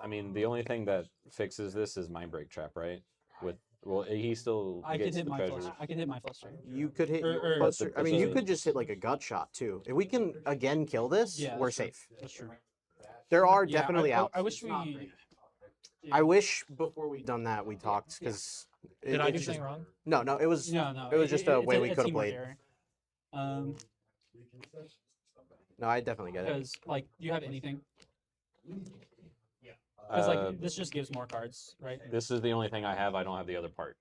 I mean, the only thing that fixes this is Mind Break Trap, right? With well, he still I could gets hit the my treasure. fluster. I could hit my fluster. You could hit Or- your or- fluster. I mean, you doesn't- could just hit like a gut shot too. If we can again kill this, Yeah, we're that's true. safe. That's true. There are Yeah, definitely outs. I wish we. I wish before we done that we talked because. Did I do something wrong? No, no. It was. No. It was just a it's way we it's could have teamwork played. error. No, I definitely get it. Because like, do you have anything? Because Uh, like this just gives more cards, right? This is the only thing I have. I don't have the other part.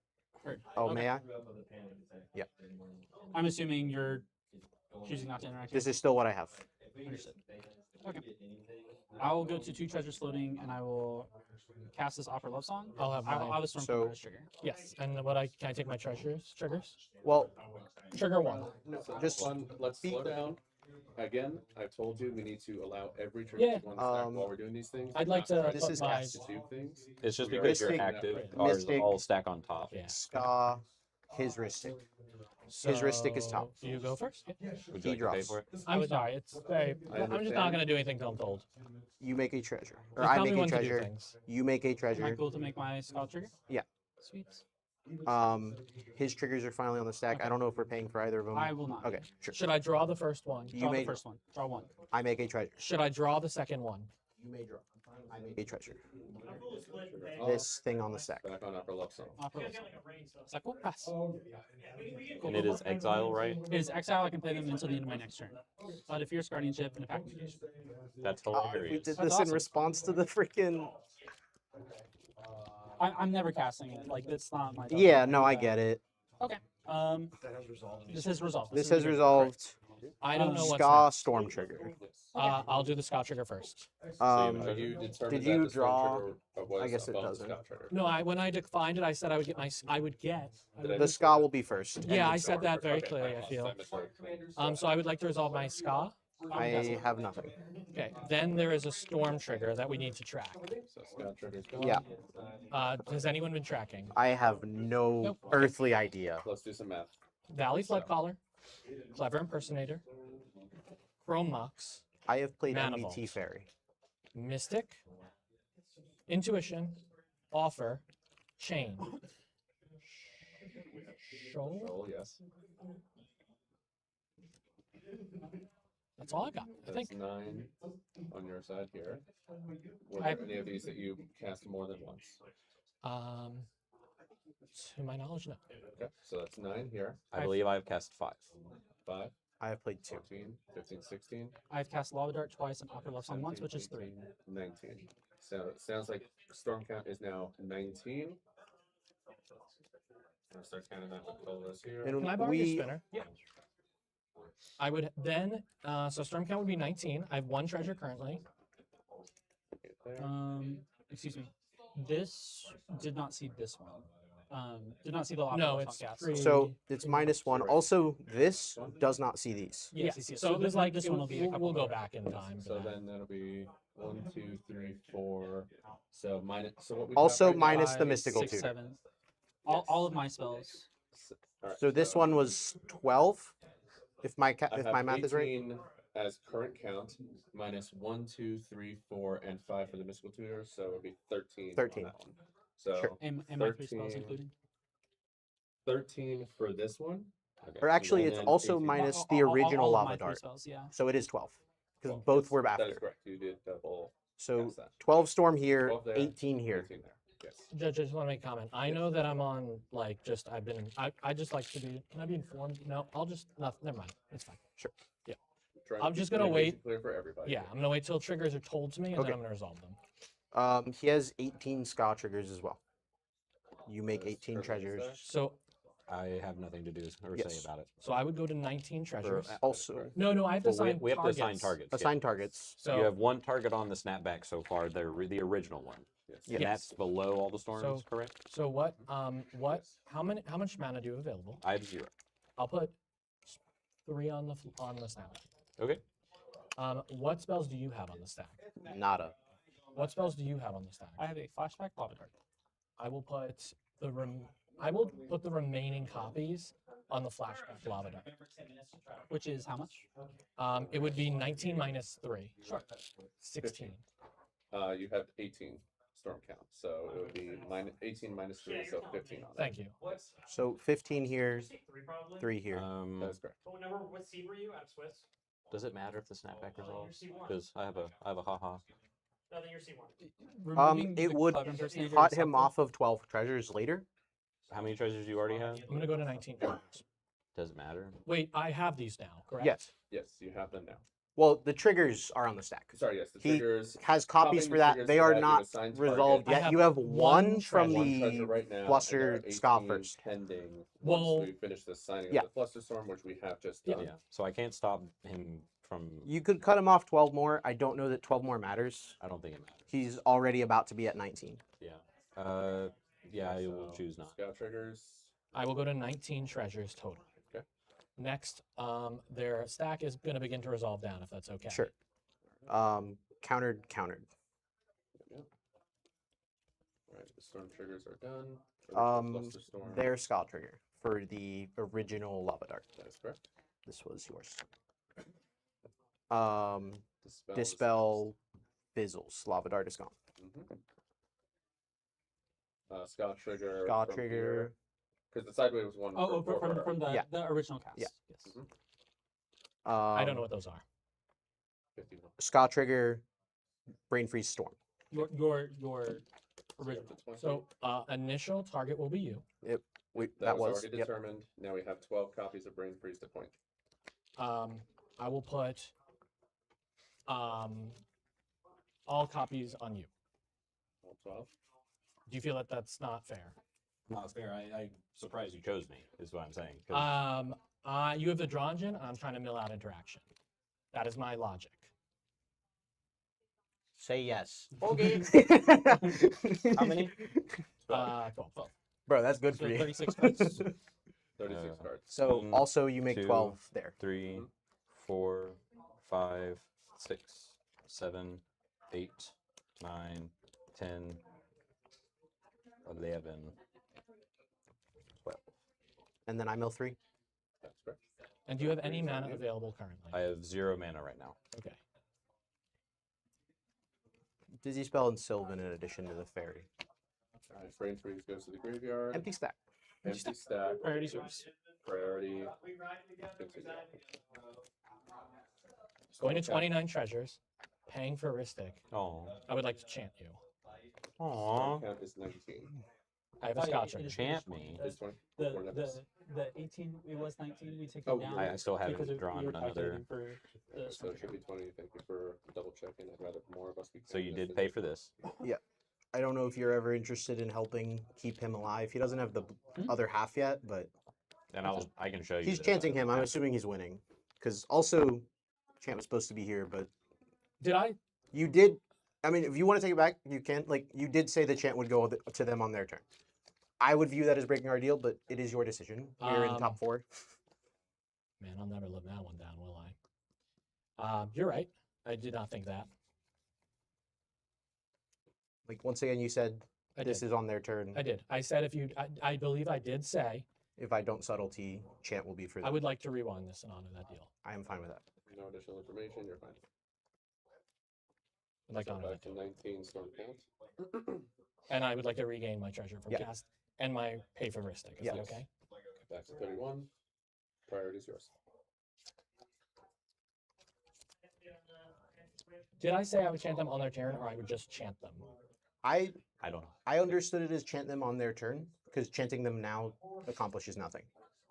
Oh, Okay. may I? Yeah. I'm assuming you're choosing not to interact. This is still what I have. Understood. Okay. I will go to 2 treasures floating, and I will cast this Opera Love Song. I'll have I'll my- have a Storm so- Commander's trigger. Yes. And can I take my triggers? Well, Trigger 1. just Let's be slow clear. down. Again, I've told you we need to allow every trigger Yeah. to go on the stack while we're doing these things. I'd like not to This put is my cast. two things. It's just We are because you're doing that active. right. Ours Mystic. all stack on top. Yeah. ska, his Ristic. His Ristic is top. So, you go first. Yeah. Would He you like to pay draws. for it? I'm sorry. It's very. I'm just not understand. gonna do anything till I'm told. You make a treasure, or You I tell me make a when to do treasure. things. You make a Am I treasure. cool to make my skull trigger? Yeah. Sweet. His triggers are finally on the stack. I don't know if we're paying for either of them. I will not. Okay, sure. Should I draw the first one? You Draw may the first one. Draw one. I make a treasure. Should I draw the second one? You may draw. I make a treasure. This thing on the stack. Back on upper left side. Upper left side. Is that cool? Pass. And it is exile, right? It is exile. I can play them until the end of my next turn. But if you're guardianship and a pack negation. That's We hilarious. did That's this in awesome. response to the freaking. I'm never casting it. Like that's not my. Yeah, no, I get it. Okay. This has resolved. This has resolved. I don't know what's Ska next. Storm Trigger. I'll do the Scott trigger first. So you determined Did that you the storm draw? trigger was I guess a it bonus doesn't. scout trigger. No, when I defined it, I said I would get my. I would get. The Ska will be first. Yeah, I then said storm that trigger. very Okay, clearly. fine. I feel. I misheard. So I would like to resolve my Ska. I have nothing. Okay. Then there is a storm trigger that we need to track. So scout trigger's gone. Yeah. Has anyone been tracking? I have no earthly idea. Let's do some math. Valley Flood Caller, Clever Impersonator, Chrome Mox, I have played Manifold. MBT Fairy. Mystic, Intuition, Offer, Chain. Shoal? Roll, yes. That's all I got. I That's think. 9 on your side here. Were I- there any of these that you cast more than once? To my knowledge, no. Okay, so that's 9 here. I believe I've cast 5. 5, I have played 2. 14, 15, 16, I've cast Lava Dart twice and Upper Left Side once, which is 3. 19. So it sounds like storm count is now 19. I'm gonna start counting that with colors here. And Can I borrow your we spinner? Yeah. I would then, so storm count would be 19. I have 1 treasure currently. Excuse me. This did not see this one. Did not see the Lava No, Dart it's cast. free. So it's -1. Also, this does not see these. Yes. yes. So This this like this this one will be a couple we'll go more. back in time. So for that. then that'll be 1, 2, 3, 4. So minus. So what we Also have right now- minus the Five, mystical 6, 2. 7. All of my spells. All right, So this one was 12, if my I if have my math is right. 18 as current count, minus 1, 2, 3, 4, and 5 for the mystical tutor, so it would be 13. 13. On that one. So Sure. And my 3 spells 13. including. 13 for this one. Or actually, And it's then also 18. minus the original all of lava my 3 dart. spells, yeah. So it is 12, because 12, both yes, were That is after. correct. You did double. So cast that. 12 storm here, 12 there, 18 here. 18 there. Yes. Judge, I just want to make a comment. I know that I'm on like just I've been I just like to be. Can I be informed? No, I'll just no. Never mind. It's fine. Sure. Yeah. Trying I'm to just keep gonna communication wait. Clear for everybody. Yeah, I'm gonna wait till triggers are told to me, and Okay. then I'm gonna resolve them. He has 18 Ska triggers as well. You make There's 18 treasures treasures. So I have nothing to do or Yes. say about it. so I would go to 19 treasures. Also, No, I have to Well, assign we have to assign targets. targets. yeah. assign targets. So You have 1 target on the snapback so far. They're the original one. Yes. And Yes. that's below all the storms, So- correct? So what how much mana do you have available? I have 0. I'll put 3 on the stack. Okay. What spells do you have on the stack? Nada. What spells do you have on the stack? I have a flashback Lava Dart. I will put the remaining copies on the flashback lava dart. Which is how much? It would be 19 minus 3. Sure. 16. You have 18 storm count, so it would be 18 minus 3, so 15 on that. Thank you. So 15 here, 3 here. That is correct. What seed were you? I'm Swiss. Does it matter if the snapback resolves? C1. Because I have a haha. No, then you're C1. Removing It the would Clever Impersonator cut is him helpful. off of 12 treasures later. How many treasures do you already have? I'm going to go to 19 treasures. Does it matter? Wait, I have these now, correct? Yes. Yes, you have them now. Well, the triggers are on the stack. Sorry, yes, the He triggers. has copies copying for the that. triggers They for are that, you not assign resolved target. I yet. You have have one one from One the treasure right now, and there Fluster are Ska 18 first. pending Well, once we finish the signing yeah. of the Fluster Storm, which we have just Yeah. done. Yeah. So I can't stop him from. You could cut him off 12 more. I don't know that 12 more matters. I don't think it matters. He's already about to be at 19. Yeah. Yeah, I will So, choose not. Scout triggers. I will go to 19 treasures total. Okay. Next, their stack is going to begin to resolve down, if that's okay. Sure. Countered. Right, the storm triggers are done. for the Fluster Storm. Their Ska trigger for the original lava dart. That is correct. This was yours. Dispel. Dispel fizzles. Lava Dart is gone. Scott Trigger. Scott Trigger. Because the sideways was one. Oh, for from the, Yeah. the original cast. Yeah. Yes. I don't know what those are. 51. Scott Trigger, Brain Freeze Storm. Your original. So initial target will be you. Yep. That was was already yep. determined. Now we have 12 copies of Brain Freeze to point. I will put all copies on you. All 12. Do you feel that that's not fair? Not fair. I'm surprised you chose me, is what I'm saying. 'cause You have the draw engine, and I'm trying to mill out interaction. That is my logic. Say yes. Okay. How many? 12. Bro, that's good So for you. 36 cards. 36 cards. So One, also you make 2, 12 there. 3, 4, 5, 6, 7, 8, 9, 10, 11, 12. And then I mill 3. That's correct. And do you have any mana available currently? I have 0 mana right now. Okay. Dizzy Spell and Sylvan in addition to the Fairy. All right, Brain Freeze goes to the graveyard. Empty stack. Empty stack. Priority's yours. Priority. Going to 29 treasures, paying for Ristic. Oh. I would like to chant you. Aww. Count is 19. I have a Scotch trigger. Chant me. It's 20. The 18, it was 19. We take Oh, it down. I still haven't because drawn we were another. calculating for the So it should be 20. Thank you for double checking. I'd rather more of us be. So you did pay for this? Yeah. I don't know if you're ever interested in helping keep him alive. He doesn't have the other half yet, but And I can show you. he's that. chanting him. I'm assuming he's winning. Because also, Chant was supposed to be here, but Did I? you did. I mean, if you want to take it back, you can. Like, you did say the Chant would go to them on their turn. I would view that as breaking our deal, but it is your decision. You're in top 4. Man, I'll never live that one down, will I? You're right. I did not think that. Like, once again, you said I this did. is on their turn. I did. I said if you, I believe I did say If I don't subtlety, Chant will be for them. I would like to rewind this and honor that deal. I am fine with that. No additional information. You're fine. I'd like to So honor back that to deal. 19 storm count. And I would like to regain my treasure from Yeah. cast and my pay for Ristic. Is Yeah. that okay? Back to 31. Priority's yours. Did I say I would chant them on their turn or I would just chant them? I don't know. I understood it as chant them on their turn because chanting them now accomplishes nothing.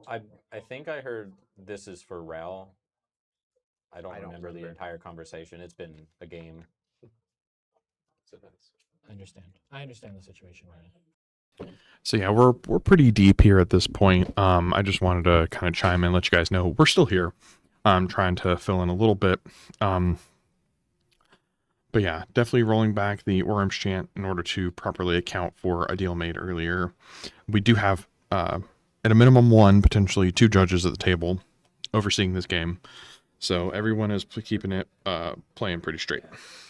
I think I heard this is for Ral. I don't remember the entire conversation. It's been a game. I understand. I understand the situation we're in. So yeah, we're pretty deep here at this point. I just wanted to kind of chime in, let you guys know we're still here. I'm trying to fill in a little bit. But yeah, definitely rolling back the Orim's Chant in order to properly account for a deal made earlier. We do have, at a minimum, 1, potentially 2 judges at the table overseeing this game. So everyone is keeping it playing pretty straight.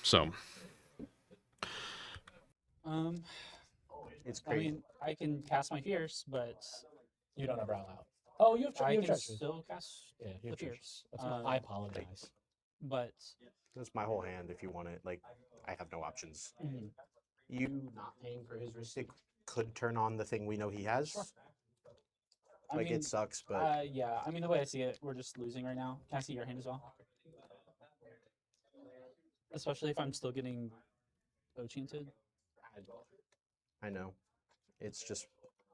So It's I crazy. mean, I can cast my fears, but you don't have Ral out. Oh, you have I you can have treasures. still cast Yeah, you the have treasures. fears. That's I apologize. But That's my whole hand if you want it. Like, I have no options. Mhm. You not paying for his Ristic could turn on the thing we know he has. I Like, mean, it sucks, but yeah, I mean, the way I see it, we're just losing right now. Can I see your hand as well? Especially if I'm still getting enchanted. I know. It's just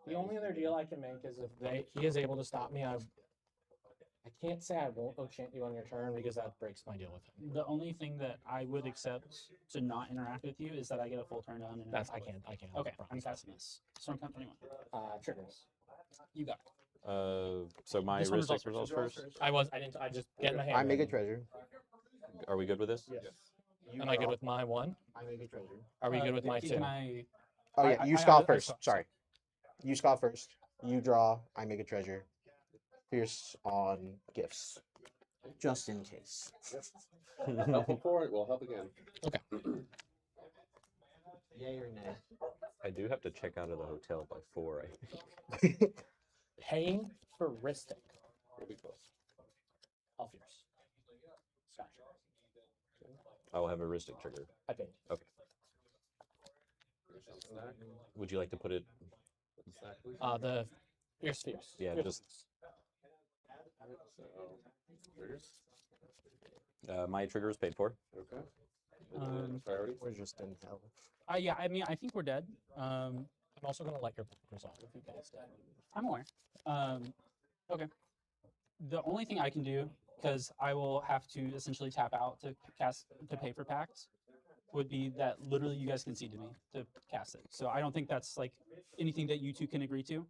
The only other deal I can make is if he is able to stop me. I can't say I won't enchant you on your turn because that breaks my deal with him. The only thing that I would accept to not interact with you is that I get a full turn on. And That's I can't. Okay, I'm casting this. Storm count 21. Triggers. You got it. So my This one Ristic results results first. first. I just get my hand. I make a ready. treasure. Are we good with this? Yes. Am I good with my one? I make a treasure. Are we good with my 2? Can I? Oh yeah, you I- scoff I- first. Sorry. You scoff first. You draw. I make a treasure. Fierce on gifts. Just in case. Help before it will help again. Okay. Yay or nay? I do have to check out of the hotel by 4, I think. Paying for Ristic. We'll be close. All fierce. Scotch. I will have a Ristic trigger. I paid. Okay. Would you like to put it? The Fierce Fierce. Yeah, Fierce. just. My trigger is paid for. Okay. We're just in hell. Yeah, I mean, I think we're dead. I'm also gonna let your resolve if you guys dead. I'm aware. Okay. The only thing I can do, because I will have to essentially tap out to pay for packs, would be that literally you guys concede to me to cast it. So I don't think that's like anything that you two can agree to.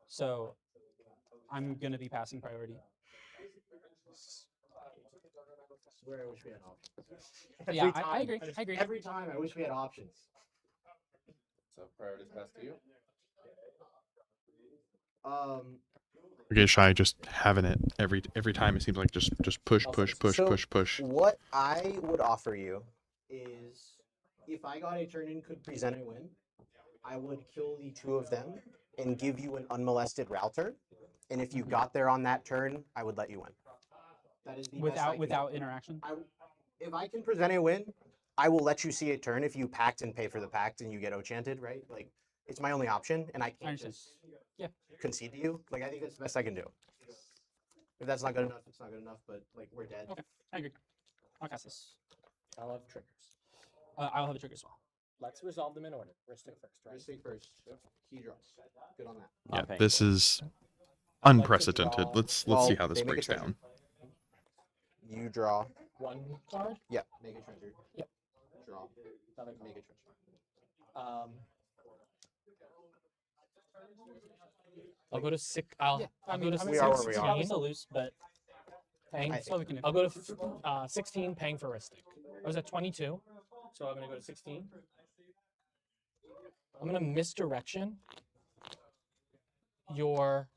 So I'm gonna be passing priority. I swear I wish we had options. Yeah, I agree. I agree. Every time I wish we had options. So priorities pass to you. Okay, Shy, just having it every time. It seems like just push, push, push, So push, push. What I would offer you is, if I got a turn and could present a win, I would kill the two of them and give you an unmolested router. And if you got there on that turn, I would let you win. That is the best I can without do. interaction. If I can present a win, I will let you see a turn if you pact and pay for the pact and you get enchanted, right? Like, it's my only option, and I can't just concede to you. Like, I think that's the best I can do. If that's not good enough, it's not good enough. But like, we're dead. Okay, I agree. I'll cast this. I'll have triggers. I'll have a trigger as well. Let's resolve them in order. Ristic first, right? Ristic first. Key draws. Good on that. Yeah, this is unprecedented. Let's see Well, how this they make a breaks treasure. down. You draw. One card. Yeah. Make a treasure. Yep. Draw. Another Make a card. treasure. I'll go to six. I'll go to we are where we 16. are. It's a loose, but Paying, that's what we can do. I'll go to 16, paying for Ristic. I was at 22, so I'm going to go to 16. I'm going to misdirection your.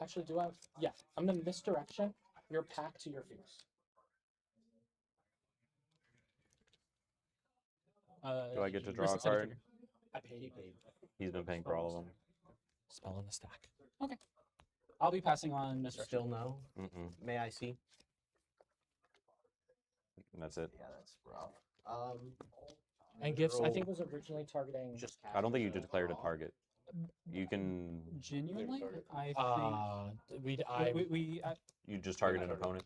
Actually, do I? Yeah, I'm going to misdirection your pack to your fierce. Do I get to draw a Ristic set card? trigger. I paid. He's been paying for all of them. Spell in the stack. Okay. I'll be passing on Mr. Still no. Mm-mm. May I see? And that's it. Yeah, that's rough. And gifts, I think, was originally targeting. Just I don't think you declared a target. You can. Genuinely, I think You just target an opponent.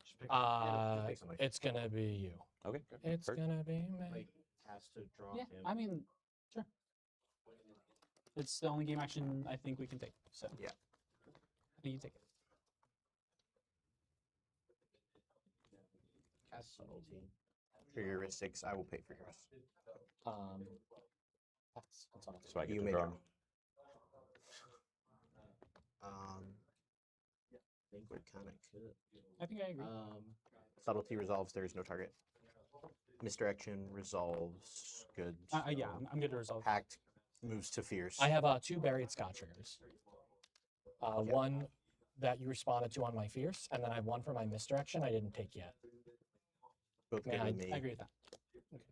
It's gonna be you. Okay. It's gonna be me. Like, has to draw yeah, him. I mean, sure. It's the only game action I think we can take. So yeah, I think you take it. Cast subtlety. For your Ristics, I will pay for yours. That's all. So I get You to may draw. draw. I think we're kind of good. I think I agree. Subtlety resolves. There is no target. Misdirection resolves. Good. Yeah, I'm good to resolve. Pact moves to fierce. I have two buried Scott triggers. One that you responded to on my fierce, and then I have one for my misdirection I didn't take yet. Both May good I- with me. I agree with that.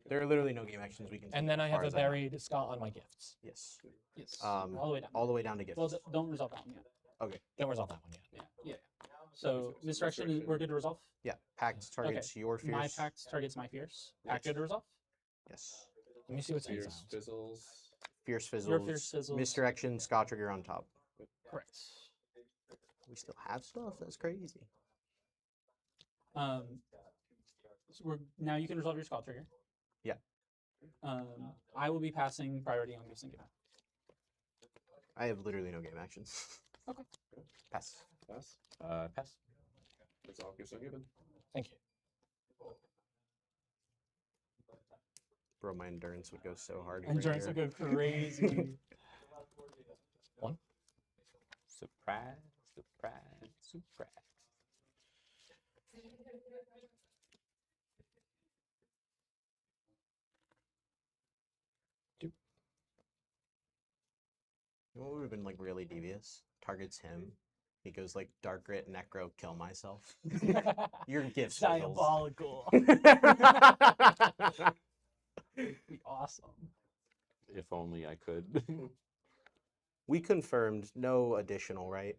There are literally no game actions we can take. And then I as have far a as I know. buried Scott on my gifts. Yes. Yes. All the way down to gifts. Well, don't resolve that one yet. Okay. Don't resolve that one yet. Yeah. So misdirection, we're good to resolve. Yeah. Pact targets your fierce. My pact targets my fierce. Pact good to resolve. Yes. Let me see what's Fierce exiled. fizzles. Fierce fizzles. Your fierce fizzles. Misdirection. Scott trigger on top. Correct. We still have stuff. That's crazy. So now you can resolve your skull trigger. Yeah. I will be passing priority on gifts and given. I have literally no game actions. Okay. Pass. Pass. Pass. Resolve gifts ungiven. Thank you. Bro, my endurance would go so hard. Endurance would go crazy. One. Surprise, surprise, surprise. You know what would have been like really devious? Targets him. He goes like Dark Grit, Necro, kill myself. Your gifts. Diabolical. Be awesome. If only I could. We confirmed no additional, right?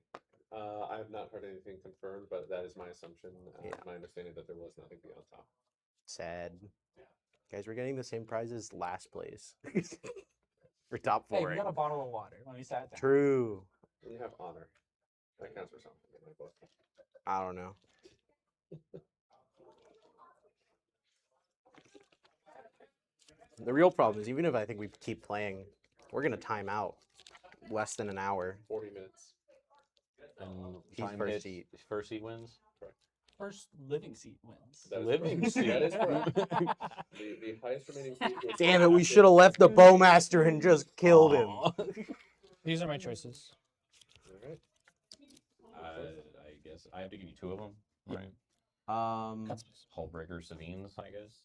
I have not heard anything confirmed, but that is my assumption. Yeah. My understanding that there was nothing beyond top. Sad. Guys, we're getting the same prize as last place. For top Hey, 4. we got a bottle of water when we sat down. True. You have honor. That counts for something in my book. I don't know. The real problem is even if I think we keep playing, we're gonna time out less than an hour. 40 minutes. And He's time first hits, seat. First seat wins. Correct. First living seat wins. That is Living correct. seat. That is correct. The highest remaining seat was Damn it, we drafted. should have left the Bowmaster and just killed him. These are my choices. All right. I guess I have to give you 2 of them, right? Hullbreaker Savines, I guess.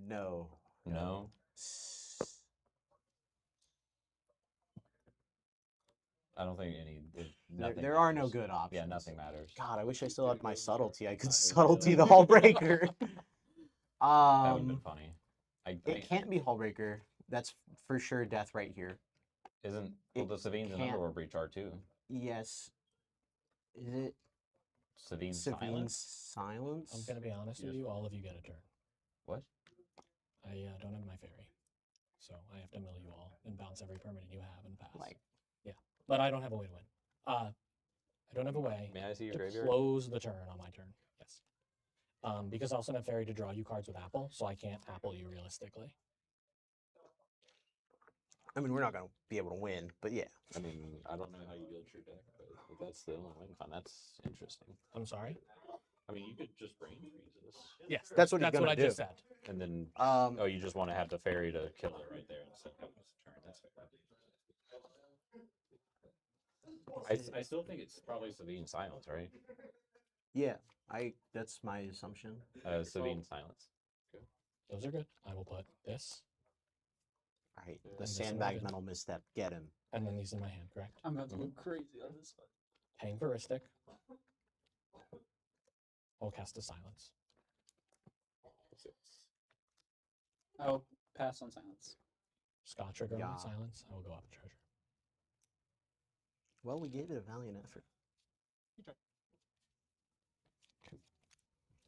No. No. I don't think any. Nothing There are no matters. good options. Yeah, nothing matters. God, I wish I still had my subtlety. I could subtlety the Hullbreaker. That would have been funny. It can't be Hullbreaker. That's for sure death right here. Isn't well, the Savines and can't- Underworld Breach are too. Yes. Is it Savine Silence? Silence? I'm gonna be honest with you. All of you get a turn. What? I don't have my fairy, so I have to mill you all and bounce every permanent you have and pass. Yeah, but I don't have a way to win. I don't have a way. May I see your to graveyard? close the turn on my turn. Yes. Because I also have fairy to draw you cards with Apple, so I can't Apple you realistically. I mean, we're not gonna be able to win, but yeah. I mean, I don't know how you build your deck, but if that's the only win con, that's interesting. I'm sorry. I mean, you could just brain freeze this. Yes, That's what he's that's gonna what I do. just said. And then, Um, oh, you just want to have the fairy to kill it right there instead of having this turn. That's fair. I still think it's probably Savine Silence, right? Yeah, that's my assumption. Savine Silence. Those are good. I will put this. All right, And the this in my sandbag hand. mental misstep. Get him. And then these in my hand, correct? I'm about to go crazy on this one. Paying for Ristic. I'll cast a silence. I'll pass on silence. Scotch trigger Yeah. on silence. I will go up a treasure. Well, we gave it a valiant effort.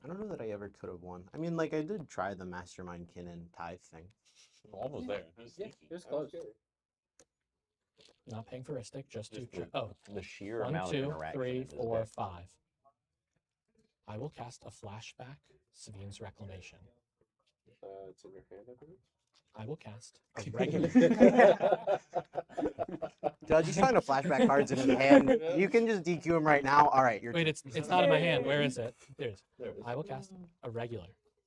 I don't know that I ever could have won. I mean, like, I did try the Mastermind Kin and Tithe thing. Almost there. Yeah, it was close. Not paying for Ristic, just to. Just Oh, the sheer 1, amount 2, of interaction. 3, in this 4, deck. 5. I will cast a flashback, Savine's Reclamation. It's in your hand, I believe. I will cast a regular. Judge, he's trying to flashback cards in his hand. You can just DQ him right now. All right, you're. Wait, it's not in my hand. Where is it? There it is. I will cast a regular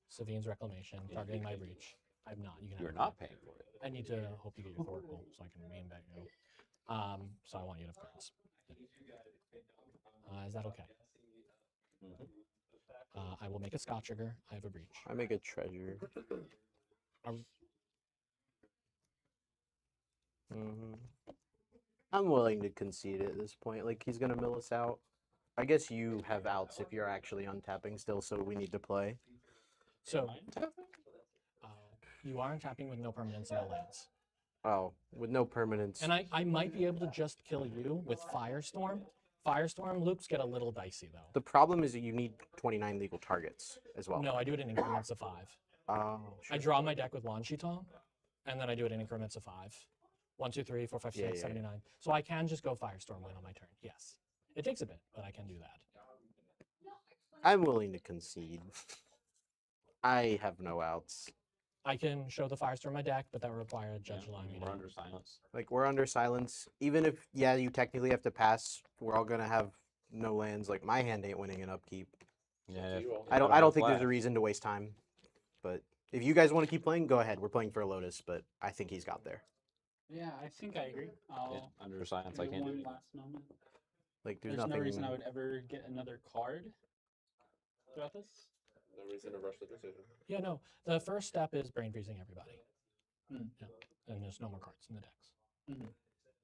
Savine's Reclamation, targeting my breach. I'm not. You can have You're it. not paying for it. I need to hope you get your Oracle so I can reinvent you. So I want you to have cards. Is that okay? I will make a Scotch trigger. I have a breach. I make a treasure. I'm willing to concede at this point. Like, he's gonna mill us out. I guess you have outs if you're actually untapping still, so we need to play. So you are untapping with no permanents and no lands. Oh, with no permanents. And I might be able to just kill you with Firestorm. Firestorm loops get a little dicey though. The problem is that you need 29 legal targets as well. No, I do it in increments of 5. Oh, I draw my deck with Wanshitong, and then I do it in increments of 5. 1, 2, 3, 4, 5, 6, Yeah, yeah, 7, 8, 9. So I can just go Firestorm win on my turn. Yes. It takes a bit, but I can do that. I'm willing to concede. I have no outs. I can show the Firestorm in my deck, but that would require a judge allowing me to. We're under silence. Like, we're under silence. Even if, yeah, you technically have to pass, we're all gonna have no lands. Like, my hand ain't winning an upkeep. Yeah. I don't think there's a reason to waste time. But if you guys want to keep playing, go ahead. We're playing for a Lotus, but I think he's got there. Yeah, I think I agree. I'll Under silence, I do can't do one anything. last moment. Like, there's no nothing. reason I would ever get another card throughout this. No reason to rush the decision. Yeah, no. The first step is brain freezing everybody. Mm. Yeah. And there's no more cards in the decks. Mhm.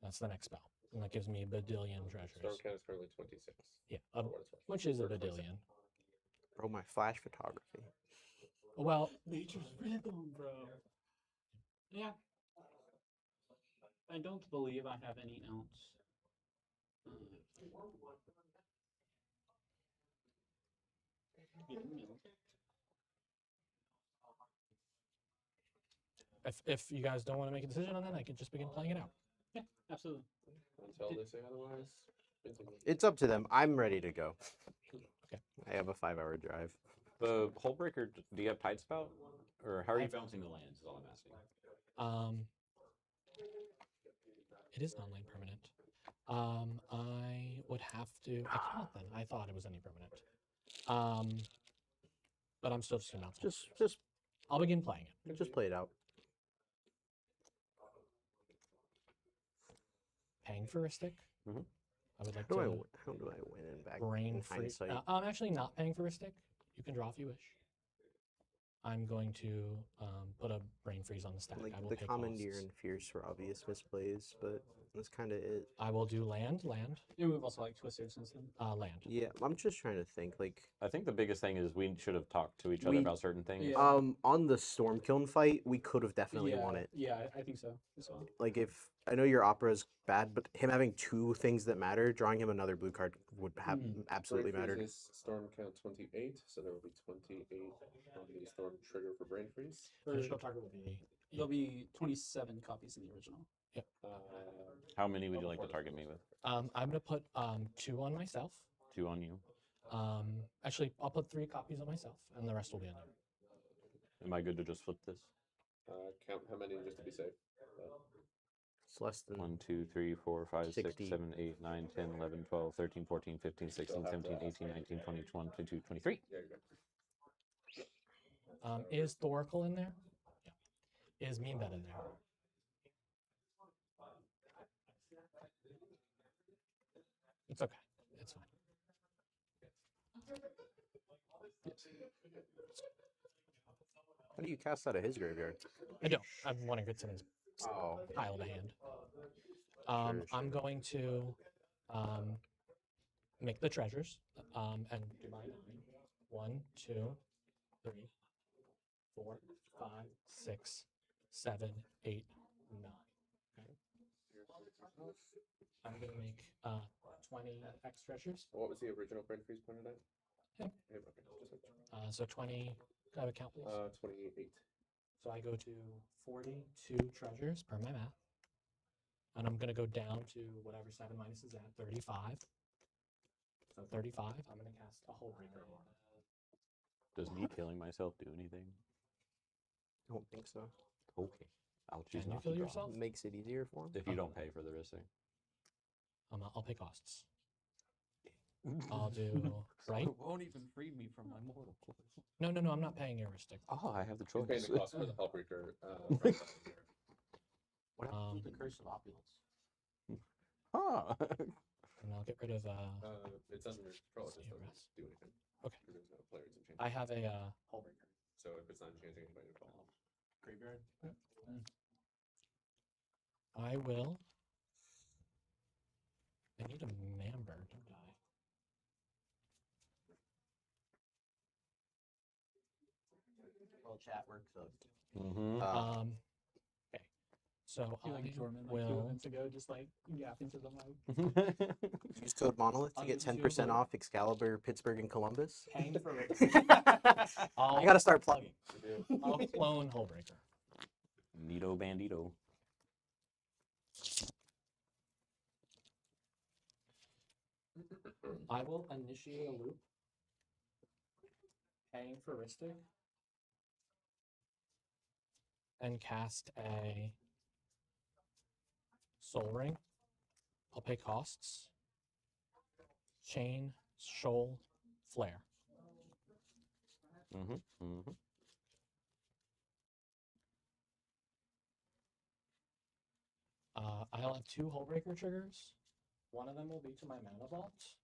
That's the next spell. And that gives me a badillion treasures. Storm count is currently 26. Yeah, For what it's worth. which is a Or 27. badillion. Bro, my flash photography. Well, Nature's rhythm, bro. Yeah. I don't believe I have any else. If you guys don't want to make a decision on that, I can just begin playing it out. Yeah, absolutely. Until they say otherwise. It's up to them. I'm ready to go. Okay. I have a 5-hour drive. The hull breaker, do you have tide spout? Or how are you balancing the lands is all I'm asking. It is non-land permanent. I would have to. I cannot then. I thought it was any permanent. But I'm still just gonna bounce. Just. I'll begin playing it. Just play it out. Paying for a stick. Mm-hmm. I would like How to. do I win in back Brain in freeze. hindsight? I'm actually not paying for a stick. You can draw if you wish. I'm going to put a brain freeze on the stack. Like I will the pay commandeer costs. and fierce were obvious misplays, but that's kind of it. I will do land. Yeah, we've also like twisted since then. Land. Yeah, I'm just trying to think. Like, I think the biggest thing is we should have talked to each other about certain things. on the Stormkiln fight, we could have definitely won it. Yeah, I think so as well. Like, if I know your opera is bad, but him having 2 things that matter, drawing him another blue card would have absolutely Brain mattered. freeze is storm count 28, so there will be 28 on the storm trigger for brain freeze. Additional target will be. There'll be 27 copies in the original. Yep. How many would you like to target me with? I'm gonna put 2 on myself. 2 on you. Actually, I'll put 3 copies on myself, and the rest will be on you. Am I good to just flip this? Count how many just to be safe. It's less than 1, 2, 3, 4, 5, 6, 60. 7, 8, 9, 10, 11, 12, 13, 14, 15, 16, 17, 18, 19, 20, 21, 22, 23. Yeah, you're good. Is Thoracle in there? Yeah. Is Meanbed in there? It's okay. It's fine. How do you cast out of his graveyard? I don't. I want to get to his Oh. pile to hand. I'm going to make the treasures and do my 9. 1, 2, 3, 4, 5, 6, 7, 8, 9. Okay. I'm gonna make 20 X treasures. What was the original brain freeze pointed at? Yeah. Okay, just So 20. Can I have a count, please? 28. So I go to 42 treasures per my math. And I'm going to go down to whatever 7 minus is at 35. So 35, I'm going to cast a Hull Breaker. Does me killing myself do anything? I don't think so. Okay. I'll choose Can you not kill to draw. yourself? Makes it easier for him. If you don't pay for the risking. I'll pay costs. I'll do right. It won't even free me from my mortal coils. No, I'm not paying heuristic. Oh, I have the He's choice. paying the cost for the Hullbreaker. What happens with the Curse of Opulence? Huh. And I'll get rid of it's under control. It just doesn't do anything. Okay. There's no players in change. I have a Hull Breaker. So if it's not changing anybody at all. Graveyard? I will. I need a Mamber, don't I? Well, chat works up. Mm-hmm. Okay. So I feel like I Jordan like 2 will. events ago just like yapping to the mic. Use code Monolith to I'll get use you 10% for- off Excalibur, Pittsburgh, and Columbus. Paying for it. I gotta start plugging. I'll clone Hullbreaker. Neato bandito. I will initiate a loop. Paying for Ristic. And cast a Soul Ring. I'll pay costs. Chain, Shoal, Flare. Mm-hmm. Mm-hmm. I'll have 2 Hullbreaker triggers. One of them will be to my mana vault.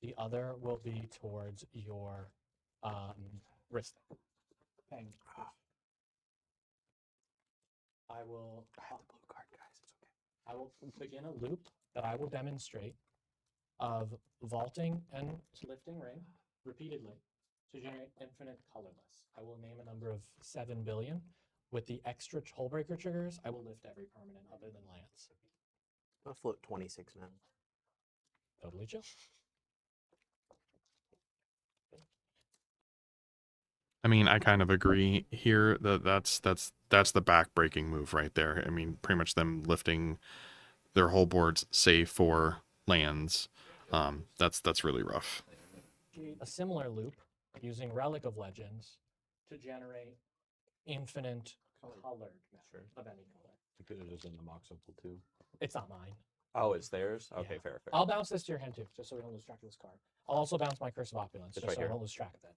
The other will be towards your wrist. Paying. I will. I have the blue card, guys. It's okay. I will begin a loop that I will demonstrate of vaulting and lifting ring repeatedly to generate infinite colorless. I will name a number of 7 billion. With the extra Hullbreaker triggers, I will lift every permanent other than lands. I'll float 26 now. Totally chill. I mean, I kind of agree here that that's the back-breaking move right there. I mean, pretty much them lifting their whole boards save for lands. That's really rough. A similar loop using Relic of Legends to generate infinite colored mana of any color. You could have just done the Mox Opal too. It's not mine. Oh, it's theirs? Okay, Yeah. fair. I'll bounce this to your hand too, just so we don't lose track of this card. I'll also bounce my Curse of Opulence, It's just right so I here. don't lose track of it.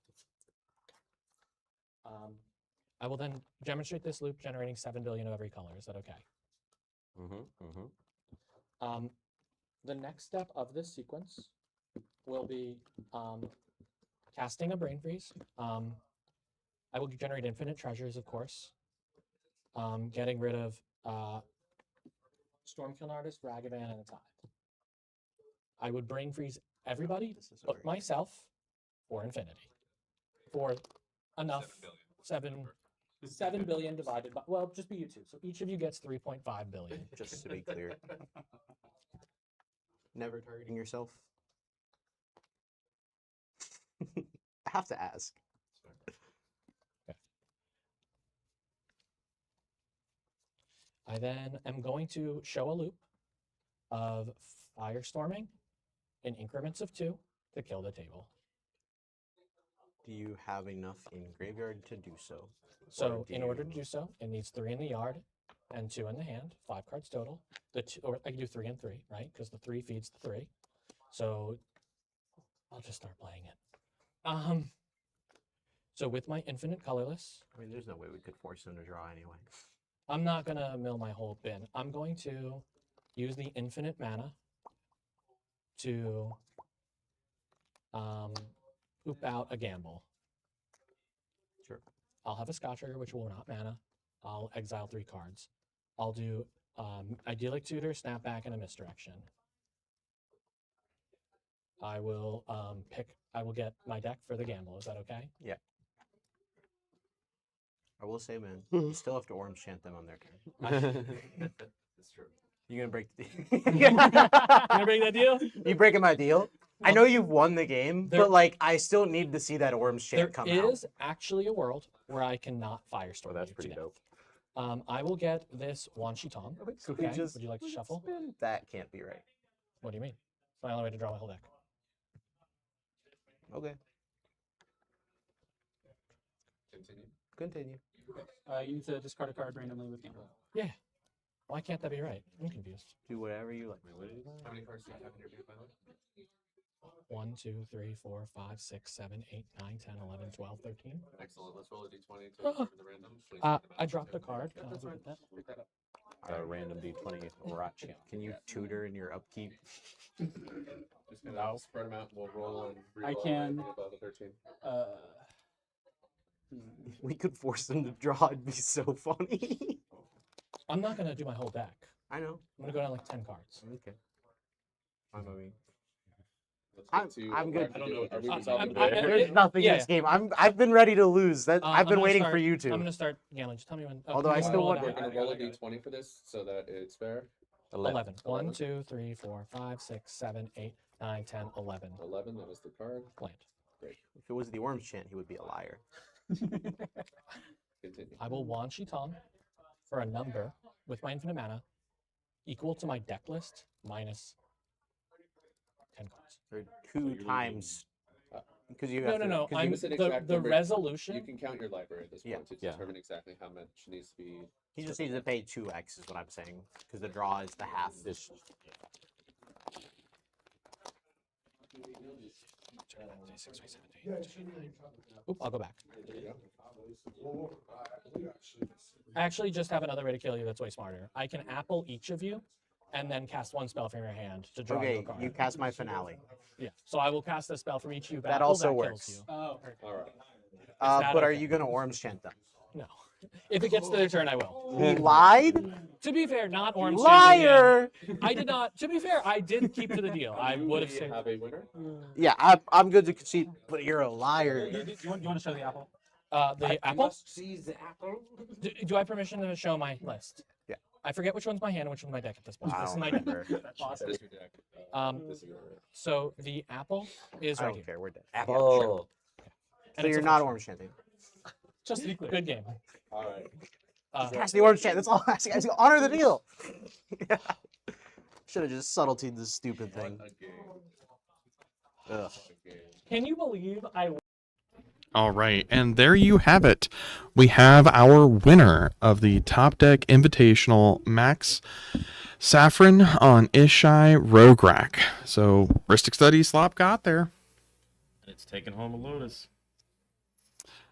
I will then demonstrate this loop generating 7 billion of every color. Is that okay? The next step of this sequence will be casting a Brain Freeze. I will generate infinite treasures, of course. Getting rid of Stormkiln Artist, Ragavan, and a Tithe. I would Brain Freeze everybody but myself for infinity. For enough 7 billion divided by, well, just be you two. So each of you gets 3.5 billion. Just to be clear. Never targeting yourself. I have to ask. I then am going to show a loop of Firestorming in increments of 2 to kill the table. Do you have enough in graveyard to do so? So in order to do so, it needs 3 in the yard and 2 in the hand, 5 cards total. Or I can do 3 and 3, right? Because the 3 feeds the 3. So I'll just start playing it. So with my infinite colorless, I mean, there's no way we could force him to draw anyway. I'm not gonna mill my whole bin. I'm going to use the infinite mana to poop out a gamble. Sure. I'll have a Scotcher, which will not mana. I'll exile 3 cards. I'll do Idyllic Tutor, Snapback, and a Misdirection. I will I will get my deck for the gamble. Is that okay? Yeah. I will say, man, you still have to Orange Chant them on their turn. That's true. You gonna break the You gonna break that deal? You breaking my deal? I know you've won the game, There- but like I still need to see that Orange Chant There come out. is actually a world where I cannot Firestorm. that's you pretty to dope. death. I will get this Wan Shi Tong. So we Okay. just- Would you like to shuffle? That can't be right. What do you mean? It's my only way to draw my whole deck. Okay. Continue. Continue. You need to discard a card randomly with gamble. Yeah. Why can't that be right? I'm confused. Do whatever you like. How many cards do you have in your big pile? 1, 2, 3, 4, 5, 6, 7, 8, 9, 10, 11, 12, 13. Excellent. Let's roll a d20 to determine the random. Please I dropped a card. Can I That's look fine. at that? Pick that up. A random D20 rat champ. Can you tutor in your upkeep? Just gonna spread them out. We'll roll and I re-roll can- anything above a 13. We could force them to draw. It'd be so funny. I'm not gonna do my whole deck. I know. I'm gonna go down like 10 cards. Okay. I'm moving. Let's get to I'm good. I don't know. Are we I'm- resolving I'm- the- There's nothing Yeah, in this game. I've been ready to lose. That I've I'm been gonna waiting start- for you to. I'm gonna start Galen. Just tell me when. Although I you still roll it want- out. We're gonna roll a d20 for this so that it's fair. 11. 1, 2, 3, 4, 5, 6, 7, 8, 9, 10, 11. 11. That was the card. Land. Great. If it was the Orange Chant, he would be a liar. Continue. I will Wan Shi Tong for a number with my infinite mana equal to my deck list minus 10 cards. Or 2 times. Because you No, have no, to, no. 'cause I'm you- us an the exact number. resolution. You can count your library at this point Yeah. to Yeah. determine exactly how much needs to be. He just needs to pay 2x is what I'm saying. Because the draw is the half. This Oop, I'll go back. I actually just have another way to kill you that's way smarter. I can apple each of you and then cast 1 spell from your hand to draw you Okay, a card. you cast my finale. Yeah, so I will cast a spell from each of you. That Apple, also kills works. You. Oh, All right. that But are okay? you going to Orange Chant them? No. If it gets to their turn, I will. He lied? To be fair, not orange. Liar! I did not. To be fair, I did keep to the deal. I would have We said. have a winner. Yeah, I'm good to concede, but you're a liar. you want to show the apple? The apple. Seize the apple. Do I have permission to show my list? Yeah. I forget which one's my hand and which one's my deck at this point. I This is don't my deck. remember. This is your deck. This is So the apple is I right don't here. care. We're dead. apple. So you're not Orange Chanting. Just to be clear. Good game. All right. Pass the orange chat. That's all I'm asking. Honor the deal. Yeah. Should have just subtletied this stupid thing. Ugh. Can you believe I All right, and there you have it. We have our winner of the Top Deck Invitational, Max Saffron on Ishai Rograk. So, Ristic Study Slop got there. It's taking home a Lotus.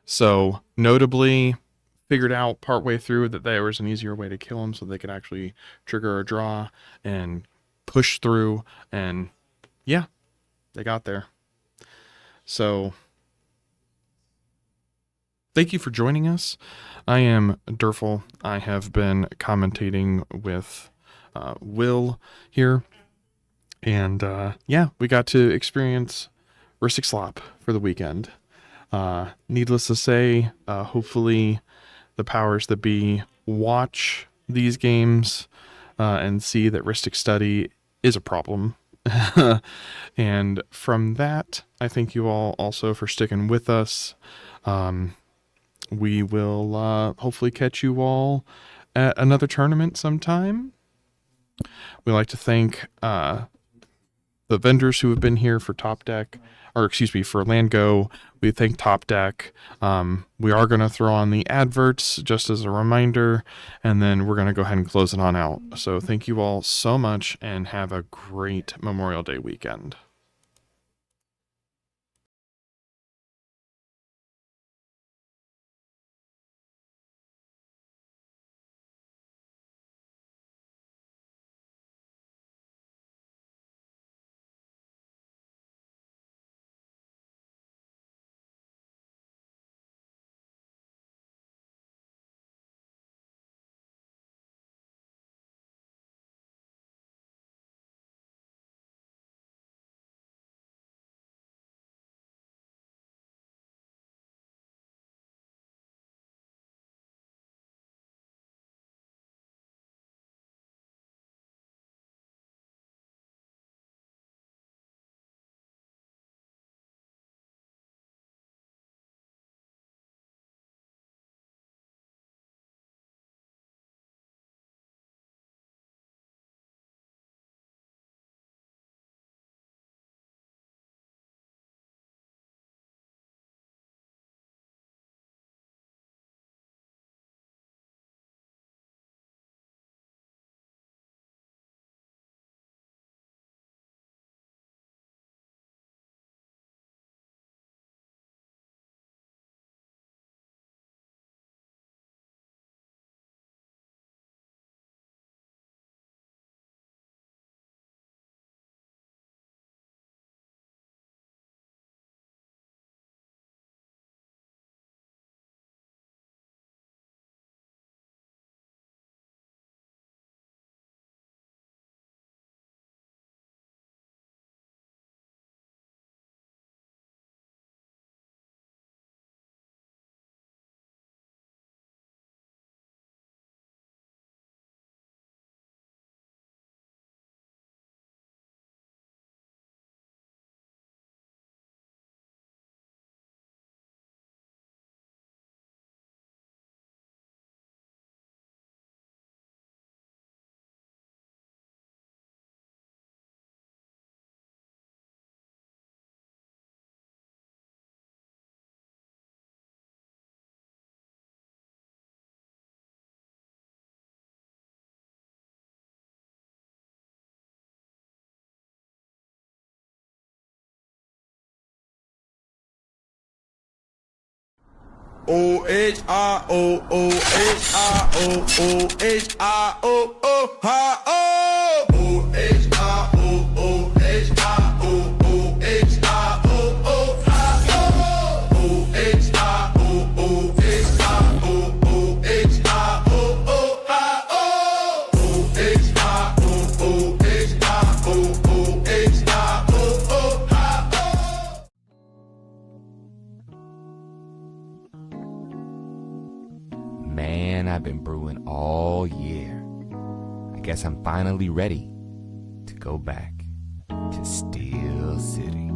So, notably, figured out partway through that there was an easier way to kill him so they could actually trigger a draw and push through. And yeah, they got there. So, thank you for joining us. I am Durful. I have been commentating with Will here. And yeah, we got to experience Ristic Slop for the weekend. Needless to say, hopefully the powers that be watch these games and see that Ristic Study is a problem. And from that, I thank you all also for sticking with us. We will hopefully catch you all at another tournament sometime. We like to thank the vendors who have been here for Top Deck, or excuse me, for LandGo. We thank Top Deck. We are going to throw on the adverts just as a reminder, and then we're going to go ahead and close it on out. So thank you all so much, and have a great Memorial Day weekend. Man, I've been brewing all year. I guess I'm finally ready to go back to Steel City.